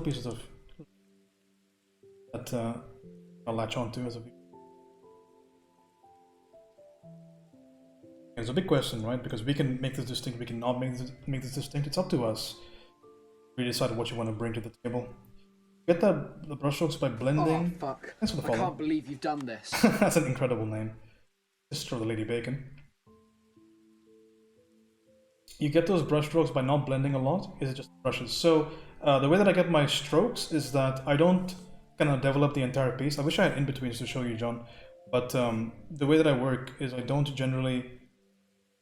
pieces of that I'll latch onto as a view. It's a big question, right? Because we can make this distinct, we cannot make this distinct. It's up to us. We decide what you want to bring to the table. Get the brushstrokes by blending. Oh, fuck. Thanks for the follow. I can't believe you've done this. That's an incredible name. Sister of the Lady Bacon. You get those brushstrokes by not blending a lot. Is it just brushes? So the way that I get my strokes is that I don't kind of develop the entire piece. I wish I had in-betweens to show you, John. But the way that I work is I don't generally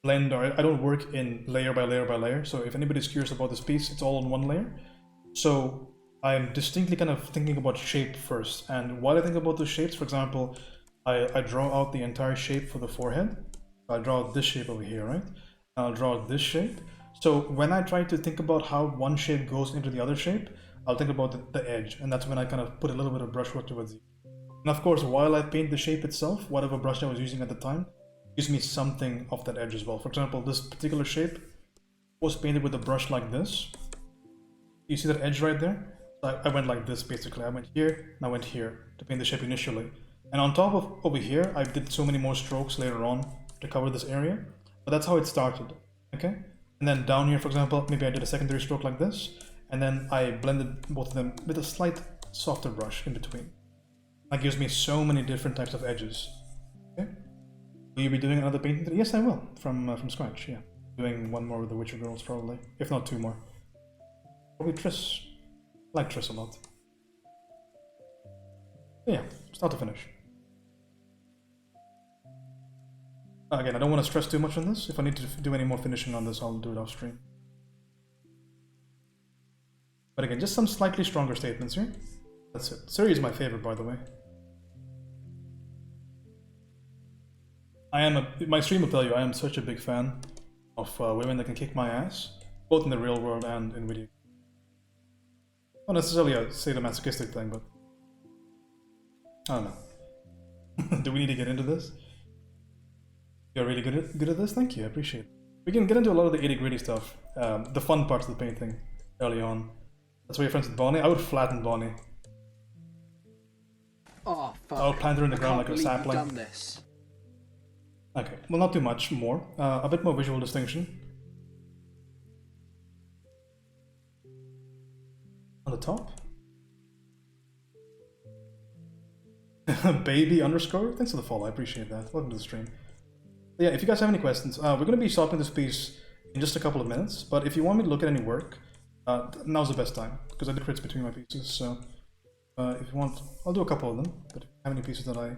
blend, or I don't work in layer by layer by layer. So if anybody's curious about this piece, it's all on one layer. So I'm distinctly kind of thinking about shape first. And while I think about the shapes, for example, I draw out the entire shape for the forehead. I draw out this shape over here, right? I'll draw out this shape. So when I try to think about how one shape goes into the other shape, I'll think about the edge. And that's when I kind of put a little bit of brushwork towards it. And of course, while I paint the shape itself, whatever brush I was using at the time, gives me something of that edge as well. For example, this particular shape was painted with a brush like this. You see that edge right there? I went like this basically. I went here and I went here to paint the shape initially. And on top of over here, I did so many more strokes later on to cover this area. But that's how it started, okay? And then down here, for example, maybe I did a secondary stroke like this, and then I blended both of them with a slight softer brush in between. That gives me so many different types of edges. Okay. Will you be doing another painting today? Yes, I will, from scratch, yeah. Doing one more with the Witcher girls, probably. If not two more. Probably Triss. I like Triss a lot. So yeah, start to finish. Again, I don't want to stress too much on this. If I need to do any more finishing on this, I'll do it off stream. But again, just some slightly stronger statements here. That's it. Ciri is my favorite, by the way. My stream will tell you, I am such a big fan of women that can kick my ass, both in the real world and in video. Not necessarily a sadomasochistic thing, but I don't know. Do we need to get into this? You're really good at this? Thank you, I appreciate it. We can get into a lot of the itty-gritty stuff, the fun parts of the painting early on. That's why you're friends with Bonnie. I would flatten Bonnie. Oh, fuck. I would plant her in the ground like a sapling. Done this. Okay, well, not too much more. A bit more visual distinction. On the top. Baby underscore? Thanks for the follow, I appreciate that. Welcome to the stream. Yeah, if you guys have any questions, we're going to be stopping this piece in just a couple of minutes, but if you want me to look at any work, now's the best time, because I did crits between my pieces, so if you want, I'll do a couple of them, but if you have any pieces that I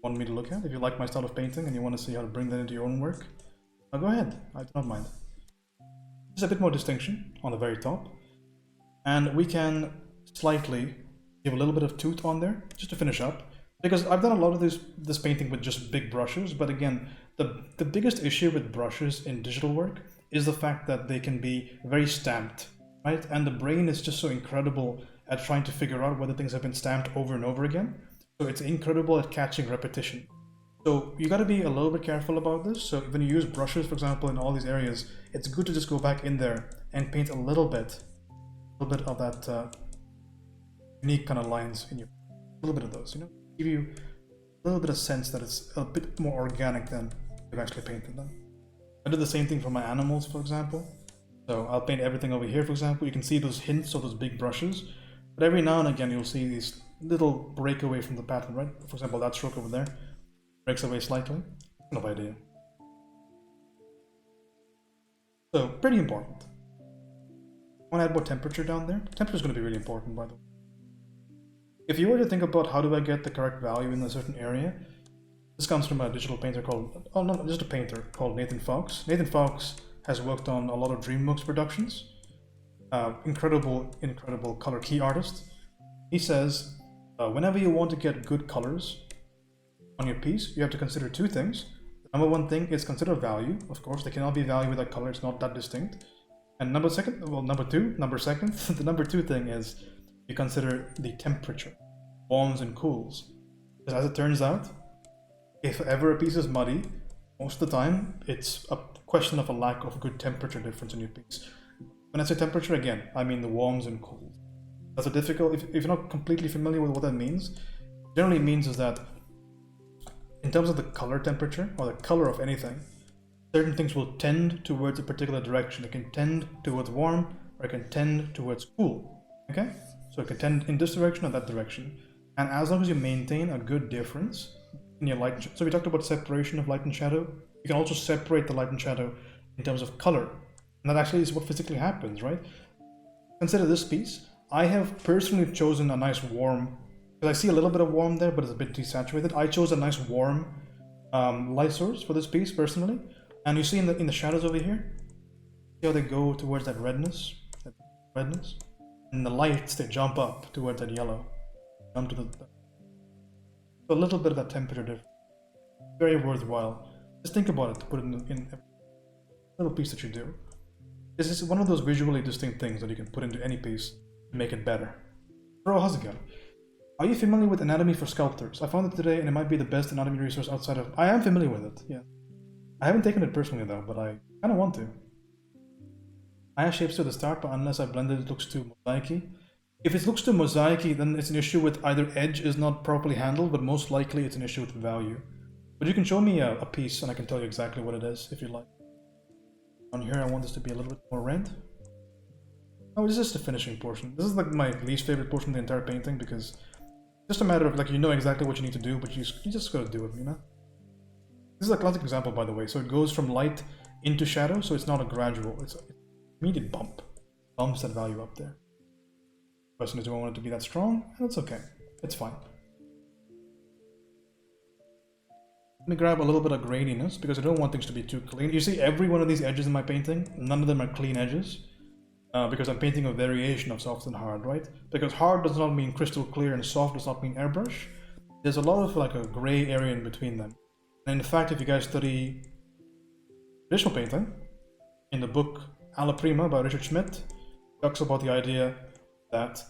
want me to look at, if you like my style of painting and you want to see how to bring that into your own work, go ahead, I do not mind. Just a bit more distinction on the very top, and we can slightly give a little bit of tooth on there, just to finish up. Because I've done a lot of this painting with just big brushes, but again, the biggest issue with brushes in digital work is the fact that they can be very stamped, right? And the brain is just so incredible at trying to figure out whether things have been stamped over and over again. So it's incredible at catching repetition. So you got to be a little bit careful about this. So when you use brushes, for example, in all these areas, it's good to just go back in there and paint a little bit of that unique kind of lines in your, a little bit of those, you know? Give you a little bit of sense that it's a bit more organic than you've actually painted them. I did the same thing for my animals, for example. So I'll paint everything over here, for example. You can see those hints of those big brushes, but every now and again you'll see these little break away from the pattern, right? For example, that stroke over there breaks away slightly. No idea. So pretty important. I want to add more temperature down there. Temperature is going to be really important, by the way. If you were to think about how do I get the correct value in a certain area, this comes from a digital painter called, oh no, just a painter called Nathan Fawkes. Nathan Fawkes has worked on a lot of DreamWorks productions. Incredible color key artist. He says, whenever you want to get good colors on your piece, you have to consider two things. The number one thing is consider value. Of course, there cannot be value without color. It's not that distinct. And number two, the number two thing is you consider the temperature, warms and cools. Because as it turns out, if ever a piece is muddy, most of the time it's a question of a lack of good temperature difference in your piece. When I say temperature, again, I mean the warms and cools. That's a difficult, if you're not completely familiar with what that means, generally means is that in terms of the color temperature or the color of anything, certain things will tend towards a particular direction. It can tend towards warm or it can tend towards cool, okay? So it can tend in this direction or that direction. And as long as you maintain a good difference in your light, so we talked about separation of light and shadow. You can also separate the light and shadow in terms of color. And that actually is what physically happens, right? Consider this piece. I have personally chosen a nice warm, because I see a little bit of warm there, but it's a bit desaturated. I chose a nice warm light source for this piece personally. And you see in the shadows over here, see how they go towards that redness? And the lights, they jump up towards that yellow. Jump to so a little bit of that temperature difference. Very worthwhile. Just think about it, to put it in a little piece that you do. This is one of those visually distinct things that you can put into any piece to make it better. Bro, how's it going? Are you familiar with anatomy for sculptors? I found it today and it might be the best anatomy resource outside of... I am familiar with it, yeah. I haven't taken it personally though, but I kind of want to. I have shapes to the start, but unless I blend it, it looks too mosaic-y. If it looks too mosaic-y, then it's an issue with either edge is not properly handled, but most likely it's an issue with value. But you can show me a piece and I can tell you exactly what it is if you like. On here, I want this to be a little bit more red. Oh, this is the finishing portion. This is like my least favorite portion of the entire painting because it's just a matter of like you know exactly what you need to do, but you just gotta do it, you know? This is a classic example, by the way. So it goes from light into shadow, so it's not a gradual, it's an immediate bump. Bumps that value up there. The question is, do I want it to be that strong? And it's okay. It's fine. Let me grab a little bit of graininess because I don't want things to be too clean. You see every one of these edges in my painting, none of them are clean edges because I'm painting a variation of soft and hard, right? Because hard does not mean crystal clear and soft does not mean airbrush. There's a lot of like a gray area in between them. And in fact, if you guys study traditional painting, in the book Alla Prima by Richard Schmidt, talks about the idea that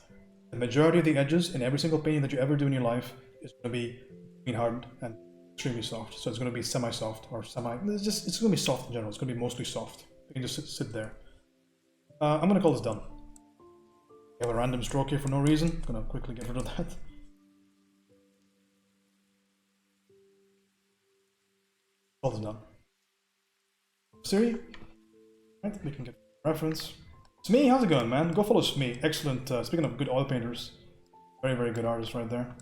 the majority of the edges in every single painting that you ever do in your life is going to be between hard and extremely soft. So it's going to be semi-soft or semi. It's going to be soft in general. It's going to be mostly soft. You can just sit there. I'm going to call this done. I have a random stroke here for no reason. I'm going to quickly get rid of that. Call this done. Ciri, right? We can get reference. Smee, how's it going, man? Go follow Smee. Excellent. Speaking of good oil painters, very, very good artist right there.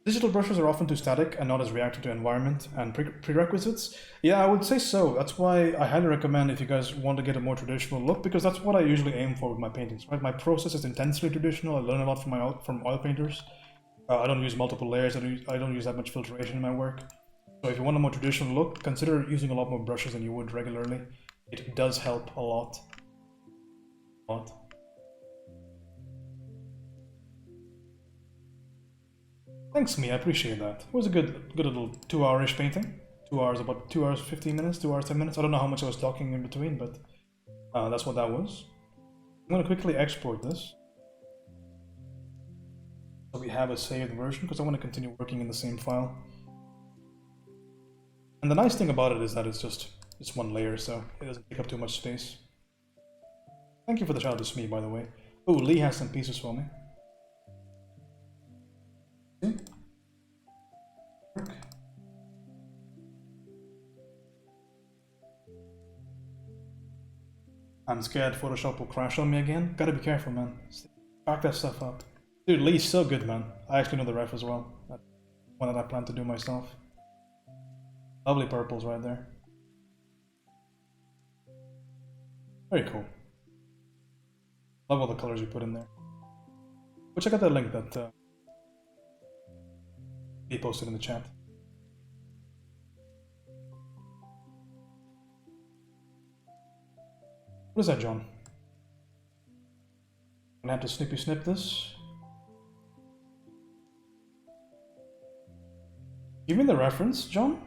Digital brushes are often too static and not as reactive to environment and prerequisites. Yeah, I would say so. That's why I highly recommend if you guys want to get a more traditional look, because that's what I usually aim for with my paintings. Right, my process is intensely traditional. I learn a lot from oil painters. I don't use multiple layers. I don't use that much filtration in my work. So if you want a more traditional look, consider using a lot more brushes than you would regularly. It does help a lot. Thanks, me. I appreciate that. It was a good little 2-hour-ish painting. 2 hours, about 2 hours 15 minutes, 2 hours 10 minutes. I don't know how much I was talking in between, but that's what that was. I'm going to quickly export this. So we have a saved version because I want to continue working in the same file. And the nice thing about it is that it's one layer, so it doesn't take up too much space. Thank you for the shout out to Smee, by the way. Oh, Lee has some pieces for me. See? I'm scared Photoshop will crash on me again. Gotta be careful, man. Back that stuff up. Dude, Lee's so good, man. I actually know the ref as well. That's one that I plan to do myself. Lovely purples right there. Very cool. Love all the colors you put in there. Go check out that link that he posted in the chat. What is that, John? I'm gonna have to snippy snip this. Give me the reference, John.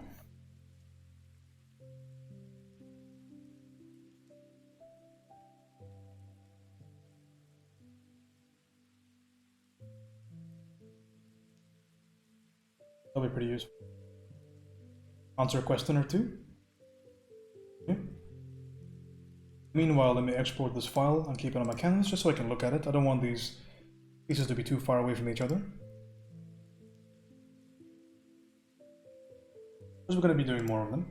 That'll be pretty useful. Answer a question or two. Okay. Meanwhile, let me export this file and keep it on my canvas just so I can look at it. I don't want these pieces to be too far away from each other. Because we're going to be doing more of them.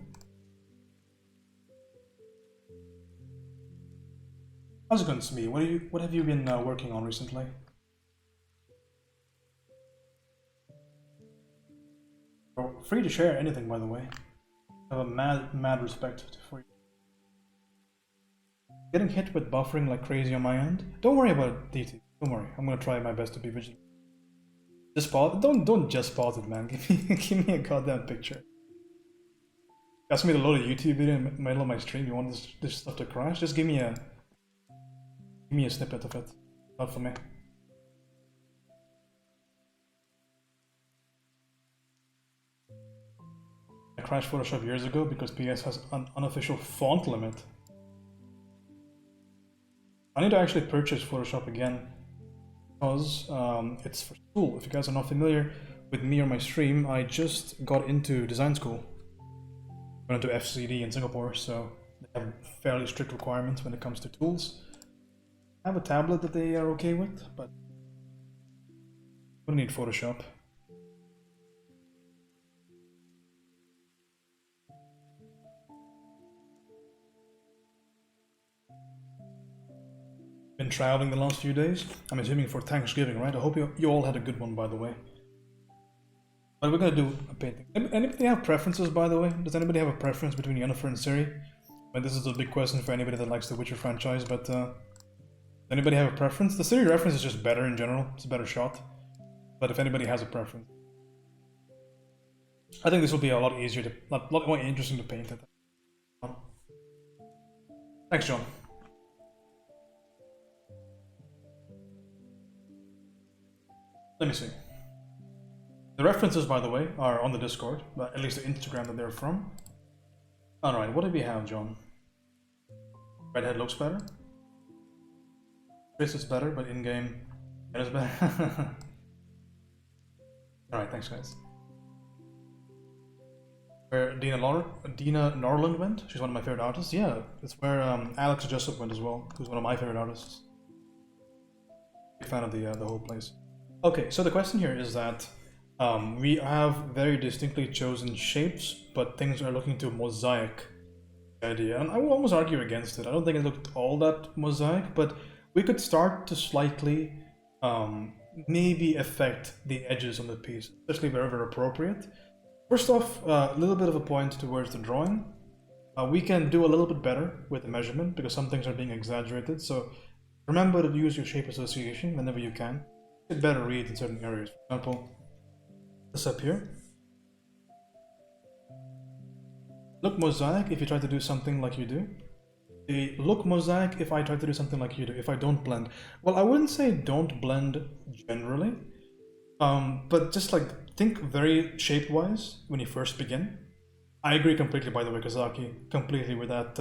How's it going, Smee? What have you been working on recently? Oh, free to share anything, by the way. I have a mad respect for you. Getting hit with buffering like crazy on my end. Don't worry about it, DT. Don't worry. I'm gonna try my best to be vigilant. Just pause. Don't just pause it, man. Give me a goddamn picture. Ask me to load a YouTube video in the middle of my stream. You want this stuff to crash? Just give me a snippet of it. Not for me. I crashed Photoshop years ago because PS has an unofficial font limit. I need to actually purchase Photoshop again because it's for school. If you guys are not familiar with me or my stream, I just got into design school. Went into FCD in Singapore, so they have fairly strict requirements when it comes to tools. I have a tablet that they are okay with, but I don't need Photoshop. been traveling the last few days. I'm assuming for Thanksgiving, right? I hope you all had a good one, by the way. But we're gonna do a painting. Anybody have preferences, by the way? Does anybody have a preference between Yennefer and Ciri? But this is a big question for anybody that likes the Witcher franchise, but does anybody have a preference? The Ciri reference is just better in general. It's a better shot. But if anybody has a preference, I think this will be a lot easier to, a lot more interesting to paint it. Thanks, John. Let me see. The references, by the way, are on the Discord, but at least the Instagram that they're from. Alright, what do we have, John? Redhead looks better. Triss is better, but in-game it is better. Alright, thanks guys. Where Dina Norland went? She's one of my favorite artists. Yeah, it's where Alex Jessup went as well, who's one of my favorite artists. Big fan of the whole place. Okay, so the question here is that we have very distinctly chosen shapes, but things are looking to mosaic the idea. And I would almost argue against it. I don't think it looked all that mosaic, but we could start to slightly maybe affect the edges on the piece, especially wherever appropriate. First off, a little bit of a point towards the drawing. We can do a little bit better with the measurement because some things are being exaggerated. So remember to use your shape association whenever you can. Get better reads in certain areas. For example, this up here. Look mosaic if you try to do something like you do. They look mosaic if I try to do something like you do, if I don't blend. Well, I wouldn't say don't blend generally, but just like think very shape-wise when you first begin. I agree completely, by the way, Kazaki, completely with that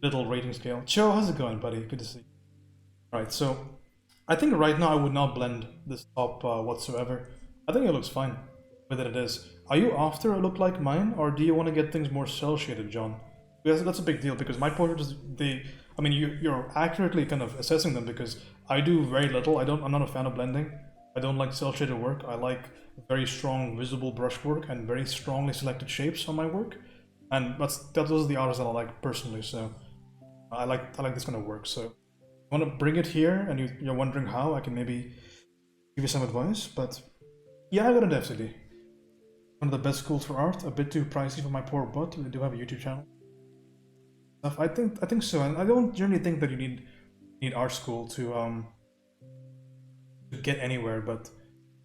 little rating scale. Cho, how's it going, buddy? Good to see you. Alright, so I think right now I would not blend this top whatsoever. I think it looks fine with it is. Are you after a look like mine, or do you want to get things more cel-shaded, John? Because that's a big deal, because my portraits, I mean, you're accurately kind of assessing them, because I do very little. I'm not a fan of blending. I don't like cel-shaded work. I like very strong visible brushwork and very strongly selected shapes on my work, and those are the artists that I like personally. So I like this kind of work. So you want to bring it here, and you're wondering how, I can maybe give you some advice. But yeah, I got an FCD. One of the best schools for art. A bit too pricey for my poor butt. We do have a YouTube channel. I think so, and I don't generally think that you need art school to get anywhere, but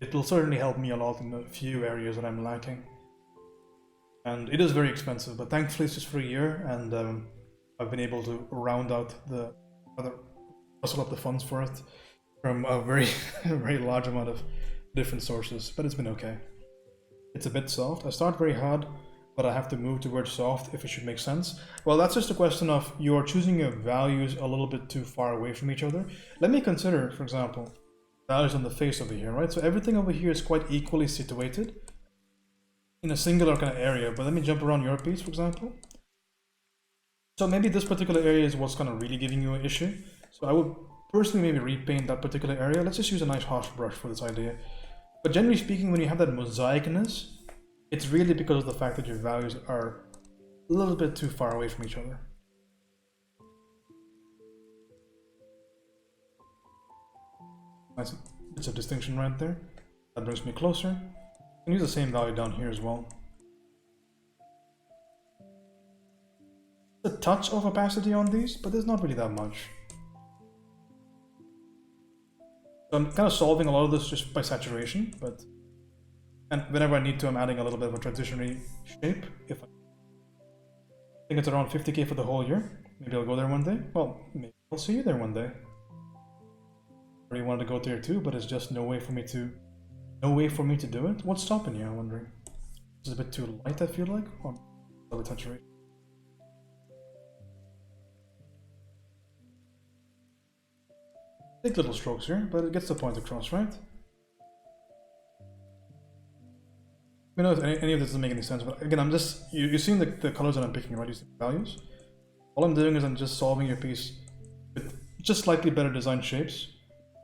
it will certainly help me a lot in a few areas that I'm lacking. And it is very expensive, but thankfully it's just for a year, and I've been able to round out rustle up the funds for it from a very very large amount of different sources, but it's been okay. It's a bit soft. I start very hard, but I have to move towards soft if it should make sense. Well, that's just a question of you are choosing your values a little bit too far away from each other. Let me consider, for example, values on the face over here, right? So everything over here is quite equally situated in a singular kind of area, but let me jump around your piece, for example. So maybe this particular area is what's kind of really giving you an issue. So I would personally maybe repaint that particular area. Let's just use a nice harsh brush for this idea. But generally speaking, when you have that mosaicness, it's really because of the fact that your values are a little bit too far away from each other. Nice bits of distinction right there. That brings me closer. I can use the same value down here as well. A touch of opacity on these, but there's not really that much. So I'm kind of solving a lot of this just by saturation, and whenever I need to, I'm adding a little bit of a transitionary shape. If I think it's around 50k for the whole year, maybe I'll go there one day. Well, maybe I'll see you there one day. I really wanted to go there too, but it's just no way for me to do it. What's stopping you? I'm wondering. Is it a bit too light? I feel like, or a bit saturation. Take little strokes here, but it gets the point across, right? I know if any of this doesn't make any sense, but again, I'm just, you've seen the colors that I'm picking, right? You see the values? All I'm doing is I'm just solving your piece with just slightly better designed shapes,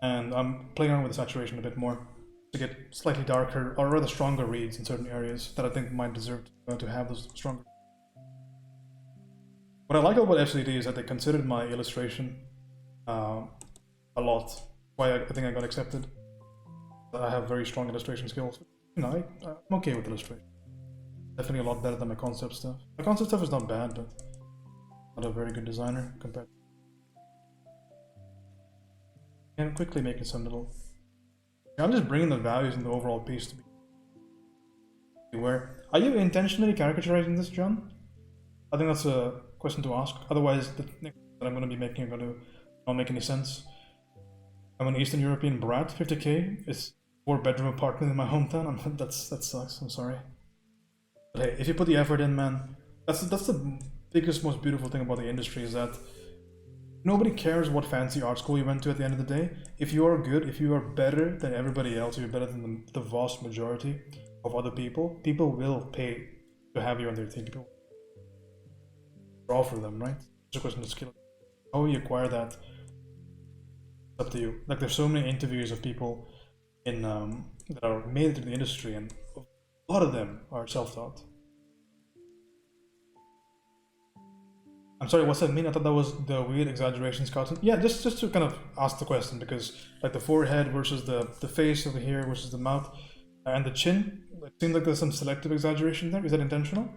and I'm playing around with the saturation a bit more to get slightly darker, or rather stronger reads in certain areas that I think might deserve to have those stronger. What I like about FCD is that they considered my illustration a lot. Why I think I got accepted. I have very strong illustration skills. You know, I'm okay with illustration. Definitely a lot better than my concept stuff. My concept stuff is not bad, but not a very good designer compared. And quickly making some little. I'm just bringing the values in the overall piece to be aware. Are you intentionally caricaturizing this, John? I think that's a question to ask. Otherwise, the next that I'm going to be making are going to not make any sense. I'm an Eastern European brat. 50k is 4-bedroom apartment in my hometown. That sucks. I'm sorry. But hey, if you put the effort in, man, that's the biggest, most beautiful thing about the industry is that nobody cares what fancy art school you went to at the end of the day. If you are good, if you are better than everybody else, if you're better than the vast majority of other people, people will pay to have you on their team. People draw for them, right? It's a question of skill. How you acquire that, it's up to you. Like there's so many interviews of people in that are made it to the industry, and a lot of them are self-taught. I'm sorry, what's that mean? I thought that was the weird exaggerations cartoon. Yeah, just to kind of ask the question, because like the forehead versus the face over here versus the mouth and the chin, it seems like there's some selective exaggeration there. Is that intentional?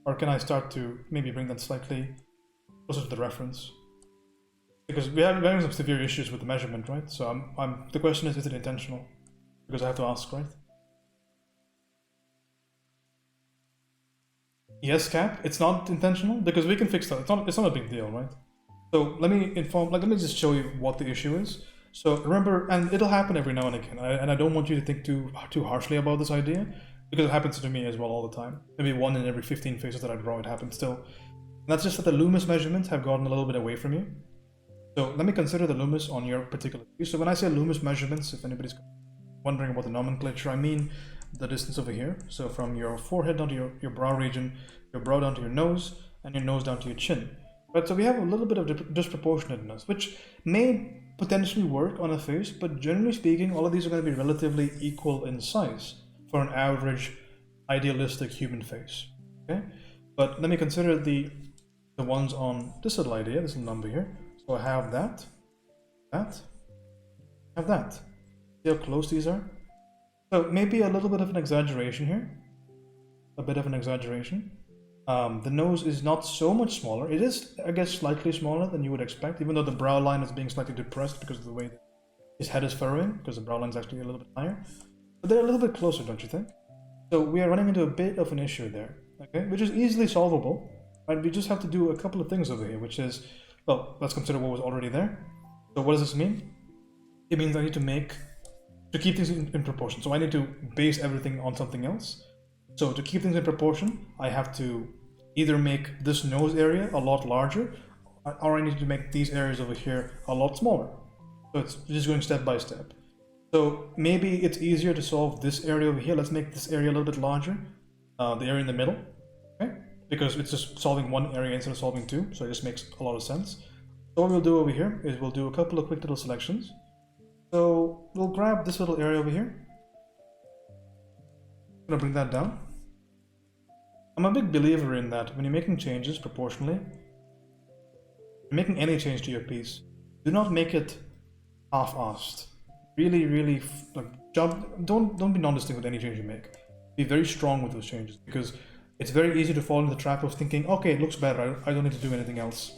Or can I start to maybe bring that slightly closer to the reference? Because we're having some severe issues with the measurement, right? So the question is it intentional? Because I have to ask, right? Yes, Cap, it's not intentional because we can fix that. It's not a big deal, right? So let me let me just show you what the issue is. So remember, and it'll happen every now and again, and I don't want you to think too harshly about this idea because it happens to me as well all the time. Maybe 1 in every 15 faces that I draw, it happens still. And that's just that the Loomis measurements have gotten a little bit away from you. So let me consider the Loomis on your particular piece. So when I say Loomis measurements, if anybody's wondering about the nomenclature, I mean the distance over here. So from your forehead down to your brow region, your brow down to your nose, and your nose down to your chin. Right, so we have a little bit of disproportionateness, which may potentially work on a face, but generally speaking, all of these are going to be relatively equal in size for an average, idealistic human face. Okay, but let me consider the ones on this little idea, this little number here. So I have that, I have that. See how close these are? So maybe a little bit of an exaggeration here. A bit of an exaggeration. The nose is not so much smaller. It is, I guess, slightly smaller than you would expect, even though the brow line is being slightly depressed because of the way that his head is furrowing, because the brow line is actually a little bit higher. But they're a little bit closer, don't you think? So we are running into a bit of an issue there, okay? Which is easily solvable, right? We just have to do a couple of things over here, which is, well, let's consider what was already there. So what does this mean? It means I need to keep things in proportion. So I need to base everything on something else. So to keep things in proportion, I have to either make this nose area a lot larger, or I need to make these areas over here a lot smaller. So it's just going step by step. So maybe it's easier to solve this area over here. Let's make this area a little bit larger, the area in the middle, okay? Because it's just solving one area instead of solving two, so it just makes a lot of sense. So what we'll do over here is we'll do a couple of quick little selections. So we'll grab this little area over here. I'm gonna bring that down. I'm a big believer in that when you're making changes proportionally, you're making any change to your piece, do not make it half-assed. Really, like, don't be non-distinct with any change you make. Be very strong with those changes, because it's very easy to fall into the trap of thinking, okay, it looks better, I don't need to do anything else.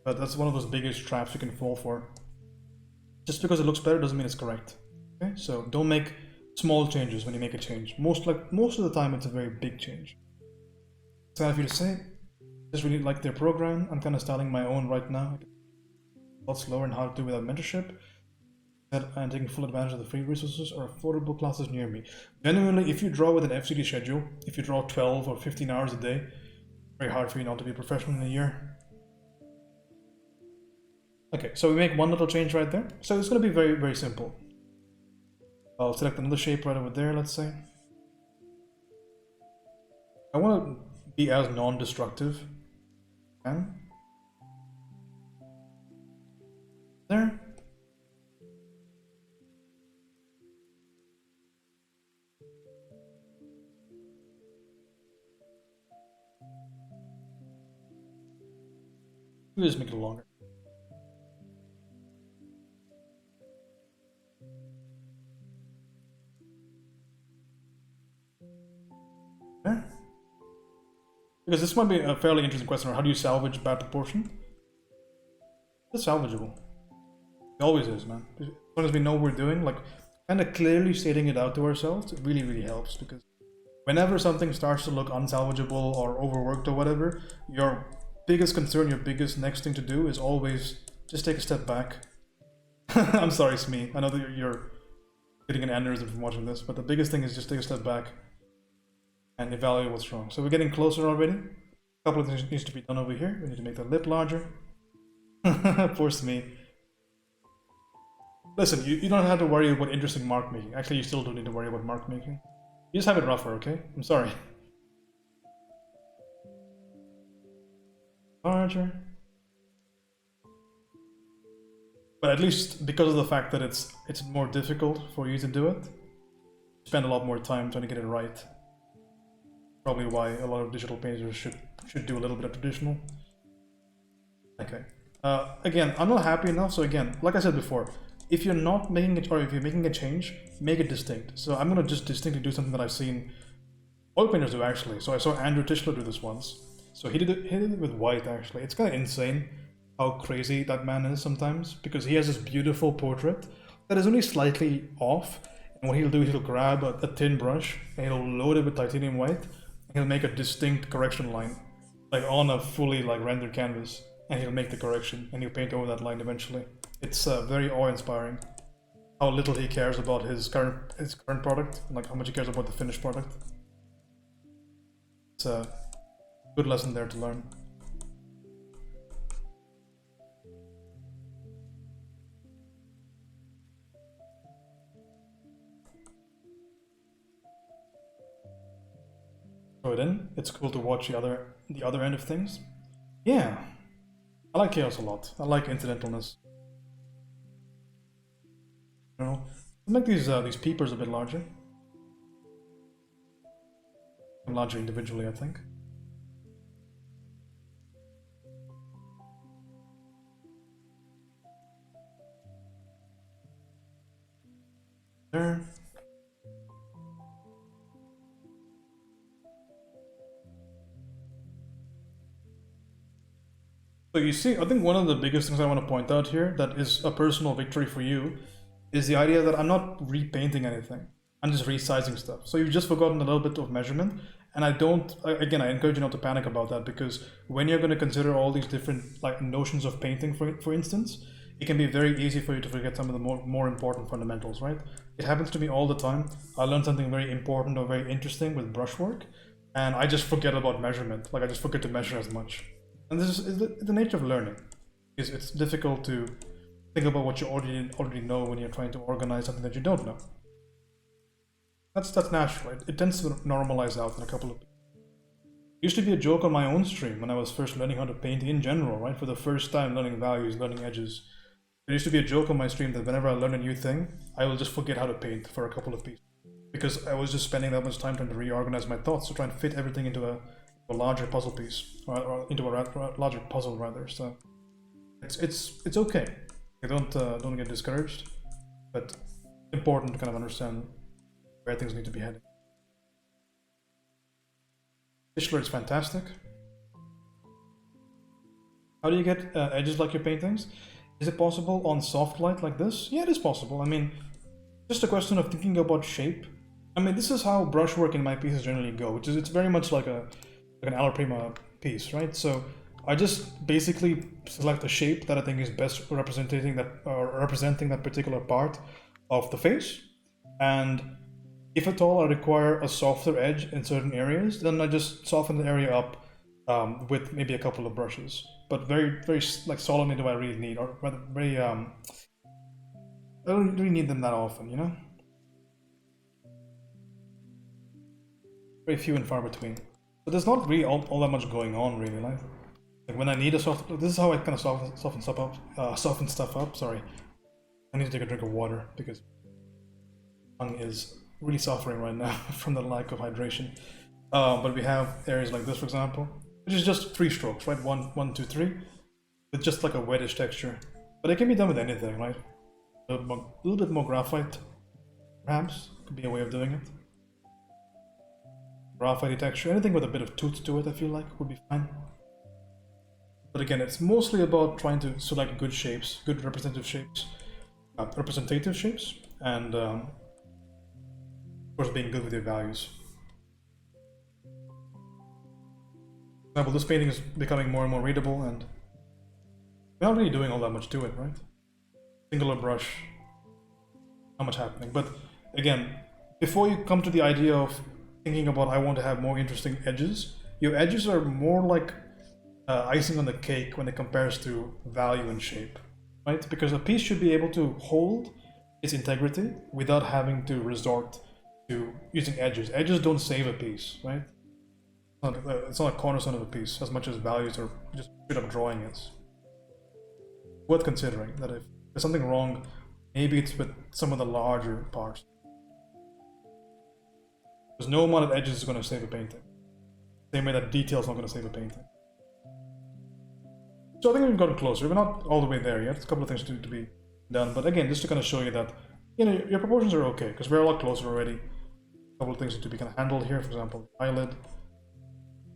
But that's one of those biggest traps you can fall for. Just because it looks better doesn't mean it's correct. Okay, so don't make small changes when you make a change. Most of the time, it's a very big change. It's kind of you to say. Just really like their program. I'm kind of starting my own right now. A lot slower and hard to do without mentorship. And taking full advantage of the free resources or affordable classes near me. Genuinely, if you draw with an FCD schedule, if you draw 12 or 15 hours a day, very hard for you not to be a professional in a year. Okay, so we make one little change right there. So it's going to be very, very simple. I'll select another shape right over there, let's say. I want to be as non-destructive as I can. There. We'll just make it longer. Because this might be a fairly interesting question, how do you salvage bad proportion? It's salvageable. It always is, man. As long as we know what we're doing, like, kind of clearly stating it out to ourselves, it really, really helps. Because whenever something starts to look unsalvageable or overworked or whatever, your biggest concern, your biggest next thing to do is always just take a step back. I'm sorry, Smee. I know that you're getting an aneurysm from watching this, but the biggest thing is just take a step back and evaluate what's wrong. So we're getting closer already. A couple of things needs to be done over here. We need to make the lip larger. Poor Smee. Listen, you don't have to worry about interesting mark making. Actually, you still don't need to worry about mark making. You just have it rougher, okay? I'm sorry. Larger. But at least because of the fact that it's more difficult for you to do it, spend a lot more time trying to get it right. Probably why a lot of digital painters should do a little bit of traditional. Okay. Again, I'm not happy enough, so again, like I said before, if you're not making it, or if you're making a change, make it distinct. So I'm gonna just distinctly do something that I've seen oil painters do actually. So I saw Andrew Tischler do this once. So he did it with white actually. It's kind of insane how crazy that man is sometimes, because he has this beautiful portrait that is only slightly off. And what he'll do is he'll grab a thin brush and he'll load it with titanium white. And he'll make a distinct correction line, like on a fully like rendered canvas. And he'll make the correction and he'll paint over that line eventually. It's very awe-inspiring how little he cares about his current product, and like how much he cares about the finished product. It's a good lesson there to learn. So then it's cool to watch the other end of things. Yeah. I like chaos a lot. I like incidentalness. You know, I'll make these peepers a bit larger. Larger individually, I think. There. So you see, I think one of the biggest things I want to point out here that is a personal victory for you is the idea that I'm not repainting anything. I'm just resizing stuff. So you've just forgotten a little bit of measurement. And I encourage you not to panic about that, because when you're going to consider all these different like notions of painting, for instance, it can be very easy for you to forget some of the more important fundamentals, right? It happens to me all the time. I learned something very important or very interesting with brushwork, and I just forget about measurement. Like I just forget to measure as much. And this is the nature of learning. It's difficult to think about what you already know when you're trying to organize something that you don't know. That's natural. It tends to normalize out in a couple of. It used to be a joke on my own stream when I was first learning how to paint in general, right? For the first time, learning values, learning edges. There used to be a joke on my stream that whenever I learn a new thing, I will just forget how to paint for a couple of pieces, because I was just spending that much time trying to reorganize my thoughts to try and fit everything into a larger puzzle piece, or into a larger puzzle rather. So it's okay. Don't get discouraged, but it's important to kind of understand where things need to be heading. Tischler is fantastic. How do you get edges like your paintings? Is it possible on soft light like this? Yeah, it is possible. I mean, just a question of thinking about shape. I mean, this is how brushwork in my pieces generally go, which is it's very much like an alla prima piece, right? So I just basically select a shape that I think is best representing that particular part of the face, and if at all I require a softer edge in certain areas, then I just soften the area up with maybe a couple of brushes. But very, very like solemnly do I really need, or rather very I don't really need them that often, you know? Very few and far between. But there's not really all that much going on really, like when I need a soft, this is how I kind of soften stuff up, sorry. I need to take a drink of water because my tongue is really suffering right now from the lack of hydration. But we have areas like this, for example, which is just 3 strokes, right? 1, 2, 3, with just like a wettish texture. But it can be done with anything, right? A little bit more graphite, perhaps, could be a way of doing it. graphite texture, anything with a bit of tooth to it, I feel like would be fine. But again, it's mostly about trying to select good shapes, good representative shapes, and of course being good with your values. For example, this painting is becoming more and more readable, and we're not really doing all that much to it, right? Singular brush, not much happening. But again, before you come to the idea of thinking about I want to have more interesting edges, your edges are more like icing on the cake when it compares to value and shape, right? Because a piece should be able to hold its integrity without having to resort to using edges. Edges don't save a piece, right? It's not a cornerstone of a piece as much as values or just straight up drawing is. Worth considering that if there's something wrong, maybe it's with some of the larger parts. Because no amount of edges is going to save a painting. Same way that detail is not going to save a painting. So I think we've gotten closer. We're not all the way there yet. There's a couple of things to be done. But again, just to kind of show you that, you know, your proportions are okay because we're a lot closer already. A couple of things need to be kind of handled here. For example, eyelid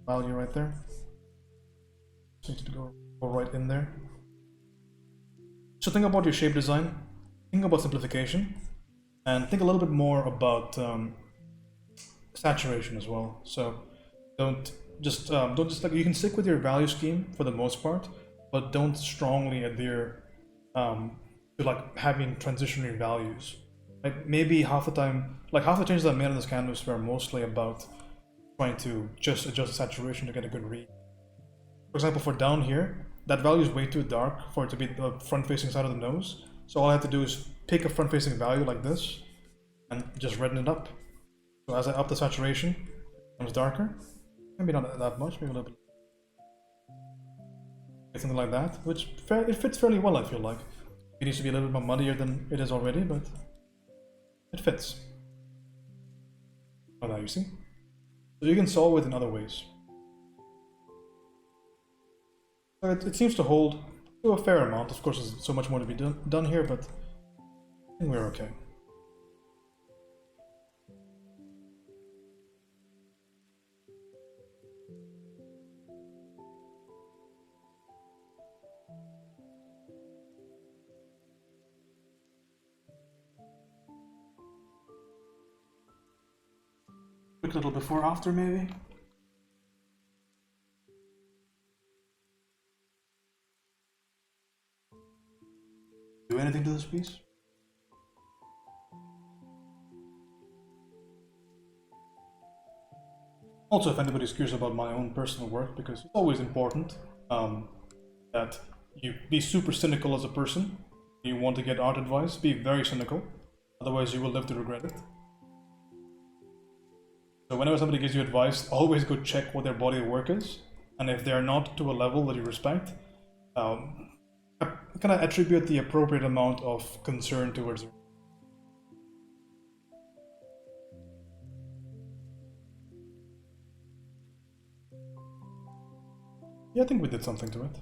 value right there. Just need to go right in there. So think about your shape design. Think about simplification, and think a little bit more about saturation as well. So don't just like, you can stick with your value scheme for the most part, but don't strongly adhere to like having transitionary values. Like maybe half the time, like half the changes I made on this canvas were mostly about trying to just adjust the saturation to get a good read. For example, for down here, that value is way too dark for it to be the front-facing side of the nose. So all I have to do is pick a front-facing value like this and just redden it up. So as I up the saturation, it becomes darker. Maybe not that much, maybe a little bit. Something like that, which it fits fairly well, I feel like. It needs to be a little bit more muddier than it is already, but it fits. Like that, you see? So you can solve it in other ways. So it seems to hold to a fair amount. Of course, there's so much more to be done here, but I think we're okay. Quick little before after maybe. Do anything to this piece? Also, if anybody's curious about my own personal work, because it's always important that you be super cynical as a person. You want to get art advice, be very cynical, otherwise you will live to regret it. So whenever somebody gives you advice, always go check what their body of work is, and if they're not to a level that you respect, kind of attribute the appropriate amount of concern towards it. Yeah, I think we did something to it.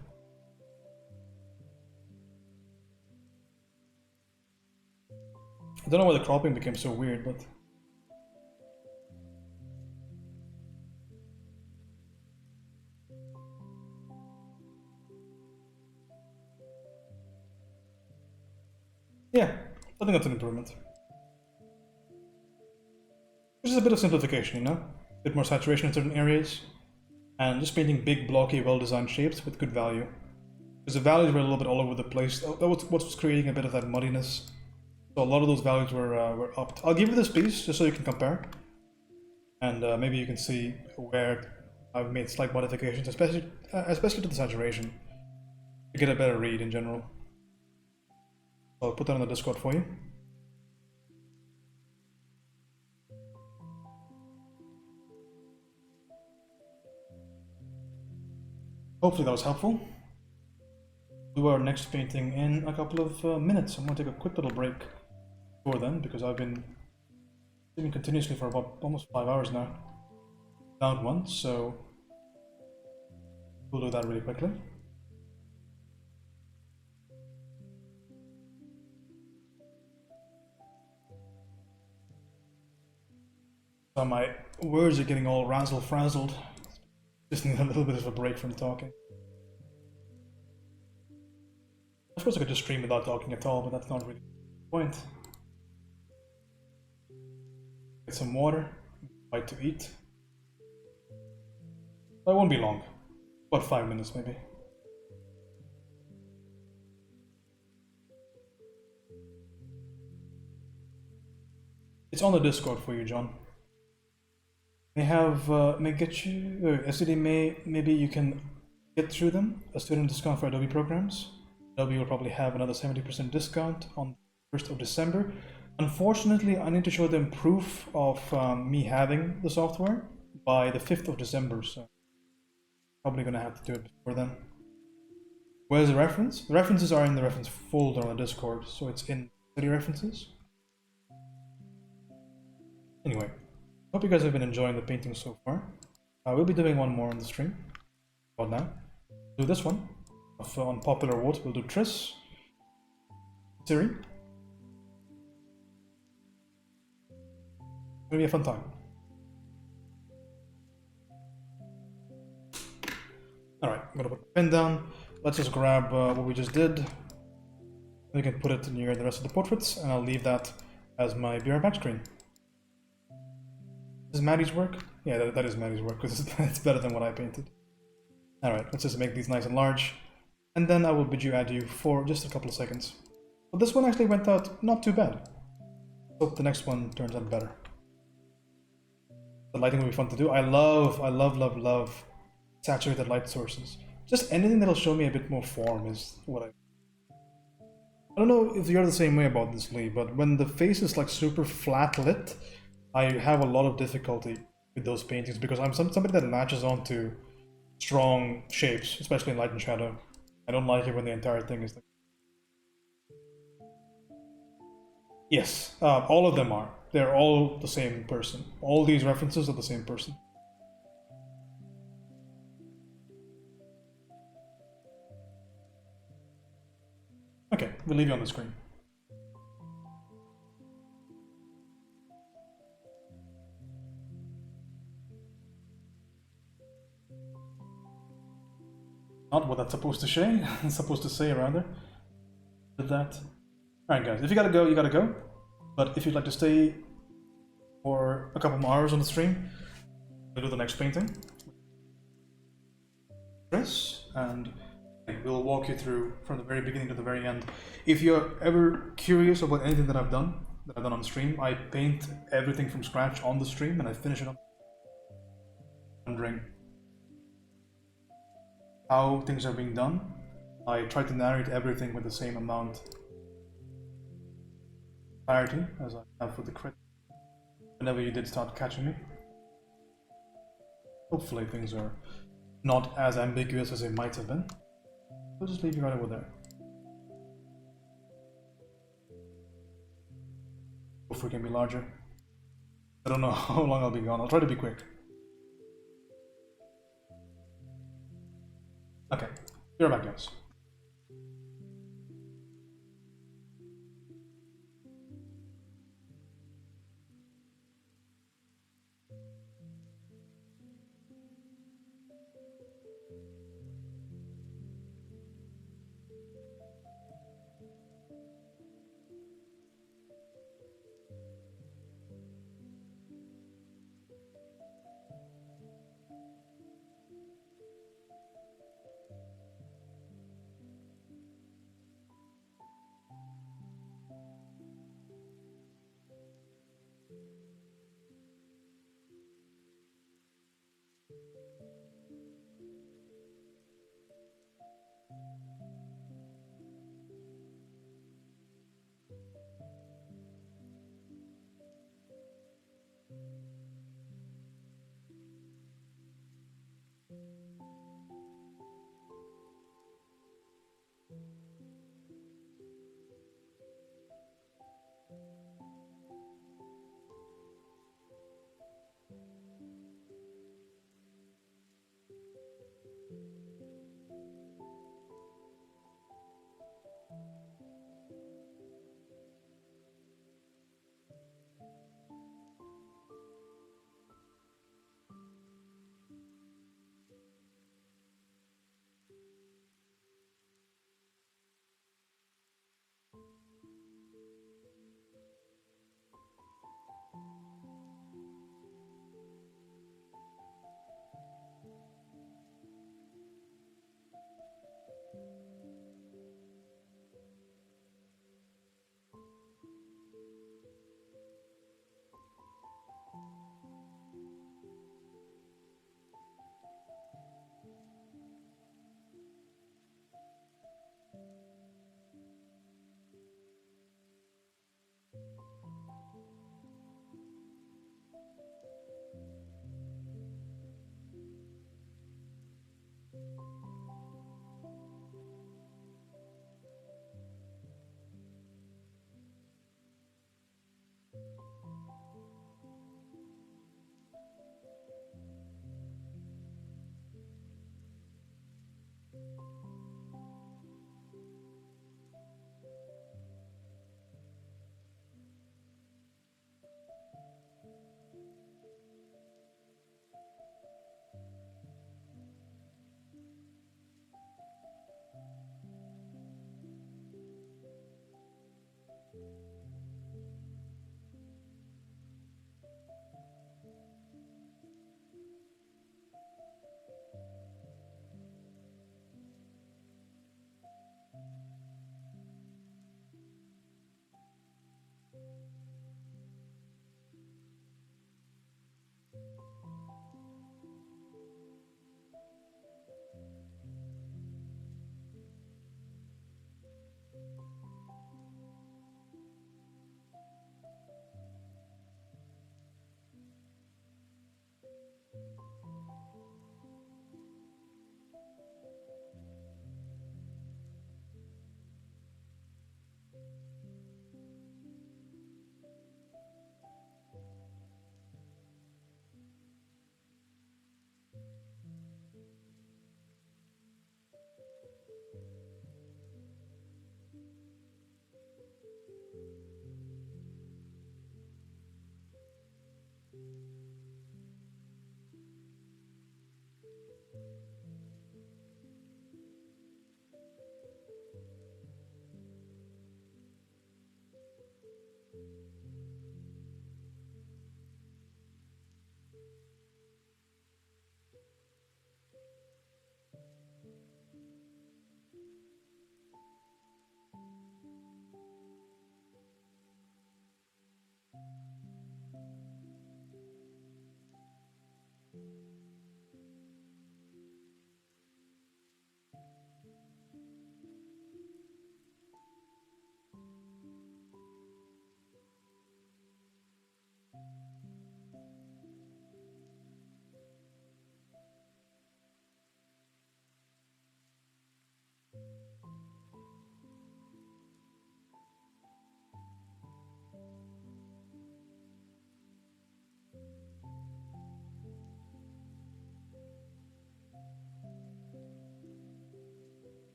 I don't know why the cropping became so weird, but yeah, I think that's an improvement. Which is a bit of simplification, you know? A bit more saturation in certain areas, and just painting big, blocky, well-designed shapes with good value. Because the values were a little bit all over the place. That was what was creating a bit of that muddiness. So a lot of those values were upped. I'll give you this piece just so you can compare, and maybe you can see where I've made slight modifications, especially to the saturation, to get a better read in general. So I'll put that on the Discord for you. Hopefully that was helpful. We'll do our next painting in a couple of minutes. I'm going to take a quick little break before then because I've been doing continuously for about almost 5 hours now without one, so we'll do that really quickly. So my words are getting all razzle-frazzled. Just need a little bit of a break from talking. Of course I could just stream without talking at all, but that's not really the point. Get some water, bite to eat. That won't be long. About 5 minutes maybe. It's on the Discord for you, John. May get you, maybe you can get through them, a student discount for Adobe programs. Adobe will probably have another 70% discount on the 1st of December. Unfortunately, I need to show them proof of me having the software by the 5th of December, so probably gonna have to do it before then. Where's the reference? The references are in the reference folder on the Discord, so it's in ciri references. Anyway, hope you guys have been enjoying the painting so far. We'll be doing one more on the stream. About now. Do this one. On popular vote, we'll do Triss, ciri. It's gonna be a fun time. Alright, I'm gonna put the pen down. Let's just grab what we just did. We can put it near the rest of the portraits, and I'll leave that as my BR back screen. Is Maddie's work? Yeah, that is Maddie's work, because it's better than what I painted. Alright, let's just make these nice and large. And then I will bid you adieu for just a couple of seconds. But this one actually went out not too bad. Hope the next one turns out better. The lighting will be fun to do. I love saturated light sources. Just anything that'll show me a bit more form is what I don't know if you're the same way about this, Lee, but when the face is like super flat lit, I have a lot of difficulty with those paintings because I'm somebody that latches onto strong shapes, especially in light and shadow. I don't like it when the entire thing is like... Yes, all of them are. They're all the same person. All these references are the same person. Okay, we'll leave you on the screen. Not what that's supposed to say. It's supposed to say, rather. Did that. Alright, guys, if you gotta go, you gotta go. But if you'd like to stay for a couple more hours on the stream, we'll do the next painting. Triss, and we'll walk you through from the very beginning to the very end. If you're ever curious about anything that I've done on stream, I paint everything from scratch on the stream and I finish it up. Wondering how things are being done, I try to narrate everything with the same amount of clarity as I have for the crit. Whenever you did start catching me. Hopefully things are not as ambiguous as they might have been. I'll just leave you right over there. Hopefully it can be larger. I don't know how long I'll be gone. I'll try to be quick. Okay, you're back, guys.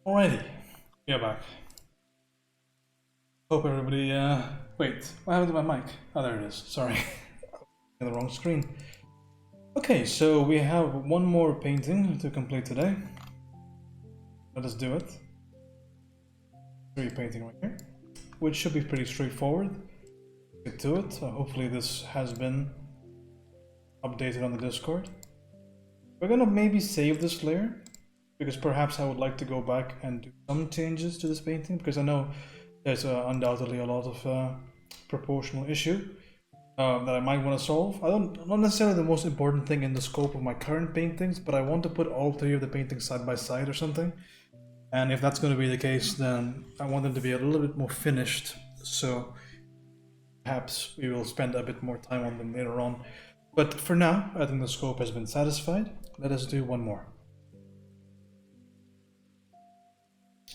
Alrighty, we are back. Hope everybody, wait, what happened to my mic? Oh, there it is, sorry. On the wrong screen. Okay, so we have one more painting to complete today. Let us do it. Painting right here, which should be pretty straightforward. Get to it. Hopefully this has been updated on the Discord. We're gonna maybe save this layer, because perhaps I would like to go back and do some changes to this painting, because I know there's undoubtedly a lot of proportional issue that I might want to solve. Not necessarily the most important thing in the scope of my current paintings, but I want to put all three of the paintings side by side or something. And if that's going to be the case, then I want them to be a little bit more finished, so perhaps we will spend a bit more time on them later on. But for now, I think the scope has been satisfied. Let us do one more.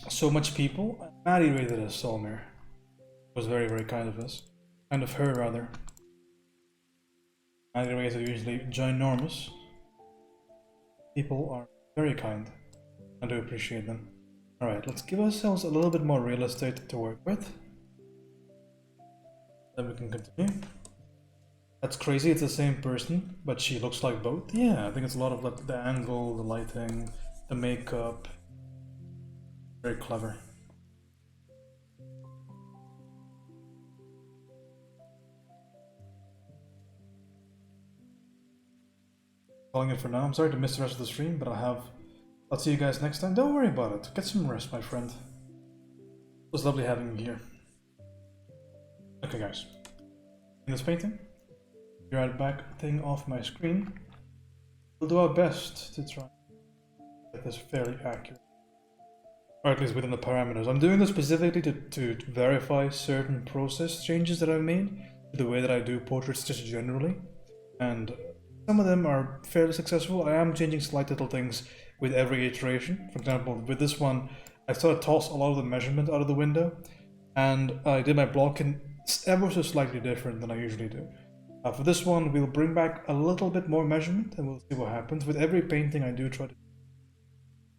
So much people. Maddie rated us, Solmir. It was very, very kind of us. Kind of her, rather. Maddie rates are usually ginormous. People are very kind. I do appreciate them. Alright, let's give ourselves a little bit more real estate to work with. Then we can continue. That's crazy, it's the same person, but she looks like both. Yeah, I think it's a lot of the angle, the lighting, the makeup. Very clever. Calling it for now. I'm sorry to miss the rest of the stream, but I'll see you guys next time. Don't worry about it. Get some rest, my friend. It was lovely having you here. Okay, guys. In this painting, you're at back thing off my screen. We'll do our best to try to get this fairly accurate. Or at least within the parameters. I'm doing this specifically to verify certain process changes that I've made to the way that I do portraits just generally. And some of them are fairly successful. I am changing slight little things with every iteration. For example, with this one, I sort of toss a lot of the measurement out of the window, and I did my blocking ever so slightly different than I usually do. For this one, we'll bring back a little bit more measurement, and we'll see what happens. With every painting I do try to...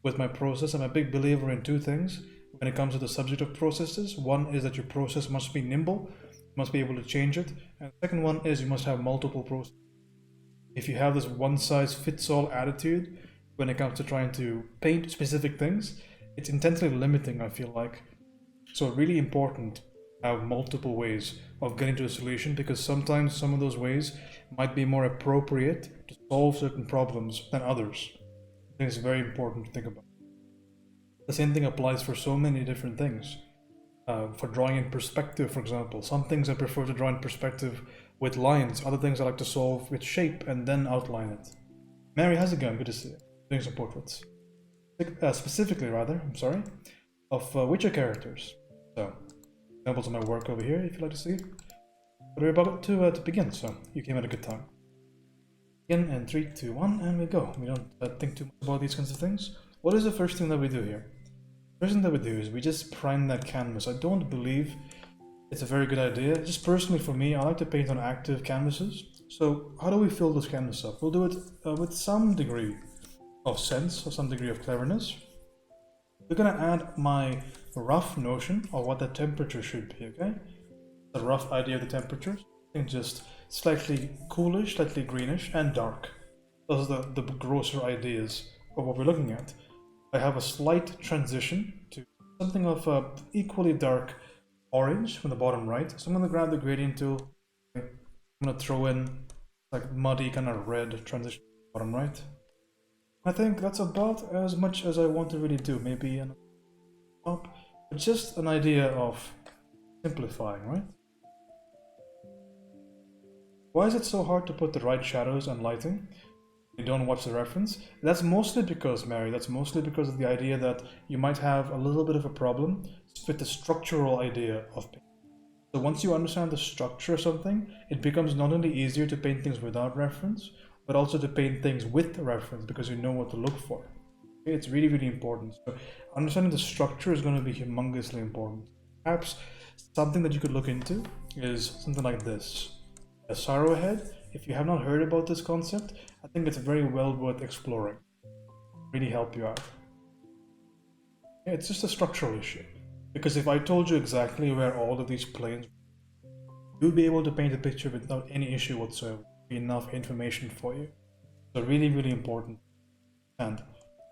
With my process, I'm a big believer in two things when it comes to the subject of processes. One is that your process must be nimble, you must be able to change it. And the second one is you must have multiple processes. If you have this one-size-fits-all attitude when it comes to trying to paint specific things, it's intensely limiting, I feel like. So really important to have multiple ways of getting to a solution, because sometimes some of those ways might be more appropriate to solve certain problems than others. I think it's very important to think about. The same thing applies for so many different things. For drawing in perspective, for example. Some things I prefer to draw in perspective with lines, other things I like to solve with shape and then outline it. Mary, how's it going? Good to see you. Doing some portraits. Specifically, of Witcher characters. So, examples of my work over here, if you'd like to see. But we're about to begin, so you came at a good time. Begin in 3, 2, 1, and we go. We don't think too much about these kinds of things. What is the first thing that we do here? The first thing that we do is we just prime that canvas. I don't believe it's a very good idea. Just personally for me, I like to paint on active canvases. So how do we fill this canvas up? We'll do it with some degree of sense or some degree of cleverness. We're gonna add my rough notion of what the temperature should be, okay? The rough idea of the temperature. And just slightly coolish, slightly greenish, and dark. Those are the grosser ideas of what we're looking at. I have a slight transition to something of a equally dark orange from the bottom right. So I'm going to grab the gradient tool. I'm going to throw in like muddy kind of red transition bottom right. I think that's about as much as I want to really do. Maybe an top, but just an idea of simplifying, right? Why is it so hard to put the right shadows and lighting? You don't watch the reference. That's mostly because, Mary, that's mostly because of the idea that you might have a little bit of a problem with the structural idea of paint. So once you understand the structure of something, it becomes not only easier to paint things without reference, but also to paint things with reference because you know what to look for. Okay? It's really, really important. So understanding the structure is going to be humongously important. Perhaps something that you could look into is something like this. A sorrow head. If you have not heard about this concept, I think it's very well worth exploring. Really help you out. Yeah, it's just a structural issue. Because if I told you exactly where all of these planes, you'd be able to paint a picture without any issue whatsoever. Be enough information for you. So really, really important. And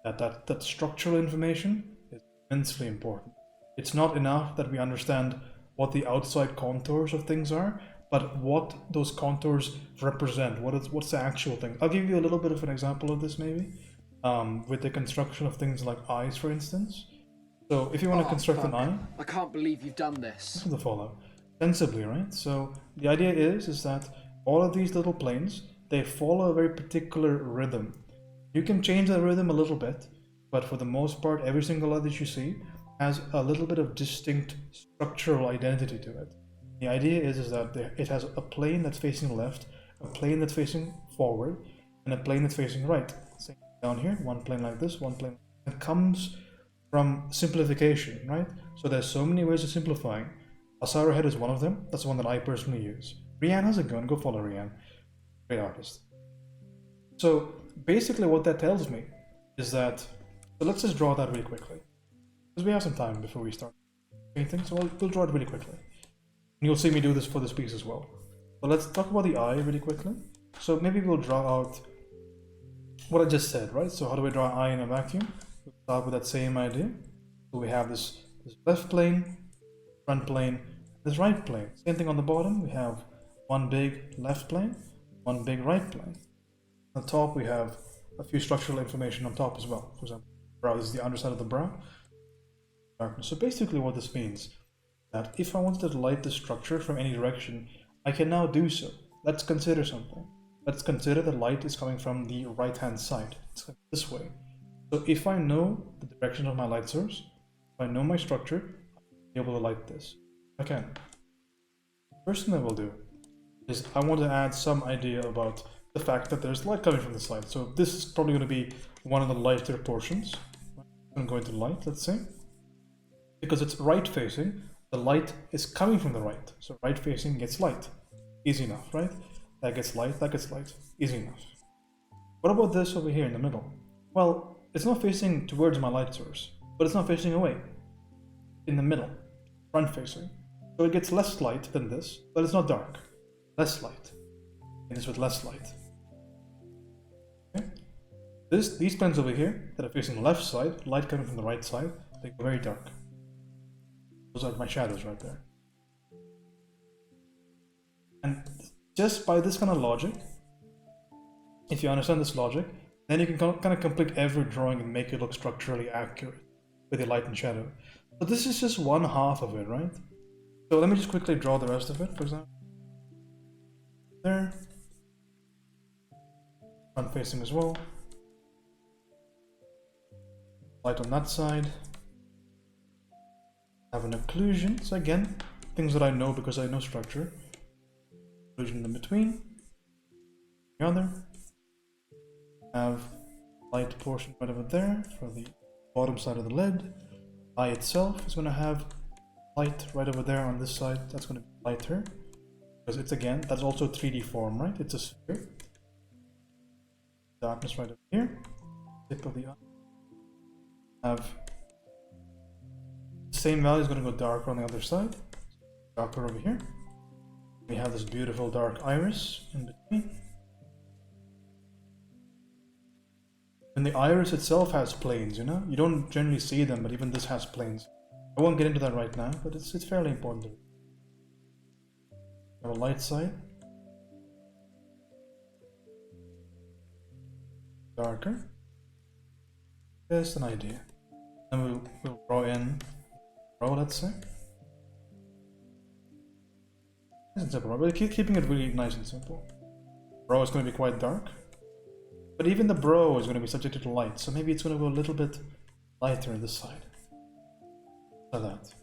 that structural information is immensely important. It's not enough that we understand what the outside contours of things are, but what those contours represent. What's the actual thing? I'll give you a little bit of an example of this maybe, with the construction of things like eyes, for instance. So if you want to construct an eye, I can't believe you've done this. this is the fallout. Sensibly, right? So the idea is that all of these little planes, they follow a very particular rhythm. You can change the rhythm a little bit, but for the most part, every single eye that you see has a little bit of distinct structural identity to it. The idea is that it has a plane that's facing left, a plane that's facing forward, and a plane that's facing right. Same down here, one plane like this, one plane. It comes from simplification, right? So there's so many ways of simplifying. A sorrow head is one of them. That's the one that I personally use. Rianne, how's it going? Go follow Rianne. Great artist. So basically what that tells me is that, so let's just draw that really quickly. Because we have some time before we start painting, so we'll draw it really quickly. And you'll see me do this for this piece as well. But let's talk about the eye really quickly. So maybe we'll draw out what I just said, right? So how do we draw an eye in a vacuum? We'll start with that same idea. So we have this left plane, front plane, this right plane. Same thing on the bottom. We have one big left plane, one big right plane. On the top, we have a few structural information on top as well. For example, brow is the underside of the brow. Darkness. So basically what this means, that if I wanted to light the structure from any direction, I can now do so. Let's consider something. Let's consider the light is coming from the right hand side. It's this way. So if I know the direction of my light source, if I know my structure, I'll be able to light this. I can. First thing I will do is I want to add some idea about the fact that there's light coming from the side. So this is probably going to be one of the lighter portions. I'm going to light, let's say. Because it's right facing, the light is coming from the right. So right facing gets light. Easy enough, right? That gets light, that gets light. Easy enough. What about this over here in the middle? Well, it's not facing towards my light source, but it's not facing away. In the middle, front facing. So it gets less light than this, but it's not dark. Less light. And it's with less light. Okay? These planes over here that are facing the left side, light coming from the right side, they go very dark. Those are my shadows right there. And just by this kind of logic, if you understand this logic, then you can kind of complete every drawing and make it look structurally accurate with your light and shadow. But this is just one half of it, right? So let me just quickly draw the rest of it, for example. There. Front facing as well. Light on that side. Have an occlusion. So again, things that I know because I know structure. Occlusion in between. The other. Have light portion right over there for the bottom side of the lid. Eye itself is going to have light right over there on this side, that's going to be lighter. Because it's, again, that's also a 3D form, right? It's a sphere. Darkness right over here. Tip of the eye. Have the same value is going to go darker on the other side. Darker over here. We have this beautiful dark iris in between. And the iris itself has planes, you know? You don't generally see them, but even this has planes. I won't get into that right now, but it's fairly important. Have a light side. Darker. Just an idea. And we'll draw in row, let's say. It's simple. We're keeping it really nice and simple. Brow is going to be quite dark. But even the brow is going to be subjected to light, so maybe it's going to go a little bit lighter on this side. Like that.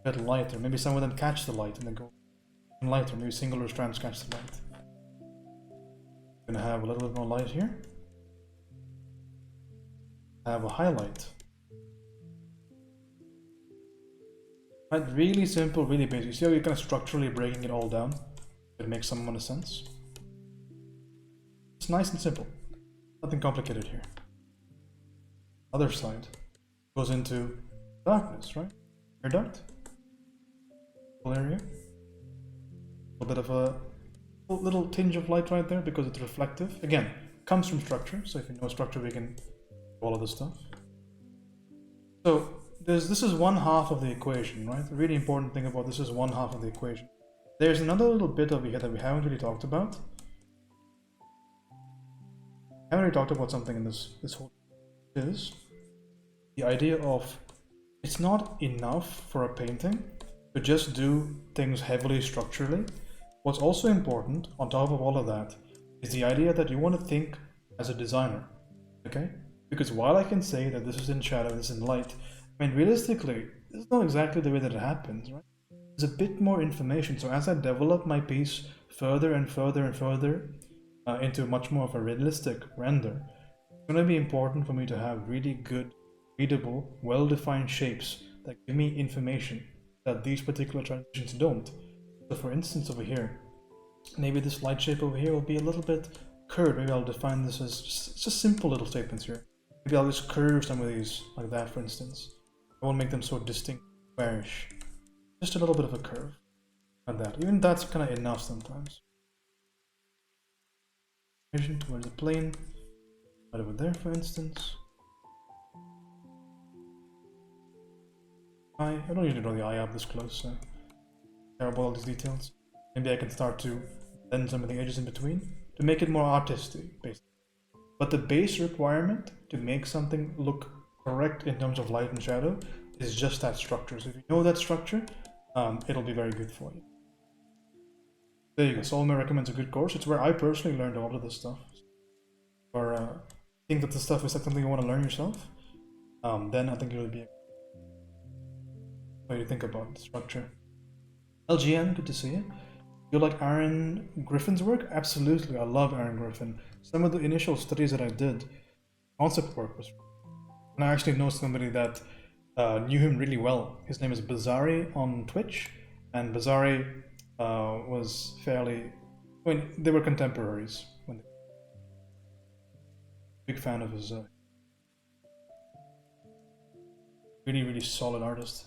A bit lighter. Maybe some of them catch the light and then go lighter. Maybe singular strands catch the light. Going to have a little bit more light here. Have a highlight. Right, really simple, really basic. You see how you're kind of structurally breaking it all down? It makes some amount of sense. It's nice and simple. Nothing complicated here. Other side goes into darkness, right? Air duct. Full area. A bit of a little tinge of light right there because it's reflective. Again, comes from structure, so if you know structure, we can do all of this stuff. So this is one half of the equation, right? The really important thing about this is one half of the equation. There's another little bit over here that we haven't really talked about. I haven't really talked about something in this whole is the idea of it's not enough for a painting to just do things heavily structurally. What's also important on top of all of that is the idea that you want to think as a designer, okay? Because while I can say that this is in shadow, this is in light, I mean, realistically, this is not exactly the way that it happens, right? There's a bit more information. So as I develop my piece further and further and further into much more of a realistic render, it's going to be important for me to have really good, readable, well-defined shapes that give me information that these particular transitions don't. So for instance, over here, maybe this light shape over here will be a little bit curved. Maybe I'll define this as just simple little statements here. Maybe I'll just curve some of these like that, for instance. I won't make them so distinct, squarish. Just a little bit of a curve like that. Even that's kind of enough sometimes. Towards the plane, right over there, for instance. I don't usually draw the eye up this close, so terrible all these details. Maybe I can start to blend some of the edges in between to make it more artistic, basically. But the base requirement to make something look correct in terms of light and shadow is just that structure. So if you know that structure, it'll be very good for you. There you go. Solomon recommends a good course. It's where I personally learned all of this stuff. Or think that the stuff is something you want to learn yourself, then I think it would be a way to think about the structure. LGN, good to see you. You like Aaron Griffin's work? Absolutely, I love Aaron Griffin. Some of the initial studies that I did, concept work was, and I actually know somebody that knew him really well. His name is Bazari on Twitch, and Bazari was fairly, I mean, they were contemporaries. Big fan of his really solid artist.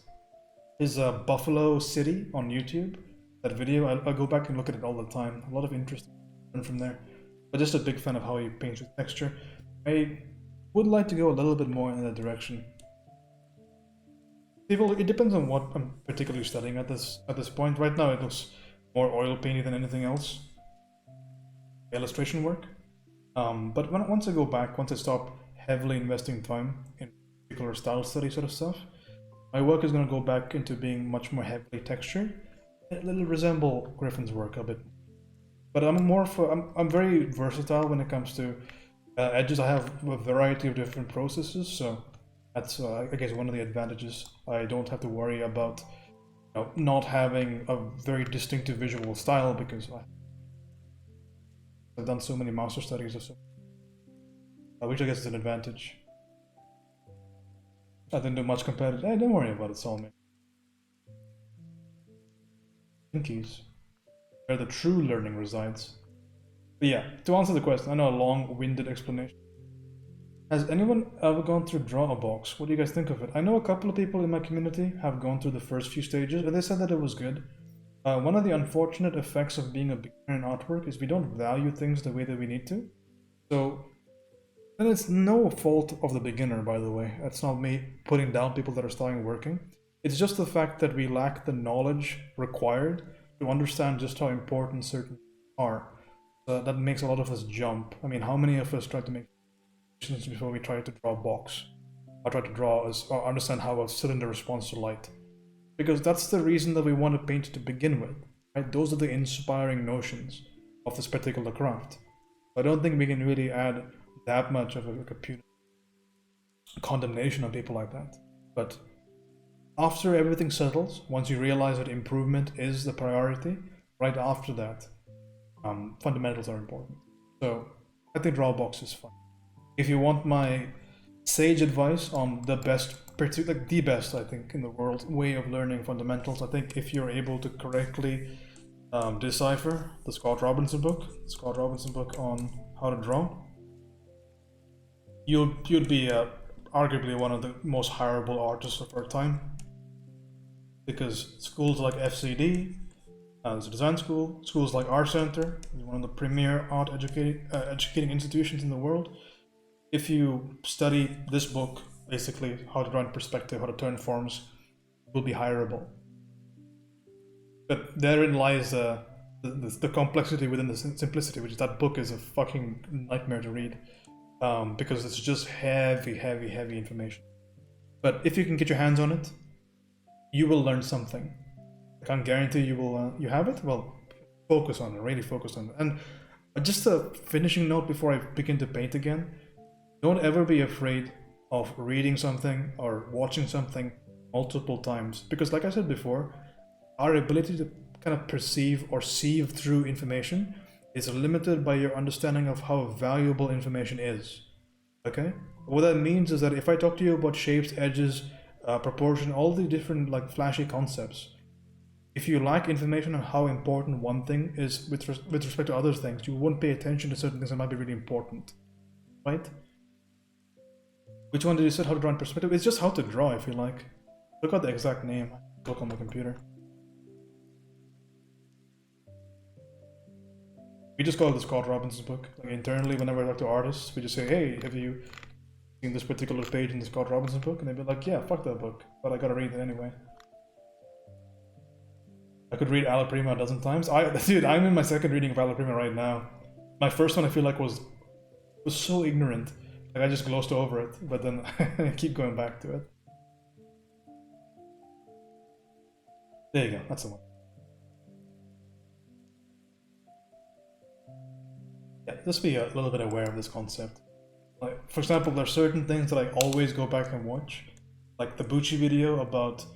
His Buffalo City on YouTube, that video, I go back and look at it all the time. A lot of interest from there, but just a big fan of how he paints with texture. I would like to go a little bit more in that direction. It depends on what I'm particularly studying at this point. Right now, it looks more oil painty than anything else. Illustration work. But once I go back, once I stop heavily investing time in particular style study sort of stuff, my work is going to go back into being much more heavily textured. It'll resemble Griffin's work a bit. But I'm very versatile when it comes to edges. I have a variety of different processes, so that's I guess one of the advantages. I don't have to worry about not having a very distinctive visual style because I've done so many master studies of so, which I guess is an advantage. I didn't do much competitive. Hey, don't worry about it, Solomon. pinkies, where the true learning resides. But yeah, to answer the question, I know a long-winded explanation. Has anyone ever gone through Draw a Box? What do you guys think of it? I know a couple of people in my community have gone through the first few stages, and they said that it was good. One of the unfortunate effects of being a beginner in artwork is we don't value things the way that we need to. So, and it's no fault of the beginner, by the way. It's not me putting down people that are starting working. It's just the fact that we lack the knowledge required to understand just how important certain are. That makes a lot of us jump. I mean, how many of us try to make decisions before we try to draw a box? Or try to draw or understand how a cylinder responds to light? Because that's the reason that we want to paint to begin with, right? Those are the inspiring notions of this particular craft. I don't think we can really add that much of a punitive condemnation on people like that. But after everything settles, once you realize that improvement is the priority, right after that, fundamentals are important. So I think Drawbox is fun. If you want my sage advice on the best, like the best, I think, in the world way of learning fundamentals, I think if you're able to correctly decipher the Scott Robinson book on how to draw, you'd be arguably one of the most hireable artists of our time, because schools like FCD, there's a design school, schools like Art Center, one of the premier art educating institutions in the world. If you study this book, basically how to draw in perspective, how to turn forms, will be hireable. But therein lies the complexity within the simplicity, which is that book is a fucking nightmare to read, because it's just heavy information. But if you can get your hands on it, you will learn something. I can't guarantee you will. You have it. Well, focus on it. Really focus on it. And just a finishing note before I begin to paint again. Don't ever be afraid of reading something or watching something multiple times, because like I said before, our ability to kind of perceive or sieve through information is limited by your understanding of how valuable information is. Okay? What that means is that if I talk to you about shapes, edges, proportion, all the different like flashy concepts, if you lack information on how important one thing is with respect to other things, you won't pay attention to certain things that might be really important, right? Which one did you say how to draw in perspective? It's just how to draw, if you like. Look at the exact name. Look on my computer. We just call it the Scott Robinson book. Like internally, whenever I talk to artists, we just say, "Hey, have you seen this particular page in the Scott Robinson book?" And they'd be like, "Yeah, fuck that book, but I gotta read it anyway." I could read Alla Prima a dozen times. Dude, I'm in my second reading of Alla Prima right now. My first one I feel like was so ignorant. Like I just glossed over it, but then I keep going back to it. There you go, that's the one. Yeah, just be a little bit aware of this concept. Like, for example, there are certain things that I always go back and watch. Like the Bucci video about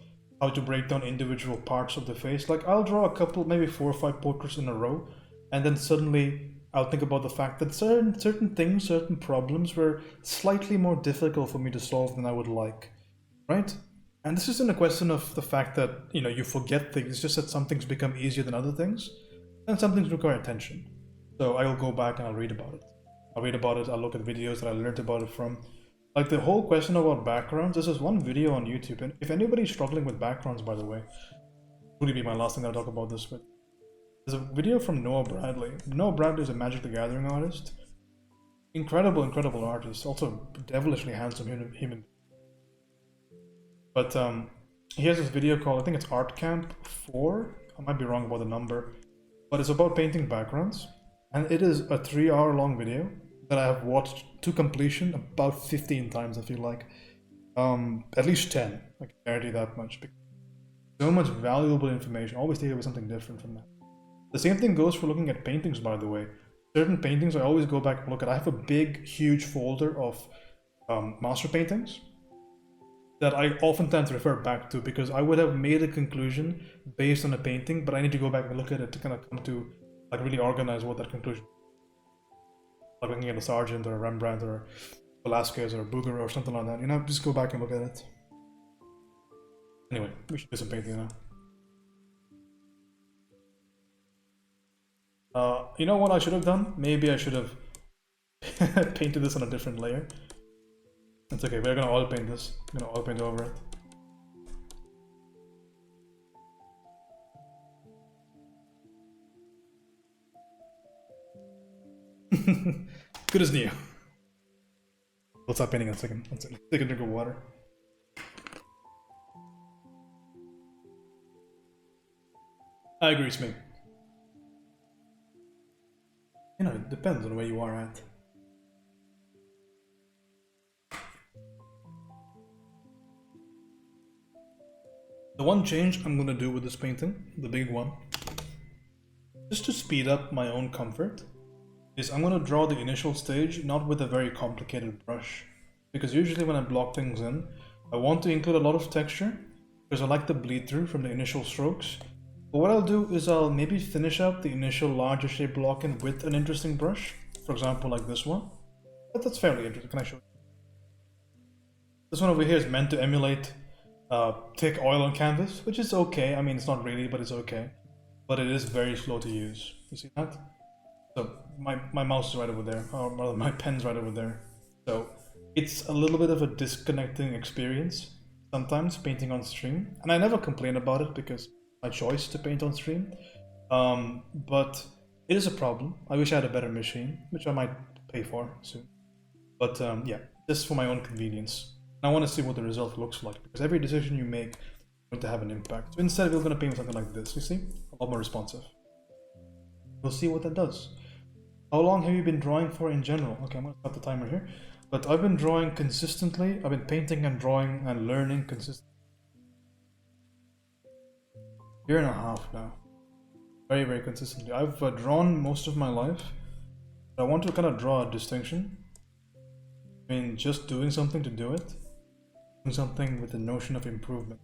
how to break down individual parts of the face. Like I'll draw a couple, maybe 4 or 5 portraits in a row, and then suddenly I'll think about the fact that certain things, certain problems were slightly more difficult for me to solve than I would like, right? And this isn't a question of the fact that, you know, you forget things. It's just that some things become easier than other things, and some things require attention. So I'll go back and I'll read about it. I'll look at videos that I learned about it from. Like the whole question about backgrounds, there's this one video on YouTube, and if anybody's struggling with backgrounds, by the way, would be my last thing I'll talk about this with. There's a video from Noah Bradley. Noah Bradley is a Magic the Gathering artist. Incredible artist. Also devilishly handsome human. But he has this video called, I think it's Art Camp 4. I might be wrong about the number. But it's about painting backgrounds. And it is a 3-hour long video that I have watched to completion about 15 times, I feel like. At least 10. I can guarantee that much. So much valuable information. Always take away something different from that. The same thing goes for looking at paintings, by the way. Certain paintings I always go back and look at. I have a big, huge folder of master paintings that I oftentimes refer back to, because I would have made a conclusion based on a painting, but I need to go back and look at it to kind of come to, like, really organize what that conclusion is. Like looking at a Sargent or a Rembrandt or Velasquez or Bouguereau or something like that, you know, just go back and look at it. Anyway, we should do some painting now. You know what I should have done? Maybe I should have painted this on a different layer. It's okay, we're gonna oil paint this. I'm gonna oil paint over it. Good as new. We'll stop painting in a second. One second. Take a drink of water. I agree, Smig. You know, it depends on where you are at. The one change I'm gonna do with this painting, the big one, just to speed up my own comfort, is I'm gonna draw the initial stage not with a very complicated brush. Because usually when I block things in, I want to include a lot of texture, because I like the bleed through from the initial strokes. But what I'll do is I'll maybe finish up the initial larger shape block in with an interesting brush. For example, like this one. But that's fairly interesting. Can I show you? This one over here is meant to emulate thick oil on canvas, which is okay. I mean, it's not really, but it's okay. But it is very slow to use. You see that? So my mouse is right over there, or rather my pen's right over there. So it's a little bit of a disconnecting experience sometimes painting on stream. And I never complain about it because my choice to paint on stream. But it is a problem. I wish I had a better machine, which I might pay for soon. But yeah, just for my own convenience. I want to see what the result looks like, because every decision you make is going to have an impact. So instead, we're going to paint with something like this, you see? A lot more responsive. We'll see what that does. How long have you been drawing for in general? Okay, I'm going to stop the timer here. But I've been drawing consistently. I've been painting and drawing and learning consistently. Year and a half now. Very, very consistently. I've drawn most of my life. But I want to kind of draw a distinction between just doing something to do it, doing something with the notion of improvement.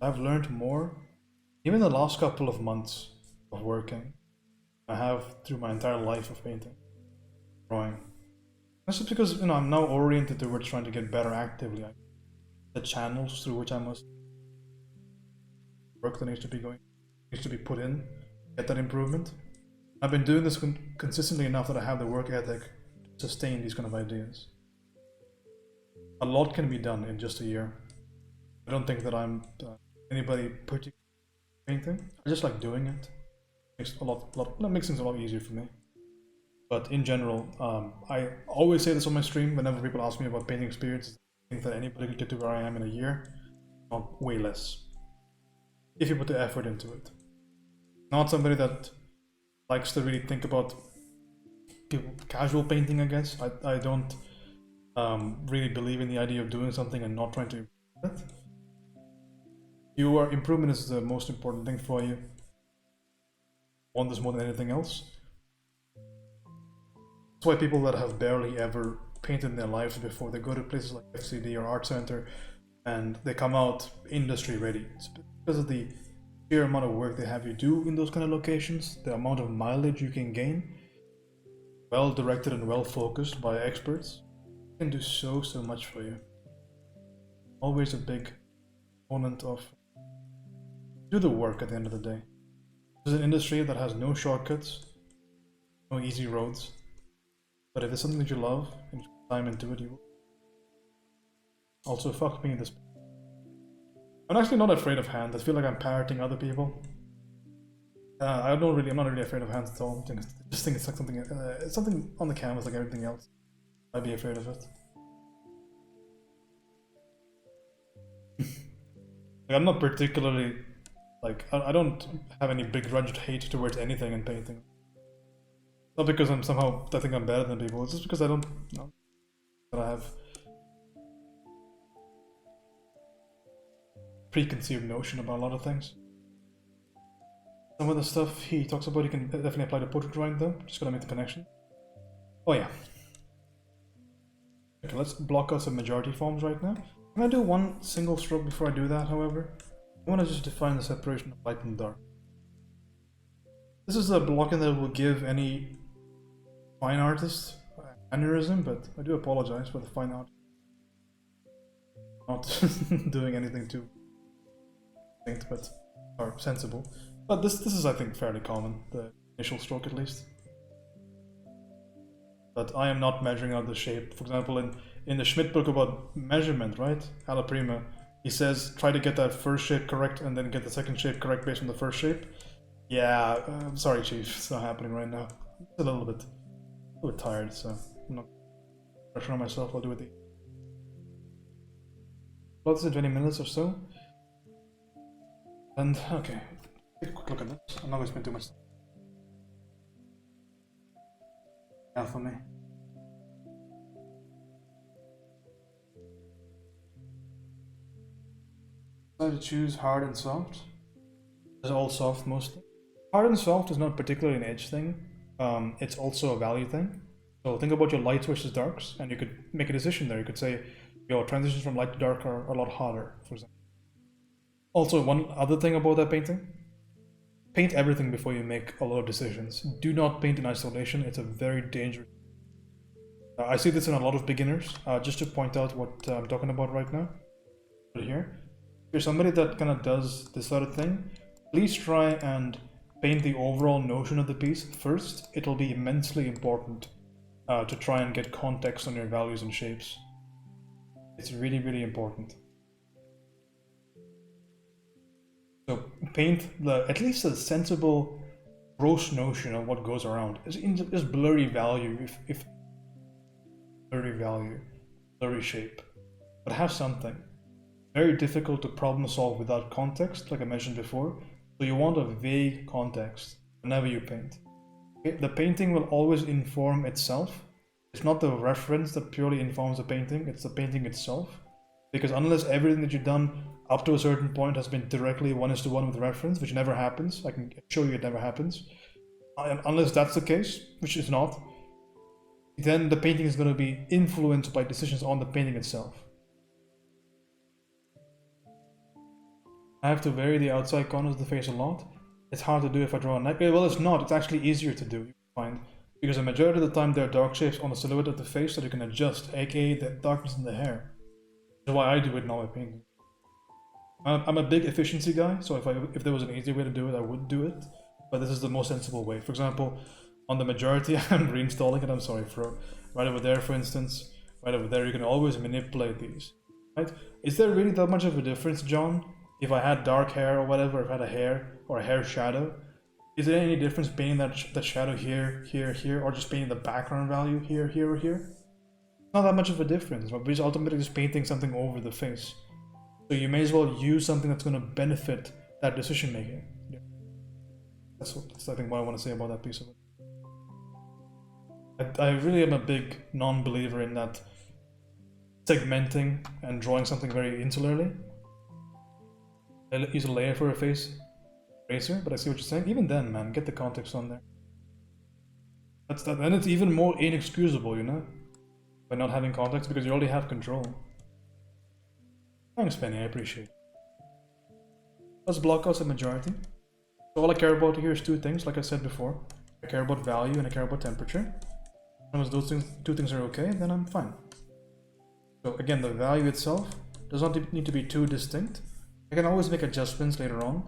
I've learned more, even the last couple of months of working, I have through my entire life of painting, drawing. That's just because, you know, I'm now oriented towards trying to get better actively. The channels through which I must work that needs to be put in, get that improvement. I've been doing this consistently enough that I have the work ethic to sustain these kind of ideas. A lot can be done in just a year. I don't think that I'm anybody particularly painting. I just like doing it. Makes things a lot easier for me. But in general, I always say this on my stream whenever people ask me about painting experiences. I think that anybody could get to where I am in a year, or way less, if you put the effort into it. Not somebody that likes to really think about people casual painting, I guess. I don't really believe in the idea of doing something and not trying to improve it. Your improvement is the most important thing for you. Want this more than anything else. That's why people that have barely ever painted in their lives before, they go to places like FCD or Art Center and they come out industry ready. It's because of the sheer amount of work they have you do in those kind of locations, the amount of mileage you can gain, well directed and well focused by experts, can do so much for you. Always a big component of do the work at the end of the day. This is an industry that has no shortcuts, no easy roads. But if it's something that you love and you put time into it, you will. Also, fuck me this. I'm actually not afraid of hands. I feel like I'm parroting other people. I'm not really afraid of hands at all. I just think it's like something, it's something on the canvas like everything else. I'd be afraid of it. Like, I'm not particularly, like, I don't have any begrudged hate towards anything in painting. Not because I think I'm better than people, it's just because I don't know that I have preconceived notion about a lot of things. Some of the stuff he talks about you can definitely apply to portrait drawing though, just gotta make the connection. Oh yeah. Okay, let's block out some majority forms right now. I'm gonna do one single stroke before I do that, however. I wanna just define the separation of light and dark. This is a blocking that will give any fine artist aneurysm, but I do apologize for the fine art. Not doing anything too distinct, but or sensible. But this is, I think, fairly common. The initial stroke at least. But I am not measuring out the shape. For example, in the Schmidt book about measurement, right? Alla Prima, he says try to get that first shape correct and then get the second shape correct based on the first shape. Yeah, I'm sorry, Chief, it's not happening right now. It's a little bit tired, so I'm not pressure on myself. I'll do it. Lots in 20 minutes or so. And okay, take a quick look at this. I'm not going to spend too much time. Yeah, for me. I decided to choose hard and soft. It's all soft mostly. Hard and soft is not particularly an edge thing. It's also a value thing. So think about your lights versus darks, and you could make a decision there. You could say your transitions from light to dark are a lot harder, for example. Also, one other thing about that painting, paint everything before you make a lot of decisions. Do not paint in isolation. It's a very dangerous. I see this in a lot of beginners. Just to point out what I'm talking about right now, right here. If you're somebody that kind of does this sort of thing, please try and paint the overall notion of the piece first. It'll be immensely important to try and get context on your values and shapes. It's really, really important. So paint at least a sensible, gross notion of what goes around. Just blurry value, if blurry value, blurry shape, but have something. Very difficult to problem solve without context, like I mentioned before. So you want a vague context whenever you paint. Okay? The painting will always inform itself. It's not the reference that purely informs the painting, it's the painting itself. Because unless everything that you've done up to a certain point has been directly 1:1 with reference, which never happens, I can show you it never happens. Unless that's the case, which is not, then the painting is going to be influenced by decisions on the painting itself. I have to vary the outside corners of the face a lot. It's hard to do if I draw a neck. Well, it's not. It's actually easier to do, you find. Because the majority of the time there are dark shapes on the silhouette of the face that you can adjust, aka the darkness in the hair. That's why I do it in all my painting. I'm a big efficiency guy, so if there was an easier way to do it, I would do it. But this is the most sensible way. For example, on the majority, I'm reinstalling it. I'm sorry, right over there, for instance, right over there, you can always manipulate these. Right? Is there really that much of a difference, John? If I had dark hair or whatever, if I had a hair or a hair shadow, is there any difference painting that shadow here, here, here, or just painting the background value here, here, or here? Not that much of a difference, but we're just ultimately just painting something over the face. So you may as well use something that's going to benefit that decision making. Yeah. That's I think what I want to say about that piece of it. I really am a big non-believer in that segmenting and drawing something very insularly. I use a layer for a face eraser, but I see what you're saying. Even then, man, get the context on there. That's that, and it's even more inexcusable, you know, by not having context because you already have control. Thanks, Penny, I appreciate it. Let's block out the majority. So all I care about here is two things, like I said before. I care about value and I care about temperature. As those two things are okay, then I'm fine. So again, the value itself does not need to be too distinct. I can always make adjustments later on.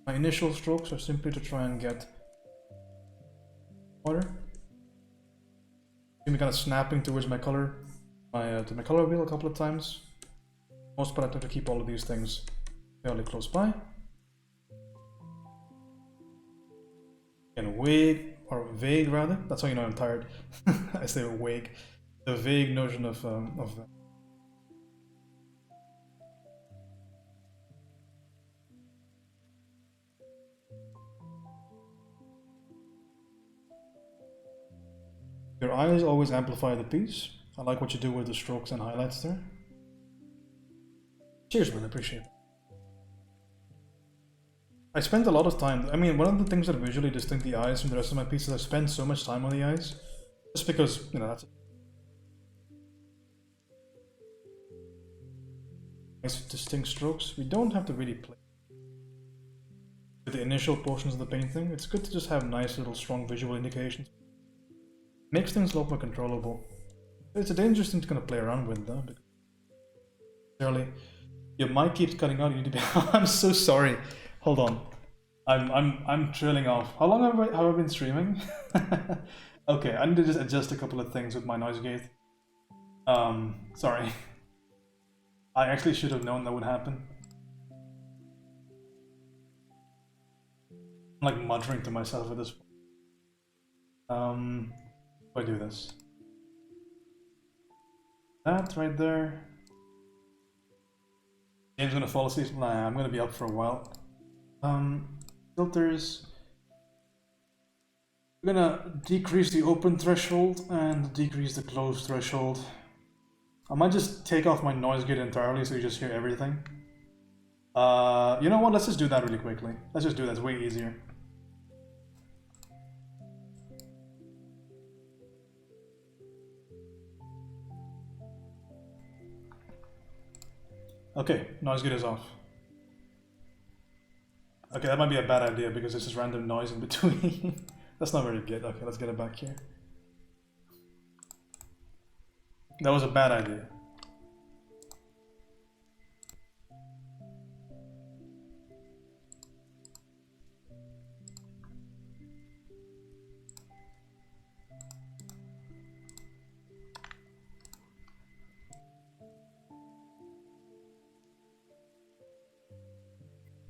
My initial strokes are simply to try and get water. I'm kind of snapping towards my color, to my color wheel a couple of times. Most part I try to keep all of these things fairly close by. And vague rather. That's how you know I'm tired. I say vague. The vague notion of your eyes always amplify the piece. I like what you do with the strokes and highlights there. Cheers, man, I appreciate it. I spent a lot of time, I mean, one of the things that visually distinct the eyes from the rest of my pieces, I spend so much time on the eyes, just because, you know, that's nice distinct strokes. We don't have to really play with the initial portions of the painting. It's good to just have nice little strong visual indications. Makes things a lot more controllable. It's a dangerous thing to kind of play around with though, because necessarily your mic keeps cutting out, you need to be I'm so sorry. Hold on. I'm trailing off. How long have I been streaming? Okay, I need to just adjust a couple of things with my noise gate. Sorry. I actually should have known that would happen. I'm like muttering to myself at this point. If I do this. That right there. James gonna fall asleep? Nah, I'm gonna be up for a while. Filters. We're gonna decrease the open threshold and decrease the closed threshold. I might just take off my noise gate entirely so you just hear everything. You know what? Let's just do that really quickly. Let's just do that. It's way easier. Okay, noise gate is off. Okay, that might be a bad idea because this is random noise in between. That's not very good. Okay, let's get it back here. That was a bad idea.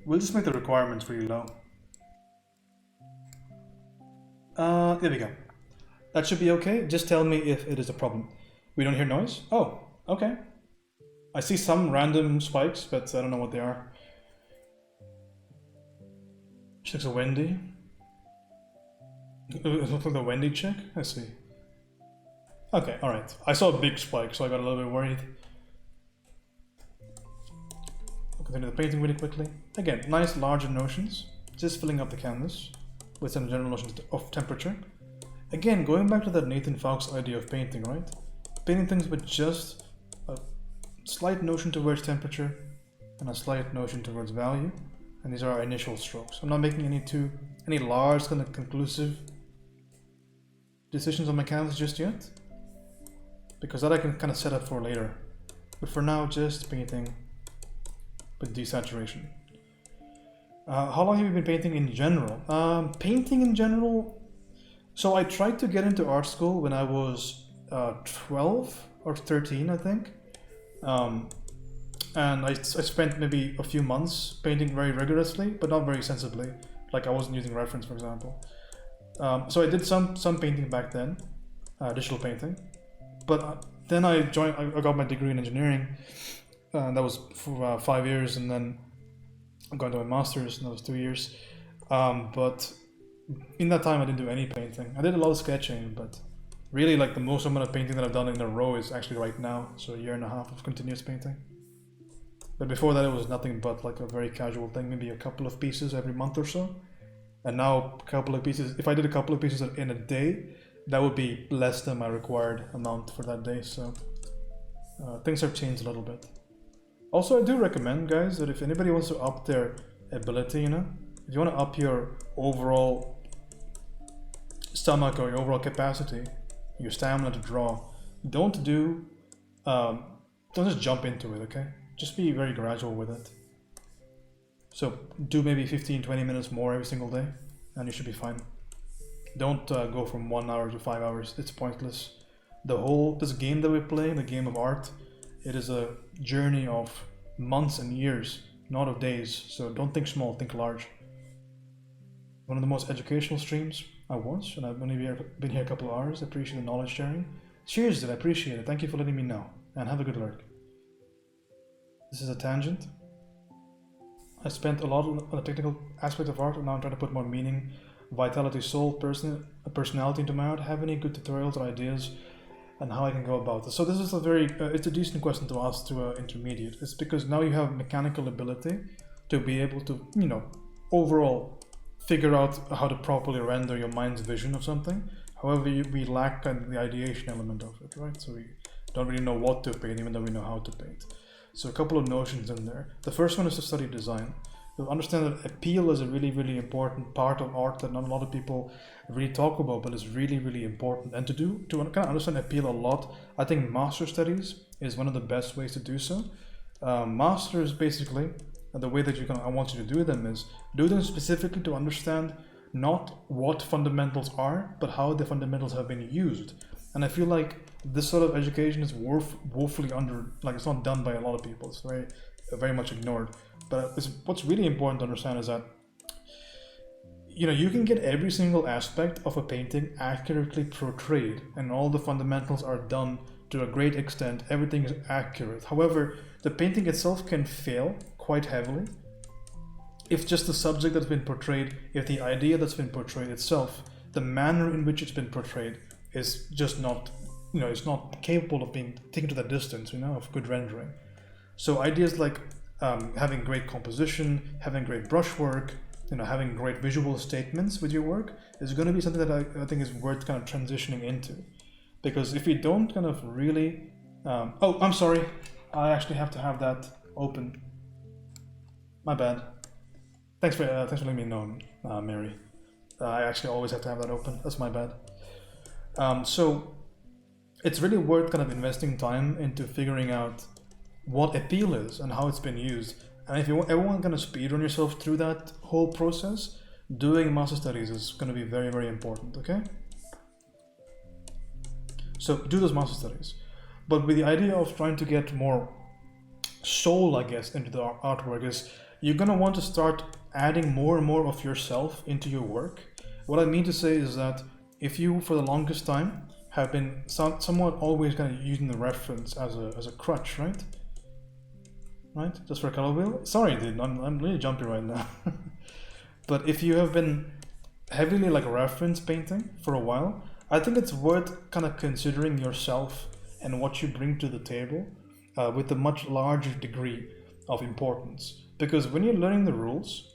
We'll just make the requirements really low. There we go. That should be okay. Just tell me if it is a problem. We don't hear noise? Oh, okay. I see some random spikes, but I don't know what they are. She looks a Wendy. It looks like the Wendy chick? I see. Okay, alright. I saw a big spike, so I got a little bit worried. I'll continue the painting really quickly. Again, nice larger notions. Just filling up the canvas with some general notions of temperature. Again, going back to that Nathan Fowkes idea of painting, right? Painting things with just a slight notion towards temperature and a slight notion towards value. And these are our initial strokes. I'm not making any large kind of conclusive decisions on my canvas just yet, because that I can kind of set up for later. But for now, just painting with desaturation. How long have you been painting in general? Painting in general, so I tried to get into art school when I was 12 or 13, I think. And I spent maybe a few months painting very rigorously, but not very sensibly. Like I wasn't using reference, for example. So I did some painting back then, digital painting. But then I got my degree in engineering. That was for 5 years, and then I got into my master's, and that was 2 years. But in that time, I didn't do any painting. I did a lot of sketching, but really, like the most amount of painting that I've done in a row is actually right now. So 1.5 years of continuous painting. But before that, it was nothing but like a very casual thing, maybe a couple of pieces every month or so. And now, a couple of pieces. If I did a couple of pieces in a day, that would be less than my required amount for that day. So things have changed a little bit. Also, I do recommend, guys, that if anybody wants to up their ability, if you want to up your overall stomach or your overall capacity, your stamina to draw, don't just jump into it, okay? Just be very gradual with it. So do maybe 15-20 minutes more every single day, and you should be fine. Don't go from 1 hour to 5 hours. It's pointless. This game that we play, the game of art, it is a journey of months and years, not of days. So don't think small, think large. One of the most educational streams I was, and I've only been here a couple of hours. I appreciate the knowledge sharing. Cheers, I appreciate it. Thank you for letting me know, and have a good lurk. This is a tangent. I spent a lot on the technical aspect of art, and now I'm trying to put more meaning, vitality, soul, personality into my art. Have any good tutorials or ideas on how I can go about this? So this is it's a decent question to ask to an intermediate. It's because now you have mechanical ability to be able to, overall figure out how to properly render your mind's vision of something. However, we lack the ideation element of it, right? So we don't really know what to paint, even though we know how to paint. So a couple of notions in there. The first one is to study design. You'll understand that appeal is a really, really important part of art that not a lot of people really talk about, but it's really, really important. And to kind of understand appeal a lot, I think master studies is one of the best ways to do so. Masters basically And the way that I want you to do them is do them specifically to understand not what fundamentals are, but how the fundamentals have been used. And I feel like this sort of education is woefully it's not done by a lot of people. It's very much ignored. But what's really important to understand is that you can get every single aspect of a painting accurately portrayed, and all the fundamentals are done to a great extent. Everything is accurate. However, the painting itself can fail quite heavily if just the subject that's been portrayed, if the idea that's been portrayed itself, the manner in which it's been portrayed is just not, it's not capable of being taken to that distance, of good rendering. So ideas like having great composition, having great brushwork, having great visual statements with your work is going to be something that I think is worth kind of transitioning into. Because if you don't kind of really... oh, I'm sorry. I actually have to have that open. My bad. Thanks for letting me know, Mary. I actually always have to have that open. That's my bad. So it's really worth kind of investing time into figuring out what appeal is and how it's been used. And if you ever want to kind of speedrun yourself through that whole process, doing master studies is going to be very, very important, okay? So do those master studies. But with the idea of trying to get more soul, I guess, into the artwork is you're going to want to start adding more and more of yourself into your work. What I mean to say is that if you, for the longest time, have been somewhat always kind of using the reference as a crutch, right? Right? Just for a color wheel? Sorry, dude, I'm really jumpy right now. But if you have been heavily like reference painting for a while, I think it's worth kind of considering yourself and what you bring to the table with a much larger degree of importance. Because when you're learning the rules,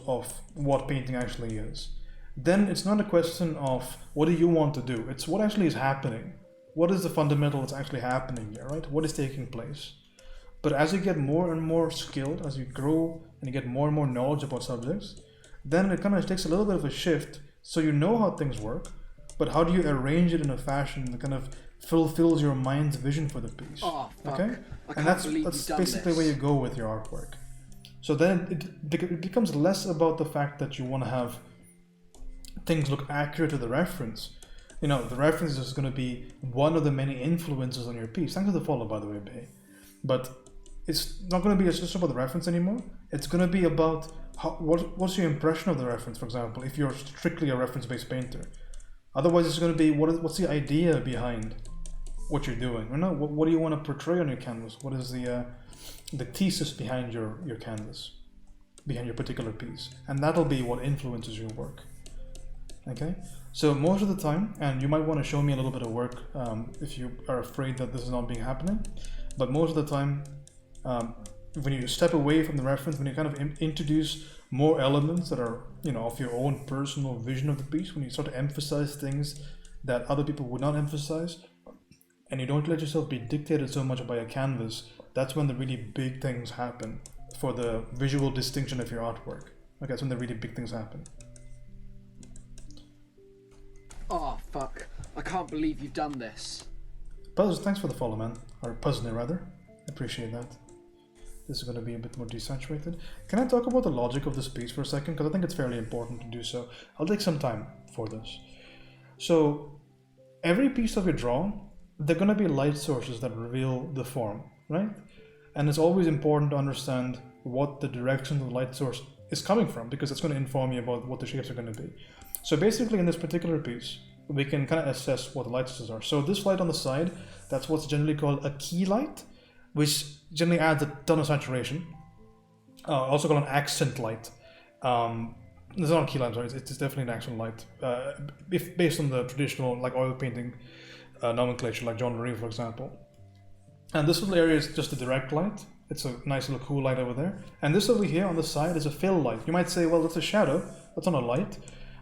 of what painting actually is, then it's not a question of what do you want to do, it's what actually is happening. What is the fundamental that's actually happening here, right? What is taking place? But as you get more and more skilled, as you grow and you get more and more knowledge about subjects, then it kind of takes a little bit of a shift. So you know how things work, but how do you arrange it in a fashion that kind of fulfills your mind's vision for the piece? Oh, fuck. Okay? And that's basically where you go with your artwork. So then it becomes less about the fact that you want to have things look accurate to the reference. The reference is going to be one of the many influences on your piece. Thanks for the follow, by the way, Bay. But it's not going to be just about the reference anymore. It's going to be about what's your impression of the reference, for example, if you're strictly a reference-based painter. Otherwise, it's going to be what's the idea behind what you're doing? What do you want to portray on your canvas? What is the thesis behind your canvas, behind your particular piece? And that'll be what influences your work. Okay? So most of the time, and you might want to show me a little bit of work if you are afraid that this is not being happening, but most of the time, when you step away from the reference, when you kind of introduce more elements that are, of your own personal vision of the piece, when you start to emphasize things that other people would not emphasize, and you don't let yourself be dictated so much by a canvas, that's when the really big things happen for the visual distinction of your artwork. Okay, that's when the really big things happen. Oh, fuck. I can't believe you've done this. Puzz, thanks for the follow, man. Or Puzzner, rather. Appreciate that. This is going to be a bit more desaturated. Can I talk about the logic of this piece for a second? Because I think it's fairly important to do so. I'll take some time for this. So, every piece of your drawing, there are going to be light sources that reveal the form, right? And it's always important to understand what the direction of the light source is coming from, because it's going to inform you about what the shapes are going to be. So basically in this particular piece, we can kind of assess what the light sources are. So this light on the side, that's what's generally called a key light, which generally adds a ton of saturation. Also called an accent light. It's not a key light, sorry, it's definitely an accent light. If based on the traditional like oil painting nomenclature, like John Marie, for example. And this little area is just a direct light. It's a nice little cool light over there. And this over here on the side is a fill light. You might say, well, that's a shadow. That's not a light.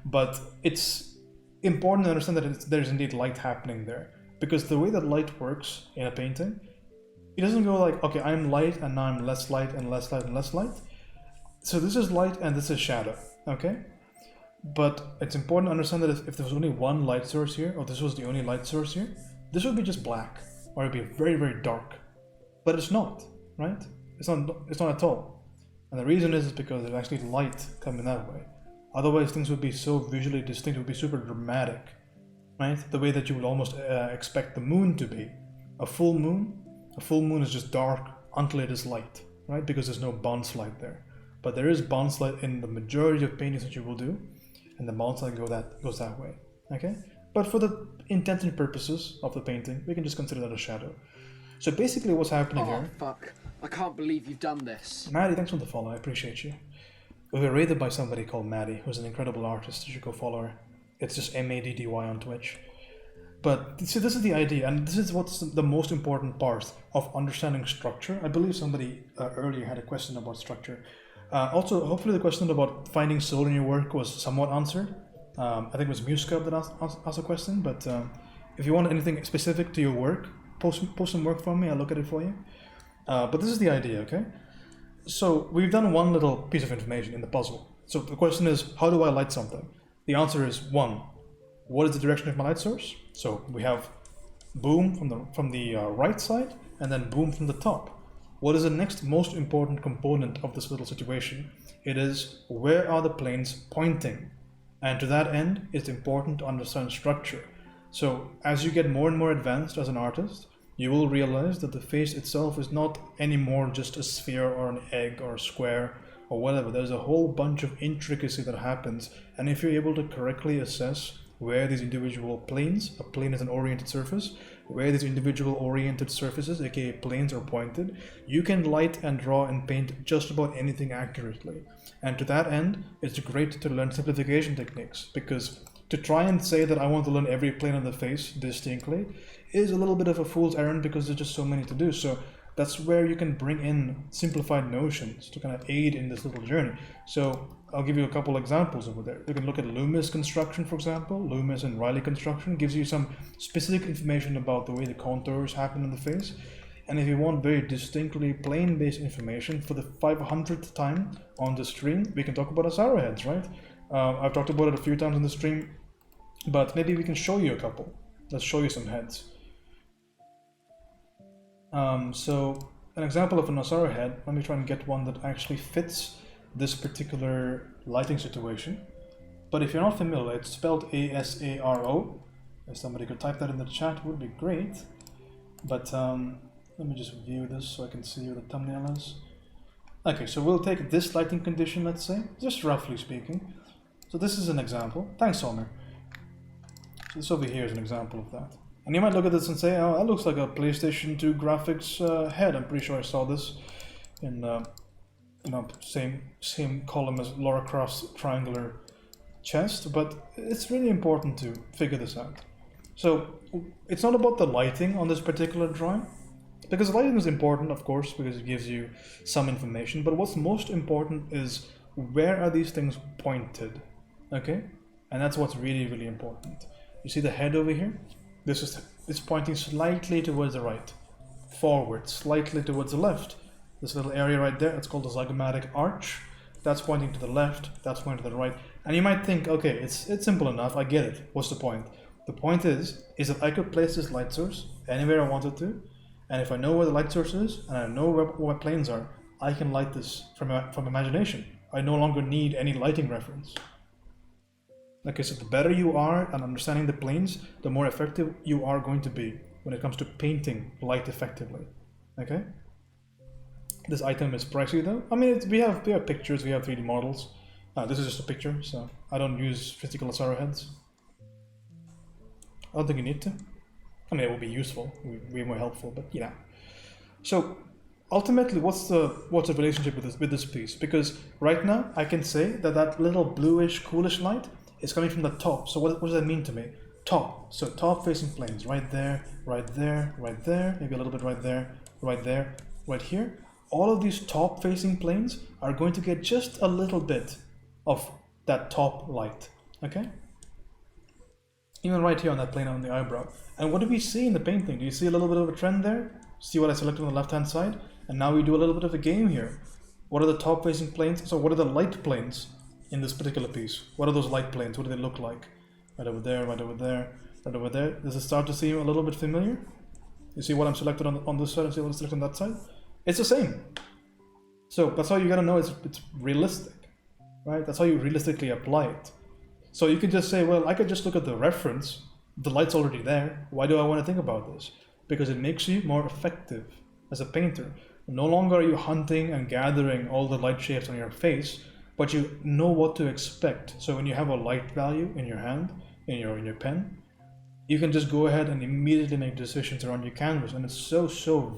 But it's important to understand that there's indeed light happening there. Because the way that light works in a painting, it doesn't go like, okay, I'm light and now I'm less light and less light and less light. So this is light and this is shadow, okay? But it's important to understand that if there was only one light source here, or this was the only light source here, this would be just black, or it'd be very, very dark. But it's not, right? It's not at all. And the reason is because there's actually light coming that way. Otherwise, things would be so visually distinct, it would be super dramatic, right? The way that you would almost expect the moon to be. A full moon is just dark until it is light, right? Because there's no bounce light there. But there is bounce light in the majority of paintings that you will do, and the bounce light goes that way, okay? But for the intent and purposes of the painting, we can just consider that a shadow. So basically what's happening here... Oh, fuck. I can't believe you've done this. Maddie, thanks for the follow, I appreciate you. We were raided by somebody called Maddie, who's an incredible artist. You should go follow her. It's just MADDY on Twitch. But see, this is the idea, and this is what's the most important part of understanding structure. I believe somebody earlier had a question about structure. Also, hopefully the question about finding soul in your work was somewhat answered. I think it was Muscub that asked a question, but if you want anything specific to your work, post some work for me, I'll look at it for you. But this is the idea, okay? So we've done one little piece of information in the puzzle. So the question is, how do I light something? The answer is 1. What is the direction of my light source? So we have boom from the right side, and then boom from the top. What is the next most important component of this little situation? It is, where are the planes pointing? And to that end, it's important to understand structure. So as you get more and more advanced as an artist, you will realize that the face itself is not anymore just a sphere or an egg or a square or whatever. There's a whole bunch of intricacy that happens, and if you're able to correctly assess where these individual planes, a plane is an oriented surface, where these individual oriented surfaces, aka planes, are pointed, you can light and draw and paint just about anything accurately. And to that end, it's great to learn simplification techniques, because to try and say that I want to learn every plane on the face distinctly is a little bit of a fool's errand, because there's just so many to do. So that's where you can bring in simplified notions to kind of aid in this little journey. So I'll give you a couple examples over there. You can look at Loomis construction, for example. Loomis and Riley construction gives you some specific information about the way the contours happen in the face. And if you want very distinctly plane-based information for the 500th time on the stream, we can talk about Asaro heads, right? I've talked about it a few times in the stream, but maybe we can show you a couple. Let's show you some heads. So an example of an Asaro head, let me try and get one that actually fits this particular lighting situation. But if you're not familiar, it's spelled A-S-A-R-O. If somebody could type that in the chat, it would be great. But let me just view this so I can see what the thumbnail is. Okay, so we'll take this lighting condition, let's say, just roughly speaking. So this is an example. Thanks, Homer. So this over here is an example of that. And you might look at this and say, oh, that looks like a PlayStation 2 graphics head. I'm pretty sure I saw this in same column as Lara Croft's triangular chest, but it's really important to figure this out. So it's not about the lighting on this particular drawing, because lighting is important, of course, because it gives you some information, but what's most important is, where are these things pointed, okay? And that's what's really, really important. You see the head over here? It's pointing slightly towards the right, forward, slightly towards the left. This little area right there, it's called the zygomatic arch. That's pointing to the left, that's pointing to the right. And you might think, okay, it's simple enough, I get it. What's the point? The point is that I could place this light source anywhere I wanted to, and if I know where the light source is, and I know where my planes are, I can light this from imagination. I no longer need any lighting reference. Okay, so the better you are at understanding the planes, the more effective you are going to be when it comes to painting light effectively. Okay? This item is pricey though. I mean, we have pictures, we have 3D models. This is just a picture, so I don't use physical Asaro heads. I don't think you need to. I mean, it will be useful, way more helpful, but yeah. So ultimately, what's the relationship with this piece? Because right now I can say that little bluish, coolish light is coming from the top. So what does that mean to me? Top. So top facing planes, right there, right there, right there, maybe a little bit right there, right here. All of these top facing planes are going to get just a little bit of that top light, okay? Even right here on that plane on the eyebrow. And what do we see in the painting? Do you see a little bit of a trend there? See what I selected on the left hand side? And now we do a little bit of a game here. What are the top facing planes? So what are the light planes in this particular piece? What are those light planes? What do they look like? Right over there, right over there, right over there. Does it start to seem a little bit familiar? You see what I'm selected on this side and see what I'm selected on that side? It's the same. So that's how you gotta know it's realistic, right? That's how you realistically apply it. So you can just say, well, I could just look at the reference, the light's already there. Why do I want to think about this? Because it makes you more effective as a painter. No longer are you hunting and gathering all the light shapes on your face, but you know what to expect. So when you have a light value in your hand, in your pen, you can just go ahead and immediately make decisions around your canvas. And it's so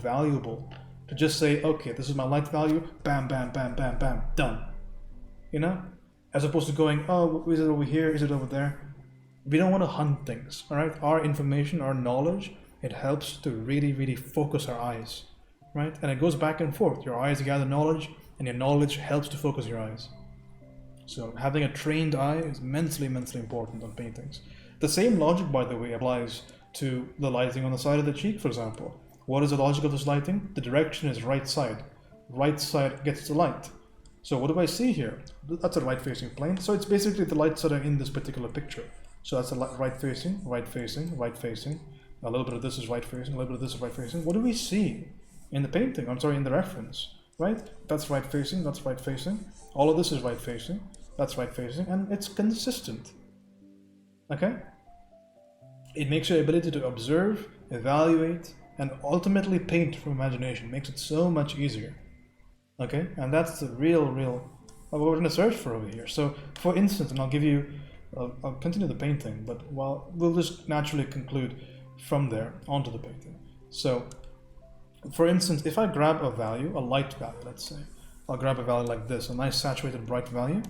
valuable to just say, okay, this is my light value, bam, bam, bam, bam, bam, done. You know? As opposed to going, oh, is it over here? Is it over there? We don't want to hunt things, all right? Our information, our knowledge, it helps to really focus our eyes, right? And it goes back and forth. Your eyes gather knowledge, and your knowledge helps to focus your eyes. So having a trained eye is immensely important on paintings. The same logic, by the way, applies to the lighting on the side of the cheek, for example. What is the logic of this lighting? The direction is right side. Right side gets the light. So what do I see here? That's a right-facing plane. So it's basically the lights that are in this particular picture. So that's a right-facing, right-facing, right-facing. A little bit of this is right-facing, a little bit of this is right-facing. What do we see in the painting? I'm sorry, in the reference, right? That's right-facing, that's right-facing. All of this is right-facing, that's right-facing, and it's consistent. Okay? It makes your ability to observe, evaluate, and ultimately paint from imagination. Makes it so much easier. Okay, and that's the real what we're going to search for over here. So for instance, and I'll continue the painting, but we'll just naturally conclude from there onto the painting. So for instance, if I grab a value, a light value, let's say, I'll grab a value like this, a nice saturated bright value.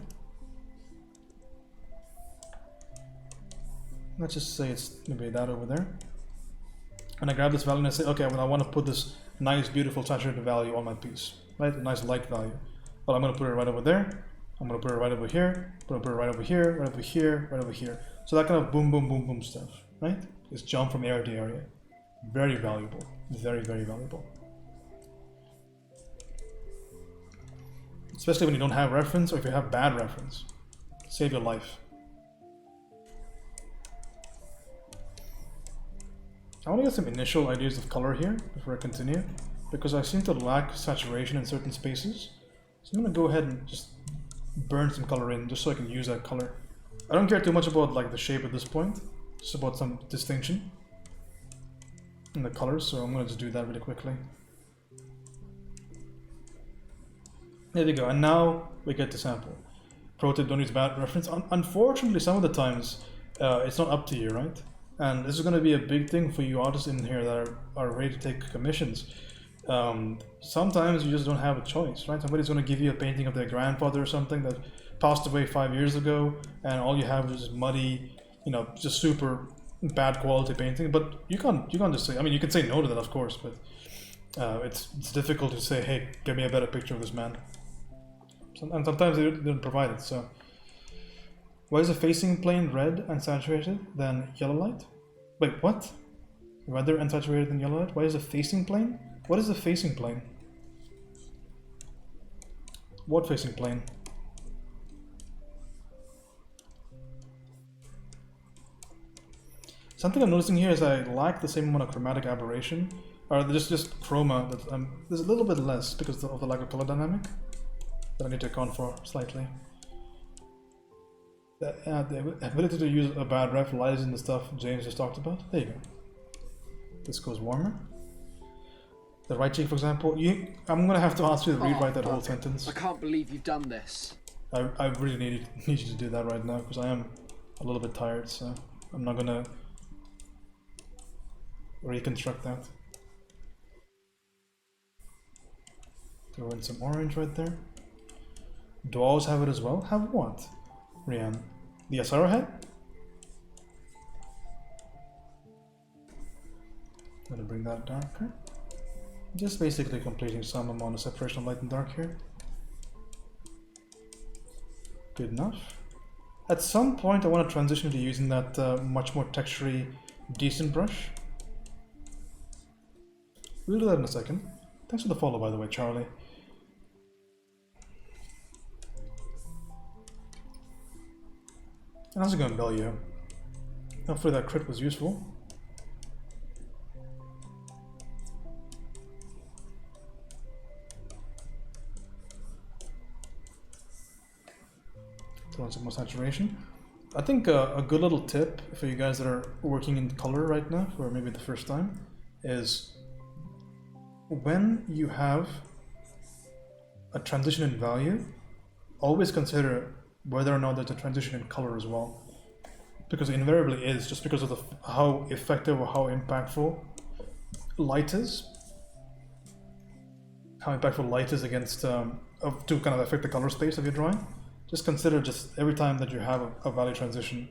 Let's just say it's maybe that over there. And I grab this value and I say, okay, well, I want to put this nice, beautiful saturated value on my piece. Right, a nice light value. Well, I'm going to put it right over there. I'm going to put it right over here. I'm going to put it right over here, right over here, right over here. So that kind of boom, boom, boom, boom stuff, right? It's jump from area to area. Very valuable. Very valuable. Especially when you don't have reference or if you have bad reference. Save your life. I want to get some initial ideas of color here before I continue, because I seem to lack saturation in certain spaces. So I'm going to go ahead and just burn some color in just so I can use that color. I don't care too much about like the shape at this point, just about some distinction in the colors, so I'm going to just do that really quickly. There we go, and now we get to sample. Pro tip, don't use bad reference. Unfortunately, some of the times it's not up to you, right? And this is going to be a big thing for you artists in here that are ready to take commissions. Sometimes you just don't have a choice, right? Somebody's going to give you a painting of their grandfather or something that passed away 5 years ago, and all you have is muddy, just super bad quality painting. But you can't just say, I mean, you can say no to that, of course, but it's difficult to say, hey, give me a better picture of this man. And sometimes they don't provide it. So why is the facing plane red and saturated than yellow light? Wait, what? Redder and saturated than yellow light? Why is the facing plane? What is the facing plane? What facing plane? Something I'm noticing here is I lack the same amount of chromatic aberration, or just chroma. That there's a little bit less because of the lack of color dynamic that I need to account for slightly. The ability to use a bad ref lies in the stuff James just talked about. There you go. This goes warmer. The right cheek, for example. I'm gonna have to ask you to rewrite that whole sentence. I can't believe you've done this. I really need you to do that right now because I am a little bit tired, so I'm not gonna reconstruct that. Throw in some orange right there. Dwarves have it as well. Have what, Rian? The Asaro head? I'm gonna bring that darker. Just basically completing some amount of separation of light and dark here. Good enough. At some point I want to transition to using that much more textury, decent brush. We'll do that in a second. Thanks for the follow, by the way, Charlie. And how's it going, Belio? Hopefully that crit was useful. throw in some more saturation. I think a good little tip for you guys that are working in color right now for maybe the first time is when you have a transition in value, always consider whether or not there's a transition in color as well, because it invariably is, just because of how effective or how impactful light is. How impactful light is against to kind of affect the color space of your drawing. Just consider, just every time that you have a value transition,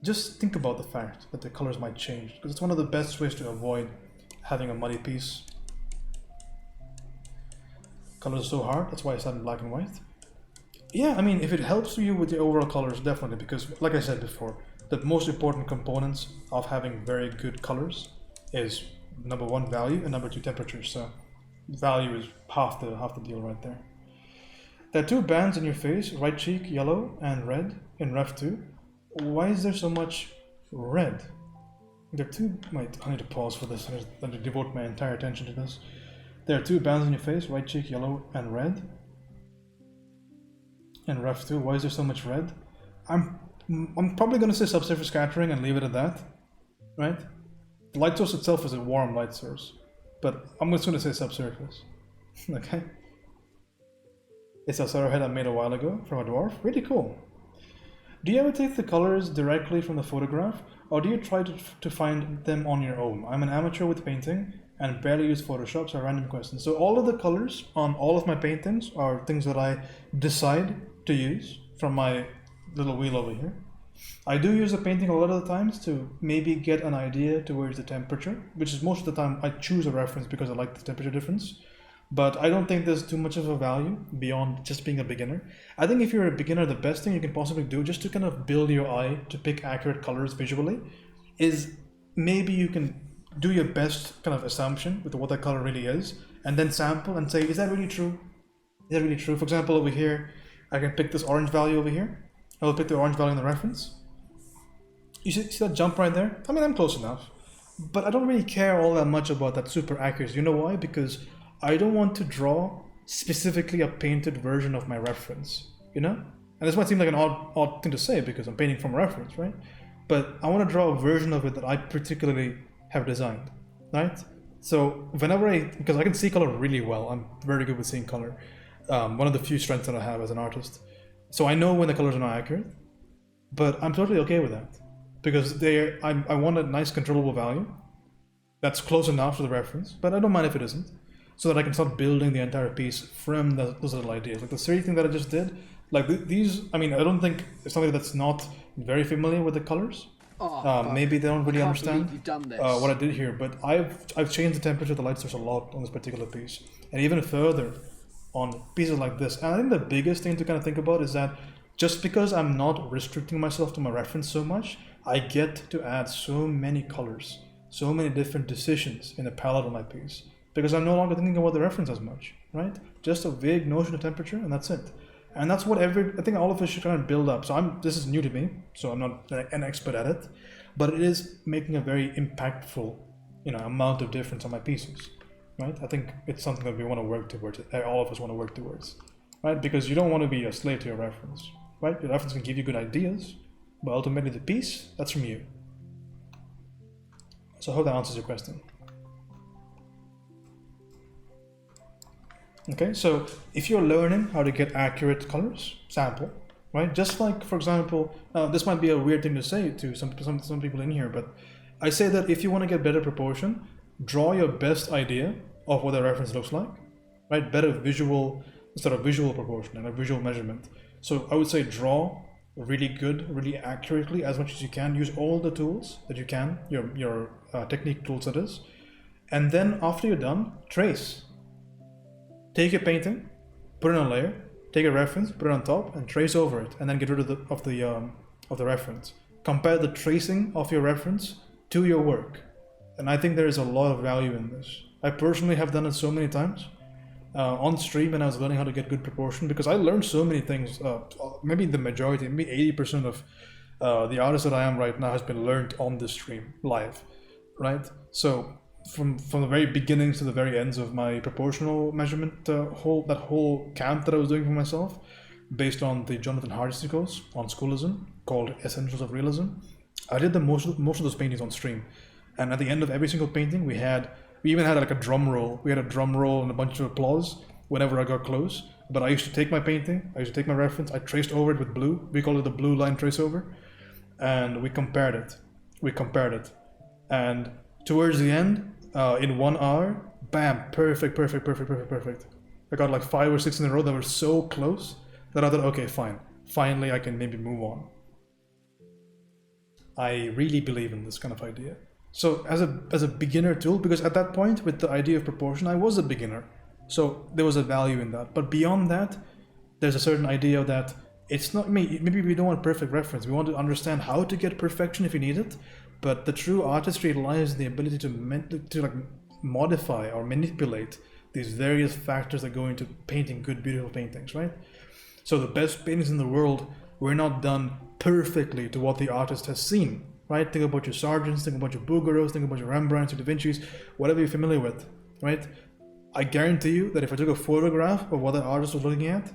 just think about the fact that the colors might change, because it's one of the best ways to avoid having a muddy piece. Colors are so hard, that's why I started in black and white. Yeah, I mean, if it helps you with the overall colors, definitely, because like I said before, the most important components of having very good colors is number one, value, and number two, temperature. So value is half the deal right there. There are two bands in your face, right cheek yellow and red in ref 2. Why is there so much red? There are two, I need to pause for this, I need to devote my entire attention to this. There are two bands in your face, right cheek yellow and red in ref 2. Why is there so much red? I'm probably going to say subsurface scattering and leave it at that, right? The light source itself is a warm light source, but I'm just going to say subsurface, okay? It's a arrowhead I made a while ago from a dwarf. Really cool. Do you ever take the colors directly from the photograph, or do you try to find them on your own? I'm an amateur with painting and barely use Photoshop, so random questions. So all of the colors on all of my paintings are things that I decide to use from my little wheel over here. I do use a painting a lot of the times to maybe get an idea towards the temperature, which is most of the time I choose a reference because I like the temperature difference. But I don't think there's too much of a value beyond just being a beginner. I think if you're a beginner, the best thing you can possibly do just to kind of build your eye to pick accurate colors visually is maybe you can do your best kind of assumption with what that color really is, and then sample and say, is that really true? Is that really true? For example, over here, I can pick this orange value over here. I will pick the orange value in the reference. You see that jump right there? I mean, I'm close enough, but I don't really care all that much about that super accuracy. You know why? Because I don't want to draw specifically a painted version of my reference, you know? And this might seem like an odd thing to say because I'm painting from a reference, right? But I want to draw a version of it that I particularly have designed, right? So whenever because I can see color really well, I'm very good with seeing color. One of the few strengths that I have as an artist. So I know when the colors are not accurate, but I'm totally okay with that because I want a nice controllable value that's close enough to the reference, but I don't mind if it isn't, so that I can start building the entire piece from those little ideas. Like the ciri thing that I just did, like these, I mean, I don't think somebody that's not very familiar with the colors, maybe they don't really understand what I did here, but I've changed the temperature of the light source a lot on this particular piece, and even further on pieces like this. And I think the biggest thing to kind of think about is that just because I'm not restricting myself to my reference so much, I get to add so many colors, so many different decisions in the palette of my piece, because I'm no longer thinking about the reference as much, right? Just a vague notion of temperature, and that's it. And that's what I think all of us should try and build up. So this is new to me, so I'm not an expert at it, but it is making a very impactful, amount of difference on my pieces, right? I think it's something that we want to work towards. All of us want to work towards, right? Because you don't want to be a slave to your reference, right? Your reference can give you good ideas, but ultimately the piece, that's from you. So I hope that answers your question. Okay, so if you're learning how to get accurate colors, sample, right? Just like, for example, this might be a weird thing to say to some people in here, but I say that if you want to get better proportion, draw your best idea of what the reference looks like, right? Better visual proportion and a visual measurement. So I would say draw really good, really accurately as much as you can. Use all the tools that you can, your technique tools that is, and then after you're done, trace. Take your painting, put it on a layer, take a reference, put it on top, and trace over it, and then get rid of the reference. Compare the tracing of your reference to your work, and I think there is a lot of value in this. I personally have done it so many times on stream when I was learning how to get good proportion, because I learned so many things. Maybe the majority, maybe 80% of the artist that I am right now has been learned on this stream live, right? So from the very beginnings to the very ends of my proportional measurement, that whole camp that I was doing for myself, based on the Jonathan Hardesty course on schoolism called Essentials of Realism. I did most of those paintings on stream, and at the end of every single painting, we even had like a drum roll. We had a drum roll and a bunch of applause whenever I got close. But I used to take my painting, I used to take my reference, I traced over it with blue. We call it the blue line trace over, and we compared it. And towards the end, in 1 hour, bam, perfect. I got like 5 or 6 in a row that were so close that I thought, okay, fine. Finally, I can maybe move on. I really believe in this kind of idea. So as a beginner tool, because at that point with the idea of proportion, I was a beginner. So there was a value in that. But beyond that, there's a certain idea that it's not maybe we don't want perfect reference. We want to understand how to get perfection if you need it. But the true artistry lies in the ability to like modify or manipulate these various factors that go into painting good, beautiful paintings, right? So the best paintings in the world were not done perfectly to what the artist has seen, right? Think about your Sargents, think about your Bouguereaus, think about your Rembrandts, your Da Vinci's, whatever you're familiar with, right? I guarantee you that if I took a photograph of what that artist was looking at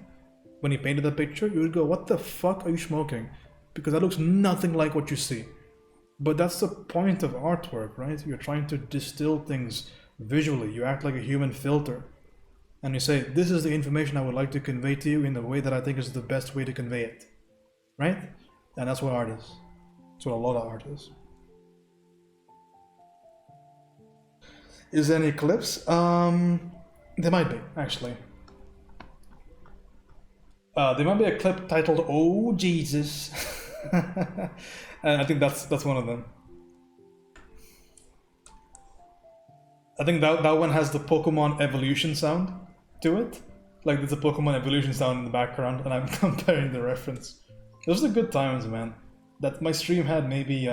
when he painted that picture, you would go, what the fuck are you smoking? Because that looks nothing like what you see. But that's the point of artwork, right? You're trying to distill things visually. You act like a human filter. And you say, this is the information I would like to convey to you in the way that I think is the best way to convey it. Right? And that's what art is. That's what a lot of art is. Is there any clips? There might be, actually. There might be a clip titled, "Oh Jesus." And I think that's one of them. I think that one has the Pokemon evolution sound to it. Like there's a Pokemon evolution sound in the background, and I'm comparing the reference. Those are the good times, man. That my stream had maybe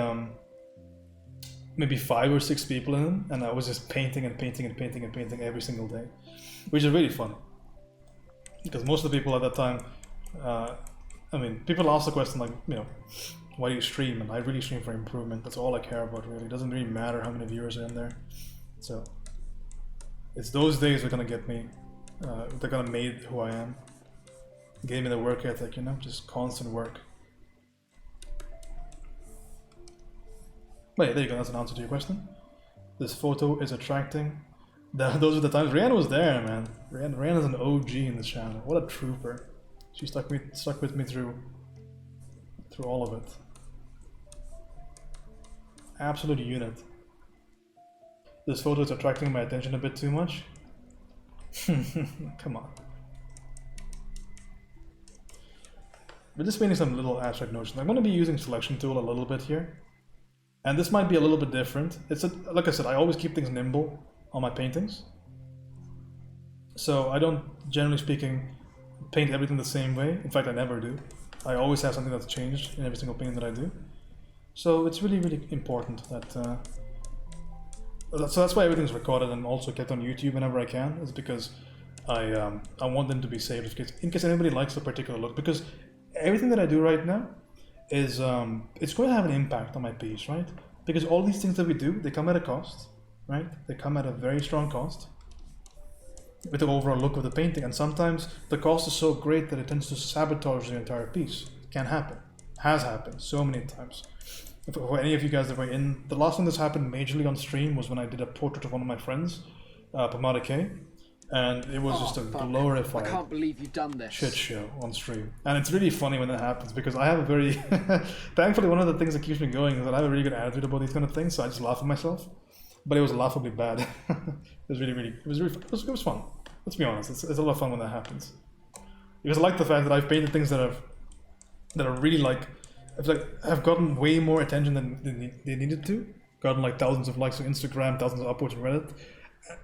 5 or 6 people in them, and I was just painting every single day, which is really fun. Because most of the people at that time, I mean, people ask the question like, you know, why do you stream? And I really stream for improvement. That's all I care about, really. It doesn't really matter how many viewers are in there. So it's those days that are gonna get me, they're gonna make who I am. Gave me the work ethic, you know, just constant work. But yeah, there you go, that's an answer to your question. This photo is attracting. Those are the times. Rihanna was there, man. Rihanna's an OG in this channel. What a trooper. She stuck with me through all of it. Absolute unit. This photo is attracting my attention a bit too much. Come on. We're just painting some little abstract notions. I'm going to be using selection tool a little bit here. And this might be a little bit different. Like I said, I always keep things nimble on my paintings. So I don't, generally speaking, paint everything the same way. In fact, I never do. I always have something that's changed in every single painting that I do. So it's really, really important that... so that's why everything's recorded and also kept on YouTube whenever I can, is because I want them to be saved in case anybody likes a particular look. Because everything that I do right now is, it's going to have an impact on my piece, right? Because all these things that we do, they come at a cost, right? They come at a very strong cost with the overall look of the painting. And sometimes the cost is so great that it tends to sabotage the entire piece. It can happen. Has happened so many times. For any of you guys that were in, the last time this happened majorly on stream was when I did a portrait of one of my friends, Pomada K, and it was just a glorified, I can't believe you've done this, shit show on stream. And it's really funny when that happens because I have a very, thankfully one of the things that keeps me going is that I have a really good attitude about these kind of things, so I just laugh at myself. But it was laughably bad. It was fun. Let's be honest, it's a lot of fun when that happens. Because I like the fact that I've painted things that are really like, have gotten way more attention than they needed to. Gotten like thousands of likes on Instagram, thousands of upvotes on Reddit,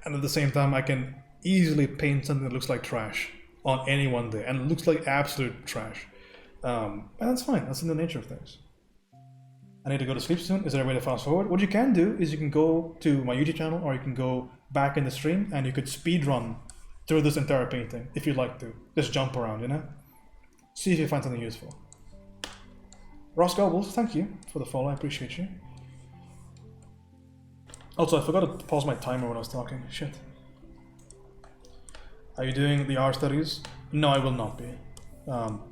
and at the same time I can easily paint something that looks like trash on any one day, and it looks like absolute trash. And that's fine, that's in the nature of things. I need to go to sleep soon. Is there a way to fast forward? What you can do is you can go to my YouTube channel, or you can go back in the stream and you could speed run through this entire painting if you'd like to. Just jump around, you know? See if you find something useful. Ross Goebbels, thank you for the follow, I appreciate you. Also, I forgot to pause my timer when I was talking, shit. Are you doing the art studies? No, I will not be.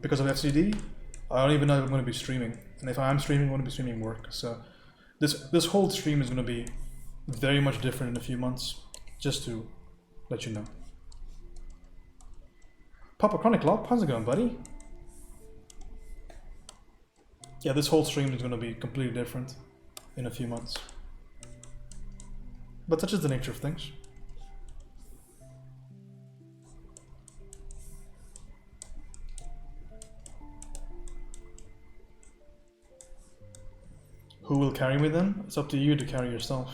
because of FCD, I don't even know if I'm going to be streaming. And if I am streaming, I'm going to be streaming work. So this whole stream is going to be very much different in a few months, just to let you know. Papa Chronic Lop, how's it going, buddy? Yeah, this whole stream is going to be completely different in a few months. But such is the nature of things. Who will carry me then? It's up to you to carry yourself.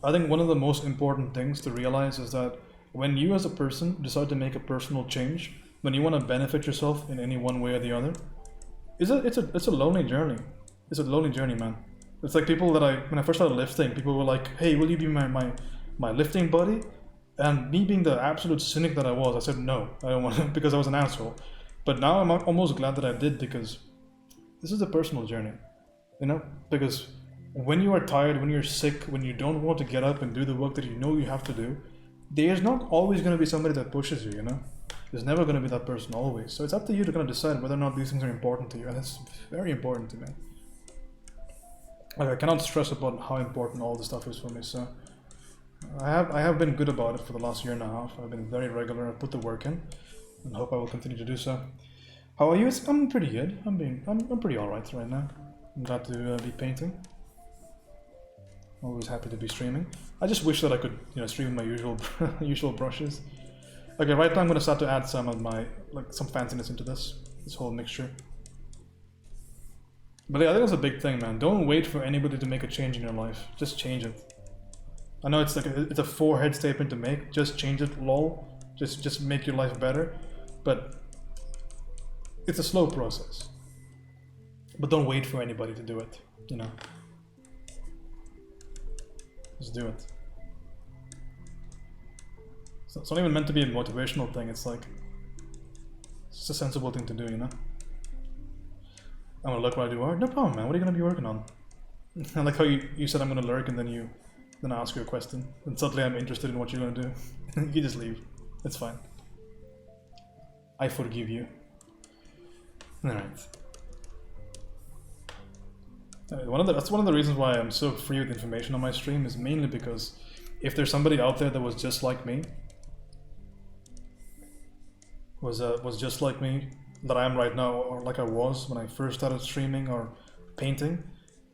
I think one of the most important things to realize is that when you as a person decide to make a personal change, when you want to benefit yourself in any one way or the other, it's a lonely journey. It's a lonely journey, man. It's like people that when I first started lifting, people were like, hey, will you be my lifting buddy? And me being the absolute cynic that I was, I said no, I don't want to, because I was an asshole. But now I'm almost glad that I did, because this is a personal journey, you know? Because when you are tired, when you're sick, when you don't want to get up and do the work that you know you have to do, there's not always going to be somebody that pushes you, you know? There's never going to be that person always. So it's up to you to kind of decide whether or not these things are important to you, and it's very important to me. Like, I cannot stress about how important all this stuff is for me, so I have been good about it for the last year and a half. I've been very regular, I've put the work in, and hope I will continue to do so. How are you? I'm pretty good. I'm pretty alright right now. I'm glad to be painting. Always happy to be streaming. I just wish that I could, you know, stream my usual brushes. Okay, right now I'm gonna start to add some of my some fanciness into this whole mixture. But yeah, I think that's a big thing, man. Don't wait for anybody to make a change in your life. Just change it. I know it's like it's a forehead statement to make. Just change it, lol. Just make your life better. But it's a slow process. But don't wait for anybody to do it, you know. Just do it. It's not even meant to be a motivational thing, it's like, it's just a sensible thing to do, you know? I'm gonna look what I do art. No problem, man. What are you gonna be working on? I like how you said I'm gonna lurk and then I ask you a question. And suddenly I'm interested in what you're gonna do. You just leave. It's fine. I forgive you. Alright. That's one of the reasons why I'm so free with information on my stream, is mainly because if there's somebody out there that was just like me, was just like me, that I am right now, or like I was when I first started streaming or painting,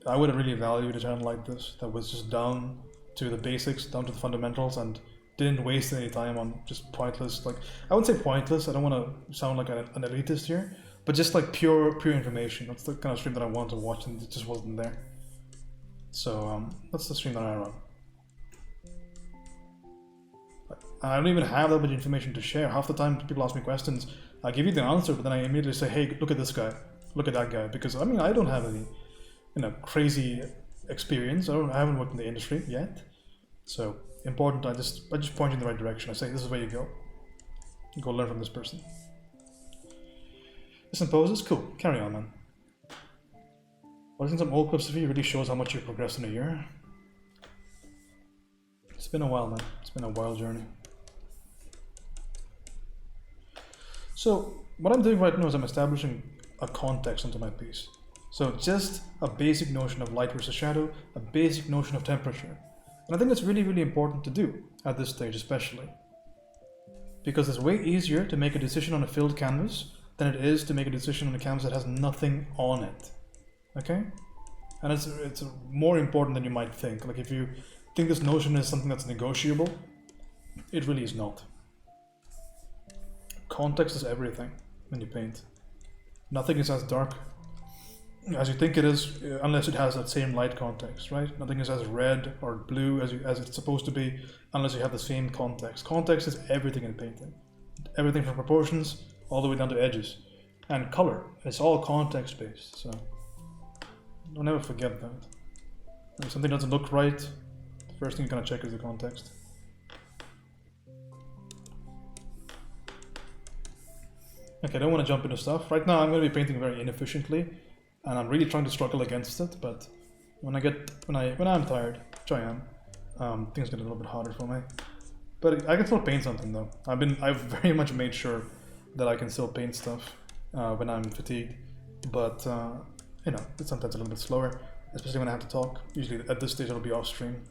I would have really valued a channel like this that was just down to the basics, down to the fundamentals, and didn't waste any time on just pointless, like, I wouldn't say pointless, I don't want to sound like an elitist here, but just like pure information. That's the kind of stream that I wanted to watch, and it just wasn't there. So that's the stream that I run. I don't even have that much information to share. Half the time people ask me questions, I give you the answer, but then I immediately say, hey, look at this guy, look at that guy, because I mean, I don't have any, you know, crazy experience. I haven't worked in the industry yet. So important, I just point you in the right direction. I say, this is where you go. Go learn from this person. Listen, poses, cool. Carry on, man. Watching some old clips of you really shows how much you've progressed in a year. It's been a while, man. It's been a wild journey. So what I'm doing right now is I'm establishing a context onto my piece. So just a basic notion of light versus shadow, a basic notion of temperature. And I think it's really, really important to do at this stage, especially. Because it's way easier to make a decision on a filled canvas than it is to make a decision on a canvas that has nothing on it. Okay? And it's more important than you might think. Like, if you think this notion is something that's negotiable, it really is not. Context is everything when you paint. Nothing is as dark as you think it is, unless it has that same light context, right? Nothing is as red or blue as it's supposed to be, unless you have the same context. Context is everything in painting. Everything from proportions all the way down to edges. And color, it's all context based, so don't ever forget that. If something doesn't look right, the first thing you're gonna check is the context. Okay, I don't want to jump into stuff. Right now I'm going to be painting very inefficiently, and I'm really trying to struggle against it, but when I'm tired, which I am, things get a little bit harder for me. But I can still paint something though. I've very much made sure that I can still paint stuff when I'm fatigued, but you know, it's sometimes a little bit slower, especially when I have to talk. Usually at this stage it'll be off stream,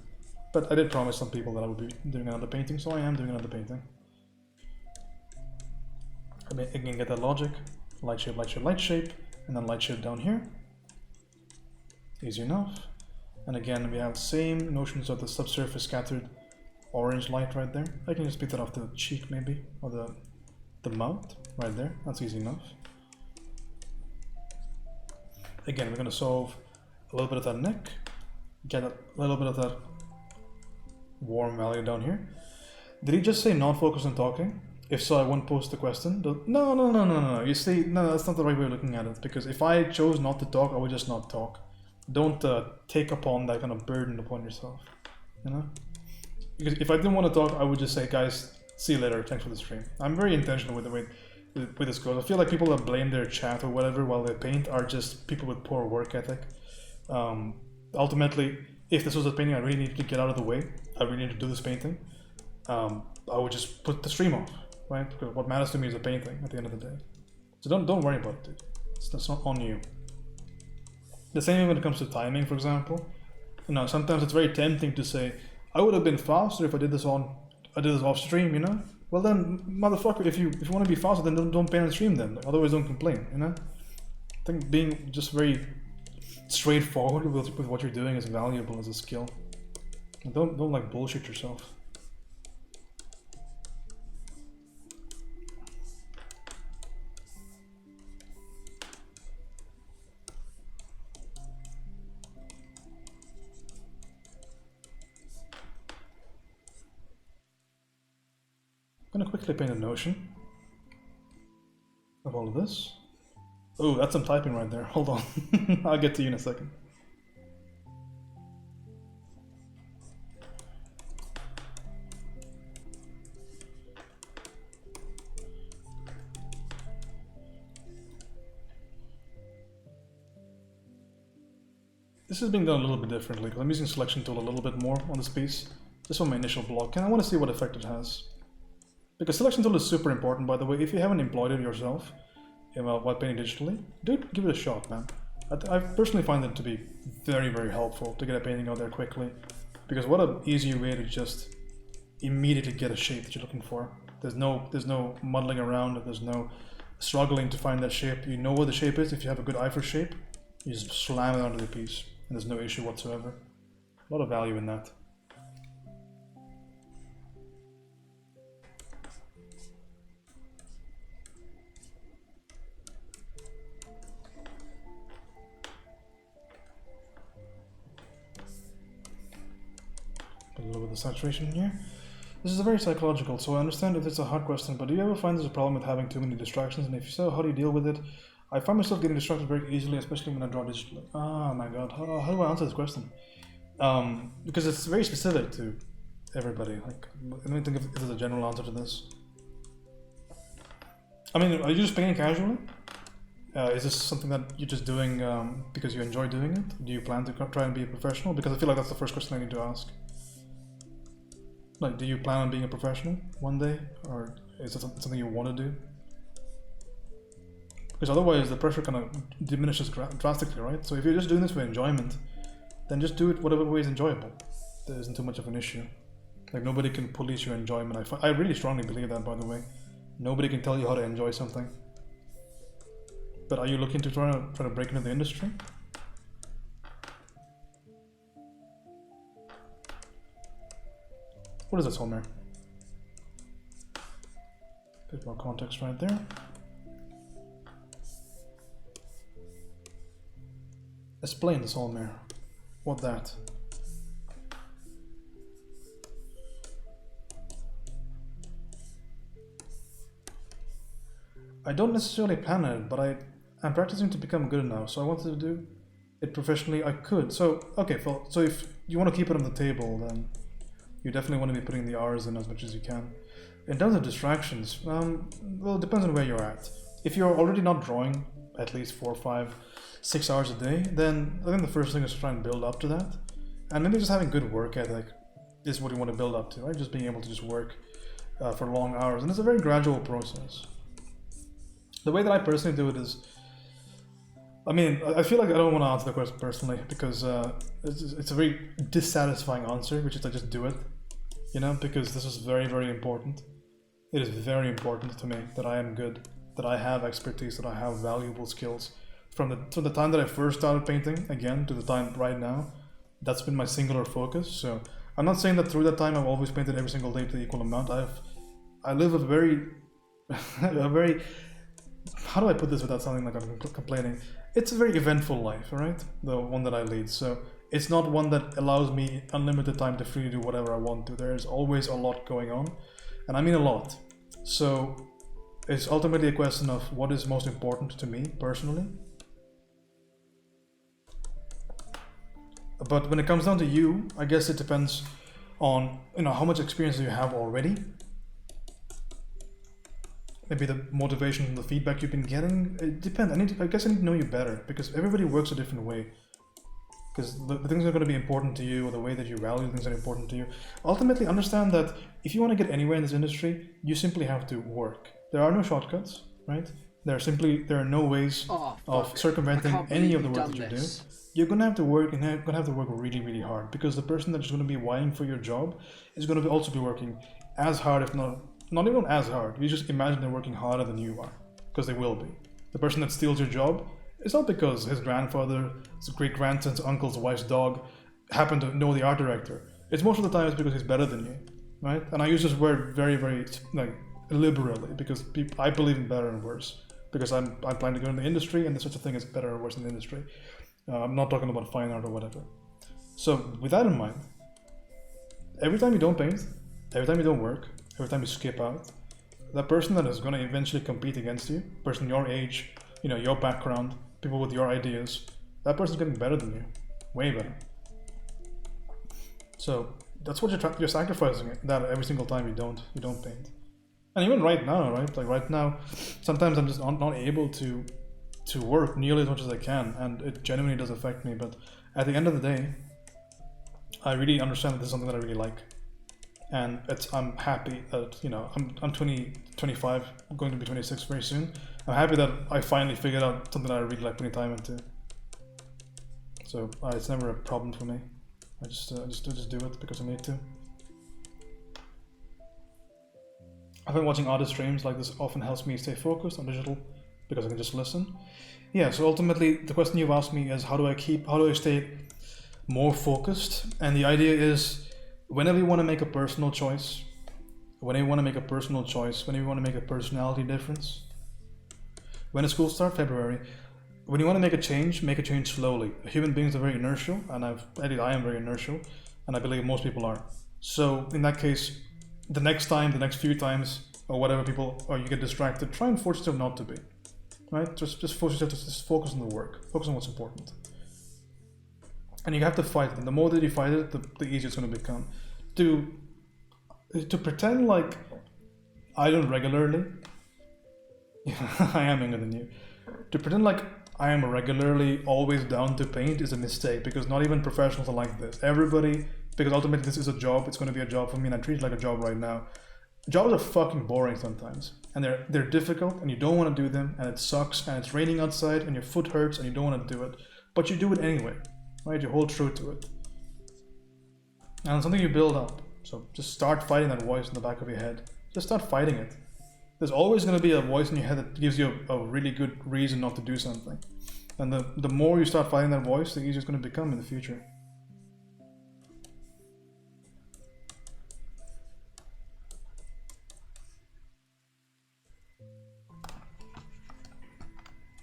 but I did promise some people that I would be doing another painting, so I am doing another painting. I mean, I can get that logic, light shape, light shape, light shape, and then light shape down here. Easy enough. And again, we have same notions of the subsurface scattered orange light right there. I can just pick that off the cheek maybe, or the mouth right there. That's easy enough. Again, we're going to solve a little bit of that neck, get a little bit of that warm value down here. Did he just say not focus on talking? If so, I won't post the question. No. You see, no, that's not the right way of looking at it. Because if I chose not to talk, I would just not talk. Don't take upon that kind of burden upon yourself. You know? Because if I didn't want to talk, I would just say, guys, see you later. Thanks for the stream. I'm very intentional with the way with this goes. I feel like people that blame their chat or whatever while they paint are just people with poor work ethic. Ultimately, if this was a painting I really needed to get out of the way, I really need to do this painting, I would just put the stream off, right? Because what matters to me is a painting at the end of the day. So don't worry about it, dude. That's not on you. The same when it comes to timing, for example. You know, sometimes it's very tempting to say, I would have been faster if I did this off stream, you know? Well then, motherfucker, if you want to be faster, then don't paint on stream then. Like, otherwise, don't complain, you know? I think being just very straightforward with what you're doing is valuable as a skill. And don't like bullshit yourself. I'm gonna quickly paint a notion of all of this. Oh, that's some typing right there. Hold on. I'll get to you in a second. This is being done a little bit differently because I'm using selection tool a little bit more on this piece, just on my initial block, and I want to see what effect it has. Because selection tool is super important, by the way. If you haven't employed it yourself while painting digitally, dude, give it a shot, man. I personally find it to be very, very helpful to get a painting out there quickly, because what an easy way to just immediately get a shape that you're looking for. There's no muddling around. There's no struggling to find that shape. You know what the shape is. If you have a good eye for shape, you just slam it onto the piece, and there's no issue whatsoever. A lot of value in that. A little bit of saturation here. This is very psychological, so I understand if it's a hard question, but do you ever find there's a problem with having too many distractions? And if so, how do you deal with it? I find myself getting distracted very easily, especially when I draw digitally. Oh my god, how do I answer this question? Because it's very specific to everybody. Like, let me think if there's a general answer to this. I mean, are you just painting casually? Is this something that you're just doing because you enjoy doing it? Do you plan to try and be a professional? Because I feel like that's the first question I need to ask. Like, do you plan on being a professional one day? Or is it something you want to do? Because otherwise the pressure kind of diminishes drastically, right? So if you're just doing this for enjoyment, then just do it whatever way is enjoyable. There isn't too much of an issue. Like, nobody can police your enjoyment. I really strongly believe that, by the way. Nobody can tell you how to enjoy something. But are you looking to try to break into the industry? What is this, Homer? Bit more context right there. Explain this, Homer. What that? I don't necessarily plan it, but I'm practicing to become good now, so I wanted to do it professionally. I could. So, okay, so if you want to keep it on the table, then you definitely want to be putting the hours in as much as you can. In terms of distractions, well, it depends on where you're at. If you're already not drawing at least 4, 5, 6 hours a day, then I think the first thing is to try and build up to that. And maybe just having good work ethic is what you want to build up to, right? Just being able to just work for long hours. And it's a very gradual process. The way that I personally do it is, I mean, I feel like I don't want to answer the question personally because it's a very dissatisfying answer, which is I just do it, you know, because this is very, very important. It is very important to me that I am good, that I have expertise, that I have valuable skills. From the time that I first started painting, again, to the time right now, that's been my singular focus. So I'm not saying that through that time I've always painted every single day to the equal amount. I live a very, a very, how do I put this without sounding like I'm complaining? It's a very eventful life, right? The one that I lead. So it's not one that allows me unlimited time to freely do whatever I want to. There's always a lot going on, and I mean a lot. So it's ultimately a question of what is most important to me personally. But when it comes down to you, I guess it depends on, you know, how much experience do you have already. Maybe the motivation, the feedback you've been getting. It depends. I guess I need to know you better because everybody works a different way. Because the things that are going to be important to you, or the way that you value things that are important to you. Ultimately, understand that if you want to get anywhere in this industry, you simply have to work. There are no shortcuts, right? There are no ways of circumventing any of the work that you do. You're gonna have to work, and you're gonna have to work really, really hard, because the person that's going to be vying for your job is going to also be working as hard, if not even as hard. You just imagine they're working harder than you are, because they will be. The person that steals your job, it's not because his grandfather, his great-grandson's uncle's wife's dog happened to know the art director. It's most of the time it's because he's better than you, right? And I use this word very, very like liberally, because I believe in better and worse, because I'm planning to go in the industry, and there's such a thing as better or worse in the industry. I'm not talking about fine art or whatever. So with that in mind, every time you don't paint, every time you don't work, every time you skip out, that person that is going to eventually compete against you, person your age, you know, your background, people with your ideas, that person's getting better than you, way better. So that's what you're sacrificing, that every single time you don't paint. And even right now, right? Like right now, sometimes I'm just not able to work nearly as much as I can, and it genuinely does affect me. But at the end of the day, I really understand that this is something that I really like, and I'm happy that, you know, I'm 25, going to be 26 very soon. I'm happy that I finally figured out something that I really like putting time into. So it's never a problem for me. I just do it because I need to. I've been watching artist streams like this. Often helps me stay focused on digital because I can just listen. Yeah, so ultimately the question you've asked me is how do I stay more focused? And the idea is, whenever you want to make a personal choice, whenever you want to make a personality difference, when the schools start February, when you want to make a change slowly. Human beings are very inertial, and I am very inertial, and I believe most people are. So in that case, the next few times, or whatever or you get distracted, try and force yourself not to be. Right? Just force yourself to just focus on the work. Focus on what's important. And you have to fight it. And the more that you fight it, the easier it's going to become. To pretend like I don't regularly, I am younger than you. To pretend like I am regularly always down to paint is a mistake, because not even professionals are like this. Everybody, because ultimately this is a job, it's going to be a job for me, and I treat it like a job right now. Jobs are fucking boring sometimes, and they're difficult, and you don't want to do them, and it sucks, and it's raining outside, and your foot hurts, and you don't want to do it, but you do it anyway, right? You hold true to it, and it's something you build up. So just start fighting that voice in the back of your head. Just start fighting it. There's always going to be a voice in your head that gives you a really good reason not to do something, and the more you start fighting that voice, the easier it's going to become in the future.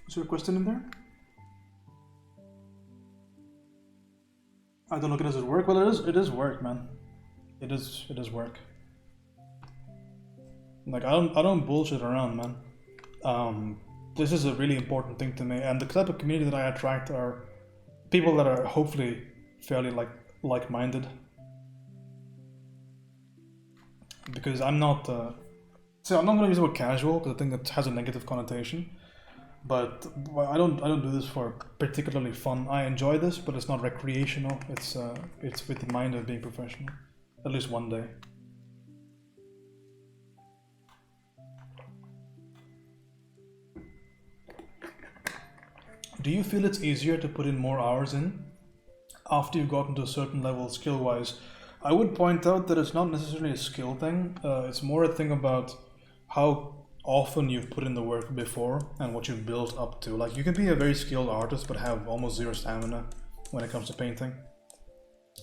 Is there a question in there? I don't look at it as work. Well, it is work, man. It is work. Like I don't bullshit around, man. This is a really important thing to me, and the type of community that I attract are people that are hopefully fairly like-minded. Because I'm not going to use the word casual, because I think that has a negative connotation. But I don't do this for particularly fun. I enjoy this, but it's not recreational. It's with the mind of being professional, at least one day. do you feel it's easier to put in more hours in after you've gotten to a certain level skill-wise? I would point out that it's not necessarily a skill thing. It's more a thing about how often you've put in the work before and what you've built up to. Like, you can be a very skilled artist but have almost zero stamina when it comes to painting.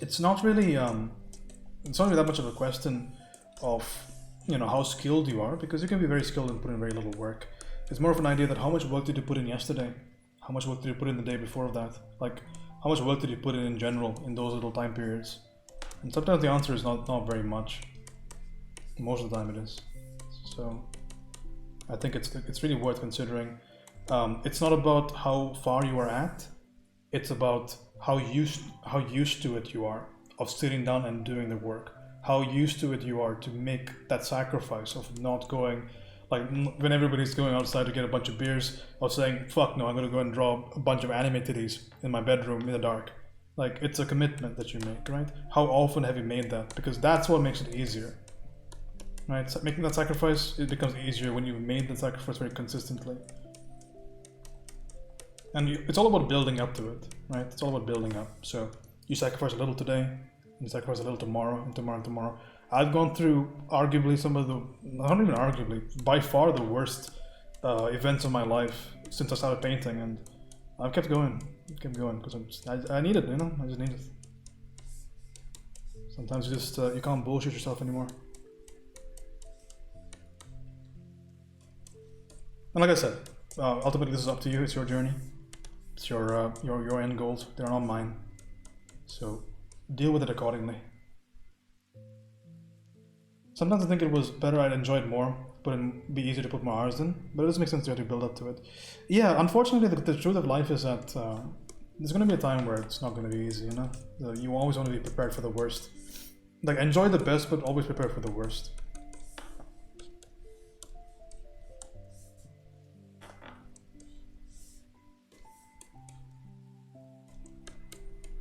It's not really that much of a question of, you know, how skilled you are, because you can be very skilled and put in very little work. It's more of an idea that how much work did you put in yesterday? How much work did you put in the day before that? Like, how much work did you put in general in those little time periods? And sometimes the answer is not very much. Most of the time it is. So I think it's really worth considering. It's not about how far you are at. It's about how used to it you are of sitting down and doing the work. How used to it you are to make that sacrifice of not going, like when everybody's going outside to get a bunch of beers, of saying, fuck no, I'm gonna go and draw a bunch of anime titties in my bedroom in the dark. Like, it's a commitment that you make, right? How often have you made that? Because that's what makes it easier, right? So making that sacrifice, it becomes easier when you've made the sacrifice very consistently. And it's all about building up to it, right? It's all about building up. So you sacrifice a little today, you sacrifice a little tomorrow, and tomorrow and tomorrow. I've gone through arguably some of the, not even arguably, by far the worst events of my life since I started painting, and I've kept going because I need it, you know. I just need it. Sometimes you just you can't bullshit yourself anymore. And like I said, ultimately this is up to you. It's your journey. It's your end goals. They're not mine. So deal with it accordingly. Sometimes I think it was better I'd enjoy it more, but it'd be easier to put more hours in. But it does make sense to build up to it. Yeah, unfortunately, the truth of life is that there's going to be a time where it's not going to be easy, you know? You always want to be prepared for the worst. Like, enjoy the best, but always prepare for the worst.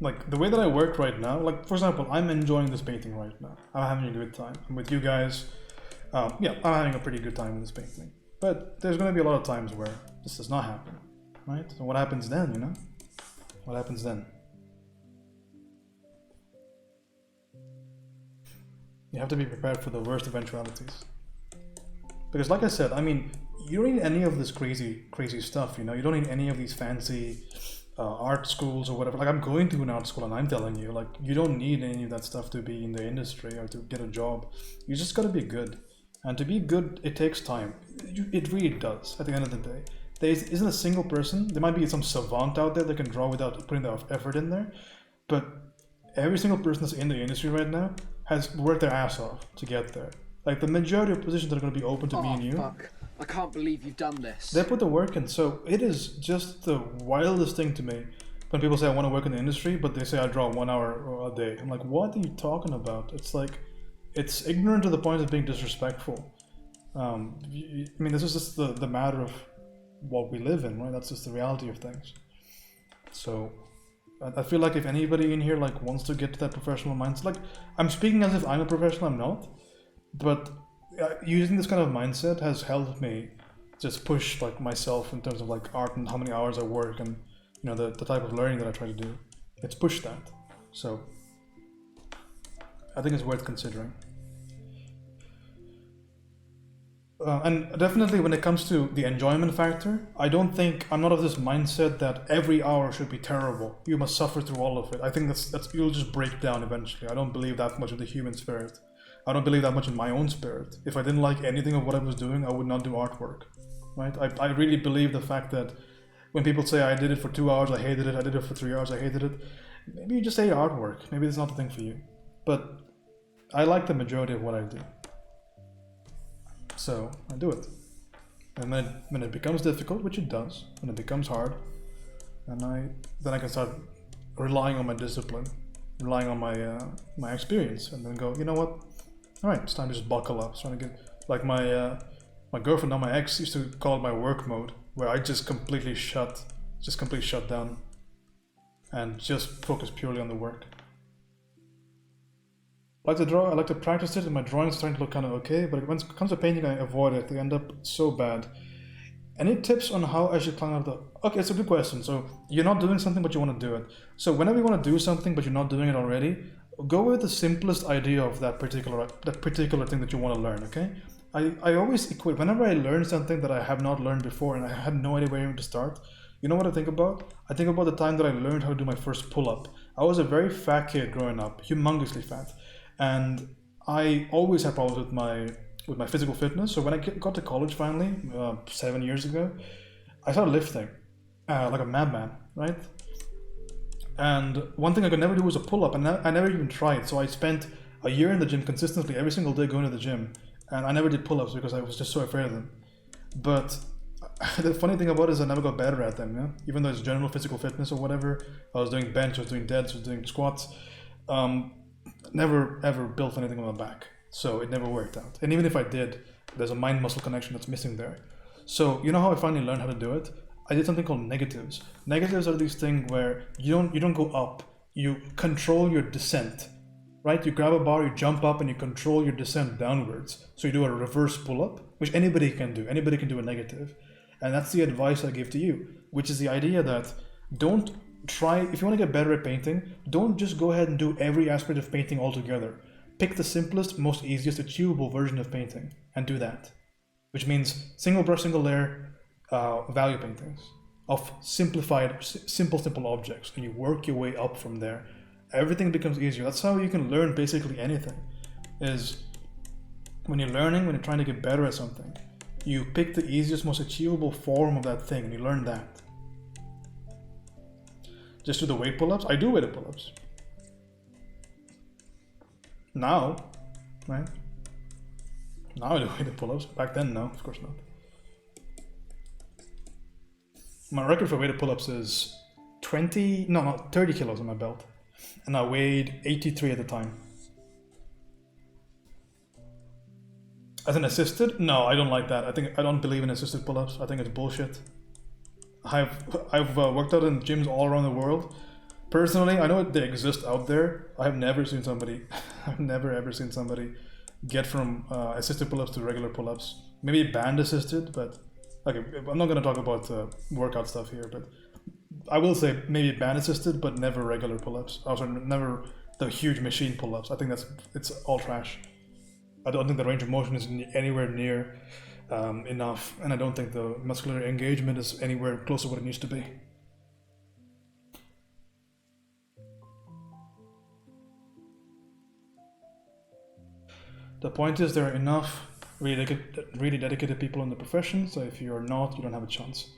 Like, the way that I work right now, like, for example, I'm enjoying this painting right now. I'm having a good time. I'm with you guys. Yeah, I'm having a pretty good time with this painting. But there's going to be a lot of times where this does not happen, right? So what happens then, you know? What happens then? You have to be prepared for the worst eventualities. Because like I said, I mean, you don't need any of this crazy stuff, you know? You don't need any of these fancy art schools or whatever. Like, I'm going to an art school and I'm telling you, like, you don't need any of that stuff to be in the industry or to get a job. You just gotta be good. And to be good, it takes time. It really does, at the end of the day. There isn't a single person, there might be some savant out there that can draw without putting the effort in there, but every single person that's in the industry right now has worked their ass off to get there. Like, the majority of positions that are going to be open to me and you, fuck. I can't believe you've done this. they put the work in. So it is just the wildest thing to me when people say I want to work in the industry, but they say I draw 1 hour a day. I'm like, what are you talking about? It's like, it's ignorant to the point of being disrespectful. I mean, this is just the matter of what we live in, right? That's just the reality of things. So I feel like if anybody in here like wants to get to that professional mindset, like, I'm speaking as if I'm a professional, I'm not, but using this kind of mindset has helped me just push like myself in terms of like art and how many hours I work and, you know, the type of learning that I try to do. It's pushed that. So I think it's worth considering. And definitely when it comes to the enjoyment factor, I'm not of this mindset that every hour should be terrible. You must suffer through all of it. I think that's you'll just break down eventually. I don't believe that much in the human spirit. I don't believe that much in my own spirit. If I didn't like anything of what I was doing, I would not do artwork, right? I really believe the fact that when people say I did it for 2 hours, I hated it, I did it for 3 hours, I hated it, maybe you just say artwork. Maybe it's not the thing for you. But I like the majority of what I do. So I do it. And then when it becomes difficult, which it does, when it becomes hard, then I can start relying on my discipline, relying on my experience, and then go, you know what? All right, it's time to just buckle up. It's trying to get, like, my girlfriend, now my ex, used to call it my work mode, where I just completely shut down and just focus purely on the work. I like to draw, I like to practice it, and my drawings are starting to look kind of okay, but when it comes to painting, I avoid it. They end up so bad. Any tips on how I should plan out the... Okay, it's a good question. So you're not doing something, but you want to do it. So whenever you want to do something, but you're not doing it already, go with the simplest idea of that particular thing that you want to learn, okay? I always equate, whenever I learn something that I have not learned before and I had no idea where even to start, you know what I think about? I think about the time that I learned how to do my first pull-up. I was a very fat kid growing up, humongously fat. And I always had problems with my physical fitness. So when I got to college finally, 7 years ago, I started lifting like a madman, right? And one thing I could never do was a pull-up, and I never even tried. So I spent a year in the gym consistently, every single day going to the gym, and I never did pull-ups because I was just so afraid of them. But the funny thing about it is I never got better at them, yeah? Even though it's general physical fitness or whatever. I was doing bench, I was doing deads, I was doing squats. Never ever built anything on my back. So it never worked out. And even if I did, there's a mind-muscle connection that's missing there. So you know how I finally learned how to do it? I did something called negatives. Negatives are these things where you don't go up, you control your descent, right? You grab a bar, you jump up, and you control your descent downwards. So you do a reverse pull-up, which anybody can do. Anybody can do a negative. And that's the advice I give to you, which is the idea that don't try, if you want to get better at painting, don't just go ahead and do every aspect of painting altogether. Pick the simplest, most easiest achievable version of painting and do that. Which means single brush, single layer, value paintings of simple objects, and you work your way up from there. Everything becomes easier. That's how you can learn basically anything, is when you're learning, when you're trying to get better at something, you pick the easiest, most achievable form of that thing and you learn that. Just do the weight pull-ups. I do weighted pull-ups. Now, right? Now I do weighted pull-ups. Back then, no, of course not. My record for weighted pull-ups is 30 kilos on my belt. And I weighed 83 at the time. As an assisted? No, I don't like that. I don't believe in assisted pull-ups. I think it's bullshit. I've worked out in gyms all around the world. Personally, I know they exist out there. I have never seen somebody, I've never ever seen somebody get from assisted pull-ups to regular pull-ups. Maybe band assisted, but okay, I'm not gonna talk about workout stuff here, but I will say maybe band assisted, but never regular pull-ups. Also, never the huge machine pull-ups. I think it's all trash. I don't think the range of motion is anywhere near enough, and I don't think the muscular engagement is anywhere close to what it needs to be. The point is there are enough really dedicated people in the profession, so if you're not, you don't have a chance.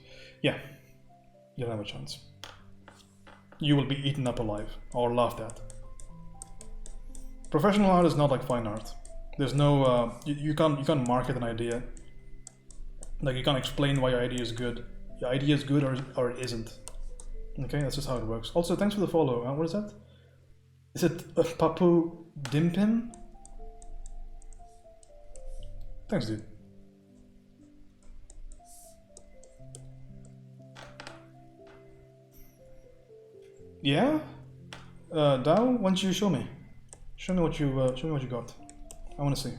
Yeah, you don't have a chance. You will be eaten up alive or laughed at. Professional art is not like fine art. There's no, you can't market an idea. Like you can't explain why your idea is good. Your idea is good or it isn't. Okay, that's just how it works. Also, thanks for the follow. What is that? Is it Papu Dimpin? Thanks, dude. Yeah? Dao, why don't you show me? Show me what you got. I want to see.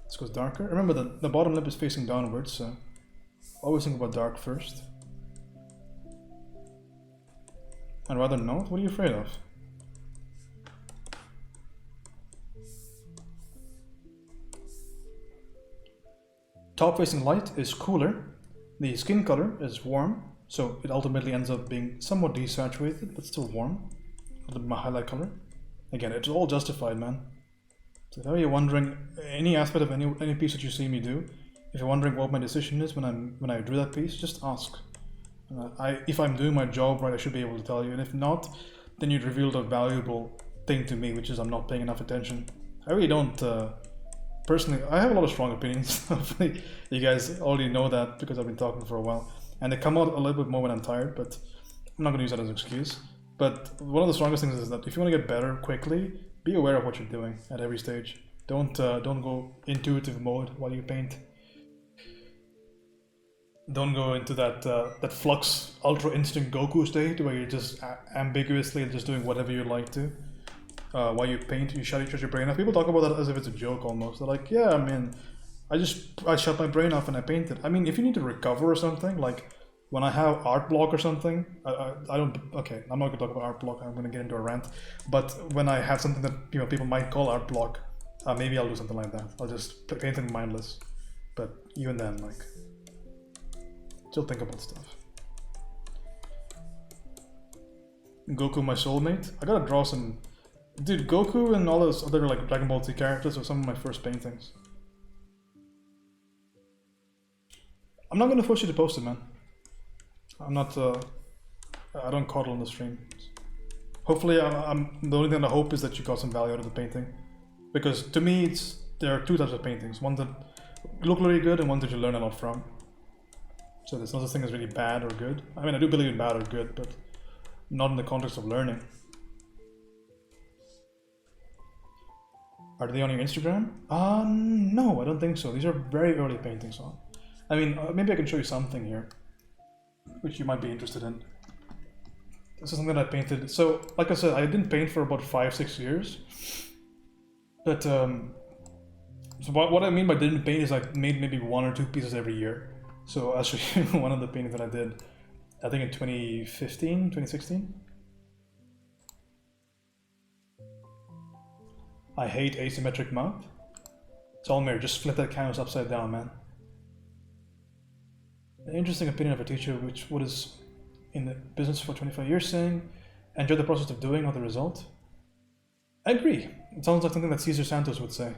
This goes darker. Remember the bottom lip is facing downwards, so always think about dark first. I'd rather not. What are you afraid of? Top facing light is cooler. The skin color is warm, so it ultimately ends up being somewhat desaturated, but still warm. My highlight color. Again, it's all justified, man. So if you're wondering any aspect of any piece that you see me do, if you're wondering what my decision is when I drew that piece, just ask. If I'm doing my job right, I should be able to tell you, and if not, then you'd revealed a valuable thing to me, which is I'm not paying enough attention. I really don't. Personally, I have a lot of strong opinions. Hopefully, you guys already know that because I've been talking for a while, and they come out a little bit more when I'm tired. But I'm not going to use that as an excuse. But one of the strongest things is that if you want to get better quickly, be aware of what you're doing at every stage. Don't go intuitive mode while you paint. Don't go into that flux ultra instinct Goku state where you're just ambiguously just doing whatever you like to. While you paint, you shut your brain off. People talk about that as if it's a joke almost. They're like, yeah, I mean, I shut my brain off and I paint it. I mean, if you need to recover or something, like when I have art block or something, I don't. Okay, I'm not gonna talk about art block. I'm gonna get into a rant. But when I have something that people might call art block, maybe I'll do something like that. I'll just paint it mindless. But even then, like, still think about stuff. Goku, my soulmate. I gotta draw some. Dude, Goku and all those other like Dragon Ball Z characters are some of my first paintings. I'm not gonna force you to post it, man. I'm not. I don't coddle on the stream. Hopefully, I'm the only thing I hope is that you got some value out of the painting, because to me, there are two types of paintings: one that look really good and one that you learn a lot from. So there's no such thing as really bad or good. I mean, I do believe in bad or good, but not in the context of learning. Are they on your Instagram? No, I don't think so. These are very early paintings on. I mean, maybe I can show you something here, which you might be interested in. This is something that I painted. So, like I said, I didn't paint for about 5-6 years. But, so what I mean by didn't paint is I made maybe 1 or 2 pieces every year. So I'll show you one of the paintings that I did, I think in 2015, 2016. I hate asymmetric mount. Solmir, just flip that canvas upside down, man. An interesting opinion of a teacher which what is in the business for 25 years saying, enjoy the process of doing, not the result. I agree. It sounds like something that Cesar Santos would say.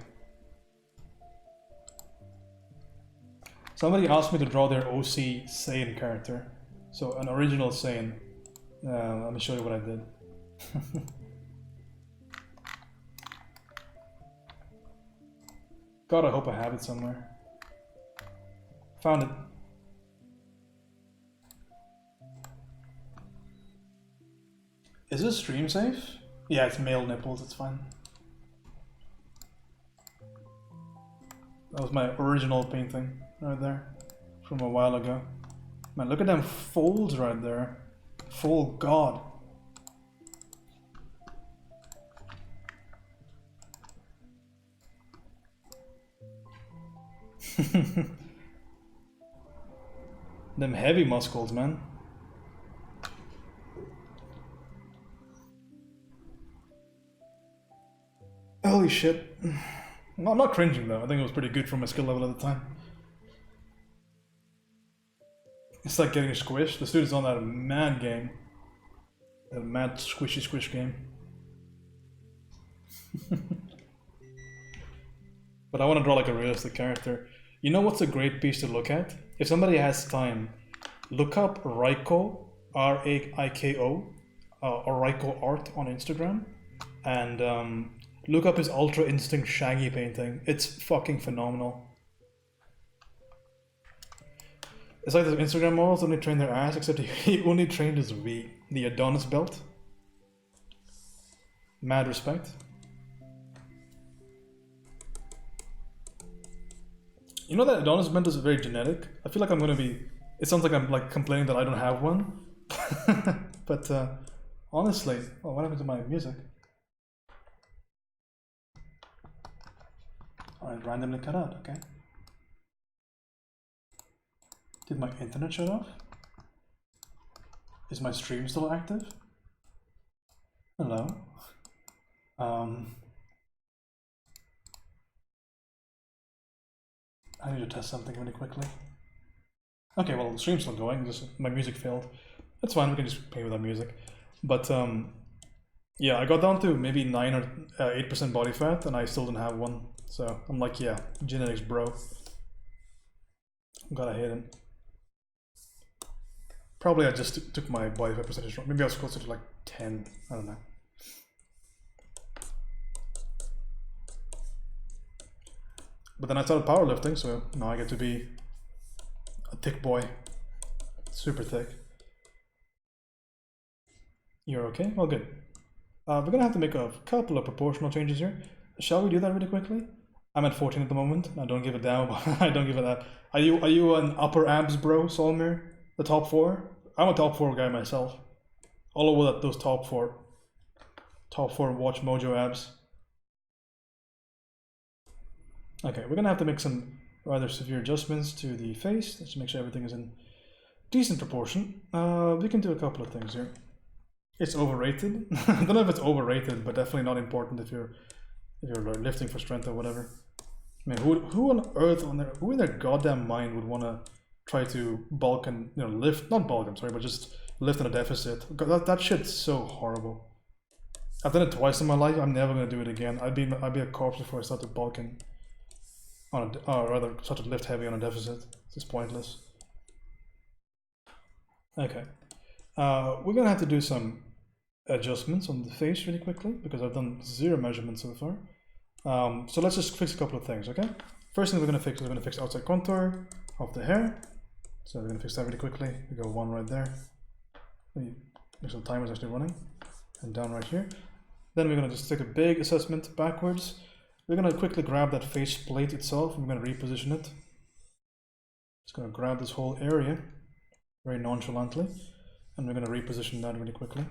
Somebody asked me to draw their OC Saiyan character. So an original Saiyan. Let me show you what I did. God, I hope I have it somewhere. Found it. Is this stream safe? Yeah, it's male nipples, it's fine. That was my original painting right there from a while ago. Man, look at them folds right there. Full God. Them heavy muscles, man. Holy shit. I'm not cringing though. I think it was pretty good for my skill level at the time. It's like getting squished. The student's on that mad game. That mad squishy squish game. But I want to draw like a realistic character. You know what's a great piece to look at? If somebody has time, look up Raiko, R-A-I-K-O, or Raiko Art on Instagram, and look up his Ultra Instinct Shaggy painting. It's fucking phenomenal. It's like those Instagram models only train their ass, except he only trained his V, the Adonis belt. Mad respect. You know that Adonis belt is very genetic? I feel like I'm gonna be... It sounds like I'm like complaining that I don't have one. But honestly... Oh, what happened to my music? Alright, randomly cut out, okay. Did my internet shut off? Is my stream still active? Hello? I need to test something really quickly. Okay, well, the stream's still going, just my music failed. That's fine, we can just play without music. But, yeah, I got down to maybe 9 or 8% body fat, and I still didn't have one. So, I'm like, yeah, genetics, bro. Gotta hate it. Probably I just took my body fat percentage wrong. Maybe I was closer to like 10, I don't know. But then I started powerlifting, so now I get to be a thick boy. Super thick. You're okay? Well, good. We're gonna have to make a couple of proportional changes here. Shall we do that really quickly? I'm at 14 at the moment. I don't give a damn. I don't give a damn. Are you an upper abs bro, Solmir? The top 4? I'm a top 4 guy myself. All over those top 4. Top 4 Watch Mojo abs. Okay, we're gonna have to make some rather severe adjustments to the face. Let's make sure everything is in decent proportion. We can do a couple of things here. It's overrated. I don't know if it's overrated, but definitely not important if you're lifting for strength or whatever. I mean, who on earth, who in their goddamn mind would want to try to bulk and lift, not bulk, I'm sorry, but just lift in a deficit? That shit's so horrible. I've done it twice in my life. I'm never gonna do it again. I'd be a corpse before I started bulking on or rather started lift heavy on a deficit. It's just pointless. Okay, we're gonna have to do some adjustments on the face really quickly because I've done 0 measurements so far. So let's just fix a couple of things, okay? First thing we're gonna fix outside contour of the hair. So we're gonna fix that really quickly. We go 1 right there. Make sure the timer is actually running, and down right here. Then we're gonna just take a big assessment backwards. We're gonna quickly grab that face plate itself and we're gonna reposition it. Just gonna grab this whole area very nonchalantly, and we're gonna reposition that really quickly.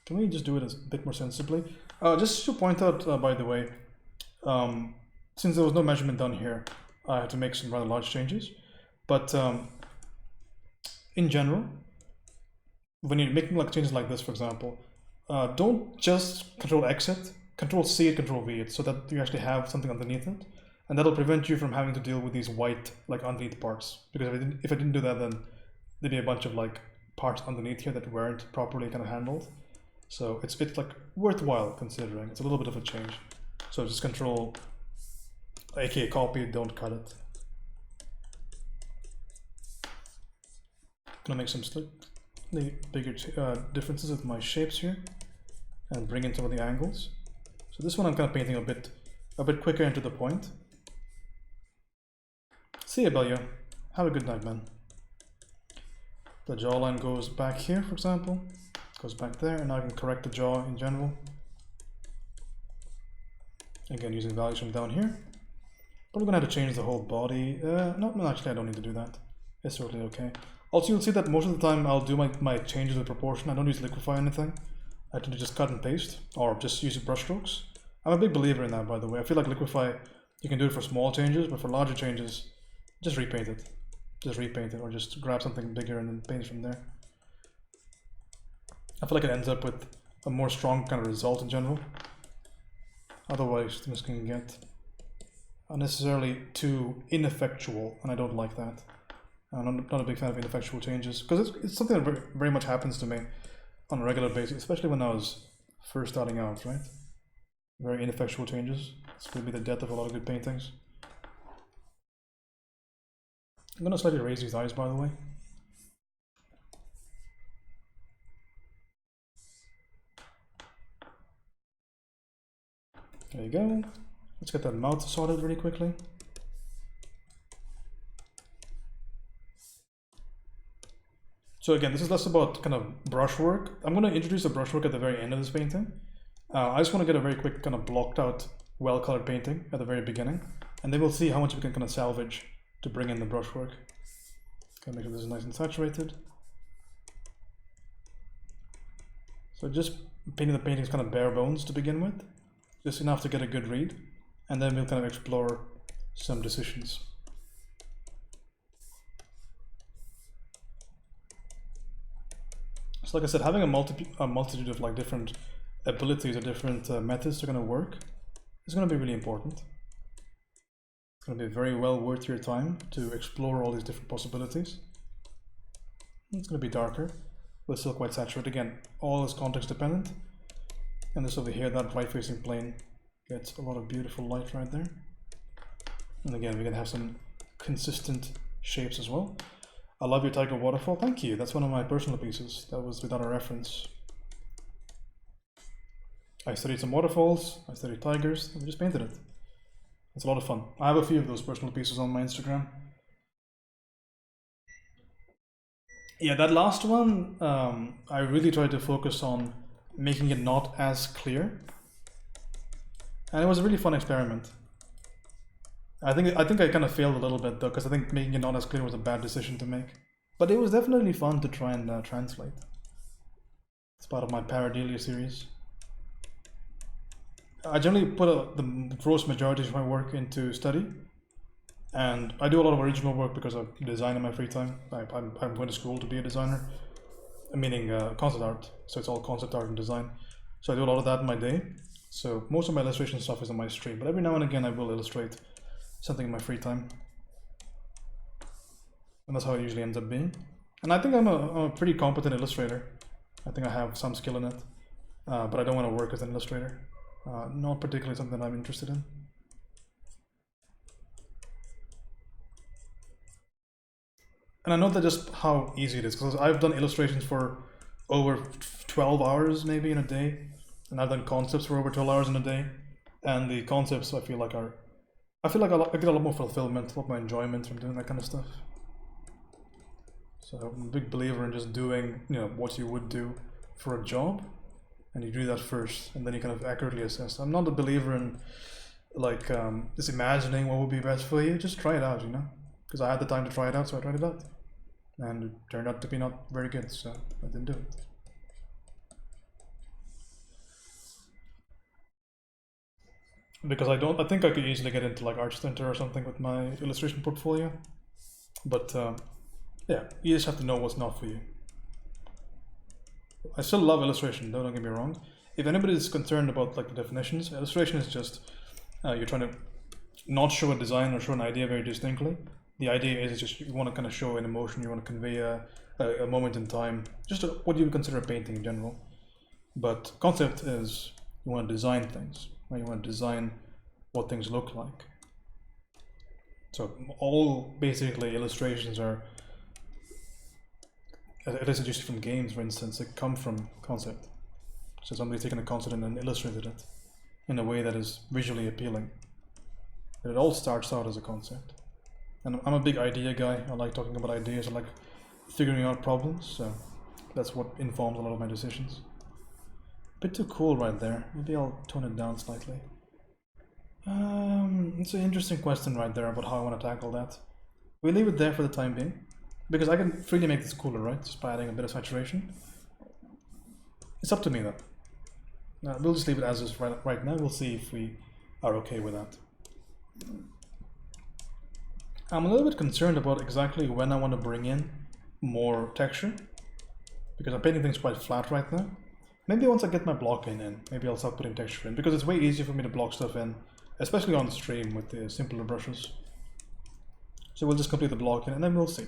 Can we just do it a bit more sensibly? Just to point out, by the way, since there was no measurement done here, I had to make some rather large changes. But in general, when you're making changes like this, for example, don't just Control X it, Control C it, Control V it, so that you actually have something underneath it, and that'll prevent you from having to deal with these white underneath parts. Because if I didn't do that, then there'd be a bunch of parts underneath here that weren't properly handled. So it's worthwhile considering. It's a little bit of a change. So just Control, aka copy, don't cut it. Gonna make some slightly bigger differences with my shapes here, and bring in some of the angles. So this one I'm kind of painting a bit quicker and to the point. See ya, Belio. Have a good night, man. The jawline goes back here, for example. Goes back there, and now I can correct the jaw in general. Again, using values from down here. But we're gonna have to change the whole body. No, actually I don't need to do that. It's totally okay. Also, you'll see that most of the time I'll do my changes with proportion. I don't use liquify anything. I tend to just cut and paste, or just use brush strokes. I'm a big believer in that, by the way. I feel like liquify, you can do it for small changes, but for larger changes, just repaint it. Just repaint it, or just grab something bigger and then paint from there. I feel like it ends up with a more strong result in general. Otherwise, things can get unnecessarily too ineffectual, and I don't like that. I'm not a big fan of ineffectual changes, because it's something that very much happens to me on a regular basis, especially when I was first starting out, right? Very ineffectual changes. It's going to be the death of a lot of good paintings. I'm going to slightly raise these eyes, by the way. There you go. Let's get that mouth sorted really quickly. So again, this is less about brushwork. I'm going to introduce the brushwork at the very end of this painting. I just want to get a very quick blocked out, well-colored painting at the very beginning, and then we'll see how much we can salvage to bring in the brushwork. Okay, make sure this is nice and saturated. So just painting the paintings bare bones to begin with, just enough to get a good read, and then we'll explore some decisions. So like I said, having a multitude of different abilities or different methods to work is going to be really important. It's going to be very well worth your time to explore all these different possibilities. It's going to be darker, but still quite saturated. Again, all is context dependent. And this over here, that right facing plane gets a lot of beautiful light right there. And again, we can have some consistent shapes as well. I love your tiger waterfall. Thank you. That's one of my personal pieces. That was without a reference. I studied some waterfalls. I studied tigers. And we just painted it. It's a lot of fun. I have a few of those personal pieces on my Instagram. Yeah, that last one, I really tried to focus on making it not as clear. And it was a really fun experiment. I think I failed a little bit though, because I think making it not as clear was a bad decision to make. But it was definitely fun to try and translate. It's part of my Pareidolia series. I generally put the gross majority of my work into study, and I do a lot of original work because I design in my free time. I'm going to school to be a designer, meaning concept art. So it's all concept art and design. So I do a lot of that in my day. So most of my illustration stuff is on my stream, but every now and again I will illustrate something in my free time. And that's how it usually ends up being. And I think I'm a pretty competent illustrator. I think I have some skill in it, but I don't want to work as an illustrator. Not particularly something I'm interested in. And I know that just how easy it is, because I've done illustrations for over 12 hours maybe in a day, and I've done concepts for over 12 hours in a day, and the concepts I feel like I get a lot more fulfillment, a lot more enjoyment from doing that kind of stuff. So I'm a big believer in just doing, what you would do for a job, and you do that first, and then you kind of accurately assess. I'm not a believer in like just imagining what would be best for you. Just try it out, because I had the time to try it out, so I tried it out, and it turned out to be not very good, so I didn't do it. Because I think I could easily get into like Art Center or something with my illustration portfolio, but yeah, you just have to know what's not for you. I still love illustration, don't get me wrong. If anybody is concerned about like the definitions, illustration is just you're trying to not show a design or show an idea very distinctly. The idea is just you want to kind of show an emotion, you want to convey a moment in time, just what you would consider a painting in general. But concept is you want to design things, right? You want to design what things look like. So all basically illustrations are, at least you see from games, for instance, they come from concept. So somebody's taken a concept and then illustrated it in a way that is visually appealing. But it all starts out as a concept. And I'm a big idea guy. I like talking about ideas. I like figuring out problems. So that's what informs a lot of my decisions. A bit too cool right there. Maybe I'll tone it down slightly. It's an interesting question right there about how I want to tackle that. We'll leave it there for the time being, because I can freely make this cooler, right? Just by adding a bit of saturation. It's up to me though. We'll just leave it as is right now. We'll see if we are okay with that. I'm a little bit concerned about exactly when I want to bring in more texture, because I'm painting things quite flat right now. Maybe once I get my block in, maybe I'll start putting texture in, because it's way easier for me to block stuff in, especially on the stream with the simpler brushes. So we'll just complete the block in and then we'll see.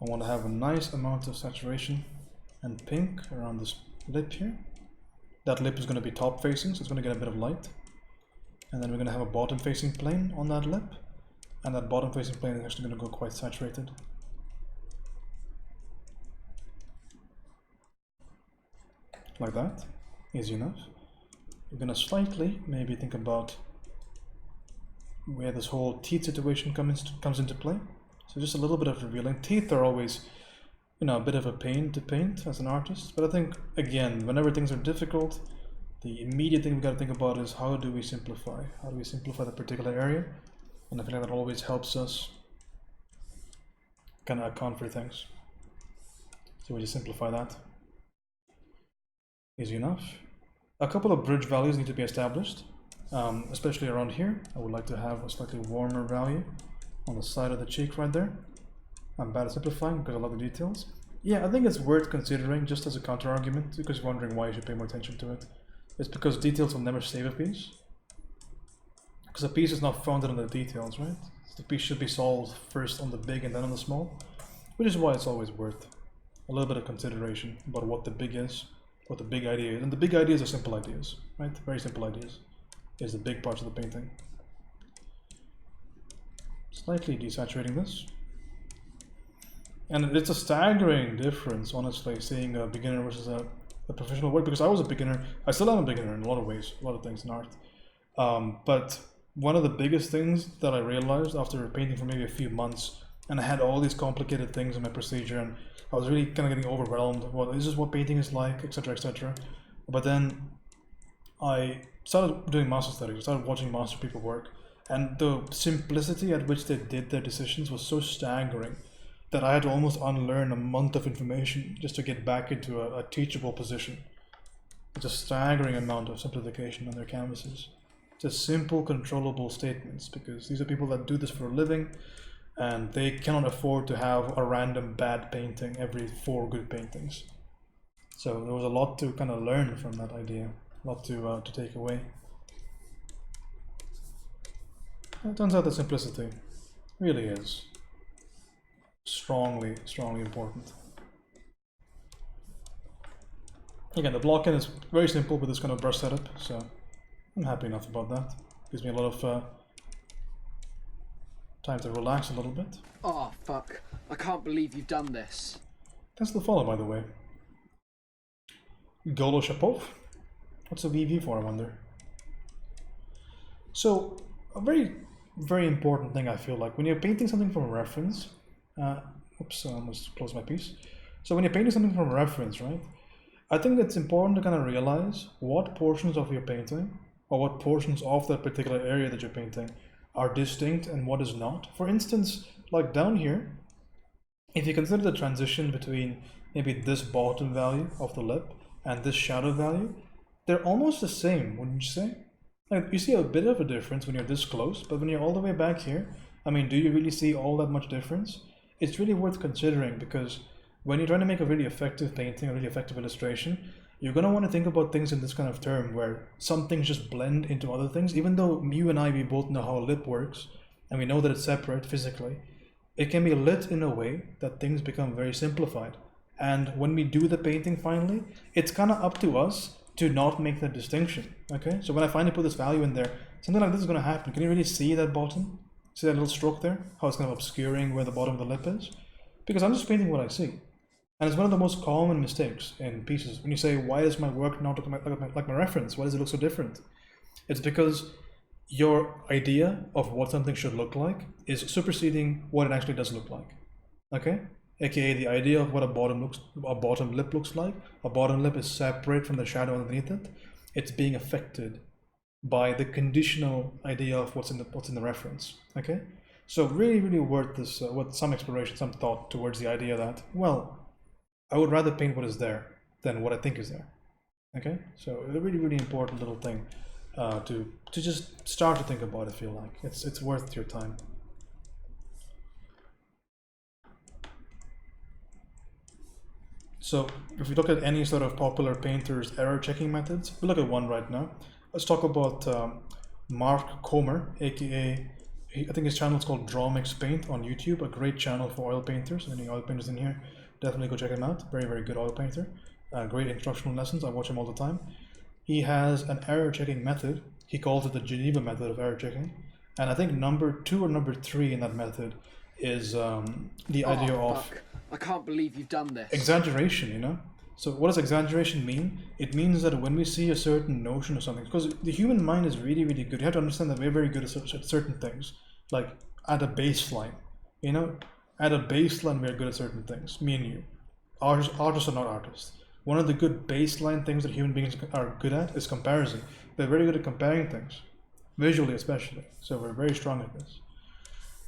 I want to have a nice amount of saturation and pink around this lip here. That lip is going to be top facing, so it's going to get a bit of light. And then we're going to have a bottom facing plane on that lip. And that bottom facing plane is actually going to go quite saturated. Like that, easy enough. We're going to slightly maybe think about where this whole teeth situation comes into play. So just a little bit of revealing. Teeth are always, a bit of a pain to paint as an artist. But I think, again, whenever things are difficult, the immediate thing we got to think about is how do we simplify? How do we simplify the particular area? And I feel like that always helps us kind of account for things. So we just simplify that. Easy enough. A couple of bridge values need to be established, especially around here. I would like to have a slightly warmer value on the side of the cheek right there. I'm bad at simplifying because I love the details. Yeah, I think it's worth considering just as a counter argument, because you're wondering why you should pay more attention to it. It's because details will never save a piece. Because a piece is not founded on the details, right? So the piece should be solved first on the big and then on the small, which is why it's always worth a little bit of consideration about what the big is, what the big idea is. And the big ideas are simple ideas, right? Very simple ideas is the big parts of the painting. Slightly desaturating this. And it's a staggering difference, honestly, seeing a beginner versus a professional work, because I was a beginner. I still am a beginner in a lot of ways, a lot of things in art. But one of the biggest things that I realized after painting for maybe a few months, and I had all these complicated things in my procedure, and I was really kind of getting overwhelmed. Well, is this what painting is like, etc., etc. But then I started doing master studies. I started watching master people work, and the simplicity at which they did their decisions was so staggering that I had to almost unlearn a month of information just to get back into a teachable position. It's a staggering amount of simplification on their canvases. Just simple, controllable statements, because these are people that do this for a living, and they cannot afford to have a random bad painting every 4 good paintings. So there was a lot to kind of learn from that idea, a lot to take away. And it turns out that simplicity really is strongly, strongly important. Again, the block-in is very simple with this kind of brush setup, so I'm happy enough about that. Gives me a lot of time to relax a little bit. Oh, fuck. I can't believe you've done this. Thanks for the follow, by the way. Goloshapov? What's a VV for, I wonder? So, a very, very important thing I feel like, when you're painting something from a reference, oops, I almost closed my piece. So when you're painting something from a reference, right, I think it's important to kind of realize what portions of your painting, or what portions of that particular area that you're painting are distinct and what is not. For instance, like down here, if you consider the transition between maybe this bottom value of the lip and this shadow value, they're almost the same, wouldn't you say? Like, you see a bit of a difference when you're this close, but when you're all the way back here, I mean, do you really see all that much difference? It's really worth considering, because when you're trying to make a really effective painting, a really effective illustration, you're going to want to think about things in this kind of term where some things just blend into other things. Even though you and I, we both know how a lip works, and we know that it's separate physically, it can be lit in a way that things become very simplified. And when we do the painting finally, it's kind of up to us to not make that distinction, okay? So when I finally put this value in there, something like this is going to happen. Can you really see that bottom? See that little stroke there? How it's kind of obscuring where the bottom of the lip is? Because I'm just painting what I see. And it's one of the most common mistakes in pieces. When you say, why does my work not look like my reference? Why does it look so different? It's because your idea of what something should look like is superseding what it actually does look like, okay? AKA the idea of what a bottom lip looks like. A bottom lip is separate from the shadow underneath it. It's being affected by the conditional idea of what's in the reference, okay? So really, really worth this, with some exploration, some thought towards the idea that, well, I would rather paint what is there than what I think is there, okay? So a really, really important little thing to just start to think about. I feel like it's worth your time. So if we look at any sort of popular painters' error checking methods, we'll look at one right now. Let's talk about Mark Comer, aka, I think his channel is called Draw Mix Paint on YouTube, a great channel for oil painters. Any oil painters in here, definitely go check him out. Very, very good oil painter. Great instructional lessons. I watch him all the time. He has an error checking method. He calls it the Geneva method of error checking. And I think number 2 or number 3 in that method is the idea of... I can't believe you've done this. Exaggeration, you know? So what does exaggeration mean? It means that when we see a certain notion of something, because the human mind is really, really good. You have to understand that we're very good at certain things, like at a baseline, you know? At a baseline, we're good at certain things, me and you. Artists are not artists. One of the good baseline things that human beings are good at is comparison. They're very good at comparing things, visually especially. So we're very strong at this.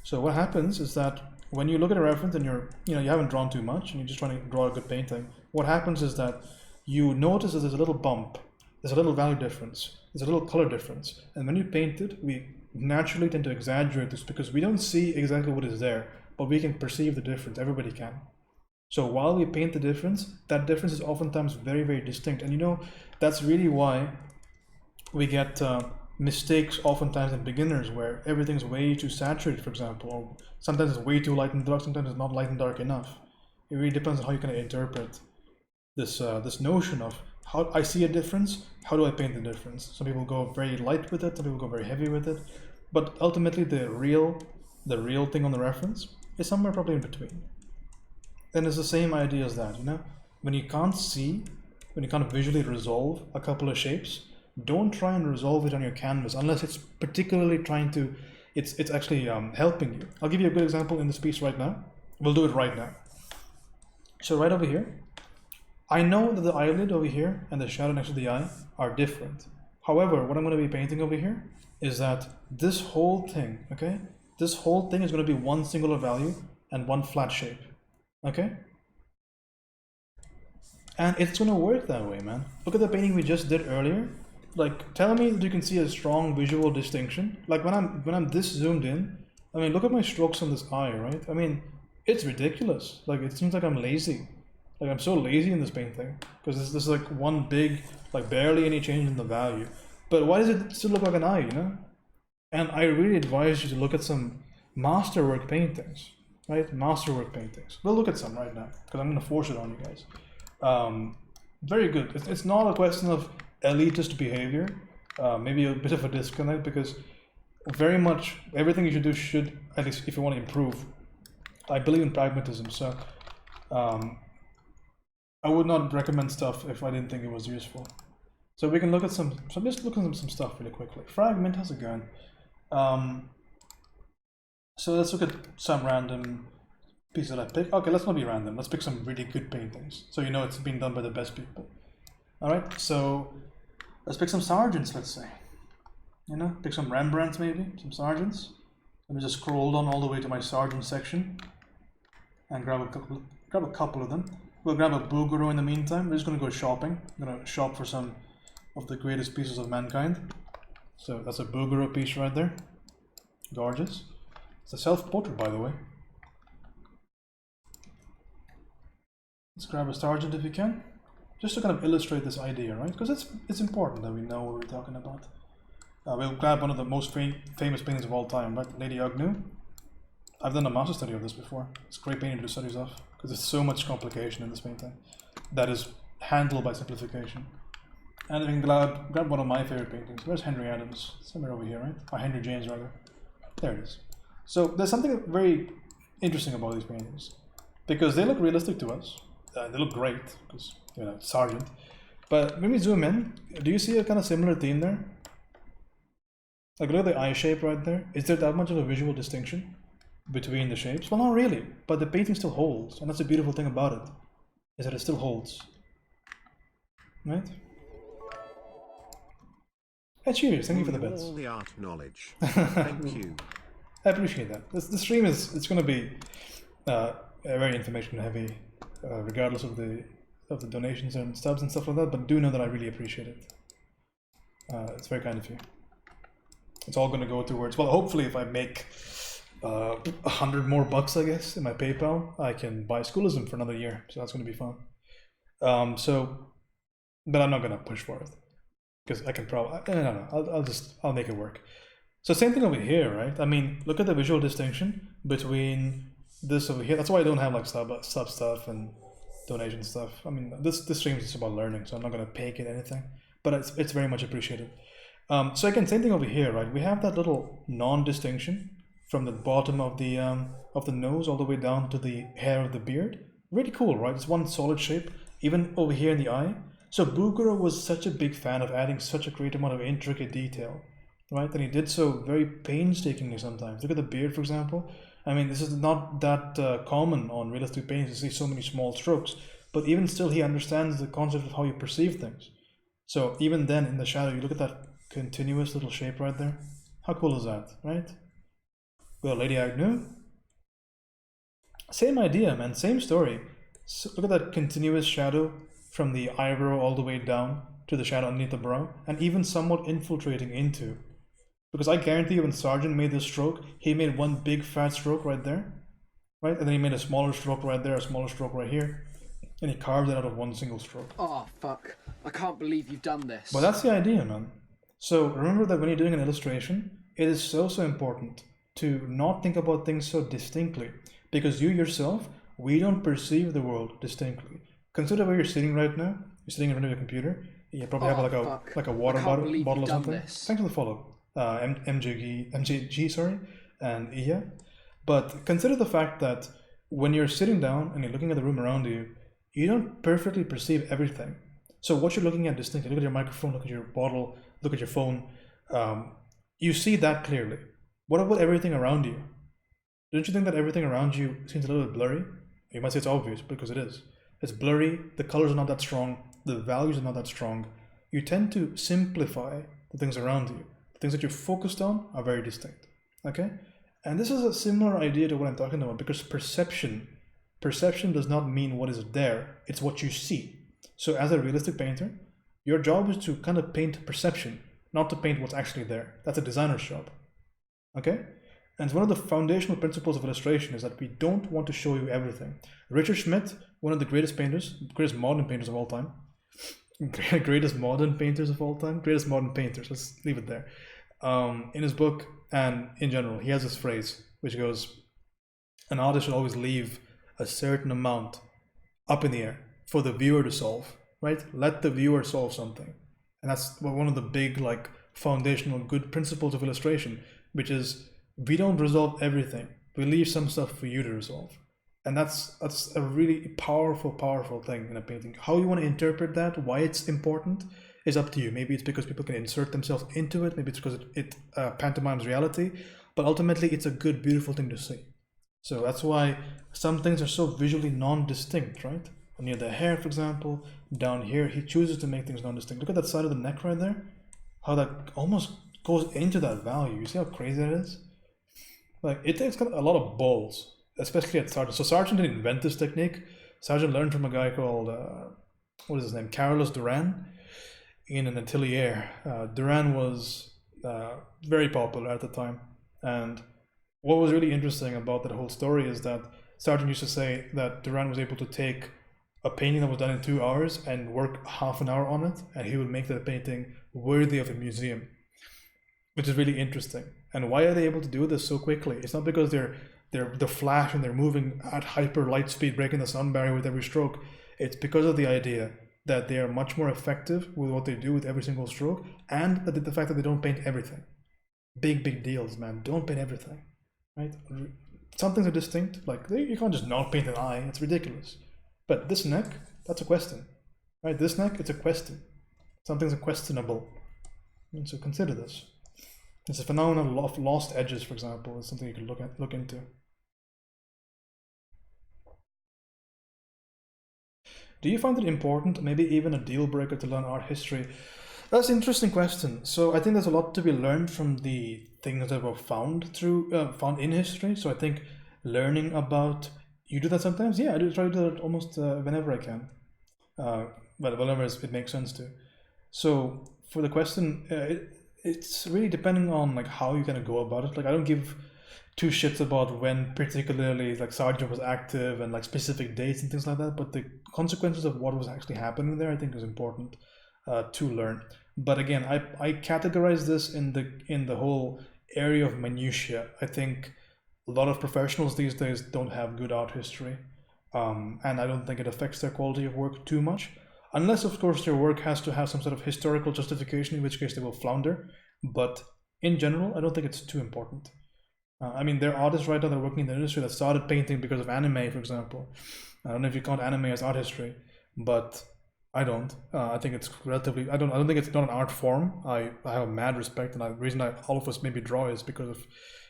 So what happens is that when you look at a reference and you haven't drawn too much and you're just trying to draw a good painting, what happens is that you notice that there's a little bump, there's a little value difference, there's a little color difference. And when you paint it, we naturally tend to exaggerate this because we don't see exactly what is there, but we can perceive the difference. Everybody can. So while we paint the difference, that difference is oftentimes very, very distinct. And you know, that's really why we get mistakes oftentimes in beginners where everything's way too saturated, for example, or sometimes it's way too light and dark, sometimes it's not light and dark enough. It really depends on how you can interpret this this notion of how I see a difference, how do I paint the difference? Some people go very light with it, some people go very heavy with it, but ultimately the real thing on the reference is somewhere probably in between. Then it's the same idea as that, you know? When you can't see, when you can't visually resolve a couple of shapes, don't try and resolve it on your canvas unless it's particularly trying to, it's actually helping you. I'll give you a good example in this piece right now. We'll do it right now. So right over here, I know that the eyelid over here and the shadow next to the eye are different. However, what I'm going to be painting over here is that this whole thing, okay? This whole thing is going to be one singular value and one flat shape, okay? And it's gonna work that way, man. Look at the painting we just did earlier. Like, tell me that you can see a strong visual distinction. Like when I'm this zoomed in, I mean, look at my strokes on this eye, right? I mean, it's ridiculous. Like, it seems like I'm lazy. Like, I'm so lazy in this painting because this is like one big, like barely any change in the value. But why does it still look like an eye, you know? And I really advise you to look at some masterwork paintings, right? Masterwork paintings. We'll look at some right now because I'm gonna force it on you guys. Very good. It's not a question of elitist behavior, maybe a bit of a disconnect, because very much everything you should do should, at least if you want to improve, I believe in pragmatism, so I would not recommend stuff if I didn't think it was useful. So we can look at some just look at some stuff really quickly. Fragment, how's it going? So let's look at some random pieces that I pick. Okay, let's not be random. Let's pick some really good paintings, so you know it's being done by the best people. All right, so let's pick some Sargents, let's say. You know, pick some Rembrandts maybe, some Sargents. Let me just scroll down all the way to my Sargent section and grab a couple of them. We'll grab a Bouguereau in the meantime. We're just gonna go shopping. I'm gonna shop for some of the greatest pieces of mankind. So that's a Bouguereau piece right there. Gorgeous. It's a self-portrait, by the way. Let's grab a Sargent if you can, just to kind of illustrate this idea, right? Because it's important that we know what we're talking about. We'll grab one of the most famous paintings of all time, right? Lady Agnew. I've done a master study of this before. It's a great painting to do studies of because there's so much complication in this painting that is handled by simplification. And we can grab one of my favorite paintings. Where's Henry Adams? Somewhere over here, right? Or Henry James, rather. There it is. So there's something very interesting about these paintings because they look realistic to us. They look great because, you know, Sargent. But when we zoom in, do you see a kind of similar theme there? Like, look at the eye shape right there. Is there that much of a visual distinction between the shapes? Well, not really, but the painting still holds, and that's the beautiful thing about it, is that it still holds. Right? Hey, cheers, thank you for the bits. All the art knowledge. Thank you. I appreciate that. The stream it's going to be very information heavy, regardless of the donations and subs and stuff like that, but do know that I really appreciate it. It's very kind of you. It's all going to go towards, well, hopefully if I make $100 more bucks, I guess, in my PayPal, I can buy schoolism for another year. So that's going to be fun. But I'm not going to push for it because I can probably, I don't know, I'll make it work. So same thing over here, right? I mean, look at the visual distinction between this over here. That's why I don't have like sub stuff and donation stuff. I mean, this stream is just about learning, so I'm not going to pay it anything, but it's very much appreciated. So again, same thing over here, right? We have that little non-distinction from the bottom of the nose all the way down to the hair of the beard. Really cool, right? It's one solid shape, even over here in the eye. So Bouguereau was such a big fan of adding such a great amount of intricate detail, right? And he did so very painstakingly sometimes. Look at the beard, for example. I mean, this is not that common on realistic paintings to see so many small strokes, but even still, he understands the concept of how you perceive things. So even then, in the shadow, you look at that continuous little shape right there. How cool is that, right? Well, Lady Agnew. Same idea, man, same story. So look at that continuous shadow from the eyebrow all the way down to the shadow underneath the brow, and even somewhat infiltrating into. Because I guarantee you when Sargent made this stroke, he made one big fat stroke right there, right? And then he made a smaller stroke right there, a smaller stroke right here, and he carved it out of one single stroke. Oh, fuck. I can't believe you've done this. Well, that's the idea, man. So remember that when you're doing an illustration, it is so important to not think about things so distinctly, because you yourself, we don't perceive the world distinctly. Consider where you're sitting right now. You're sitting in front of your computer. You probably have like a water bottle or something. This. Thanks for the follow, MJG, sorry, and Iya. But consider the fact that when you're sitting down and you're looking at the room around you, you don't perfectly perceive everything. So what you're looking at distinctly, look at your microphone, look at your bottle, look at your phone, you see that clearly. What about everything around you? Don't you think that everything around you seems a little bit blurry? You might say it's obvious, because it is. It's blurry, the colors are not that strong, the values are not that strong. You tend to simplify the things around you. The things that you're focused on are very distinct, okay? And this is a similar idea to what I'm talking about, because perception does not mean what is there, it's what you see. So as a realistic painter, your job is to kind of paint perception, not to paint what's actually there. That's a designer's job. Okay? And one of the foundational principles of illustration is that we don't want to show you everything. Richard Schmidt, one of the greatest painters, greatest modern painters of all time, greatest modern painters of all time, greatest modern painters, let's leave it there. In his book and in general, he has this phrase which goes, an artist should always leave a certain amount up in the air for the viewer to solve, right? Let the viewer solve something. And that's one of the big, like, foundational good principles of illustration, which is we don't resolve everything. We leave some stuff for you to resolve. And that's a really powerful thing in a painting. How you want to interpret that, why it's important, is up to you. Maybe it's because people can insert themselves into it. Maybe it's because it pantomimes reality. But ultimately, it's a good, beautiful thing to see. So that's why some things are so visually non-distinct, right? Near the hair, for example, down here, he chooses to make things non-distinct. Look at that side of the neck right there. How that almost goes into that value. You see how crazy that is? Like, it takes a lot of balls, especially at Sargent. So Sargent didn't invent this technique. Sargent learned from a guy called, what is his name? Carolus Duran, in an atelier. Duran was very popular at the time. And what was really interesting about that whole story is that Sargent used to say that Duran was able to take a painting that was done in 2 hours and work half an hour on it, and he would make that painting worthy of a museum, which is really interesting. And why are they able to do this so quickly? It's not because they're flash and they're moving at hyper light speed, breaking the sound barrier with every stroke. It's because of the idea that they are much more effective with what they do with every single stroke, and the fact that they don't paint everything. Big deals, man. Don't paint everything, right? Some things are distinct, like you can't just not paint an eye. It's ridiculous. But this neck, that's a question, right? This neck, it's a question. Some things are questionable, and so consider this. It's a phenomenon of lost edges, for example, is something you can look into. Do you find it important, maybe even a deal breaker, to learn art history? That's an interesting question. So I think there's a lot to be learned from the things that were found in history. So I think learning about, you do that sometimes? Yeah, I do try to do that almost whenever I can. Well, whenever it makes sense to. So for the question, it's really depending on like how you're gonna go about it. Like I don't give two shits about when particularly like Sargent was active and like specific dates and things like that, but the consequences of what was actually happening there I think is important to learn. But again, I categorize this in the whole area of minutiae. I think a lot of professionals these days don't have good art history, and I don't think it affects their quality of work too much. Unless, of course, their work has to have some sort of historical justification, in which case they will flounder. But in general, I don't think it's too important. I mean, there are artists right now that are working in the industry that started painting because of anime, for example. I don't know if you count anime as art history, but I don't. I think it's relatively. I don't think it's not an art form. I have a mad respect, and the reason all of us maybe draw is because of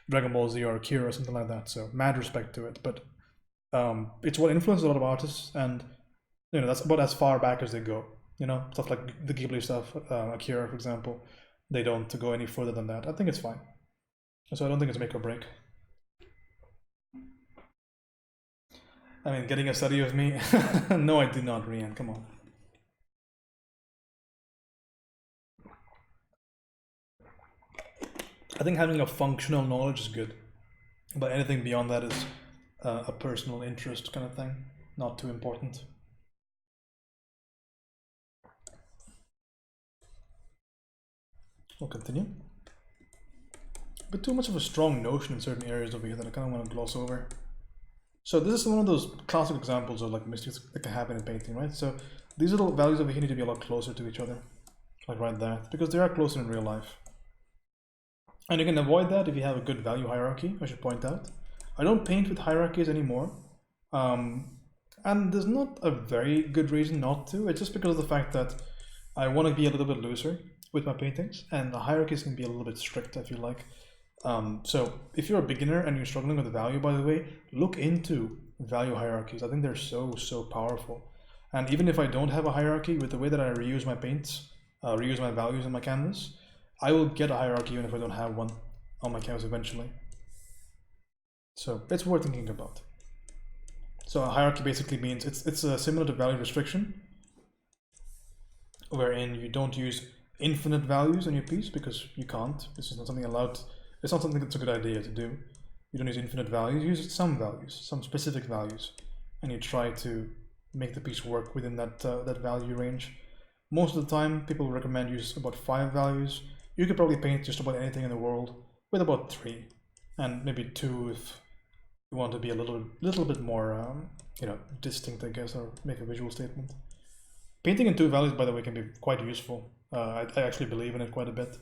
Dragon Ball Z or Akira or something like that. So mad respect to it. But it's what influences a lot of artists, and that's about as far back as they go. Stuff like the Ghibli stuff, Akira, for example, they don't go any further than that. I think it's fine. So I don't think it's make or break. I mean, getting a study of me? No, I did not, Rian. Come on. I think having a functional knowledge is good, but anything beyond that is a personal interest kind of thing, not too important. We'll continue. But too much of a strong notion in certain areas over here that I kind of want to gloss over. So this is one of those classic examples of like mistakes that can happen in painting, right? So these little values over here need to be a lot closer to each other, like right there, because they are closer in real life. And you can avoid that if you have a good value hierarchy, I should point out. I don't paint with hierarchies anymore. And there's not a very good reason not to. It's just because of the fact that I want to be a little bit looser with my paintings, and the hierarchies can be a little bit strict, I feel like. So if you're a beginner and you're struggling with the value, by the way, look into value hierarchies. I think they're so powerful. And even if I don't have a hierarchy, with the way that I reuse my paints, reuse my values on my canvas, I will get a hierarchy even if I don't have one on my canvas eventually. So it's worth thinking about. So a hierarchy basically means it's similar to value restriction, wherein you don't use infinite values on your piece, because you can't. This is not something allowed. It's not something that's a good idea to do. You don't use infinite values. You use some values, some specific values, and you try to make the piece work within that that value range. Most of the time, people recommend use about 5 values. You could probably paint just about anything in the world with about 3, and maybe 2 if you want to be a little bit more you know, distinct, I guess, or make a visual statement. Painting in 2 values, by the way, can be quite useful. I actually believe in it quite a bit,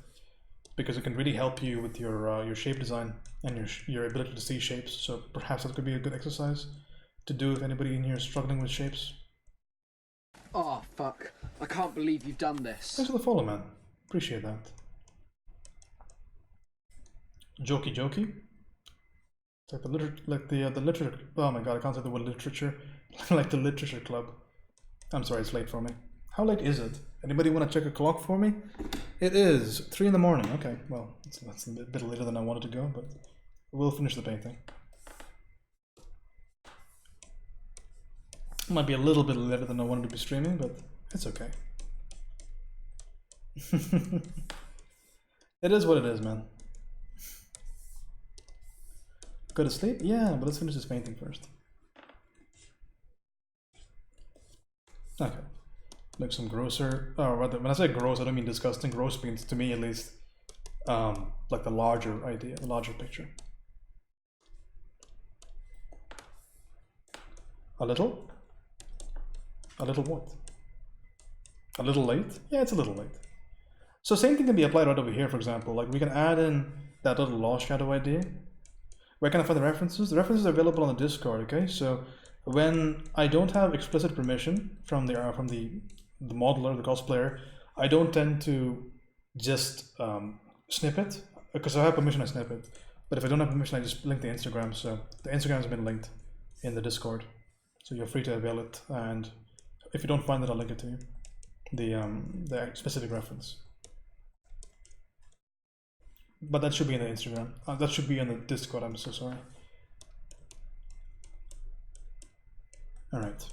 because it can really help you with your shape design and your ability to see shapes. So perhaps that could be a good exercise to do if anybody in here is struggling with shapes. Oh, fuck. I can't believe you've done this. Thanks for the follow, man. Appreciate that. Jokey jokey. It's like the literature. Oh my god, I can't say the word literature. Like the literature club. I'm sorry, it's late for me. How late is it? Anybody want to check a clock for me? It is 3 in the morning. Okay, well, that's a bit later than I wanted to go, but we'll finish the painting. Might be a little bit later than I wanted to be streaming, but it's okay. It is what it is, man. Go to sleep? Yeah, but let's finish this painting first. Okay. Like some grosser, or rather, when I say gross, I don't mean disgusting. Gross means, to me at least, like the larger idea, the larger picture. A little? A little what? A little late? Yeah, it's a little late. So same thing can be applied right over here, for example. Like we can add in that little lost shadow idea. Where can I find the references? The references are available on the Discord, okay? So when I don't have explicit permission from the modeler, the cosplayer, I don't tend to just snip it. Because if I have permission, I snip it. But if I don't have permission, I just link the Instagram. So the Instagram has been linked in the Discord. So you're free to avail it. And if you don't find it, I'll link it to you. The specific reference. But that should be in the Instagram. That should be in the Discord, I'm so sorry. All right.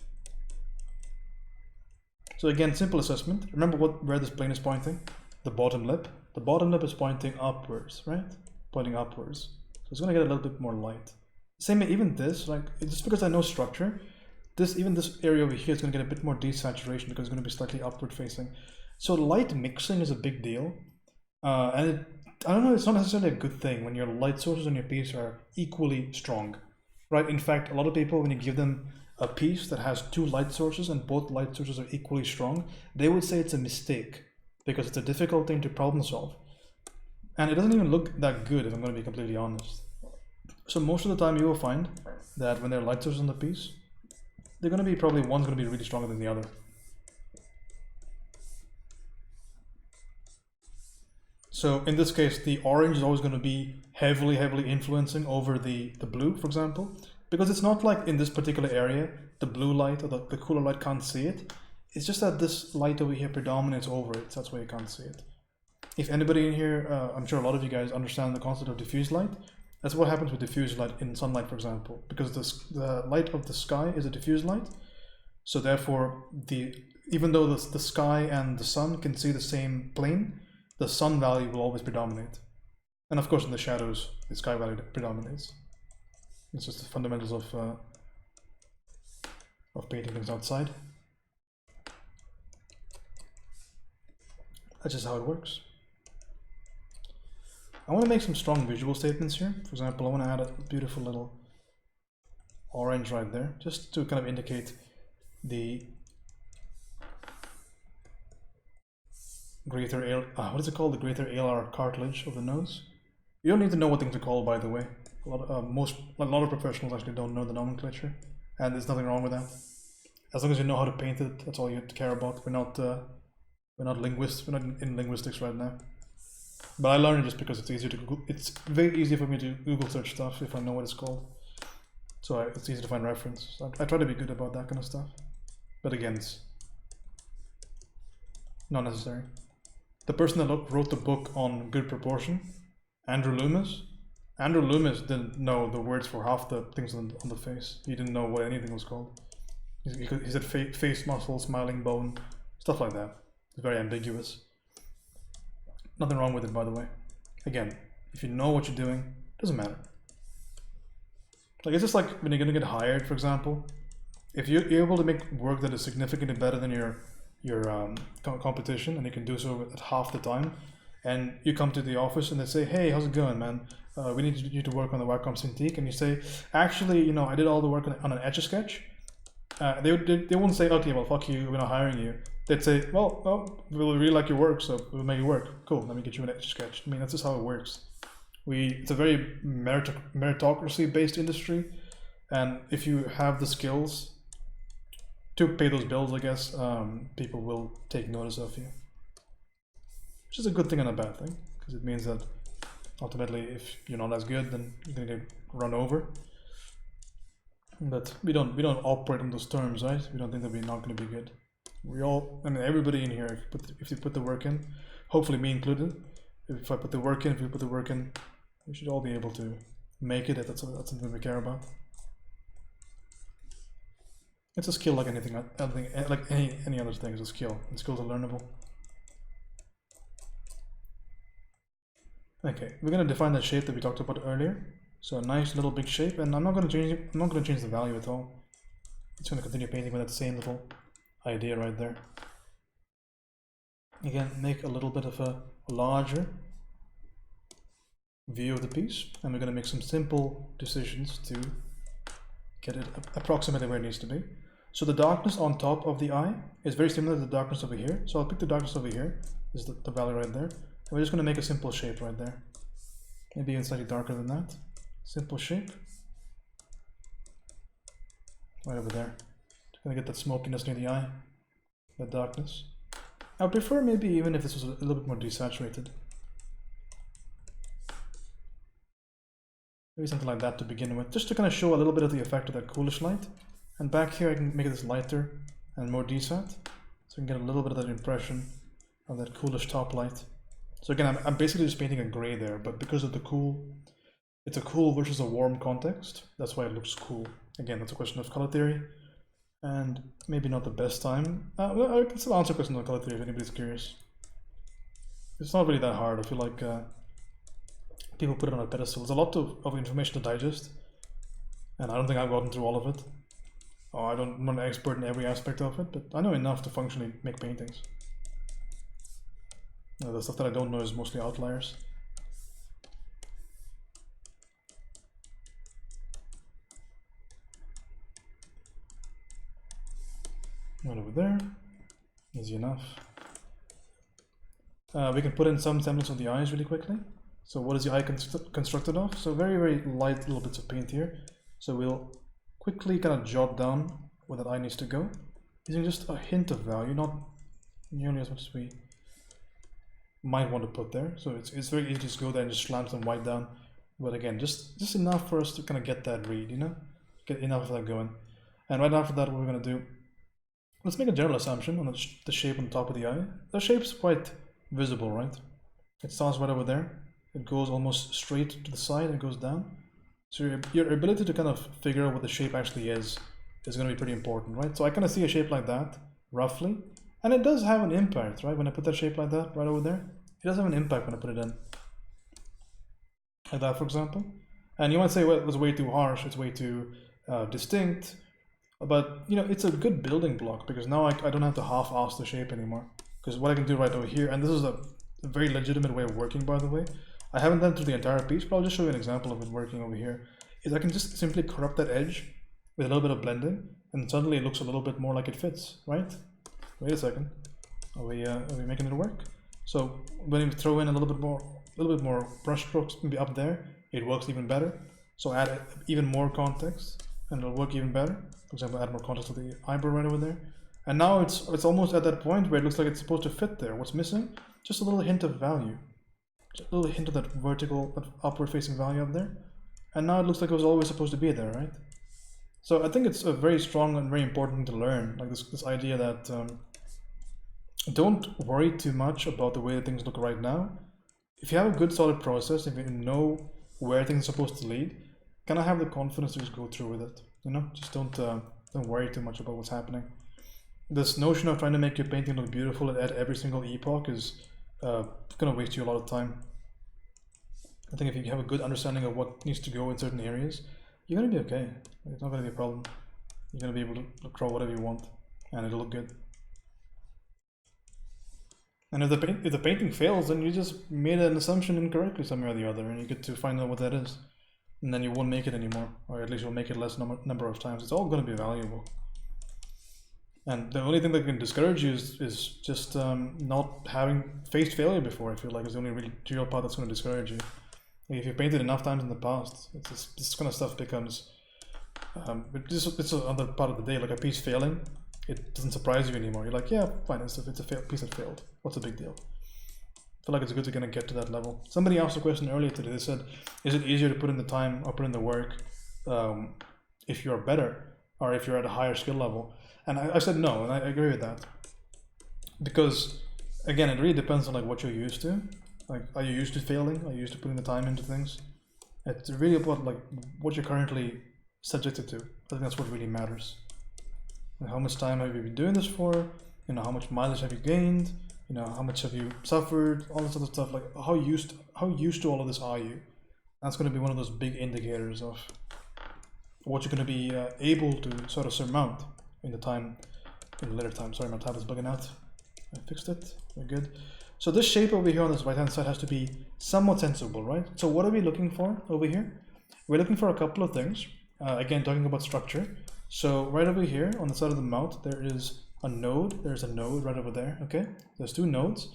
So again, simple assessment. Remember where this plane is pointing? The bottom lip. The bottom lip is pointing upwards, right? Pointing upwards. So it's gonna get a little bit more light. Same, even this, like, just because I know structure, even this area over here is gonna get a bit more desaturation because it's gonna be slightly upward facing. So light mixing is a big deal. And I don't know, it's not necessarily a good thing when your light sources on your piece are equally strong, right? In fact, a lot of people, when you give them a piece that has 2 light sources and both light sources are equally strong, they would say it's a mistake because it's a difficult thing to problem solve. And it doesn't even look that good, if I'm going to be completely honest. So most of the time you will find that when there are light sources on the piece, they're going to be one's going to be really stronger than the other. So in this case, the orange is always going to be heavily influencing over the blue, for example, because it's not like in this particular area, the blue light or the cooler light can't see it. It's just that this light over here predominates over it, so that's why you can't see it. If anybody in here, I'm sure a lot of you guys understand the concept of diffuse light. That's what happens with diffuse light in sunlight, for example, because the light of the sky is a diffuse light. So therefore, even though the sky and the sun can see the same plane, the sun value will always predominate. And of course in the shadows, the sky value predominates. It's just the fundamentals of painting things outside. That's just how it works. I want to make some strong visual statements here. For example, I want to add a beautiful little orange right there, just to kind of indicate the greater what is it called? The greater alar cartilage of the nose. You don't need to know what things are called, by the way. A lot of professionals actually don't know the nomenclature, and there's nothing wrong with that. As long as you know how to paint it, that's all you have to care about. We're not linguists. We're not in linguistics right now. But I learned it just because it's easier to Google. It's very easy for me to Google search stuff if I know what it's called. So it's easy to find reference. So I try to be good about that kind of stuff. But again, it's not necessary. The person that wrote the book on good proportion, Andrew Loomis didn't know the words for half the things on the face. He didn't know what anything was called. He said face muscle, smiling bone, stuff like that. It's very ambiguous. Nothing wrong with it, by the way. Again, if you know what you're doing, it doesn't matter. Like, it's just like when you're gonna get hired, for example. If you're able to make work that is significantly better than your competition, and you can do so at half the time, and you come to the office and they say, hey, how's it going, man? We need you to work on the Wacom Cintiq, and you say, actually, you know, I did all the work on an Etch-a-Sketch. They won't say, okay, well, fuck you, we're not hiring you. They'd say, well, we really like your work, so we'll make it work. Cool, let me get you an Etch-a-Sketch. I mean, that's just how it works. It's a very meritocracy-based industry, and if you have the skills to pay those bills, I guess, people will take notice of you. Which is a good thing and a bad thing, because it means that ultimately, if you're not as good, then you're gonna get run over. But we don't operate on those terms, right? We don't think that we're not gonna be good. We all, I mean, everybody in here, if you put the work in, hopefully me included, if I put the work in, if you put the work in, we should all be able to make it. That's something we care about. It's a skill like anything, like any other thing is a skill. And skills are learnable. Okay, we're gonna define that shape that we talked about earlier. So a nice little big shape, and I'm not gonna change it. I'm not gonna change the value at all. It's gonna continue painting with that same little idea right there. Again, make a little bit of a larger view of the piece, and we're gonna make some simple decisions to get it approximately where it needs to be. So the darkness on top of the eye is very similar to the darkness over here. So I'll pick the darkness over here. This is the value right there. And we're just going to make a simple shape right there. Maybe even slightly darker than that. Simple shape. Right over there. Just going to get that smokiness near the eye. That darkness. I would prefer maybe even if this was a little bit more desaturated. Maybe something like that to begin with. Just to kind of show a little bit of the effect of that coolish light. And back here I can make this lighter and more desat. So you can get a little bit of that impression of that coolish top light. So again, I'm basically just painting a gray there, but because of the cool, it's a cool versus a warm context. That's why it looks cool. Again, that's a question of color theory, and maybe not the best time. I can still answer questions on color theory if anybody's curious. It's not really that hard. I feel like people put it on a pedestal. There's a lot of information to digest, and I don't think I've gotten through all of it. I'm not an expert in every aspect of it, but I know enough to functionally make paintings. The stuff that I don't know is mostly outliers. Right over there, easy enough. We can put in some semblance of the eyes really quickly. So what is the eye constructed of? So very, very light little bits of paint here. So we'll quickly kind of jot down where that eye needs to go, using just a hint of value, not nearly as much as we might want to put there. So it's very easy to just go there and just slam some white down, but again, just enough for us to kind of get that read, you know, get enough of that going. And right after that, what we're going to do, let's make a general assumption on the shape on the top of the eye. The shape's quite visible, right? It starts right over there, it goes almost straight to the side and goes down. So your ability to kind of figure out what the shape actually is going to be pretty important, right? So I kind of see a shape like that, roughly. And it does have an impact, right? When I put that shape like that right over there, it does have an impact when I put it in. Like that, for example. And you might say, well, it was way too harsh, it's way too distinct. But, you know, it's a good building block because now I don't have to half-ass the shape anymore. Because what I can do right over here, and this is a very legitimate way of working, by the way. I haven't done through the entire piece, but I'll just show you an example of it working over here. Is I can just simply corrupt that edge with a little bit of blending, and suddenly it looks a little bit more like it fits, right? Wait a second, are we making it work? So when you throw in a little bit more brush strokes, maybe up there, it works even better. So add even more context, and it'll work even better. For example, add more context to the eyebrow right over there, and now it's almost at that point where it looks like it's supposed to fit there. What's missing? Just a little hint of value, just a little hint of that vertical, that upward-facing value up there, and now it looks like it was always supposed to be there, right? So I think it's a very strong and very important to learn, like this idea that don't worry too much about the way things look right now. If you have a good solid process, if you know where things are supposed to lead, kind of have the confidence to just go through with it. You know, just don't worry too much about what's happening. this notion of trying to make your painting look beautiful at every single epoch is gonna waste you a lot of time. I think if you have a good understanding of what needs to go in certain areas, you're gonna be okay. It's not gonna be a problem. You're gonna be able to draw whatever you want, and it'll look good. And if the painting fails, then you just made an assumption incorrectly somewhere or the other, and you get to find out what that is, and then you won't make it anymore, or at least you'll make it less number of times. It's all going to be valuable. And the only thing that can discourage you is just not having faced failure before. I feel like is the only really real part that's going to discourage you. Like if you painted enough times in the past, this kind of stuff becomes. It's another part of the day. Like a piece failing, it doesn't surprise you anymore. You're like, yeah, fine, it's a piece that failed. What's the big deal? I feel like it's good to kind of get to that level. Somebody asked a question earlier today. They said, is it easier to put in the time or put in the work if you're better or if you're at a higher skill level? And I said no, and I agree with that. Because, again, it really depends on like what you're used to. Like, are you used to failing? Are you used to putting the time into things? It's really about like what you're currently subjected to. I think that's what really matters. And how much time have you been doing this for? You know, how much mileage have you gained? You know, how much have you suffered? All this other stuff. Like, how used to all of this are you? That's going to be one of those big indicators of what you're going to be able to sort of surmount in the later time. Sorry, my tab is bugging out. I fixed it. We're good. So this shape over here on this right-hand side has to be somewhat sensible, right? So what are we looking for over here? We're looking for a couple of things. Again, talking about structure. So right over here on the side of the mouth, there is a node. There's a node right over there, okay? There's two nodes.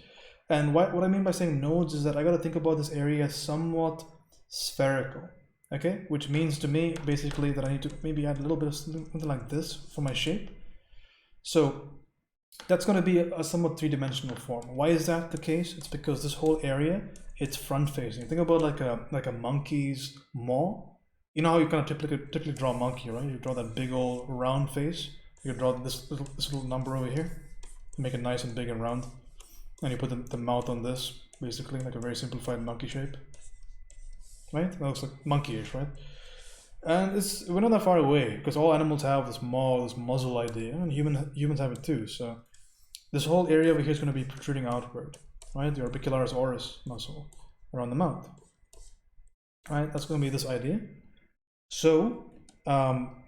And what I mean by saying nodes is that I got to think about this area as somewhat spherical, okay? Which means to me, basically, that I need to maybe add a little bit of something like this for my shape. So that's going to be a somewhat three-dimensional form. Why is that the case? It's because this whole area, it's front-facing. Think about like a monkey's maw. You know how you kind of typically draw a monkey, right? You draw that big old round face. You draw this little number over here. Make it nice and big and round. And you put the mouth on this, basically, like a very simplified monkey shape. Right? That looks like monkey-ish, right? And we're not that far away, because all animals have this maw, this muzzle idea, and humans have it too. So this whole area over here is going to be protruding outward, right? The orbicularis oris muscle around the mouth. Right? That's going to be this idea. So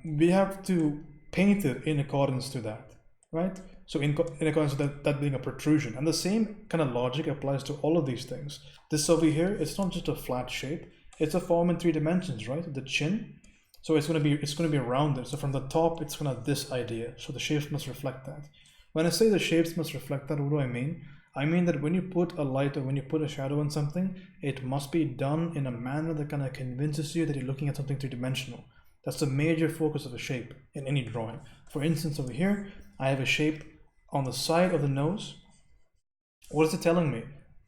we have to paint it in accordance to that, right? So in accordance to that being a protrusion. And the same kind of logic applies to all of these things. This over here, it's not just a flat shape, it's a form in 3 dimensions, right? The chin. So it's going to be rounded. So from the top, it's going to have this idea. So the shapes must reflect that. When I say the shapes must reflect that, what do I mean? I mean that when you put a light or when you put a shadow on something, it must be done in a manner that kind of convinces you that you're looking at something 3-dimensional. That's the major focus of a shape in any drawing. For instance, over here, I have a shape on the side of the nose. What is it telling me?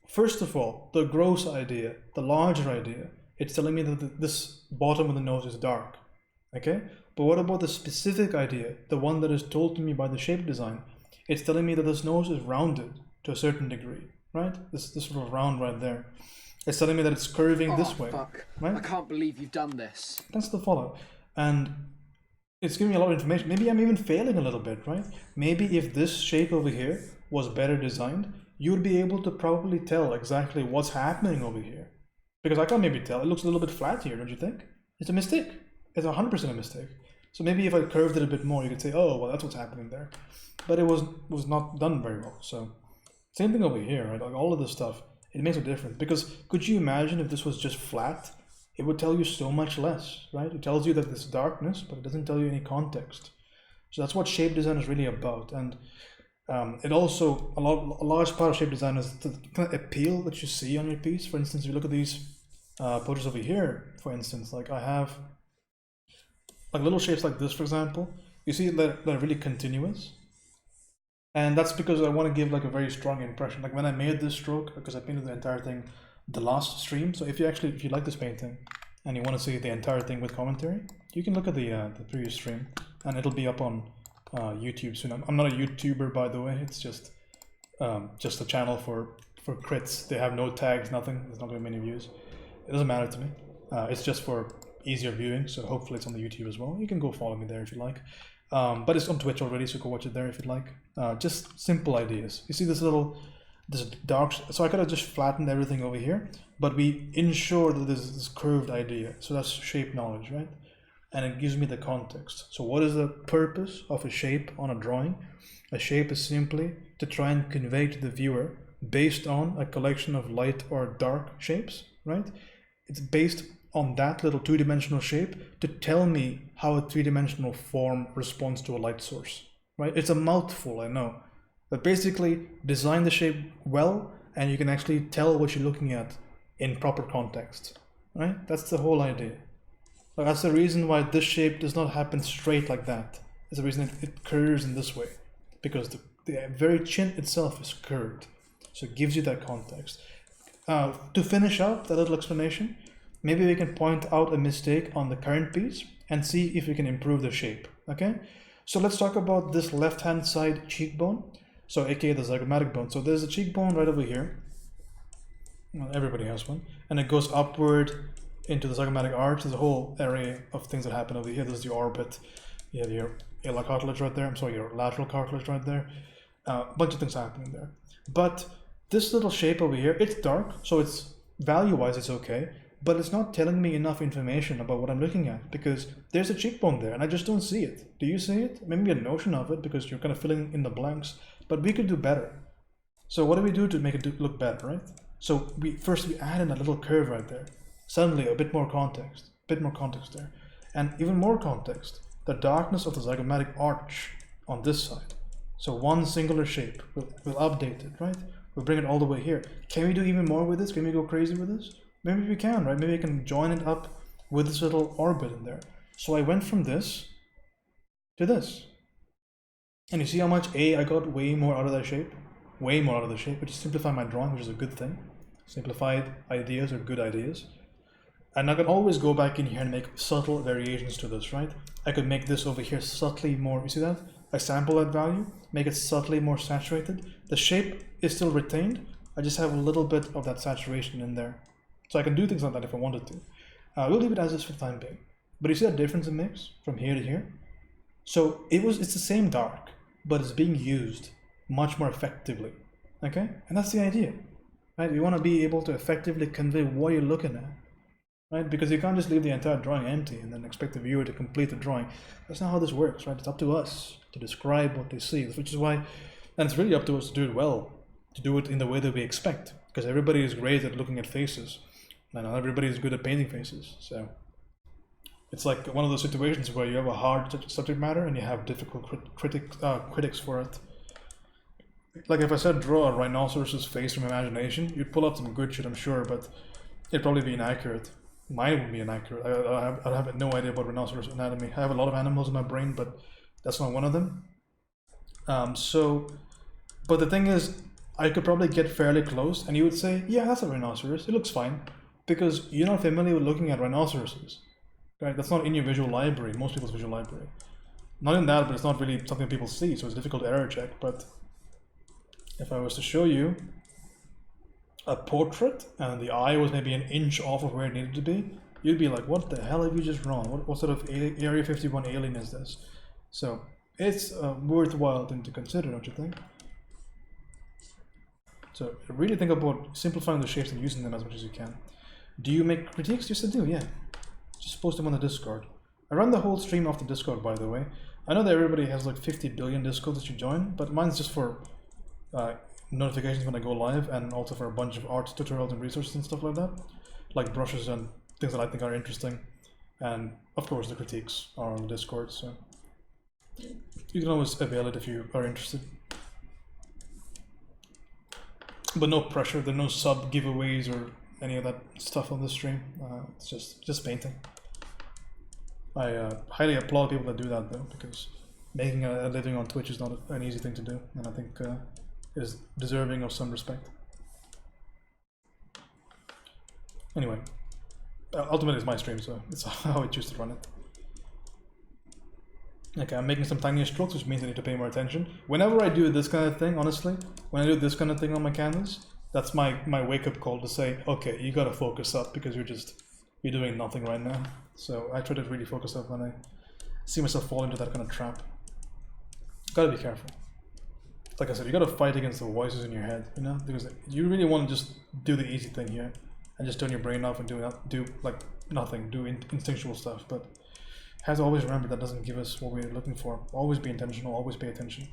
First of all, the gross idea, the larger idea, it's telling me that this bottom of the nose is dark. Okay? But what about the specific idea, the one that is told to me by the shape design? It's telling me that this nose is rounded to a certain degree, right? This sort of round right there. It's telling me that it's curving this way. Fuck. Right? I can't believe you've done this. That's the follow. And it's giving me a lot of information. Maybe I'm even failing a little bit, right? Maybe if this shape over here was better designed, you would be able to probably tell exactly what's happening over here. Because I can't maybe tell. It looks a little bit flat here, don't you think? It's a mistake. It's 100% a mistake. So maybe if I curved it a bit more, you could say, oh, well, that's what's happening there. But it was not done very well. So same thing over here, right? Like all of this stuff, it makes a difference. Because could you imagine if this was just flat? It would tell you so much less, right? It tells you that there's darkness, but it doesn't tell you any context. So that's what shape design is really about. And it also, a large part of shape design is the kind of appeal that you see on your piece. For instance, if you look at these photos over here, for instance, like I have like little shapes like this, for example. You see that they're really continuous. And that's because I want to give like a very strong impression. Like when I made this stroke, because I painted the entire thing the last stream. So if you like this painting and you want to see the entire thing with commentary, you can look at the previous stream, and it'll be up on YouTube soon. I'm not a YouTuber, by the way. It's just a channel for crits. They have no tags, nothing. There's not going to be many views. It doesn't matter to me. It's just for easier viewing. So hopefully it's on the YouTube as well. You can go follow me there if you like. But it's on Twitch already, so go watch it there if you'd like. Just simple ideas. You see this dark, so I could have just flattened everything over here, but we ensure that there's this curved idea. So that's shape knowledge, right? And it gives me the context. So what is the purpose of a shape on a drawing? A shape is simply to try and convey to the viewer based on a collection of light or dark shapes, right? It's based on that little two-dimensional shape to tell me how a three-dimensional form responds to a light source, right? It's a mouthful, I know, but basically design the shape well and you can actually tell what you're looking at in proper context, right? That's the whole idea. Like, that's the reason why this shape does not happen straight like that. It's the reason it curves in this way, because the very chin itself is curved. So it gives you that context. To finish out that little explanation, maybe we can point out a mistake on the current piece and see if we can improve the shape, okay? So let's talk about this left-hand side cheekbone, so aka the zygomatic bone. So there's a cheekbone right over here. Well, everybody has one. And it goes upward into the zygomatic arch. There's a whole array of things that happen over here. There's the orbit. You have your iliac cartilage right there. I'm sorry, your lateral cartilage right there. A bunch of things happening there. But this little shape over here, it's dark, so it's value-wise it's okay, but it's not telling me enough information about what I'm looking at, because there's a cheekbone there and I just don't see it. Do you see it? Maybe a notion of it because you're kind of filling in the blanks, but we could do better. So what do we do to make it look better, right? So we add in a little curve right there. Suddenly a bit more context there. And even more context, the darkness of the zygomatic arch on this side. So one singular shape, we'll update it, right? We'll bring it all the way here. Can we do even more with this? Can we go crazy with this? Maybe we can, right? Maybe we can join it up with this little orbit in there. So I went from this to this. And you see how much I got way more out of that shape? Way more out of the shape, which is simplify my drawing, which is a good thing. Simplified ideas are good ideas. And I can always go back in here and make subtle variations to this, right? I could make this over here subtly more, you see that? I sample that value, make it subtly more saturated. The shape is still retained, I just have a little bit of that saturation in there. So I can do things like that if I wanted to. We'll leave it as is for the time being. But you see that difference it makes from here to here? So it's the same dark, but it's being used much more effectively, okay? And that's the idea, right? You want to be able to effectively convey what you're looking at, right? Because you can't just leave the entire drawing empty and then expect the viewer to complete the drawing. That's not how this works, right? It's up to us to describe what they see, which is why, and it's really up to us to do it well, to do it in the way that we expect, because everybody is great at looking at faces, and not everybody is good at painting faces. So it's like one of those situations where you have a hard subject matter and you have difficult critics for it. Like if I said draw a rhinoceros's face from imagination, you'd pull up some good shit, I'm sure, but it'd probably be inaccurate. Mine would be inaccurate. I have no idea about rhinoceros anatomy. I have a lot of animals in my brain, but that's not one of them. But the thing is, I could probably get fairly close and you would say, yeah, that's a rhinoceros, it looks fine, because you're not familiar with looking at rhinoceroses, right? That's not in your visual library, most people's visual library. Not in that, but it's not really something people see, so it's difficult to error check. But if I was to show you a portrait and the eye was maybe an inch off of where it needed to be, you'd be like, what the hell have you just drawn? What sort of Area 51 alien is this? So it's a worthwhile thing to consider, don't you think? So really think about simplifying the shapes and using them as much as you can. Do you make critiques? Yes, I do, yeah. Just post them on the Discord. I run the whole stream off the Discord, by the way. I know that everybody has like 50 billion Discords that you join, but mine's just for notifications when I go live, and also for a bunch of art tutorials and resources and stuff like that, like brushes and things that I think are interesting. And of course the critiques are on the Discord, so you can always avail it if you are interested. But no pressure, there are no sub giveaways or any of that stuff on the stream. It's just painting. I highly applaud people that do that though, because making a living on Twitch is not an easy thing to do, and I think it is deserving of some respect. Anyway, ultimately it's my stream, so it's how I choose to run it. Okay, I'm making some tiny strokes, which means I need to pay more attention. Whenever I do this kind of thing, honestly, when I do this kind of thing on my canvas, that's my wake-up call to say, okay, you gotta focus up, because you're doing nothing right now. So I try to really focus up when I see myself fall into that kind of trap. Gotta be careful. Like I said, you gotta fight against the voices in your head, you know, because you really want to just do the easy thing here and just turn your brain off and do like nothing, do instinctual stuff. But have to always remember that doesn't give us what we're looking for. Always be intentional, always pay attention.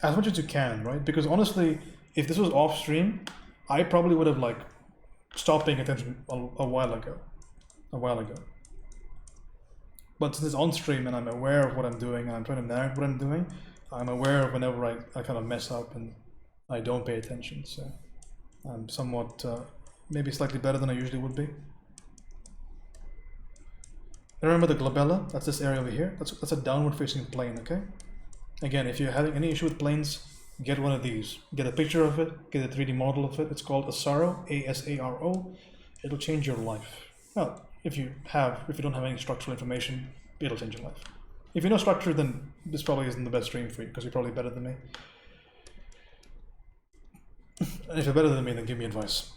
As much as you can, right? Because honestly, if this was off stream, I probably would have like stopped paying attention a while ago. But since it's on stream and I'm aware of what I'm doing and I'm trying to narrate what I'm doing, I'm aware of whenever I kind of mess up and I don't pay attention. So I'm somewhat, maybe slightly better than I usually would be. Remember the glabella? That's this area over here. That's a downward facing plane, okay? Again, if you're having any issue with planes, get one of these. Get a picture of it, get a 3D model of it. It's called Asaro, A-S-A-R-O. It'll change your life. Well, if you don't have any structural information, it'll change your life. If you know structure, then this probably isn't the best stream for you, because you're probably better than me. And if you're better than me, then give me advice.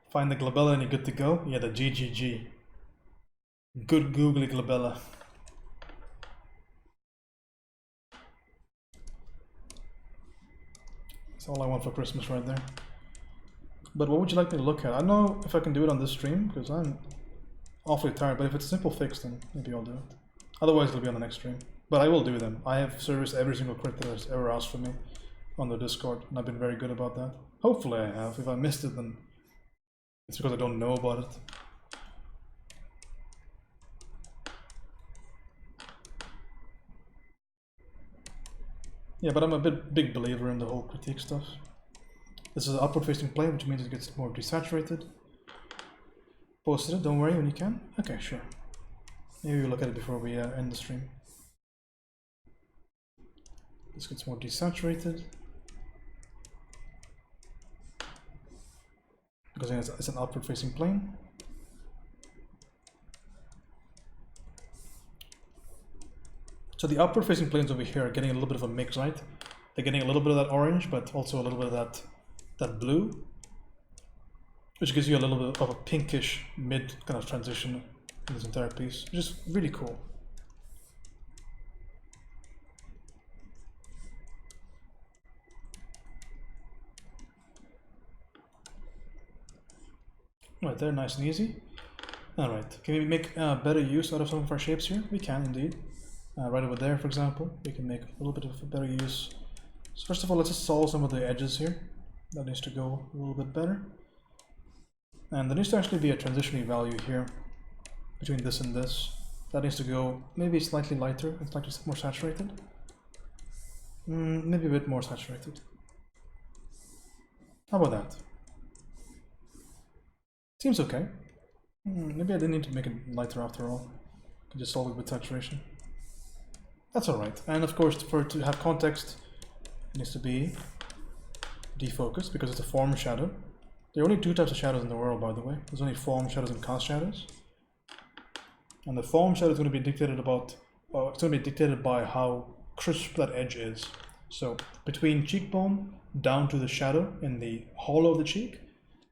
Find the glabella and you're good to go. Yeah, the GGG. Good googly glabella. That's all I want for Christmas right there. But what would you like me to look at? I don't know if I can do it on this stream because I'm awfully tired, but if it's a simple fix, then maybe I'll do it. Otherwise, it'll be on the next stream. But I will do them. I have serviced every single crit that has ever asked for me on the Discord, and I've been very good about that. Hopefully I have. If I missed it, then it's because I don't know about it. Yeah, but I'm a big believer in the whole critique stuff. This is an upward facing plane, which means it gets more desaturated. Posted it, don't worry when you can. Okay, sure. Maybe we'll look at it before we end the stream. This gets more desaturated. Because it's an upward facing plane. So the upward facing planes over here are getting a little bit of a mix, right? They're getting a little bit of that orange, but also a little bit of that blue, which gives you a little bit of a pinkish mid kind of transition in this entire piece, which is really cool. Right there, nice and easy. All right, can we make better use out of some of our shapes here? We can indeed. Right over there, for example, we can make a little bit of a better use. So first of all, let's just solve some of the edges here. That needs to go a little bit better. And there needs to actually be a transitioning value here between this and this. That needs to go maybe slightly lighter and slightly more saturated. Maybe a bit more saturated. How about that? Seems okay. Maybe I didn't need to make it lighter after all. I can just solve it with saturation. That's alright. And of course, for it to have context, it needs to be defocused because it's a form shadow. There are only two types of shadows in the world, by the way. There's only form shadows and cast shadows. And the form shadow is going to be dictated by how crisp that edge is. So between cheekbone down to the shadow in the hollow of the cheek,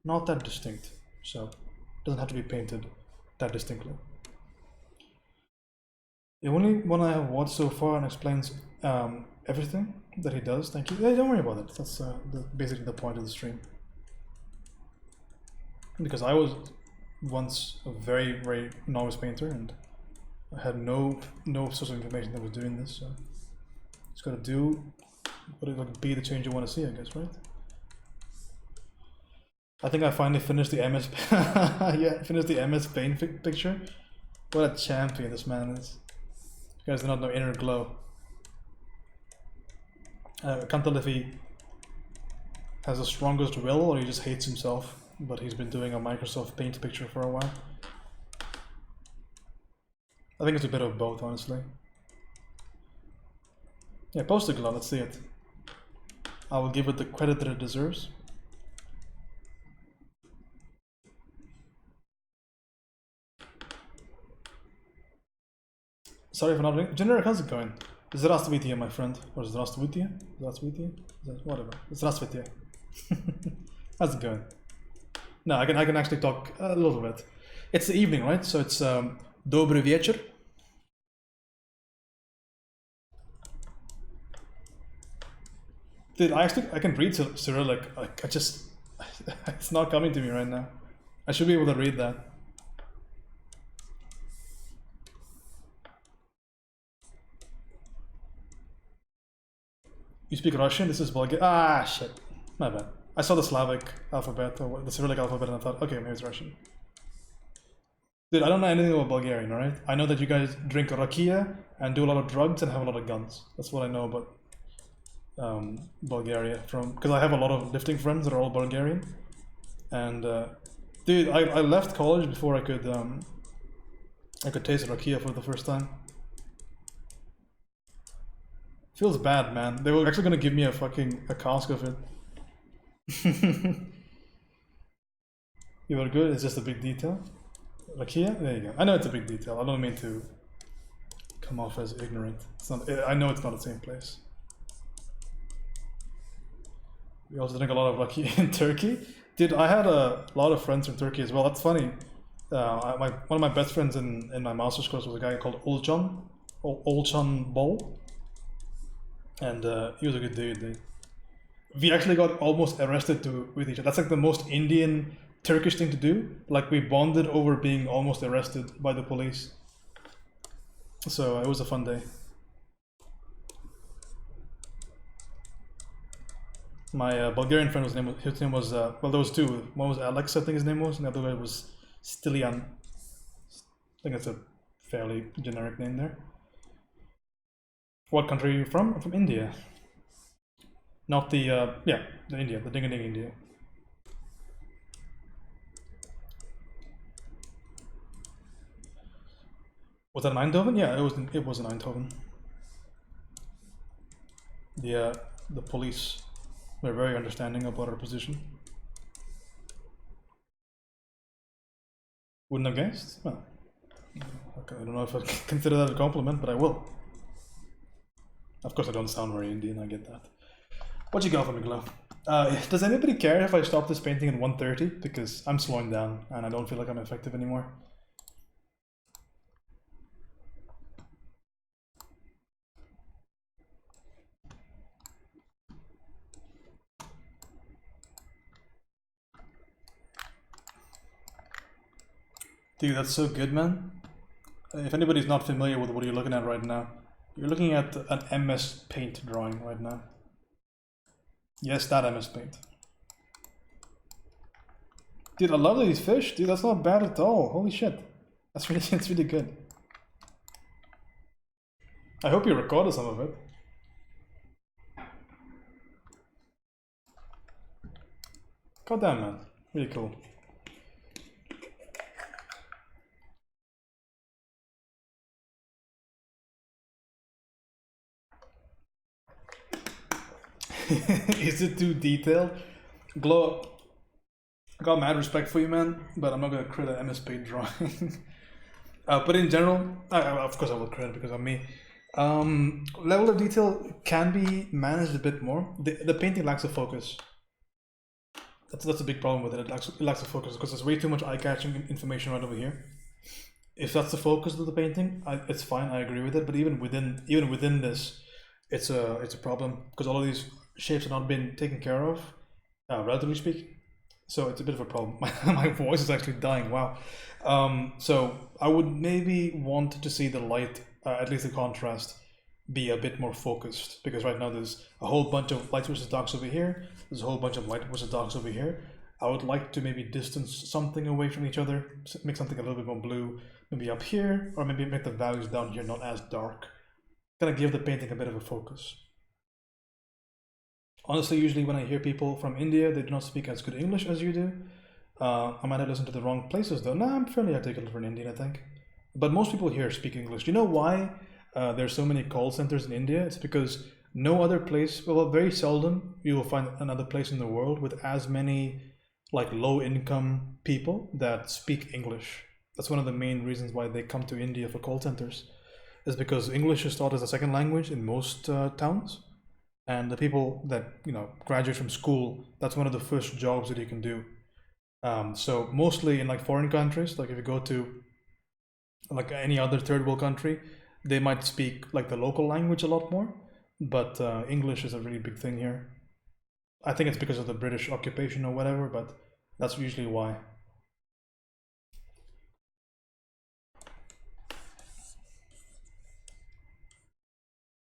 not that distinct. So it doesn't have to be painted that distinctly. The only one I have watched so far and explains everything that he does. Thank you. Yeah, don't worry about it. That's basically the point of the stream. Because I was once a very, very novice painter and I had no source of information that was doing this. So just gotta do what it would be the change you want to see, I guess, right? I think I finally finished the MS. Yeah, finished the MS Paint picture. What a champion this man is. You guys do not know Inner Glow. I can't tell if he has the strongest will or he just hates himself, but he's been doing a Microsoft Paint picture for a while. I think it's a bit of both, honestly. Yeah, post the glow, let's see it. I will give it the credit that it deserves. Sorry for not doing. Generic, how's it going? Здравствуйте, my friend. Or Здравствуйте? Здравствуйте? Whatever. Здравствуйте. How's it going? No, I can actually talk a little bit. It's the evening, right? So it's Dobry wieczór. Dude, I can read Cyrillic. I just it's not coming to me right now. I should be able to read that. You speak Russian? This is Bulgarian. Ah, shit. My bad. I saw the Slavic alphabet, or the Cyrillic alphabet, and I thought, okay, maybe it's Russian. Dude, I don't know anything about Bulgarian, alright? I know that you guys drink rakia and do a lot of drugs and have a lot of guns. That's what I know about Bulgaria, because I have a lot of lifting friends that are all Bulgarian. And dude, I left college before I could taste rakia for the first time. Feels bad, man. They were actually gonna give me a cask of it. You were good. It's just a big detail. Rakia, there you go. I know it's a big detail. I don't mean to come off as ignorant. It's not. I know it's not the same place. We also drink a lot of rakia in Turkey. Dude, I had a lot of friends from Turkey as well. That's funny. One of my best friends in my master's course was a guy called Olcan Bol. And he was a good dude. We actually got almost arrested with each other. That's like the most Indian Turkish thing to do. Like we bonded over being almost arrested by the police. So it was a fun day. My Bulgarian friend, his name was well, there was two. One was Alex, I think his name was, and the other guy was Stilian. I think that's a fairly generic name there. What country are you from? I'm from India. Not the, yeah, the India, the ding-a-ding India. Was that in Eindhoven? Yeah, it was in Eindhoven. The police were very understanding about our position. Wouldn't have guessed? Well, okay, I don't know if I consider that a compliment, but I will. Of course I don't sound very Indian, I get that. What you got for me, Glow? Does anybody care if I stop this painting at 1:30? Because I'm slowing down and I don't feel like I'm effective anymore. Dude, that's so good, man. If anybody's not familiar with what you're looking at right now, you're looking at an MS Paint drawing right now. Yes, that MS Paint. Dude, I love these fish. Dude, that's not bad at all. Holy shit. That's really good. I hope you recorded some of it. God damn, man. Really cool. Is it too detailed? Glow, I got mad respect for you, man, but I'm not gonna credit MS Paint drawing. But in general, of course I will credit because of me. Level of detail can be managed a bit more. The painting lacks a focus. That's a big problem with it. It lacks a focus because there's way too much eye-catching information right over here. If that's the focus of the painting, it's fine. I agree with it. But even within this, it's a problem because all of these shapes have not been taken care of, relatively speaking. So it's a bit of a problem. My voice is actually dying. Wow. So I would maybe want to see the light, at least the contrast, be a bit more focused, because right now there's a whole bunch of light versus darks over here. There's a whole bunch of light versus darks over here. I would like to maybe distance something away from each other, make something a little bit more blue, maybe up here, or maybe make the values down here not as dark. Kind of give the painting a bit of a focus. Honestly, usually when I hear people from India, they do not speak as good English as you do. I might have listened to the wrong places though. No, I'm fairly articulate for an Indian, I think. But most people here speak English. Do you know why there's so many call centers in India? It's because no other place, well, very seldom you will find another place in the world with as many like low-income people that speak English. That's one of the main reasons why they come to India for call centers, is because English is taught as a second language in most towns. And the people that, you know, graduate from school, that's one of the first jobs that you can do. So mostly in like foreign countries, like if you go to like any other third world country, they might speak like the local language a lot more, but English is a really big thing here. I think it's because of the British occupation or whatever, but that's usually why.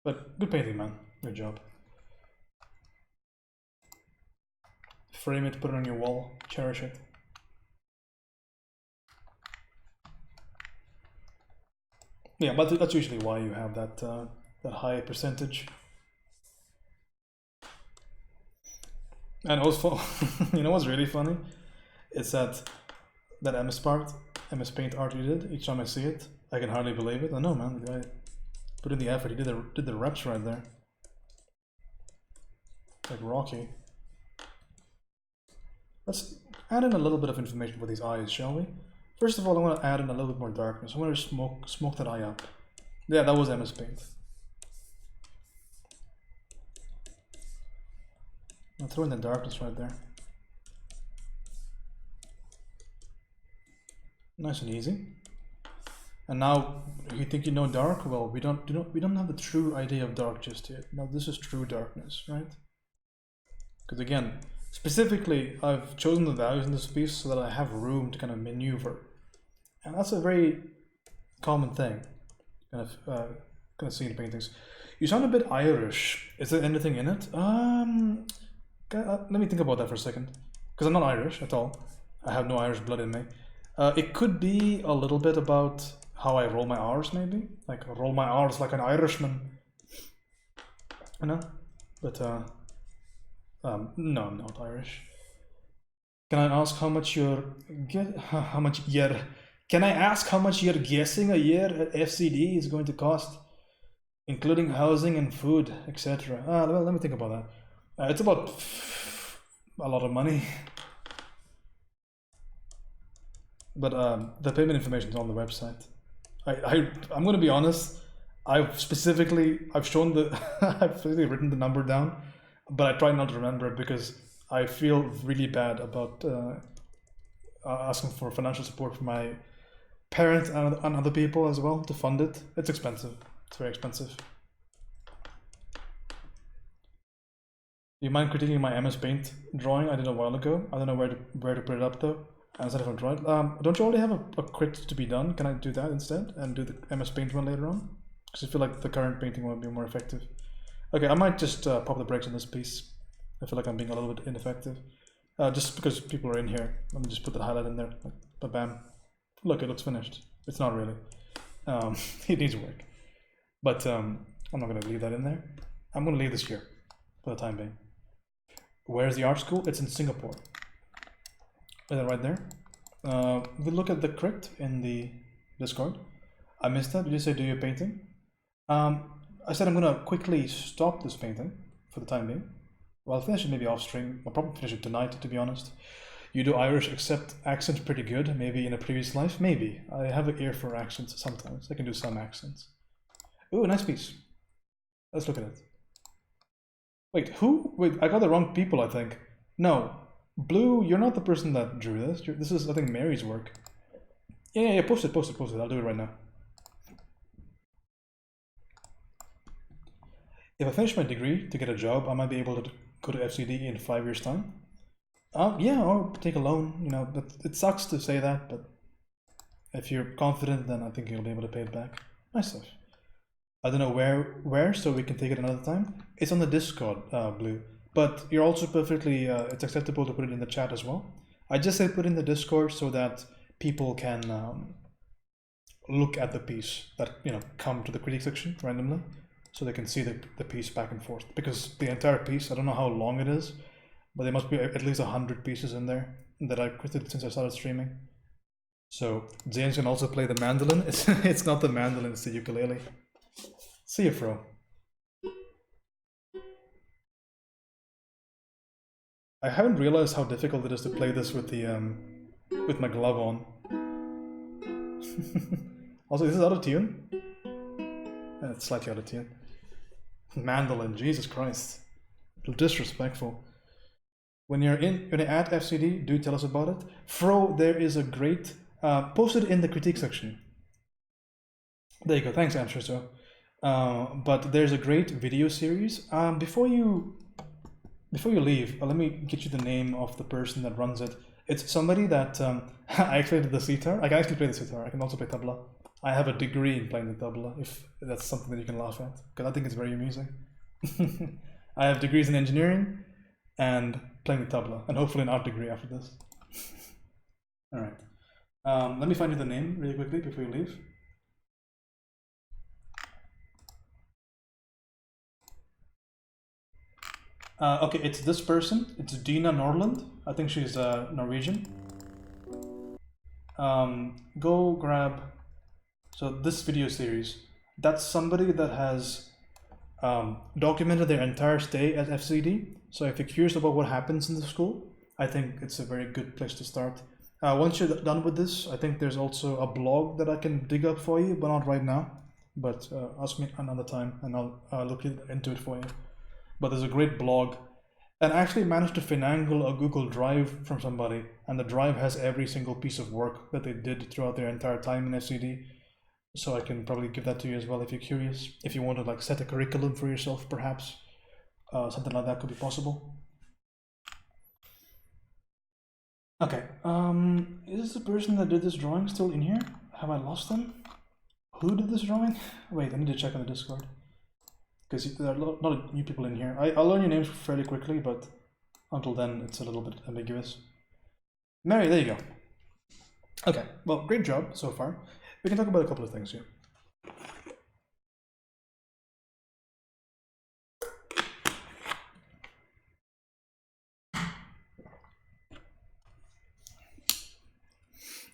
But good painting, man. Good job. Frame it, put it on your wall, cherish it. Yeah, but that's usually why you have that that high percentage. And also, you know what's really funny? It's that MS Paint art you did. Each time I see it, I can hardly believe it. I know, man. The guy put in the effort. He did the reps right there. Like Rocky. Let's add in a little bit of information for these eyes, shall we? First of all, I want to add in a little bit more darkness. I want to smoke that eye up. Yeah, that was MS Paint. I'll throw in the darkness right there. Nice and easy. And now you think you know dark? Well, we don't have the true idea of dark just yet. Now this is true darkness, right? Because again, specifically, I've chosen the values in this piece so that I have room to kind of maneuver, and that's a very common thing. Kind of see in paintings. You sound a bit Irish. Is there anything in it? Let me think about that for a second, because I'm not Irish at all. I have no Irish blood in me. It could be a little bit about how I roll my R's, maybe. Like roll my R's like an Irishman. You know? But no, I'm not Irish. Can I ask how much you're Can I ask how much you're guessing a year at FCD is going to cost, including housing and food, etc.? Well, let me think about that. It's about a lot of money. But the payment information is on the website. I'm going to be honest. I've specifically written the number down, but I try not to remember it because I feel really bad about asking for financial support from my parents and other people as well to fund it. It's expensive. It's very expensive. Do you mind critiquing my MS Paint drawing I did a while ago? I don't know where to put it up though. Instead of a drawing. Don't you already have a crit to be done? Can I do that instead and do the MS Paint one later on? Because I feel like the current painting will be more effective. Okay, I might just pop the brakes on this piece. I feel like I'm being a little bit ineffective. Just because people are in here. Let me just put the highlight in there. But bam. Look, it looks finished. It's not really. It needs work. But I'm not going to leave that in there. I'm going to leave this here for the time being. Where's the art school? It's in Singapore. Is that right there? We'll look at the crit in the Discord. I missed that. Did you say do your painting? I said I'm going to quickly stop this painting for the time being. Well, I'll finish it maybe off stream. I'll probably finish it tonight, to be honest. You do Irish accent pretty good, maybe in a previous life? Maybe. I have an ear for accents sometimes. I can do some accents. Ooh, nice piece. Let's look at it. Wait, who? Wait, I got the wrong people, I think. No. Blue, you're not the person that drew this. This is, I think, Mary's work. Yeah, post it. I'll do it right now. If I finish my degree to get a job, I might be able to go to FCD in 5 years' time. Yeah, or take a loan. You know, it sucks to say that, but if you're confident, then I think you'll be able to pay it back. Nice stuff. I don't know where, so we can take it another time. It's on the Discord, Blue. But you're also perfectly, it's acceptable to put it in the chat as well. I just say put in the Discord so that people can look at the piece that, you know, come to the critique section randomly, so they can see the piece back and forth. Because the entire piece, I don't know how long it is, but there must be at least 100 pieces in there that I've created since I started streaming. So James can also play the mandolin. It's not the mandolin, it's the ukulele. See you, Fro. I haven't realized how difficult it is to play this with the with my glove on. Also, is this out of tune? It's slightly out of tune. Mandolin, Jesus Christ. disrespectful. When you're at FCD, do tell us about it. Fro, there is a great posted in the critique section. There you go. Thanks, Amsterdam. But there's a great video series. Before you leave, let me get you the name of the person that runs it. It's somebody that I actually did the sitar. I can actually play the sitar. I can also play tabla. I have a degree in playing the tabla, if that's something that you can laugh at, because I think it's very amusing. I have degrees in engineering and playing the tabla, and hopefully an art degree after this. All right. Let me find you the name really quickly before you leave. Okay, it's this person. It's Dina Norland. I think she's Norwegian. Go grab. So this video series, that's somebody that has documented their entire stay at FCD. So if you're curious about what happens in the school, I think it's a very good place to start. Once you're done with this, I think there's also a blog that I can dig up for you, but not right now. But ask me another time and I'll look into it for you. But there's a great blog, and I actually managed to finagle a Google Drive from somebody, and the drive has every single piece of work that they did throughout their entire time in FCD. So I can probably give that to you as well if you're curious. If you want to like set a curriculum for yourself, perhaps something like that could be possible. Okay, is the person that did this drawing still in here? Have I lost them? Who did this drawing? Wait, I need to check on the Discord, because there are a lot of new people in here. I'll learn your names fairly quickly, but until then it's a little bit ambiguous. Mary, there you go. Okay, well, great job so far. We can talk about a couple of things here.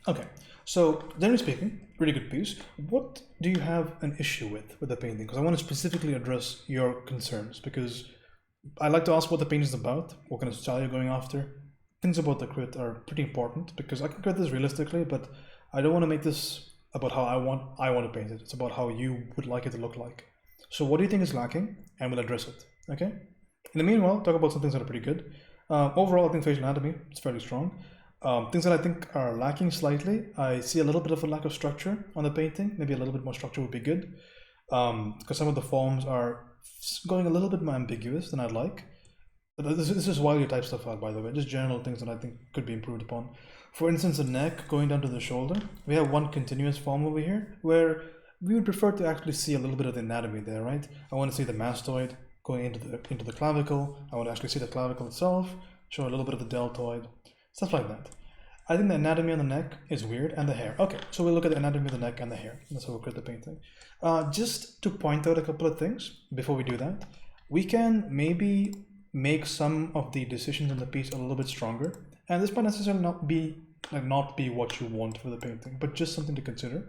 Okay, so generally speaking, really good piece. What do you have an issue with the painting? Because I want to specifically address your concerns, because I like to ask what the painting is about, what kind of style you're going after. Things about the crit are pretty important, because I can crit this realistically, but I don't want to make this about how I want to paint it. It's about how you would like it to look like. So what do you think is lacking? And we'll address it, okay? In the meanwhile, talk about some things that are pretty good. Overall, I think facial anatomy is fairly strong. Things that I think are lacking slightly, I see a little bit of a lack of structure on the painting. Maybe a little bit more structure would be good, because some of the forms are going a little bit more ambiguous than I'd like. This is wildly type stuff out, by the way, just general things that I think could be improved upon. For instance, the neck going down to the shoulder, we have one continuous form over here where we would prefer to actually see a little bit of the anatomy there, right? I want to see the mastoid going into the clavicle. I want to actually see the clavicle itself, show a little bit of the deltoid, stuff like that. I think the anatomy on the neck is weird, and the hair. Okay, so we'll look at the anatomy of the neck and the hair. That's how we'll create the painting. Just to point out a couple of things before we do that, we can maybe make some of the decisions in the piece a little bit stronger. And this might necessarily not be what you want for the painting, but just something to consider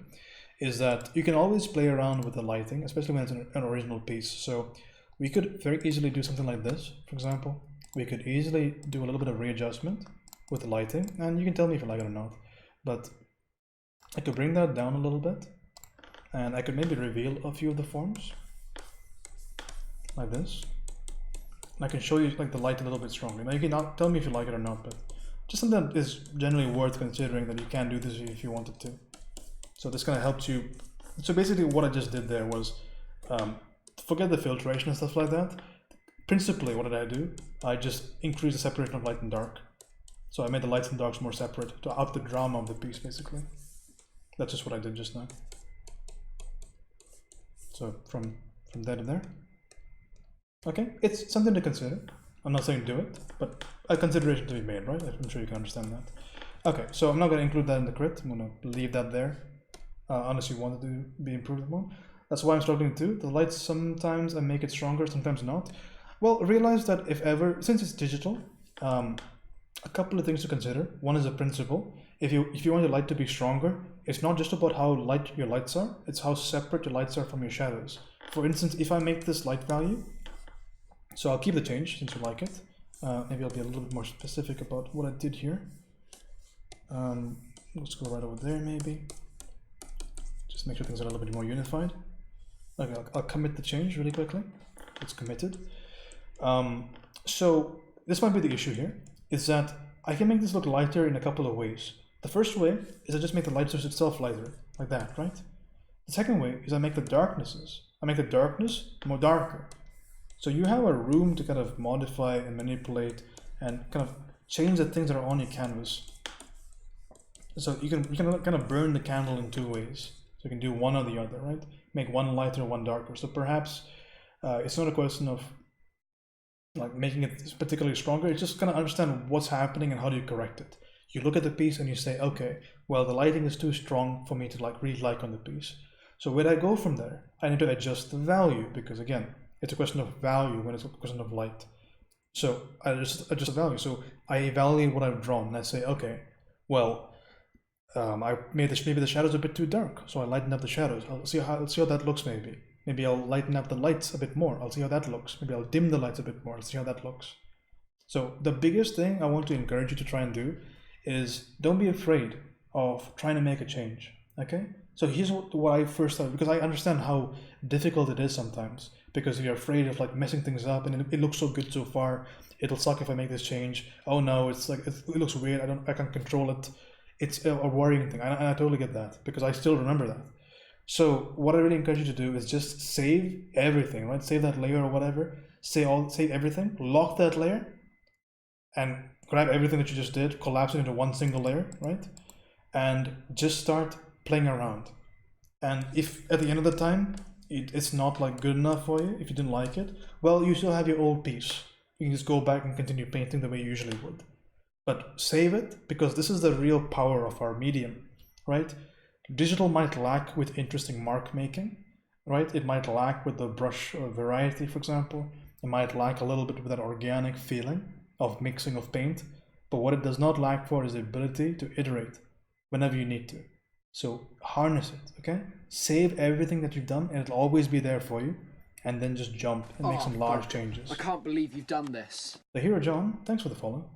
is that you can always play around with the lighting, especially when it's an original piece. So we could very easily do something like this, for example. We could easily do a little bit of readjustment with the lighting, and you can tell me if you like it or not. But I could bring that down a little bit, and I could maybe reveal a few of the forms like this. And I can show you like the light a little bit stronger. Now you can not tell me if you like it or not, but just something that is generally worth considering, that you can do this if you wanted to. So this kind of helps you. So basically what I just did there was, forget the filtration and stuff like that. Principally, what did I do? I just increased the separation of light and dark. So I made the lights and darks more separate to up the drama of the piece, basically. That's just what I did just now. So from there to there. Okay, it's something to consider. I'm not saying do it, but a consideration to be made, right? I'm sure you can understand that. Okay, so I'm not going to include that in the crit. I'm going to leave that there, unless you want it to be improved upon. That's why I'm struggling too. The lights sometimes I make it stronger, sometimes not. Well, realize that if ever, since it's digital, a couple of things to consider. One is a principle. If you want your light to be stronger, it's not just about how light your lights are, it's how separate your lights are from your shadows. For instance, if I make this light value, so I'll keep the change since you like it. Maybe I'll be a little bit more specific about what I did here. Let's go right over there maybe. Just make sure things are a little bit more unified. Okay, I'll commit the change really quickly. It's committed. So this might be the issue here, is that I can make this look lighter in a couple of ways. The first way is I just make the light source itself lighter, like that, right? The second way is I make the darkness more darker. So you have a room to kind of modify and manipulate and kind of change the things that are on your canvas. So you can kind of burn the candle in two ways. So you can do one or the other, right? Make one lighter, one darker. So perhaps it's not a question of like making it particularly stronger. It's just kind of understand what's happening and how do you correct it. You look at the piece and you say, okay, well, the lighting is too strong for me to like really like on the piece. So where I go from there, I need to adjust the value, because again, it's a question of value when it's a question of light. So I just adjust the value. So I evaluate what I've drawn and I say, okay, well, I made maybe the shadows a bit too dark, so I lighten up the shadows. I'll see how that looks. Maybe I'll lighten up the lights a bit more. I'll see how that looks. Maybe I'll dim the lights a bit more. I'll see how that looks. So the biggest thing I want to encourage you to try and do is don't be afraid of trying to make a change. Okay? So here's what I first thought, because I understand how difficult it is sometimes, because you're afraid of like messing things up and it looks so good so far. It'll suck if I make this change. Oh no, it's like it looks weird. I can't control it. It's a worrying thing, and I totally get that, because I still remember that. So what I really encourage you to do is just save everything, right? Save that layer or whatever. Save everything. Lock that layer, and grab everything that you just did, collapse it into one single layer, right? And just start playing around. And if at the end of the time it's not like good enough for you, if you didn't like it, well, you still have your old piece. You can just go back and continue painting the way you usually would. But save it, because this is the real power of our medium, right? Digital might lack with interesting mark making, right? It might lack with the brush variety, for example. It might lack a little bit with that organic feeling of mixing of paint. But what it does not lack for is the ability to iterate whenever you need to. So harness it, okay? Save everything that you've done and it'll always be there for you. And then just jump and make some large changes. I can't believe you've done this. The Hero John, thanks for the follow.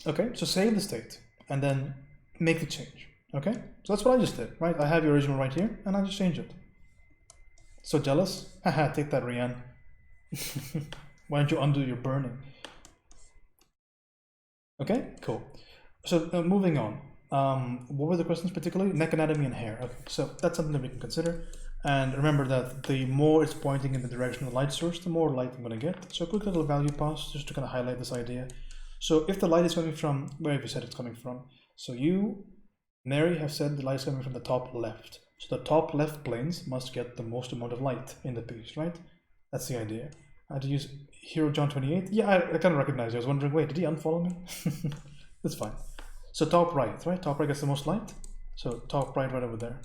Okay, so save the state and then make the change. Okay, so that's what I just did, right? I have your original right here and I just changed it. So jealous? Haha, take that, Rian. Why don't you undo your burning? Okay, cool. So moving on. What were the questions particularly? Neck anatomy and hair. Okay, so that's something that we can consider. And remember that the more it's pointing in the direction of the light source, the more light I'm going to get. So a quick little value pass just to kind of highlight this idea. So if the light is coming from, where have you said it's coming from? So you, Mary, have said the light is coming from the top left. So the top left planes must get the most amount of light in the piece, right? That's the idea. I had to use Hero John 28. Yeah, I kind of recognize you. I was wondering, wait, did he unfollow me? That's fine. So top right, right? Top right gets the most light. So top right over there.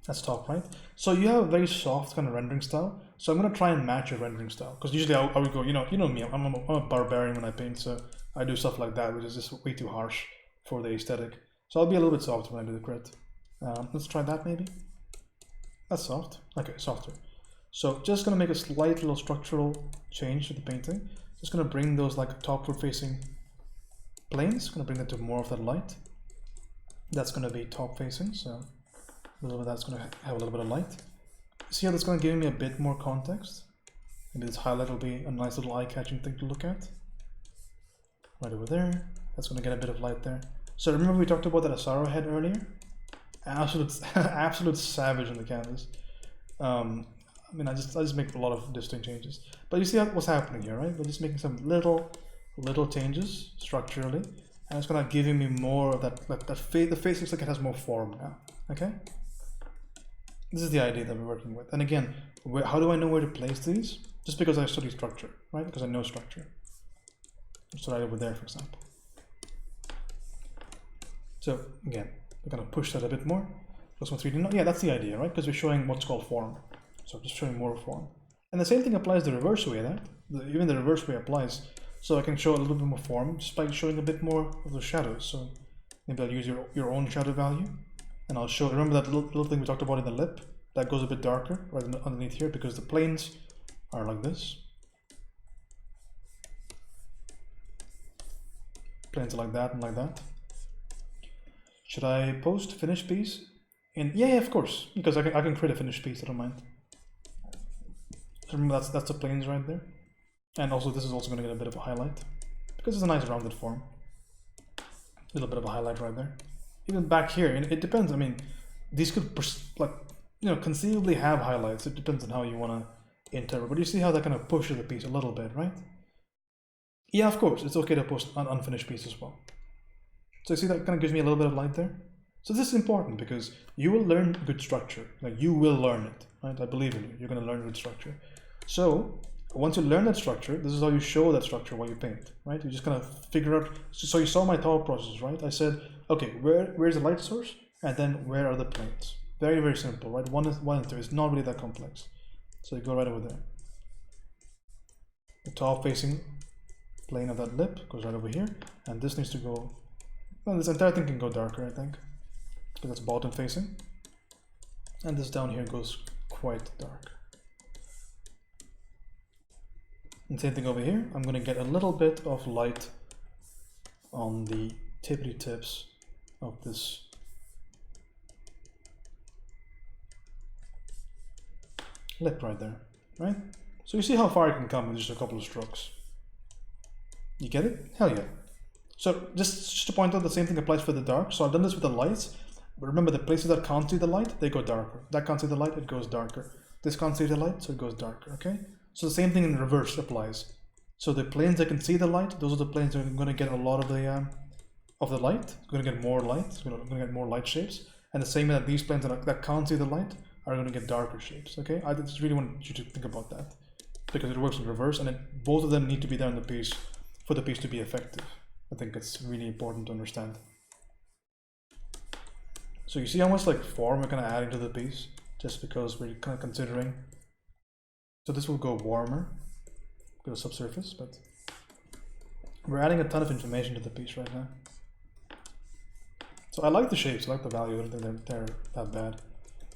That's top right. So you have a very soft kind of rendering style. So I'm going to try and match your rendering style, because usually I would go, you know me, I'm a barbarian when I paint, so I do stuff like that, which is just way too harsh for the aesthetic. So I'll be a little bit softer when I do the crit. Let's try that maybe. That's soft. Okay, softer. So just going to make a slight little structural change to the painting. Just going to bring those like topward facing planes. Going to bring that to more of that light. That's going to be top facing. So a little bit that's going to have a little bit of light. See how that's going to give me a bit more context? Maybe this highlight will be a nice little eye-catching thing to look at. Right over there. That's going to get a bit of light there. So remember we talked about that Asaro head earlier? Absolute savage on the canvas. I mean, I just make a lot of distinct changes. But you see what's happening here, right? We're just making some little changes structurally. And it's kind of giving me more of the face looks like it has more form now. Okay? This is the idea that we're working with. And again, how do I know where to place these? Just because I study structure, right? Because I know structure. So right over there, for example. So again, we're going to push that a bit more. Plus 3D. No, yeah, that's the idea, right? Because we're showing what's called form. So just showing more form. And the same thing applies the reverse way, right? Even the reverse way applies. So I can show a little bit more form just by showing a bit more of the shadows. So maybe I'll use your own shadow value. And I'll show, remember that little thing we talked about in the lip? That goes a bit darker right underneath here, because the planes are like this. Planes are like that and like that. Should I post finished piece? Yeah, of course, because I can create a finished piece, I don't mind. So remember that's the planes right there. And also this is also going to get a bit of a highlight because it's a nice rounded form. A little bit of a highlight right there. Even back here, and it depends. I mean, these could conceivably have highlights. It depends on how you want to interpret. But you see how that kind of pushes the piece a little bit, right? Yeah, of course, it's okay to post an unfinished piece as well. So you see that kind of gives me a little bit of light there. So this is important because you will learn good structure. Like you will learn it, right? I believe in you. You're going to learn good structure. So once you learn that structure, this is how you show that structure while you paint, right? You just kind of figure out. So you saw my thought process, right? I said, okay, where's the light source, and then where are the planes? Very, very simple, right? One and two. It's not really that complex. So you go right over there. The top facing plane of that lip goes right over here, and this needs to go. Well, this entire thing can go darker, I think, because it's bottom facing, and this down here goes quite dark. And same thing over here. I'm going to get a little bit of light on the tippity tips of this lip right there, right? So you see how far it can come with just a couple of strokes. You get it? Hell yeah. So just to point out, the same thing applies for the dark. So I've done this with the lights, but remember the places that can't see the light, they go darker. That can't see the light, it goes darker. This can't see the light, so it goes darker, okay? So the same thing in reverse applies. So the planes that can see the light, those are the planes that are going to get a lot of the light. It's going to get more light. It's going to get more light shapes. And the same way that these planes that can't see the light are going to get darker shapes. Okay, I just really want you to think about that because it works in reverse, and both of them need to be there in the piece for the piece to be effective. I think it's really important to understand. So you see how much like form we're kind of adding to the piece just because we're kind of considering. So this will go warmer, go subsurface, but we're adding a ton of information to the piece right now. So I like the shapes, I like the value. I don't think they're that bad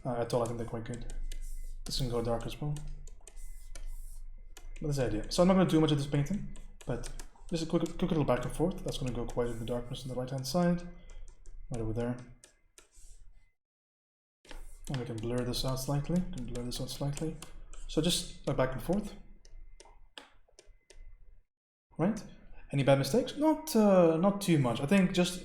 at all. I think they're quite good. This can go dark as well. But that's the idea. So I'm not going to do much of this painting, but just a quick little back and forth. That's going to go quite in the darkness on the right hand side, right over there. And we can blur this out slightly. So just back and forth. Right? Any bad mistakes? Not too much. I think just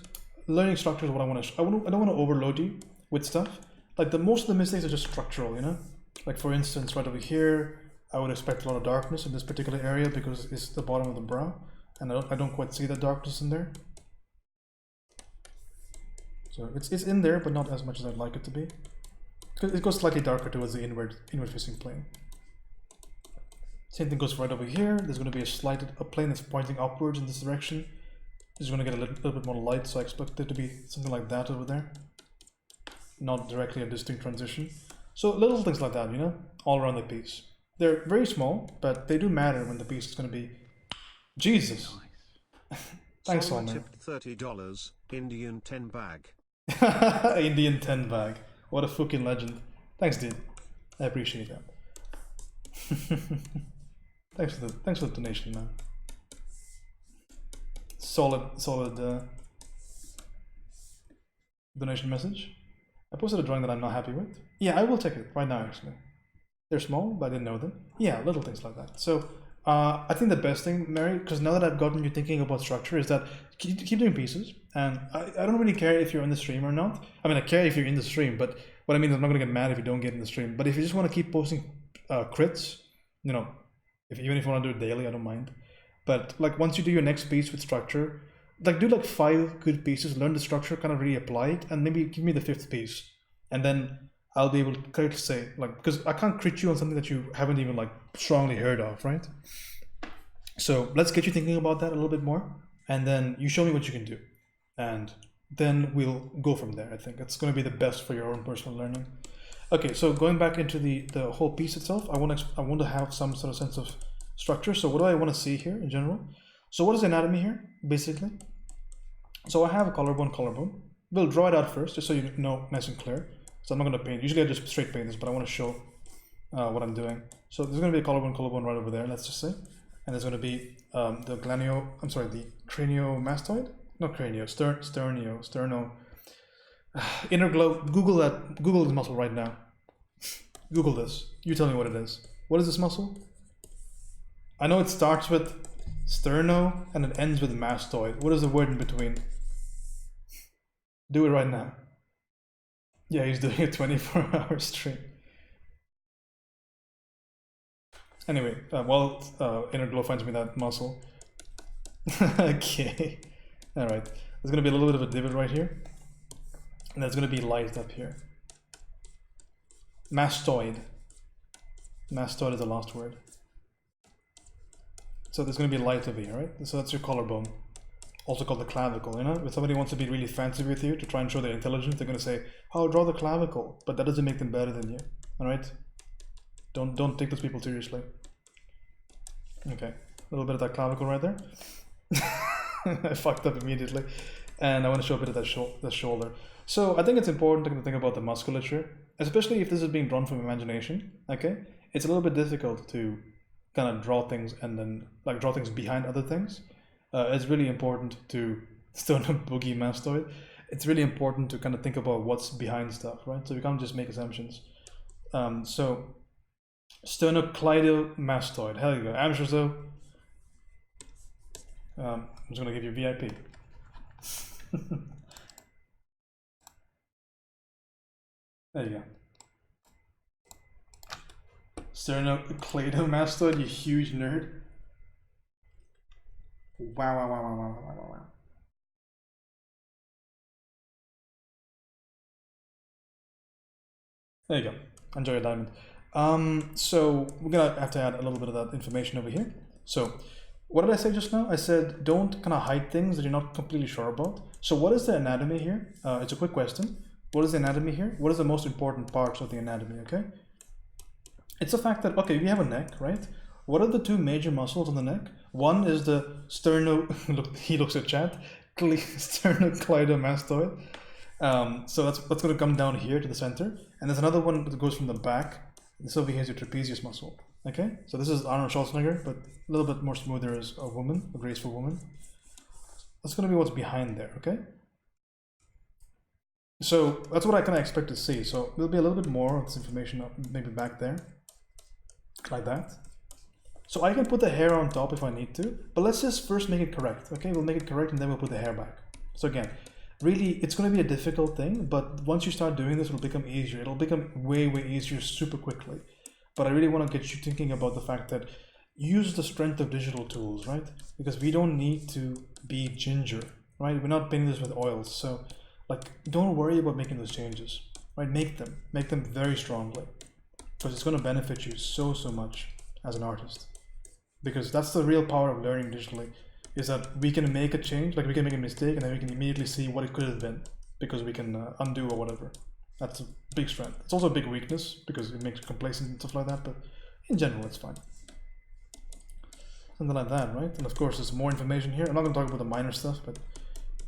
learning structure is what I want to. I don't want to overload you with stuff. Like most of the mistakes are just structural, you know. Like for instance, right over here, I would expect a lot of darkness in this particular area because it's the bottom of the brow, and I don't quite see the darkness in there. So it's in there, but not as much as I'd like it to be. It goes slightly darker towards the inward facing plane. Same thing goes right over here. There's going to be a plane that's pointing upwards in this direction. It's going to get a little bit more light, so I expect it to be something like that over there. Not directly a distinct transition. So little things like that, you know, all around the piece. They're very small, but they do matter when the piece is going to be. Jesus. Thanks, Solmer. Tipped $30, Indian 10 bag. Indian 10 bag. What a fucking legend. Thanks, dude. I appreciate that. Thanks for the donation, man. Solid donation message. I posted a drawing that I'm not happy with. Yeah, I will check it right now, actually. They're small, but I didn't know them. Yeah, little things like that. So I think the best thing, Mary, because now that I've gotten you thinking about structure, is that keep doing pieces. And I don't really care if you're in the stream or not. I mean, I care if you're in the stream, but what I mean is I'm not going to get mad if you don't get in the stream. But if you just want to keep posting crits, you know, even if you want to do it daily, I don't mind. But like once you do your next piece with structure, like do like 5 good pieces, learn the structure, kind of really apply it, and maybe give me the 5th piece, and then I'll be able to say, like, because I can't crit you on something that you haven't even like strongly heard of, right? So let's get you thinking about that a little bit more, and then you show me what you can do, and then we'll go from there. I think it's going to be the best for your own personal learning. Okay, so going back into the whole piece itself, I want to have some sort of sense of structure. So what do I want to see here in general? So what is anatomy here, basically? So I have a collarbone. We'll draw it out first, just so you know nice and clear. So I'm not going to paint. Usually I just straight paint this, but I want to show what I'm doing. So there's going to be a collarbone right over there, let's just say. And there's going to be the craniomastoid? Not cranio, sterno. Inner glove. Google that. Google this muscle right now. Google this. You tell me what it is. What is this muscle? I know it starts with sterno and it ends with mastoid. What is the word in between? Do it right now. Yeah, he's doing a 24-hour stream. Anyway, Inner Glow finds me that muscle. Okay. Alright. There's gonna be a little bit of a divot right here. And there's gonna be light up here. Mastoid. Mastoid is the last word. So there's going to be light over here, right? So that's your collarbone, also called the clavicle. You know, if somebody wants to be really fancy with you to try and show their intelligence, they're going to say, "Oh, draw the clavicle," but that doesn't make them better than you. All right? Don't take those people seriously. Okay, a little bit of that clavicle right there. I fucked up immediately, and I want to show a bit of that shoulder. So I think it's important to think about the musculature, especially if this is being drawn from imagination. Okay, it's a little bit difficult to kind of draw things and then like draw things behind other things. It's really important to sternum boogie mastoid. It's really important to kind of think about what's behind stuff, right? So we can't just make assumptions. So sternocleidomastoid. Hell yeah, I'm sure so. I'm just gonna give you VIP. There you go. Sternocleidomastoid, you huge nerd. Wow, wow, wow, wow, wow, wow, wow, wow. There you go. Enjoy your diamond. So we're gonna have to add a little bit of that information over here. So what did I say just now? I said don't kind of hide things that you're not completely sure about. So what is the anatomy here? It's a quick question. What is the anatomy here? What is the most important parts of the anatomy, okay? It's the fact that, okay, we have a neck, right? What are the two major muscles on the neck? One is the look, he looks at chat, sternocleidomastoid. So that's going to come down here to the center. And there's another one that goes from the back. This over here is your trapezius muscle. Okay, so this is Arnold Schwarzenegger, but a little bit more smoother as a woman, a graceful woman. That's going to be what's behind there, okay? So that's what I kind of expect to see. So there'll be a little bit more of this information maybe back there, like that. So I can put the hair on top if I need to, but let's just first make it correct, okay? We'll make it correct and then we'll put the hair back. So again, really, it's going to be a difficult thing, but once you start doing this, it'll become easier. It'll become way, way easier super quickly. But I really want to get you thinking about the fact that use the strength of digital tools, right? Because we don't need to be ginger, right? We're not painting this with oils. So like, don't worry about making those changes, right? Make them very strongly, because it's going to benefit you so much as an artist. Because that's the real power of learning digitally, is that we can make a change, like we can make a mistake and then we can immediately see what it could have been, because we can undo or whatever. That's a big strength. It's also a big weakness because it makes you complacent and stuff like that, but in general it's fine. Something like that, right? And of course there's more information here. I'm not going to talk about the minor stuff, but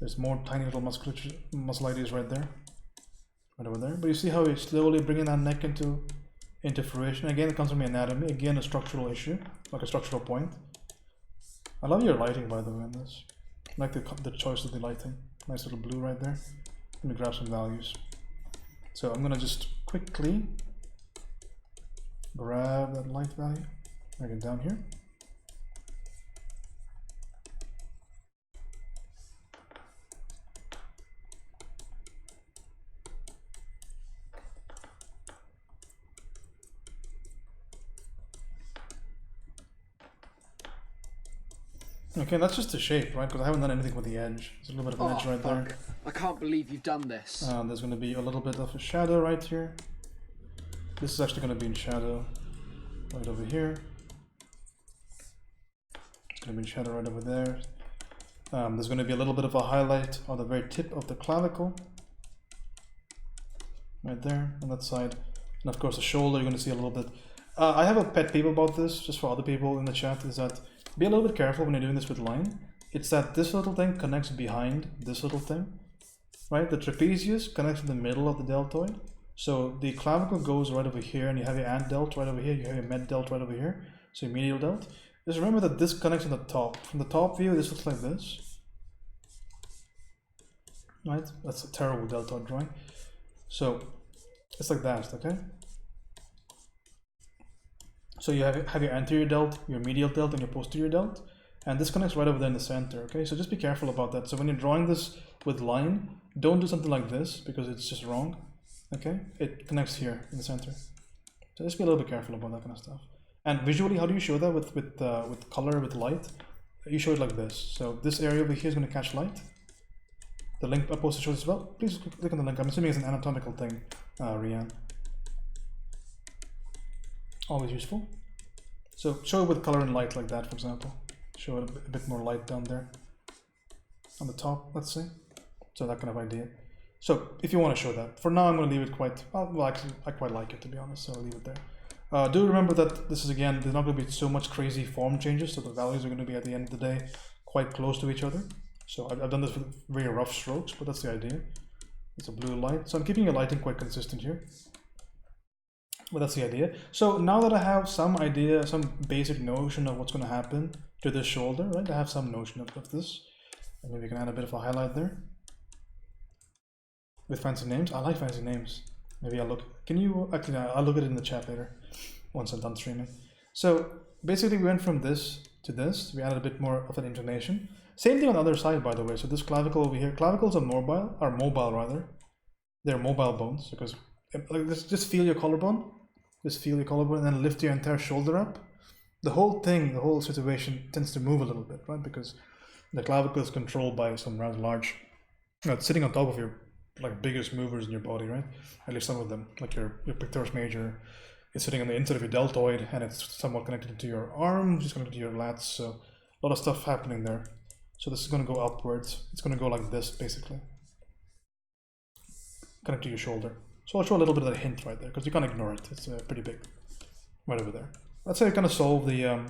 there's more tiny little muscle ideas right there, right over there. But you see how we're slowly bringing that neck into fruition. Again, it comes from the anatomy. Again, a structural issue, like a structural point. I love your lighting, by the way, on this. I like the choice of the lighting. Nice little blue right there. Let me grab some values. So I'm gonna just quickly grab that light value, bring it down here. Okay, that's just the shape, right? Because I haven't done anything with the edge. There's a little bit of an edge right there. I can't believe you've done this. There's going to be a little bit of a shadow right here. This is actually going to be in shadow right over here. It's going to be in shadow right over there. There's going to be a little bit of a highlight on the very tip of the clavicle. Right there on that side. And of course the shoulder, you're going to see a little bit. I have a pet peeve about this, just for other people in the chat, is that be a little bit careful when you're doing this with line. It's that this little thing connects behind this little thing, right? The trapezius connects in the middle of the deltoid. So the clavicle goes right over here, and you have your ant delt right over here, you have your med delt right over here, so your medial delt. Just remember that this connects on the top. From the top view, this looks like this, right? That's a terrible deltoid drawing. So it's like that, okay? So So you have your anterior delt, your medial delt, and your posterior delt, and this connects right over there in the center, okay? So just be careful about that. So when you're drawing this with line, don't do something like this because it's just wrong, okay? It connects here in the center. So just be a little bit careful about that kind of stuff. And visually, how do you show that with color, with light? You show it like this. So this area over here is going to catch light. The link I posted shows as well. Please click on the link. I'm assuming it's an anatomical thing, Rian. Always useful. So show it with color and light like that, for example. Show it a bit more light down there on the top, let's say. So that kind of idea. So if you want to show that, for now I'm going to leave it quite, well actually I quite like it to be honest, so I'll leave it there. Do remember that this is, again, there's not going to be so much crazy form changes, so the values are going to be at the end of the day quite close to each other. So I've done this with very rough strokes, but that's the idea. It's a blue light, so I'm keeping your lighting quite consistent here. But that's the idea. So now that I have some idea, some basic notion of what's going to happen to this shoulder, right? I have some notion of this. And maybe we can add a bit of a highlight there. With fancy names. I like fancy names. Maybe I'll look, can you, actually I'll look at it in the chat later, once I'm done streaming. So basically we went from this to this. We added a bit more of an intonation. Same thing on the other side, by the way. So this clavicle over here, clavicles are mobile rather. They're mobile bones because like this, just feel your collarbone. Just feel your collarbone and then lift your entire shoulder up. The whole thing, the whole situation tends to move a little bit, right? Because the clavicle is controlled by some rather large, it's sitting on top of your like biggest movers in your body, right? At least some of them, like your pectoris major is sitting on the inside of your deltoid and it's somewhat connected to your arms, it's connected to your lats. So a lot of stuff happening there. So this is going to go upwards. It's going to go like this, basically. Connect to your shoulder. So I'll show a little bit of a hint right there because you can't ignore it. It's pretty big, right over there. That's how you kind of solve the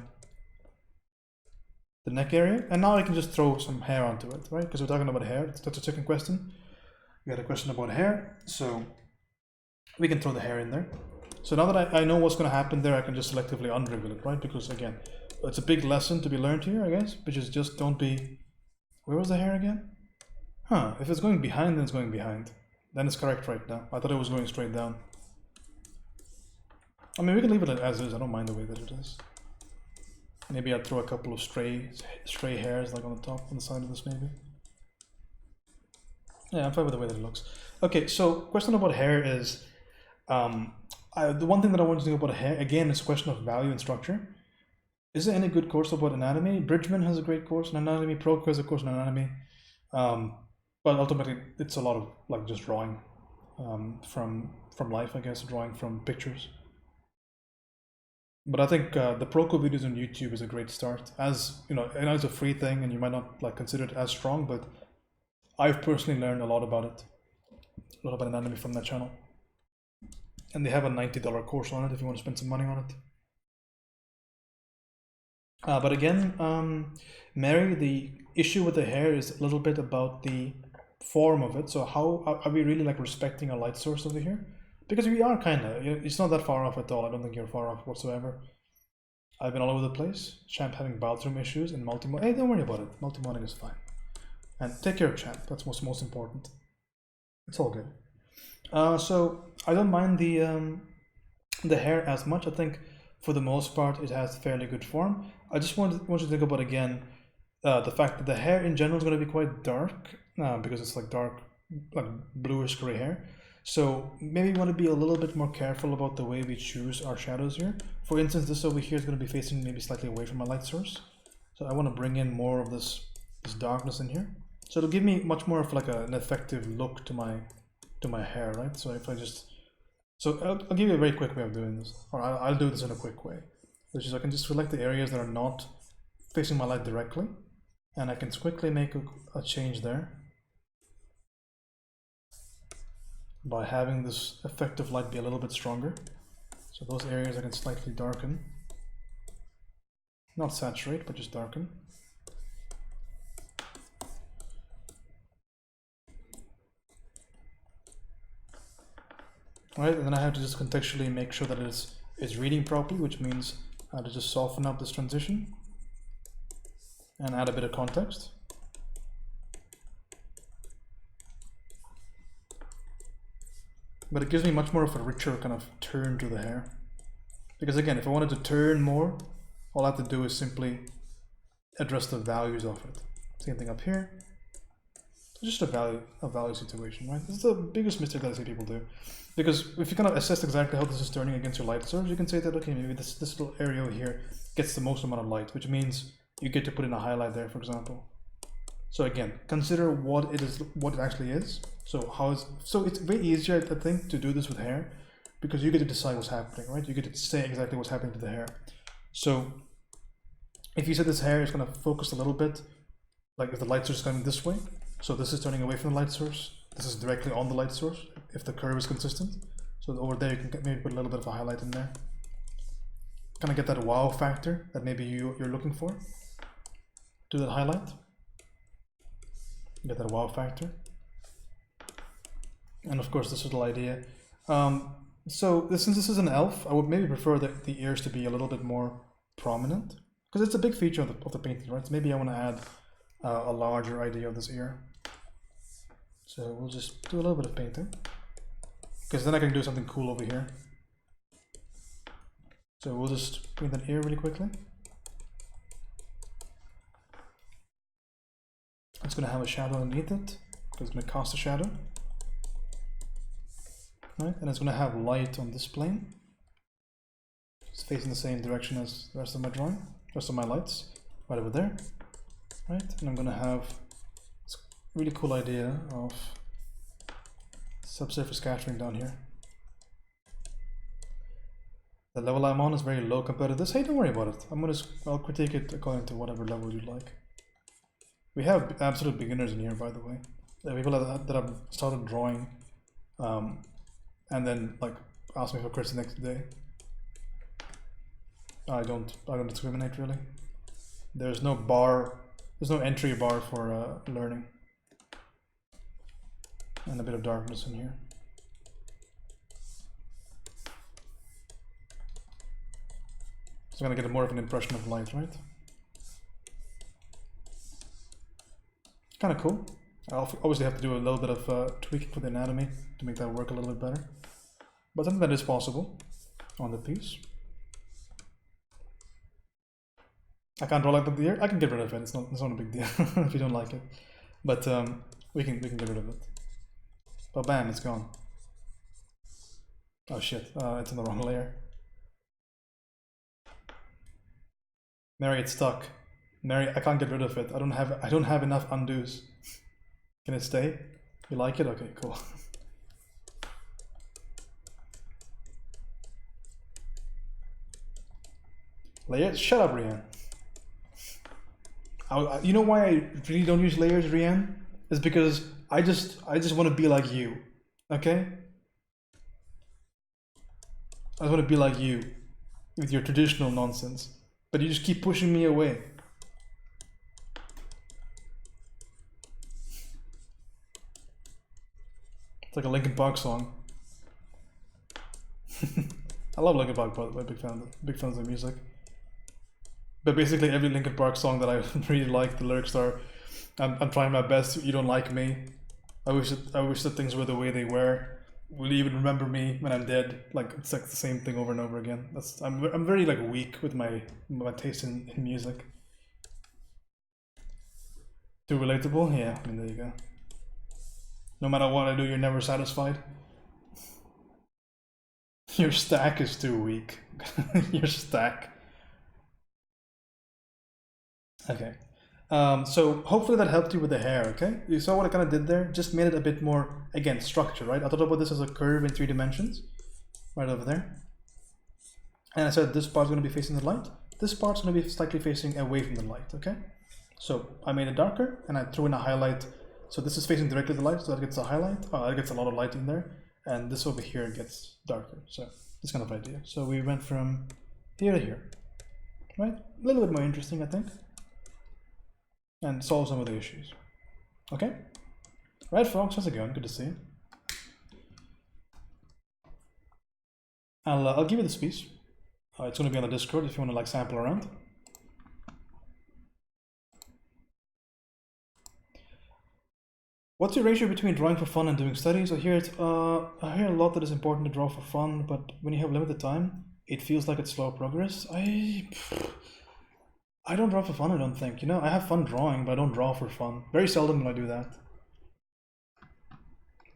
neck area. And now I can just throw some hair onto it, right? Because we're talking about hair. That's a second question. We had a question about hair, so we can throw the hair in there. So now that I know what's going to happen there, I can just selectively unwriggle it, right? Because again, it's a big lesson to be learned here, I guess, which is just don't be. Where was the hair again? Huh? If it's going behind, then it's going behind. Then it's correct right now. I thought it was going straight down. I mean, we can leave it as is. I don't mind the way that it is. Maybe I'd throw a couple of stray hairs like on the top, on the side of this maybe. Yeah, I'm fine with the way that it looks. Okay, so question about hair is, the one thing that I want to think about hair, again, is a question of value and structure. Is there any good course about anatomy? Bridgman has a great course on anatomy, Proco has a course on anatomy. But ultimately, it's a lot of like just drawing from life, I guess, drawing from pictures. But I think the Proco videos on YouTube is a great start. As you know, I know it's a free thing, and you might not like consider it as strong, but I've personally learned a lot about it, a lot about anatomy from that channel. And they have a $90 course on it if you want to spend some money on it. But again, Mary, the issue with the hair is a little bit about the form of it. So how are we really like respecting our light source over here? Because we are kind of, it's not that far off at all. I don't think you're far off whatsoever. I've been all over the place. Champ having bathroom issues in multi-morning. Hey, don't worry about it. Multi-morning is fine. And take care of Champ. That's what's most important. It's all good. So I don't mind the hair as much. I think for the most part it has fairly good form. I just want you to think about again the fact that the hair in general is going to be quite dark because it's like dark, like bluish gray hair. So maybe we want to be a little bit more careful about the way we choose our shadows here. For instance, this over here is going to be facing maybe slightly away from my light source. So I want to bring in more of this darkness in here. So it'll give me much more of like an effective look to my hair, right? So if I just, so I'll give you a very quick way of doing this, or I'll do this in a quick way, which is I can just select the areas that are not facing my light directly, and I can quickly make a change there by having this effective light be a little bit stronger. So those areas I can slightly darken, not saturate, but just darken. Right, and then I have to just contextually make sure that it's reading properly, which means I have to just soften up this transition and add a bit of context. But it gives me much more of a richer kind of turn to the hair. Because again, if I wanted to turn more, all I have to do is simply address the values of it. Same thing up here. Just a value situation, right? This is the biggest mistake that I see people do. Because if you kind of assess exactly how this is turning against your light source, you can say that, okay, maybe this little area over here gets the most amount of light, which means you get to put in a highlight there, for example. So again, consider what it actually is. So it's way easier, I think, to do this with hair, because you get to decide what's happening, right? You get to say exactly what's happening to the hair. So if you said this hair is kind of focused a little bit, like if the light source is coming this way, so this is turning away from the light source, this is directly on the light source, if the curve is consistent. So over there, you can maybe put a little bit of a highlight in there. Kind of get that wow factor that maybe you're looking for. Do that highlight. Get that wow factor. And of course, this little idea. So since this is an elf, I would maybe prefer the ears to be a little bit more prominent, because it's a big feature of the painting, right? So maybe I want to add a larger idea of this ear. So we'll just do a little bit of painting, because then I can do something cool over here. So we'll just paint that ear really quickly. It's going to have a shadow underneath it, because it's going to cast a shadow. Right? And it's going to have light on this plane. It's facing the same direction as the rest of my drawing, rest of my lights, right over there. Right? And I'm going to have this really cool idea of subsurface scattering down here. The level I'm on is very low compared to this. Hey, don't worry about it. I'll critique it according to whatever level you like. We have absolute beginners in here, by the way. There are people that have started drawing, and then like ask me for crits the next day. I don't discriminate really. There's no entry bar for learning. And a bit of darkness in here. So I'm gonna get more of an impression of light, right? Kind of cool. I'll obviously have to do a little bit of tweaking for the anatomy to make that work a little bit better. But something that is possible on the piece. I can't draw like that here. I can get rid of it. It's not a big deal if you don't like it. But we can get rid of it. But bam, it's gone. Oh shit! It's in the wrong layer. Mary, it's stuck. Mary, I can't get rid of it. I don't have enough undos. Can it stay? You like it? Okay, cool. Layers? Shut up, Rian. You know why I really don't use layers, Rian? Is because I just want to be like you. Okay? I want to be like you with your traditional nonsense. But you just keep pushing me away. It's like a Linkin Park song. I love Linkin Park, by the way, big fans of music. But basically every Linkin Park song that I really like, the lyrics are, I'm trying my best, you don't like me. I wish that things were the way they were. Will you even remember me when I'm dead? Like it's like the same thing over and over again. I'm very like weak with my taste in music. Too relatable? Yeah, I mean there you go. No matter what I do, you're never satisfied. Your stack is too weak. Your stack. Okay. So hopefully that helped you with the hair, okay? You saw what I kind of did there? Just made it a bit more, again, structure, right? I thought about this as a curve in 3 dimensions, right over there. And I said this part's going to be facing the light. This part's going to be slightly facing away from the light, okay? So I made it darker and I threw in a highlight. So this is facing directly the light, so that gets a highlight. That gets a lot of light in there. And this over here gets darker. So this kind of idea. So we went from here to here, right? A little bit more interesting, I think. And solve some of the issues. Okay? Right, folks, how's it going? Good to see you. I'll give you this piece. It's going to be on the Discord if you want to like sample around. What's your ratio between drawing for fun and doing studies? I hear a lot that it's important to draw for fun, but when you have limited time, it feels like it's slow progress. I don't draw for fun, I don't think. You know, I have fun drawing, but I don't draw for fun. Very seldom will I do that.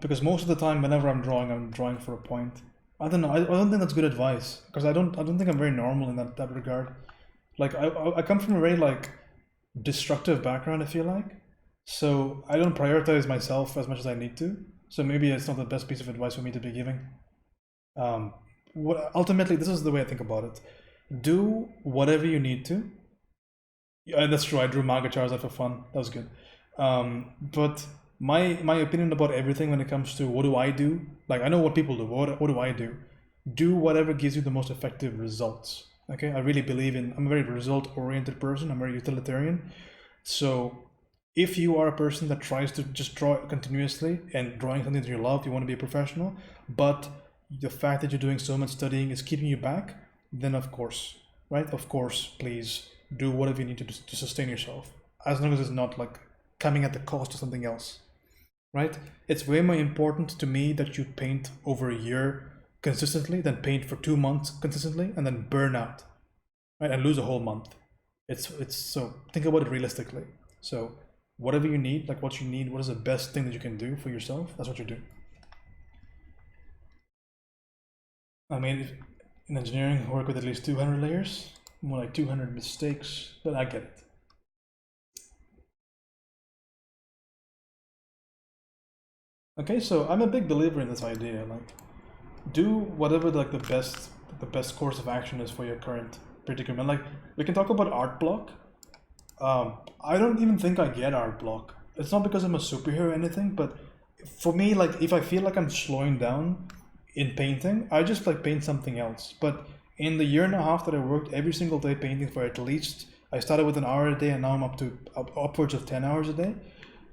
Because most of the time, whenever I'm drawing for a point. I don't know. I don't think that's good advice because I don't think I'm very normal in that regard. Like I come from a very like destructive background, I feel like. So I don't prioritize myself as much as I need to. So maybe it's not the best piece of advice for me to be giving. Ultimately, this is the way I think about it. Do whatever you need to. Yeah, that's true. I drew Maga Charizard for fun. That was good. But my opinion about everything when it comes to what do I do, like I know what people do. What do I do? Do whatever gives you the most effective results. Okay, I really believe in. I'm a very result-oriented person. I'm very utilitarian. So if you are a person that tries to just draw continuously and drawing something that you love, you want to be a professional, but the fact that you're doing so much studying is keeping you back, then of course, right? Of course, please do whatever you need to sustain yourself, as long as it's not like coming at the cost of something else, right? It's way more important to me that you paint over a year consistently than paint for 2 months consistently and then burn out, right? And lose a whole month. It's so think about it realistically. So whatever you need, like what you need, what is the best thing that you can do for yourself, that's what you do. I mean, if in engineering, work with at least 200 layers, more like 200 mistakes, but I get it. Okay, so I'm a big believer in this idea, like, do whatever like the best course of action is for your current predicament. Like, we can talk about art block. I don't even think I get art block. It's not because I'm a superhero or anything, but for me, like, if I feel like I'm slowing down in painting, I just like paint something else. But in the year and a half that I worked every single day painting for at least, I started with an hour a day and now I'm up to upwards of 10 hours a day.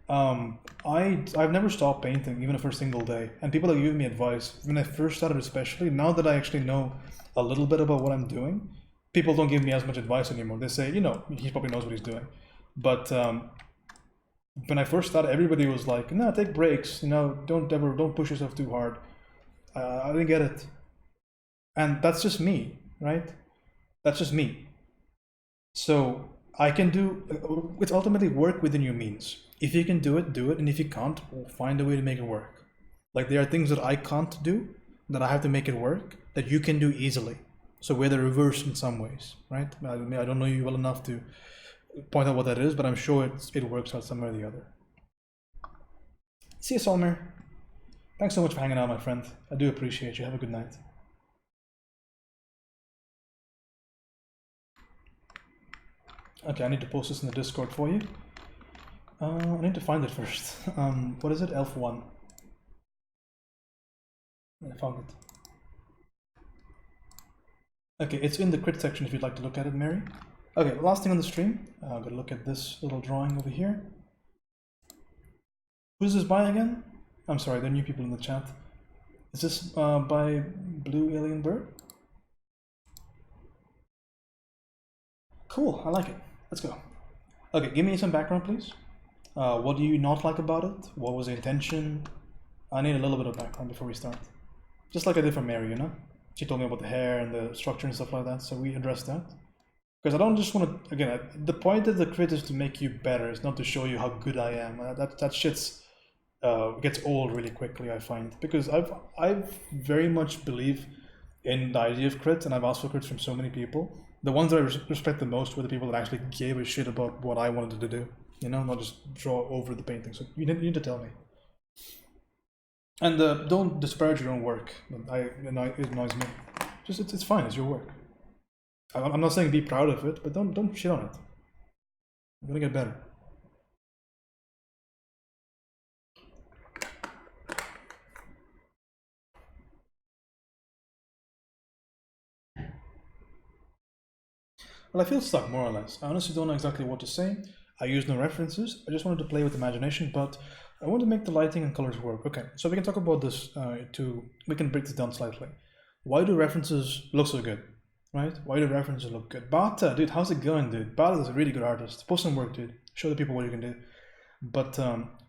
I've never stopped painting even for a single day, and people have given me advice when I first started, especially now that I actually know a little bit about what I'm doing. People don't give me as much advice anymore. They say, you know, he probably knows what he's doing. But when I first started, everybody was like, no, take breaks, you know, don't push yourself too hard. I didn't get it, and that's just me, right? That's just me. So I can do, it's ultimately work within your means. If you can do it, do it. And if you can't, find a way to make it work. Like, there are things that I can't do that I have to make it work that you can do easily. So we're the reverse in some ways, right? I don't know you well enough to point out what that is, but I'm sure it works out some way or the other. See you, Solmer. Thanks so much for hanging out, my friend. I do appreciate you. Have a good night. Okay, I need to post this in the Discord for you. I need to find it first. What is it? Elf1. I found it. Okay, it's in the crit section if you'd like to look at it, Mary. Okay, last thing on the stream. I'm gonna look at this little drawing over here. Who's this by again? I'm sorry, there are new people in the chat. Is this by Blue Alien Bird? Cool, I like it. Let's go. Okay, give me some background, please. What do you not like about it? What was the intention? I need a little bit of background before we start. Just like I did for Mary, you know? She told me about the hair and the structure and stuff like that, so we addressed that. Because I don't just want to, again, the point of the crit is to make you better. It's not to show you how good I am. That shit's gets old really quickly, I find. Because I've very much believe in the idea of crits, and I've asked for crits from so many people. The ones that I respect the most were the people that actually gave a shit about what I wanted to do. You know, not just draw over the painting. So you need to tell me. And don't disparage your own work. It annoys me. Just it's fine. It's your work. I'm not saying be proud of it, but don't shit on it. I'm gonna get better. Well, I feel stuck, more or less. I honestly don't know exactly what to say. I use no references. I just wanted to play with imagination, but I want to make the lighting and colors work. Okay, so we can talk about this we can break this down slightly. Why do references look so good, right? Why do references look good? Bata, dude, how's it going, dude? Bata is a really good artist. Post some work, dude. Show the people what you can do. But,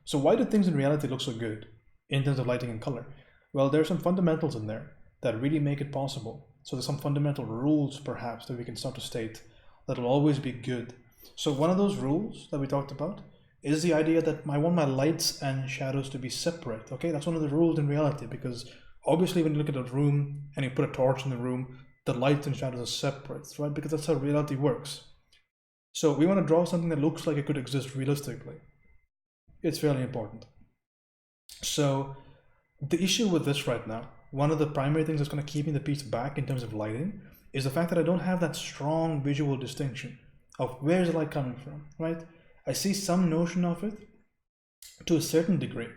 so why do things in reality look so good in terms of lighting and color? Well, there are some fundamentals in there that really make it possible. So there's some fundamental rules perhaps that we can start to state that will always be good. So one of those rules that we talked about is the idea that I want my lights and shadows to be separate. Okay, that's one of the rules in reality, because obviously when you look at a room and you put a torch in the room, the lights and shadows are separate, right? Because that's how reality works. So we want to draw something that looks like it could exist realistically. It's fairly important. So the issue with this right now, one of the primary things that's going to keep me the piece back in terms of lighting is the fact that I don't have that strong visual distinction of where's the light coming from, right? I see some notion of it to a certain degree,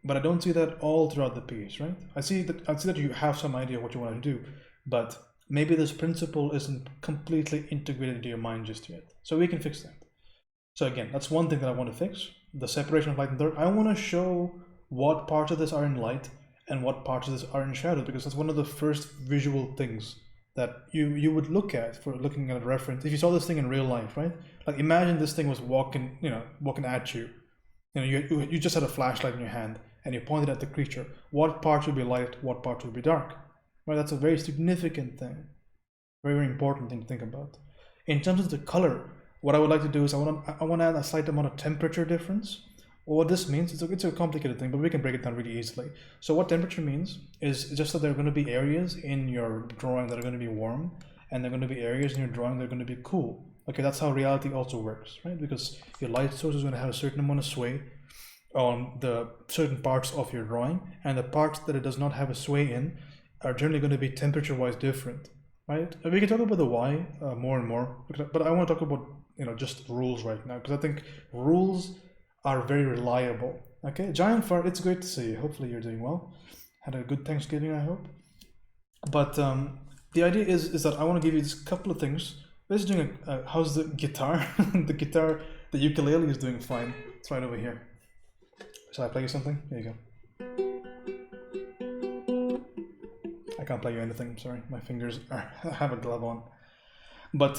but I don't see that all throughout the piece, right? I see that you have some idea of what you want to do, but maybe this principle isn't completely integrated into your mind just yet. So we can fix that. So again, that's one thing that I want to fix, the separation of light and dark. I want to show what parts of this are in light and what parts of this are in shadow, because that's one of the first visual things that you would look at for looking at a reference. If you saw this thing in real life, right? Like imagine this thing was walking at you. You just had a flashlight in your hand and you pointed at the creature. What parts would be light, what parts would be dark? Right? That's a very significant thing, very, very important thing to think about. In terms of the color, what I would like to do is I want to add a slight amount of temperature difference. What this means, it's a complicated thing, but we can break it down really easily. So what temperature means is just that there are going to be areas in your drawing that are going to be warm, and there are going to be areas in your drawing that are going to be cool. Okay, that's how reality also works, right? Because your light source is going to have a certain amount of sway on the certain parts of your drawing, and the parts that it does not have a sway in are generally going to be temperature-wise different, right? We can talk about the why more and more, but I want to talk about just rules right now, because I think rules are very reliable. Okay, Giant Fart, it's great to see you. Hopefully you're doing well. Had a good Thanksgiving, I hope. But the idea is that I want to give you just a couple of things. This is doing how's the guitar? The ukulele is doing fine. It's right over here. Shall I play you something? Here you go. I can't play you anything, sorry. My fingers have a glove on. But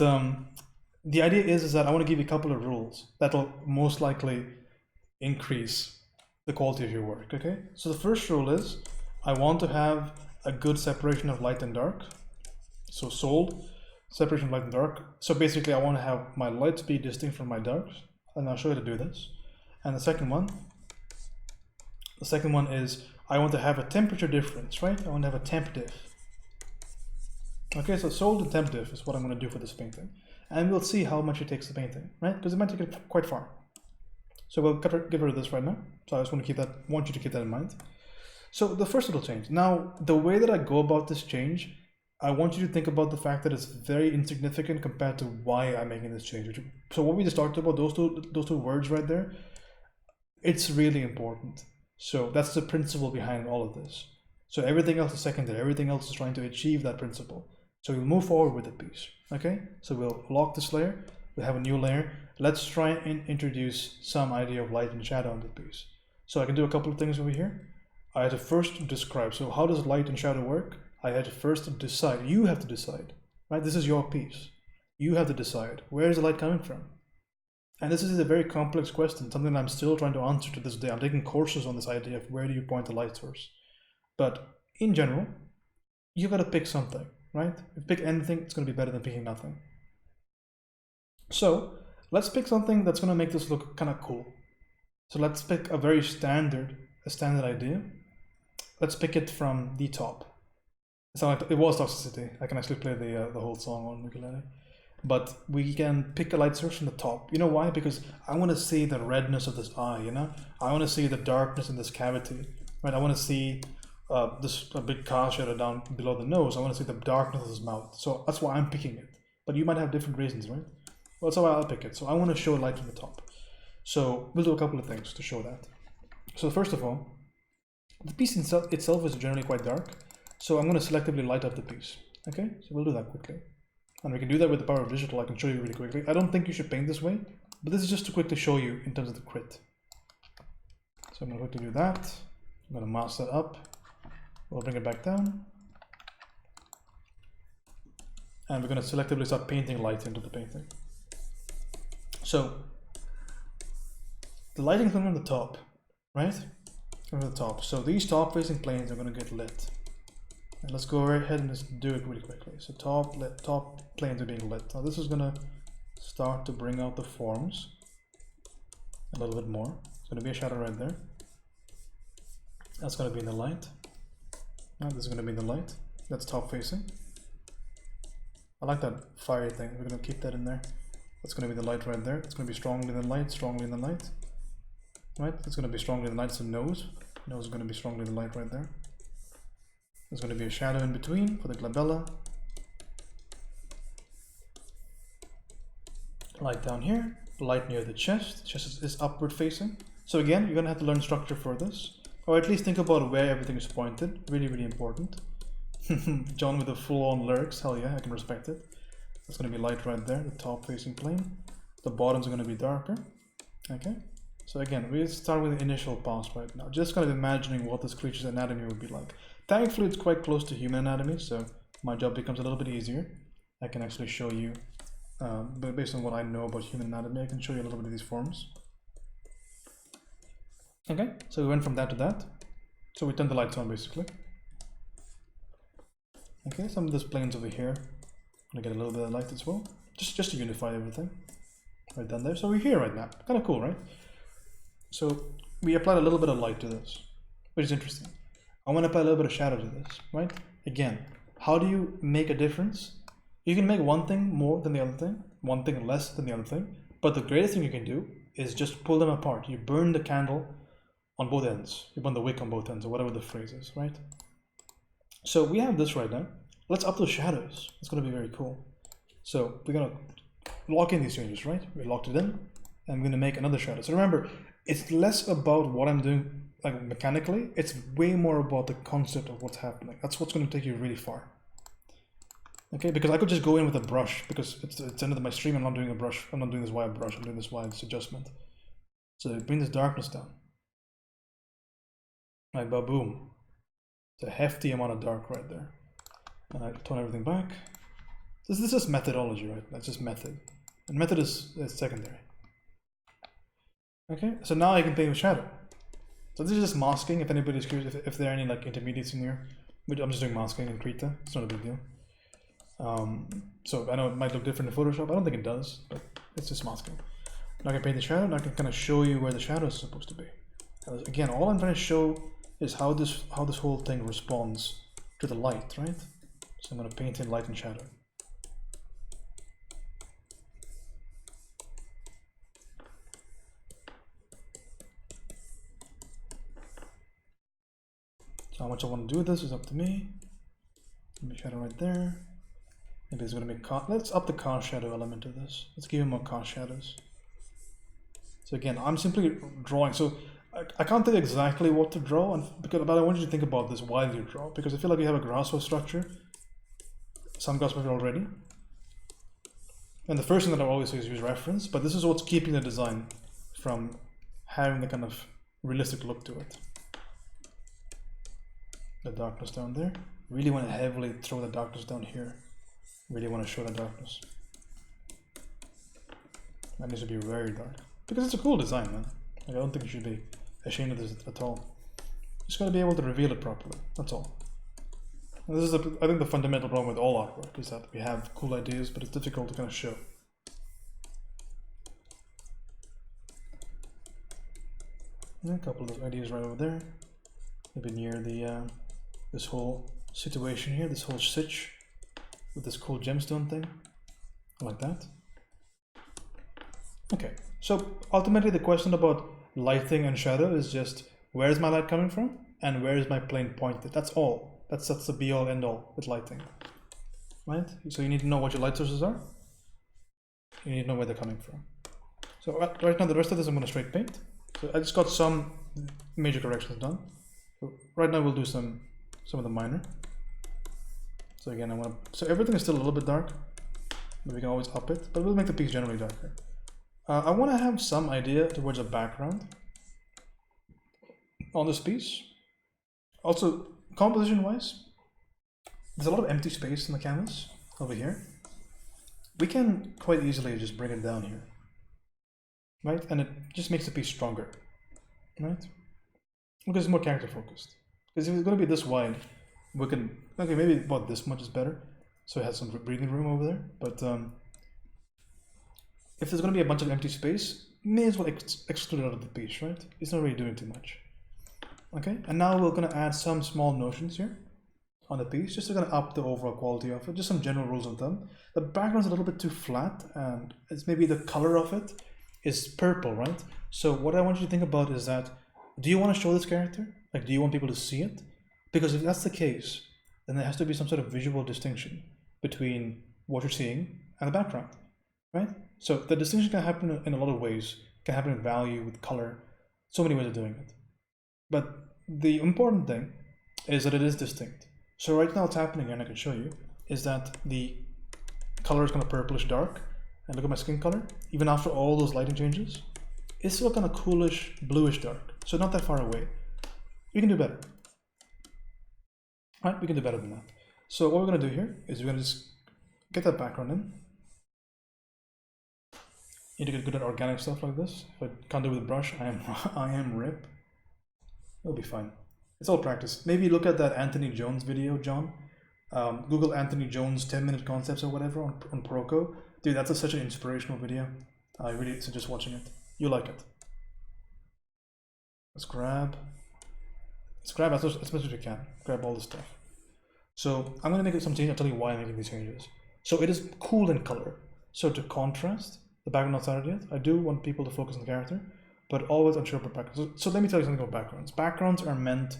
the idea is that I want to give you a couple of rules that'll most likely increase the quality of your work. Okay, so the first rule is I want to have a good separation of light and dark. So sold, separation of light and dark. So basically I want to have my lights be distinct from my darks, and I'll show you how to do this. And the second one is I want to have a temperature difference, right? I want to have a temp diff. Okay, so sold and temp diff is what I'm going to do for this painting, and we'll see how much it takes the painting, right? Because it might take it quite far. So we'll get rid of this right now. So I just want you to keep that in mind. So the first little change. Now, the way that I go about this change, I want you to think about the fact that it's very insignificant compared to why I'm making this change. So what we just talked about, those two words right there, it's really important. So that's the principle behind all of this. So everything else is secondary. Everything else is trying to achieve that principle. So we'll move forward with the piece. Okay, so we'll lock this layer. We have a new layer. Let's try and introduce some idea of light and shadow on the piece. So I can do a couple of things over here. I had to first describe, so how does light and shadow work? I had to first decide, you have to decide, right? This is your piece. You have to decide, where is the light coming from? And this is a very complex question, something I'm still trying to answer to this day. I'm taking courses on this idea of where do you point the light source. But in general, you got to pick something, right? If you pick anything, it's going to be better than picking nothing. So let's pick something that's going to make this look kind of cool. So let's pick a very standard idea. Let's pick it from the top. It's not like it was Toxicity. I can actually play the whole song on ukulele. But we can pick a light source from the top. You know why? Because I want to see the redness of this eye, I want to see the darkness in this cavity, right? I want to see this big car shadow down below the nose. I want to see the darkness of his mouth. So that's why I'm picking it. But you might have different reasons, right? Well, that's why I'll pick it. So I want to show light from the top. So we'll do a couple of things to show that. So first of all, the piece itself is generally quite dark. So I'm going to selectively light up the piece. Okay, so we'll do that quickly. And we can do that with the power of digital. I can show you really quickly. I don't think you should paint this way, but this is just to quickly show you in terms of the crit. So I'm going to quickly do that. I'm going to mask that up. We'll bring it back down. And we're going to selectively start painting light into the painting. So the lighting coming from the top, right? From the top. So these top facing planes are going to get lit. And let's go right ahead and just do it really quickly. So top planes are being lit. Now this is gonna start to bring out the forms a little bit more. It's gonna be a shadow right there. That's gonna be in the light. Now this is gonna be in the light. That's top facing. I like that fiery thing. We're gonna keep that in there. That's gonna be the light right there. It's gonna be strongly in the light, strongly in the light. Right? It's gonna be strongly in the light. So nose. Nose is gonna be strongly in the light right there. There's gonna be a shadow in between for the glabella. Light down here. Light near the chest. Chest is upward facing. So again, you're gonna have to learn structure for this. Or at least think about where everything is pointed. Really, really important. John with the full-on lyrics. Hell yeah, I can respect it. That's going to be light right there, the top facing plane. The bottoms are going to be darker. Okay. So again, we start with the initial pass right now. Just kind of imagining what this creature's anatomy would be like. Thankfully, it's quite close to human anatomy, so my job becomes a little bit easier. I can actually show you, but based on what I know about human anatomy, I can show you a little bit of these forms. Okay, so we went from that to that. So we turned the lights on basically. Okay, some of this planes over here. I'm gonna get a little bit of light as well, just to unify everything. Right down there. So we're here right now. Kind of cool, right? So we applied a little bit of light to this, which is interesting. I want to apply a little bit of shadow to this, right? Again, how do you make a difference? You can make one thing more than the other thing, one thing less than the other thing, but the greatest thing you can do is just pull them apart. You burn the candle on both ends. You burn the wick on both ends, or whatever the phrase is, right? So we have this right now. Let's up those shadows. It's going to be very cool. So we're going to lock in these changes, right? We locked it in, and I'm going to make another shadow. So remember, it's less about what I'm doing like mechanically. It's way more about the concept of what's happening. That's what's going to take you really far. Okay, because I could just go in with a brush, because it's the end of my stream. I'm not doing a brush. I'm not doing this wide brush. I'm doing this wide adjustment. So bring this darkness down. Right, ba-boom. It's a hefty amount of dark right there. And I tone everything back. This is just methodology, right? That's just method. And method is secondary. Okay, so now I can play with shadow. So this is just masking, if anybody's curious if there are any like intermediates in here. But I'm just doing masking in Krita. It's not a big deal. So I know it might look different in Photoshop. I don't think it does, but it's just masking. Now I can paint the shadow, and I can kind of show you where the shadow is supposed to be. And again, all I'm trying to show is how this whole thing responds to the light, right? So I'm going to paint in light and shadow. So how much I want to do with this is up to me. Maybe shadow right there. Maybe it's going to be let's up the cast shadow element of this. Let's give him more cast shadows. So again, I'm simply drawing. So I can't tell you exactly what to draw, but I want you to think about this while you draw, because I feel like we have a grasp of structure, some grasp of it already. And the first thing that I always say is use reference, but this is what's keeping the design from having the kind of realistic look to it. The darkness down there. Really want to heavily throw the darkness down here. Really want to show the darkness. That needs to be very dark, because it's a cool design, man. Like, I don't think you should be ashamed of this at all. Just gotta be able to reveal it properly. That's all. And this is, I think, the fundamental problem with all artwork is that we have cool ideas, but it's difficult to kind of show. Yeah, a couple of those ideas right over there. Maybe near the this whole situation here, this whole sitch with this cool gemstone thing. I like that. Okay, so ultimately the question about lighting and shadow is just, where is my light coming from and where is my plane pointed? That's all. That's the be all end all with lighting, right? So you need to know what your light sources are. You need to know where they're coming from. So right now the rest of this I'm going to straight paint. So I just got some major corrections done. So right now we'll do some of the minor. So again, so everything is still a little bit dark, but we can always up it, but we'll make the piece generally darker. I want to have some idea towards a background on this piece. Also, composition wise, there's a lot of empty space in the canvas over here. We can quite easily just bring it down here, right? And it just makes the piece stronger, right? Because it's more character focused. Because if it's going to be this wide, we can, okay, maybe about this much is better. So it has some breathing room over there. But if there's going to be a bunch of empty space, may as well exclude it out of the piece, right? It's not really doing too much. Okay, and now we're going to add some small notions here on the piece, just to kind of up the overall quality of it, just some general rules of thumb. The background's a little bit too flat, and it's maybe the color of it is purple, right? So what I want you to think about is that, do you want to show this character? Like, do you want people to see it? Because if that's the case, then there has to be some sort of visual distinction between what you're seeing and the background, right? So the distinction can happen in a lot of ways. It can happen in value, with color, so many ways of doing it. But the important thing is that it is distinct. So right now what's happening, and I can show you, is that the color is kind of purplish dark. And look at my skin color, even after all those lighting changes, it's still kind of coolish, bluish dark. So not that far away. We can do better. Right, we can do better than that. So what we're gonna do here is we're gonna just get that background in. You need to get good at organic stuff like this. If I can't do it with a brush, I am rip. It'll be fine. It's all practice. Maybe look at that Anthony Jones video, John. Google Anthony Jones 10-minute concepts or whatever on Proko. Dude, that's such an inspirational video. I really suggest watching it. You'll like it. Let's grab as much as we can. Grab all this stuff. So I'm going to make some changes. I'll tell you why I'm making these changes. So it is cool in color. So to contrast the background not started yet, I do want people to focus on the character, but always unsure about backgrounds. So let me tell you something about backgrounds. Backgrounds are meant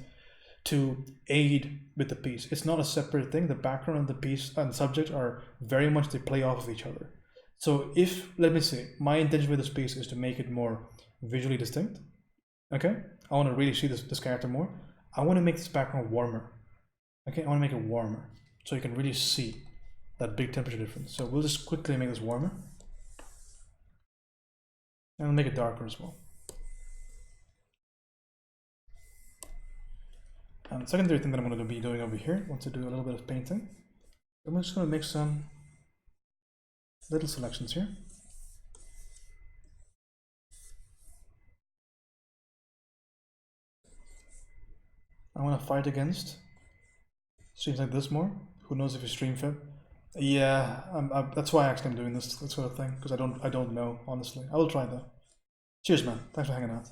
to aid with the piece. It's not a separate thing. The background and the piece and the subject are very much, they play off of each other. So if, let me say, my intention with this piece is to make it more visually distinct, okay? I want to really see this character more. I want to make this background warmer, okay? I want to make it warmer so you can really see that big temperature difference. So we'll just quickly make this warmer. And we'll make it darker as well. And the secondary thing that I'm going to be doing over here, once I do a little bit of painting, I'm just going to make some little selections here. I want to fight against streams like this more. Who knows if you stream fit? Yeah, that's why actually I'm doing this sort of thing, because I don't know, honestly. I will try though. Cheers, man. Thanks for hanging out.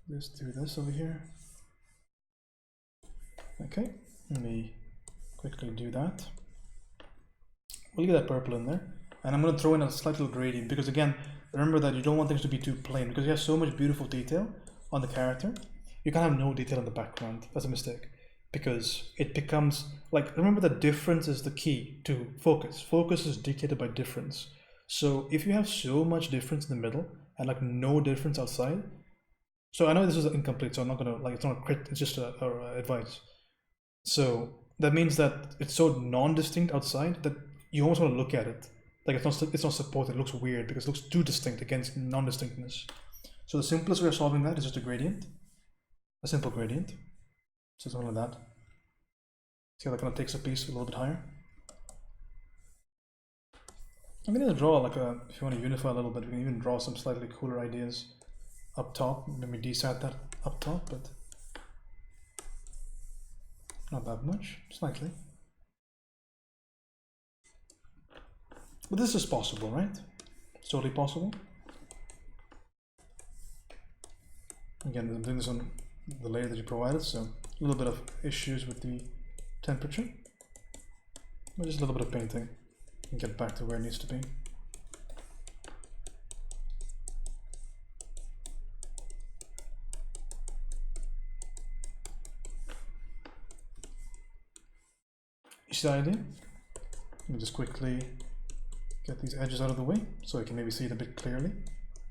Let's do this over here. Okay, let me quickly do that. We'll get that purple in there, and I'm going to throw in a slight little gradient, because again, remember that you don't want things to be too plain, because you have so much beautiful detail on the character. You can't have no detail in the background. That's a mistake, because it becomes like, remember that difference is the key to focus. Focus is dictated by difference. So if you have so much difference in the middle and like no difference outside, so I know this is incomplete, so I'm not gonna, like, it's not a crit, it's just a advice. So that means that it's so non-distinct outside that you almost want to look at it like it's not supported. It looks weird because it looks too distinct against non-distinctness. So the simplest way of solving that is just a gradient, a simple gradient. So something like that. See how that kind of takes a piece a little bit higher. I'm going to draw like a, if you want to unify a little bit, we can even draw some slightly cooler ideas up top. Maybe desat that up top, but not that much, slightly. But this is possible, right? It's totally possible. Again, I'm doing this on the layer that you provided, so a little bit of issues with the temperature, but just a little bit of painting and get back to where it needs to be. You see the idea? Let me just quickly get these edges out of the way so I can maybe see it a bit clearly.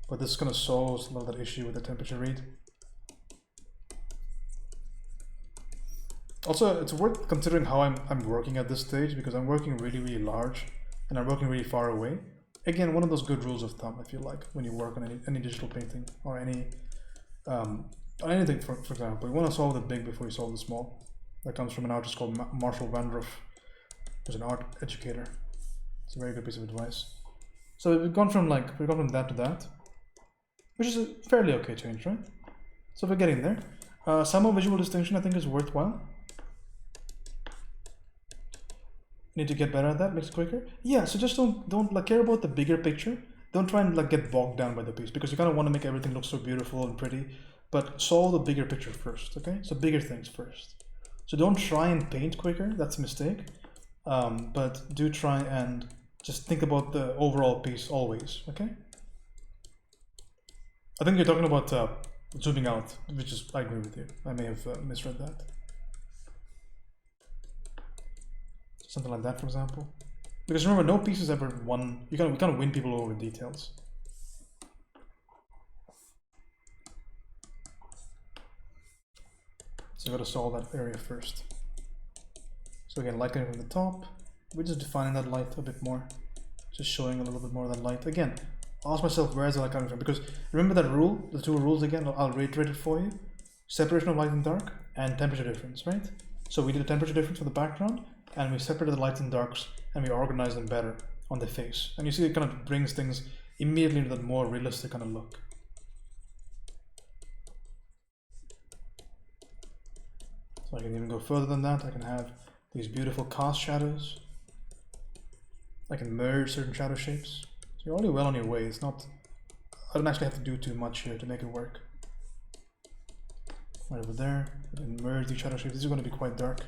But this is going to solve a lot of that issue with the temperature read. Also, it's worth considering how I'm working at this stage, because I'm working really large and I'm working really far away. Again, one of those good rules of thumb, I feel like, when you work on any digital painting or any on anything, for example, you want to solve the big before you solve the small. That comes from an artist called Marshall Vandruff, who's an art educator. It's a very good piece of advice. So we've gone from that to that, which is a fairly okay change, right? So we're getting there. Some more visual distinction I think is worthwhile. Need to get better at that, makes it quicker. Yeah, so just don't like care about the bigger picture. Don't try and like get bogged down by the piece, because you kind of want to make everything look so beautiful and pretty, but solve the bigger picture first, okay? So bigger things first. So don't try and paint quicker, that's a mistake. But do try and just think about the overall piece always, okay? I think you're talking about zooming out, which is, I agree with you. I may have misread that. Something like that, for example. Because remember, no piece is ever one. We kind of win people over with details. So you got to solve that area first. So again, light coming from the top. We're just defining that light a bit more. Just showing a little bit more of that light. Again, ask myself, where is the light coming from? Because remember that rule, the two rules again, I'll reiterate it for you. Separation of light and dark and temperature difference, right? So we did a temperature difference for the background, and we separated the lights and darks, and we organized them better on the face. And you see it kind of brings things immediately into that more realistic kind of look. So I can even go further than that. I can have these beautiful cast shadows. I can merge certain shadow shapes. So you're already well on your way. It's not, I don't actually have to do too much here to make it work. Right over there, and merge these shadow shapes. These are going to be quite dark.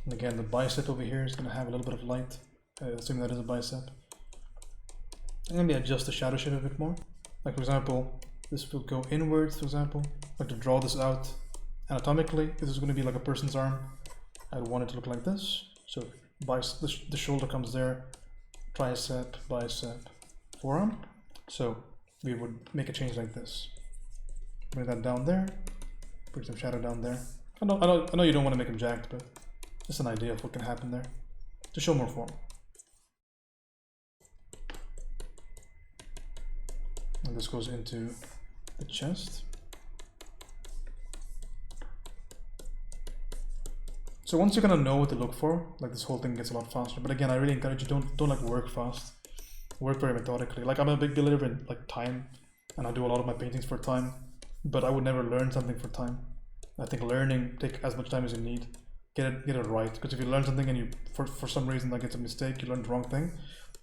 And again, the bicep over here is going to have a little bit of light, assuming that is a bicep. And maybe adjust the shadow shape a bit more. Like for example, this will go inwards, for example. Like to draw this out anatomically, if this is going to be like a person's arm, I would want it to look like this. So the shoulder comes there, tricep, bicep, forearm. So we would make a change like this. Bring that down there, put some shadow down there. I know you don't want to make them jacked, but just an idea of what can happen there to show more form. And this goes into the chest. So once you kind of know what to look for, like this whole thing gets a lot faster. But again, I really encourage you, don't like work fast. Work very methodically. Like I'm a big believer in like time, and I do a lot of my paintings for time, but I would never learn something for time. I think learning, take as much time as you need. Get it right, because if you learn something and you for some reason like it's a mistake, you learned the wrong thing,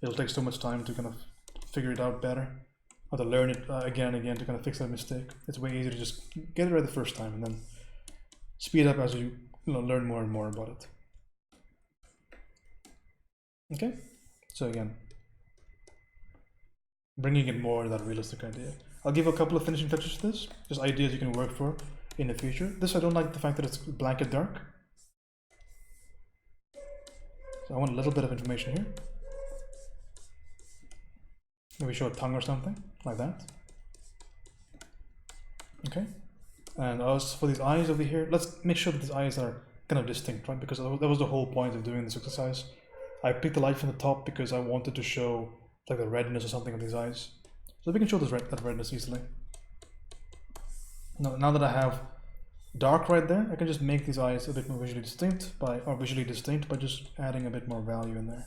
it'll take so much time to kind of figure it out better, or to learn it again and again to kind of fix that mistake. It's way easier to just get it right the first time and then speed up as you learn more and more about it. Okay, so again, bringing it more to that realistic idea. I'll give a couple of finishing touches to this, just ideas you can work for in the future. This, I don't like the fact that it's blanket dark. So I want a little bit of information here. Maybe show a tongue or something like that. Okay. And as for these eyes over here, let's make sure that these eyes are kind of distinct, right? Because that was the whole point of doing this exercise. I picked the light from the top because I wanted to show like the redness or something of these eyes. So we can show that redness easily. Now that I have dark right there, I can just make these eyes a bit more visually distinct by just adding a bit more value in there.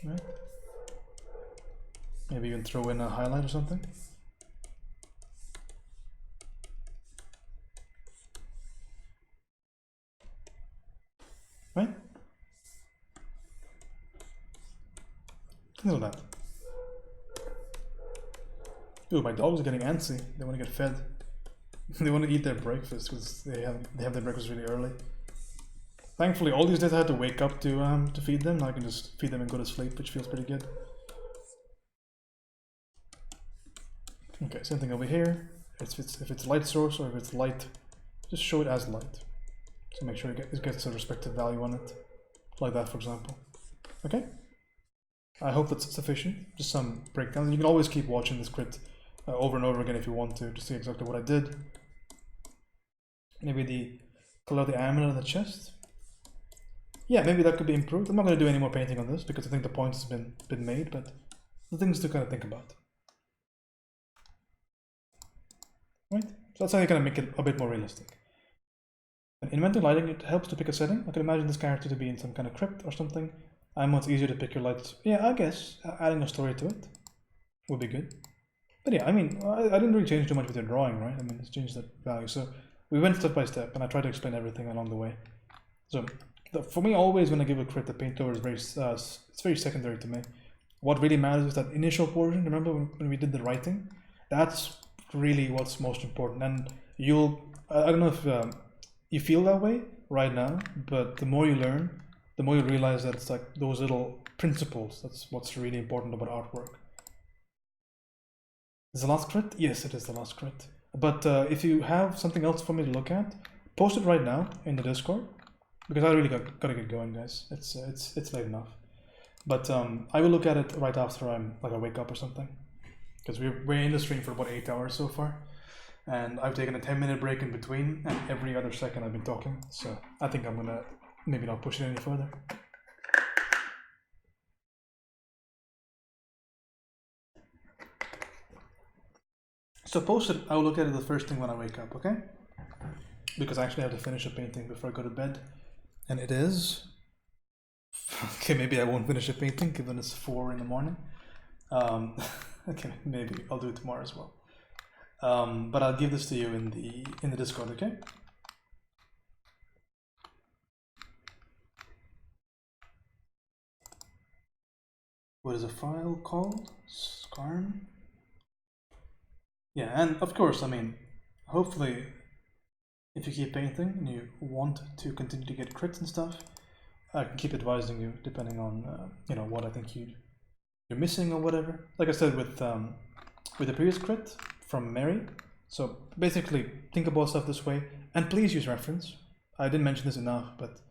Right? Maybe even throw in a highlight or something. Right? Things like that. Ooh, my dogs are getting antsy. They want to get fed. They want to eat their breakfast because they have their breakfast really early. Thankfully, all these days I had to wake up to feed them. Now I can just feed them and go to sleep, which feels pretty good. Okay, same thing over here. If it's light source or if it's light, just show it as light. So make sure it gets a respective value on it, like that, for example. Okay. I hope that's sufficient. Just some breakdowns. You can always keep watching this crit over and over again if you want to see exactly what I did. Maybe the color of the armor and the chest. Yeah, maybe that could be improved. I'm not going to do any more painting on this because I think the point has been made, but the things to kind of think about. Right? So that's how you kind of make it a bit more realistic. And inventing lighting, it helps to pick a setting. I can imagine this character to be in some kind of crypt or something. I know it's easier to pick your lights. Yeah, I guess adding a story to it. would be good. But yeah, I mean, I didn't really change too much with your drawing, right? I mean, it's changed that value. So we went step by step, and I tried to explain everything along the way. So for me, always when I give a crit, the paint over is it's very secondary to me. What really matters is that initial portion. Remember when we did the writing? That's really what's most important. And I don't know if you feel that way right now, but the more you learn, the more you realize that it's like those little principles. That's what's really important about artwork. Is the last crit? Yes, it is the last crit. But if you have something else for me to look at, post it right now in the Discord, because I really gotta get going, guys. It's late enough. But I will look at it right after I wake up or something, because we're in the stream for about 8 hours so far, and I've taken a 10-minute break in between, and every other second I've been talking. So I think I'm gonna maybe not push it any further. So post it. I will look at it the first thing when I wake up, okay? Because I actually have to finish a painting before I go to bed, and it is. Okay, maybe I won't finish a painting given it's 4 in the morning. Okay, maybe I'll do it tomorrow as well. But I'll give this to you in the Discord, okay? What is a file called? Scarm? Yeah, and of course, I mean, hopefully, if you keep painting and you want to continue to get crits and stuff, I can keep advising you depending on what I think you're missing or whatever. Like I said with the previous crit from Mary. So basically, think about stuff this way, and please use reference. I didn't mention this enough, but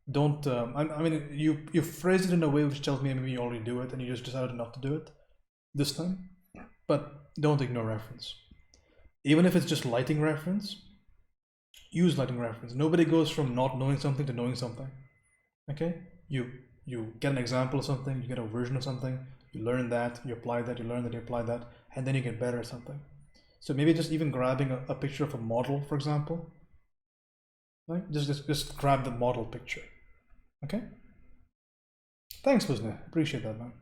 don't. I mean, you phrase it in a way which tells me maybe you already do it, and you just decided not to do it this time. But don't ignore reference. Even if it's just lighting reference, use lighting reference. Nobody goes from not knowing something to knowing something. Okay? You get an example of something, you get a version of something, you learn that, you apply that, you learn that, you apply that, and then you get better at something. So maybe just even grabbing a picture of a model, for example. Right? Just grab the model picture. Okay? Thanks, Buzne. Appreciate that, man.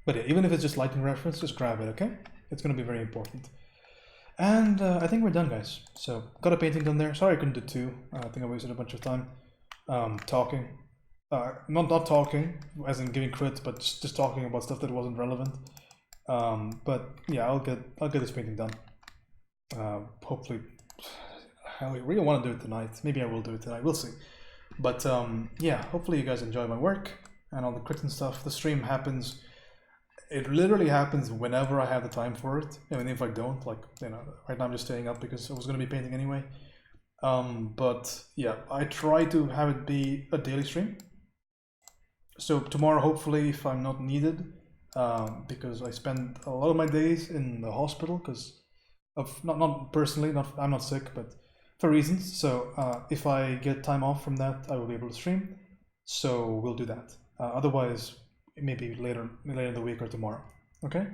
But yeah, even if it's just lighting reference, just grab it, okay? It's going to be very important. And I think we're done, guys. So, got a painting done there. Sorry I couldn't do 2. I think I wasted a bunch of time talking. Not talking, as in giving crits, but just talking about stuff that wasn't relevant. But yeah, I'll get this painting done. Hopefully, I really want to do it tonight. Maybe I will do it tonight. We'll see. But yeah, hopefully you guys enjoy my work and all the crits and stuff. The stream happens. It literally happens whenever I have the time for it. I mean, if I don't, right now I'm just staying up because I was going to be painting anyway. But yeah, I try to have it be a daily stream. So tomorrow, hopefully, if I'm not needed, because I spend a lot of my days in the hospital because of not personally, I'm not sick, but for reasons. So if I get time off from that, I will be able to stream. So we'll do that. Otherwise, maybe later in the week or tomorrow. Okay?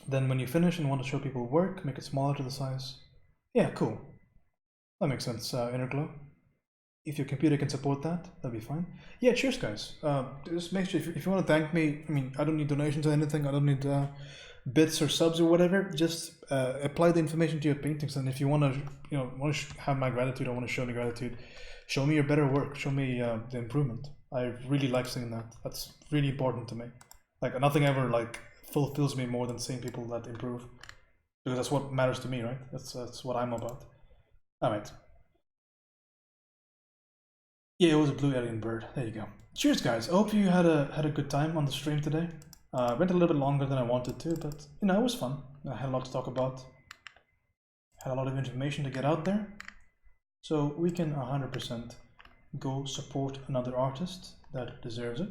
Then when you finish and want to show people work, make it smaller to the size. Yeah, cool. That makes sense, Innerglow. If your computer can support that, that'd be fine. Yeah, cheers, guys. Just make sure, if you want to thank me, I mean, I don't need donations or anything. I don't need bits or subs or whatever. Just apply the information to your paintings. And if you want to, have my gratitude, or want to show me gratitude, show me your better work. Show me the improvement. I really like seeing that. That's really important to me. Like, nothing ever fulfills me more than seeing people that improve, because that's what matters to me, right? That's what I'm about. All right. Yeah, it was a blue alien bird. There you go. Cheers, guys. I hope you had a good time on the stream today. Went a little bit longer than I wanted to, but it was fun. I had a lot to talk about. Had a lot of information to get out there. So we can 100% go support another artist that deserves it.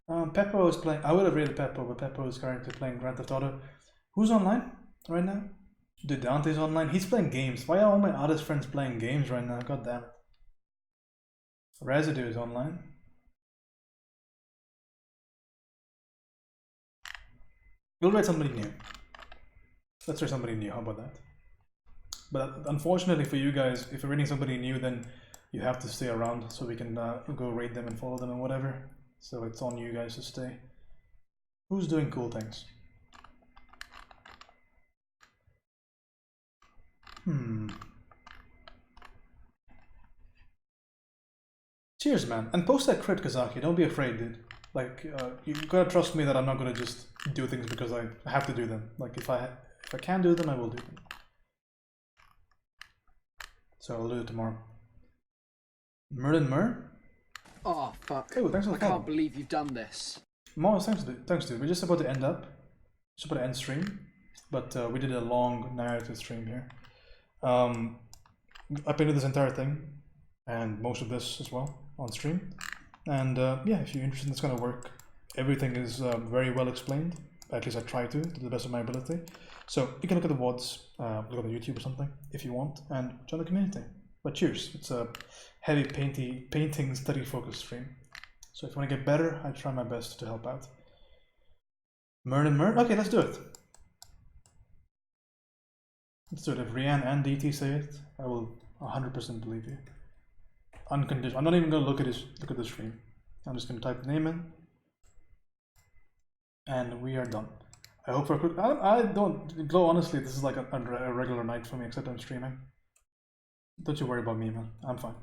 Peppo is playing. I would have rated Peppo, but Peppo is currently playing Grand Theft Auto. Who's online right now? Dude, Dante's online. He's playing games. Why are all my artist friends playing games right now? God damn it. Residue is online. We'll write somebody new. Let's try somebody new. How about that? But unfortunately for you guys, if you're rating somebody new, then you have to stay around so we can go rate them and follow them and whatever. so it's on you guys to stay. Who's doing cool things? Cheers, man. And post that crit, Kazaki. Don't be afraid, dude. Like, you gotta trust me that I'm not gonna just do things because I have to do them. Like, if I can do them, I will do them. So I'll do it tomorrow. Merlin Mer? Oh, fuck. Oh, thanks for the I follow. can't believe you've done this. Mars, thanks, dude. We're just about to end up. Just about to end stream. But we did a long narrative stream here. I painted this entire thing and most of this as well on stream. And yeah, if you're interested in this kind of work, everything is very well explained. At least I try to the best of my ability. So you can look at the VODs, look on the YouTube or something if you want, and join the community. But cheers, it's a heavy painting study focused stream. So if you want to get better, I try my best to help out. Merlin Mer? Okay, let's do it. Let's do it. If Rianne and DT say it, I will 100% believe you. Unconditional. I'm not even gonna look at the stream. I'm just gonna type the name in, and we are done. I hope for a quick. I don't glow. Honestly, this is like a regular night for me, except I'm streaming. Don't you worry about me, man. I'm fine.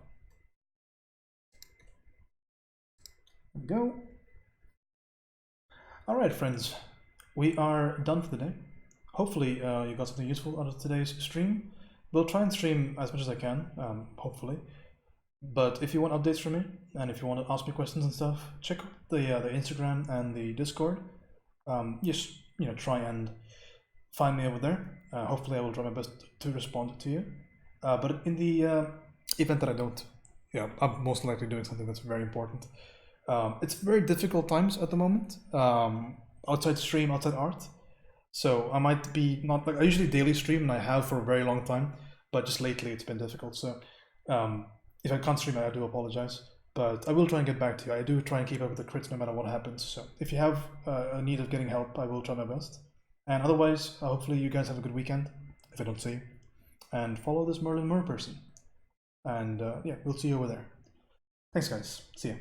There we go. All right, friends. We are done for the day. Hopefully, you got something useful out of today's stream. We'll try and stream as much as I can, hopefully. But if you want updates from me, and if you want to ask me questions and stuff, check out the Instagram and the Discord. Just try and find me over there. Hopefully, I will try my best to respond to you. But in the event that I don't, I'm most likely doing something that's very important. It's very difficult times at the moment. Outside stream, outside art. So I might be not like I usually daily stream, and I have for a very long time. But just lately, it's been difficult. So. If I can't stream, I do apologize, but I will try and get back to you. I do try and keep up with the crits no matter what happens. So if you have a need of getting help, I will try my best. And otherwise, hopefully you guys have a good weekend, if I don't see you. And follow this Merlin Mer person. And yeah, we'll see you over there. Thanks, guys. See ya.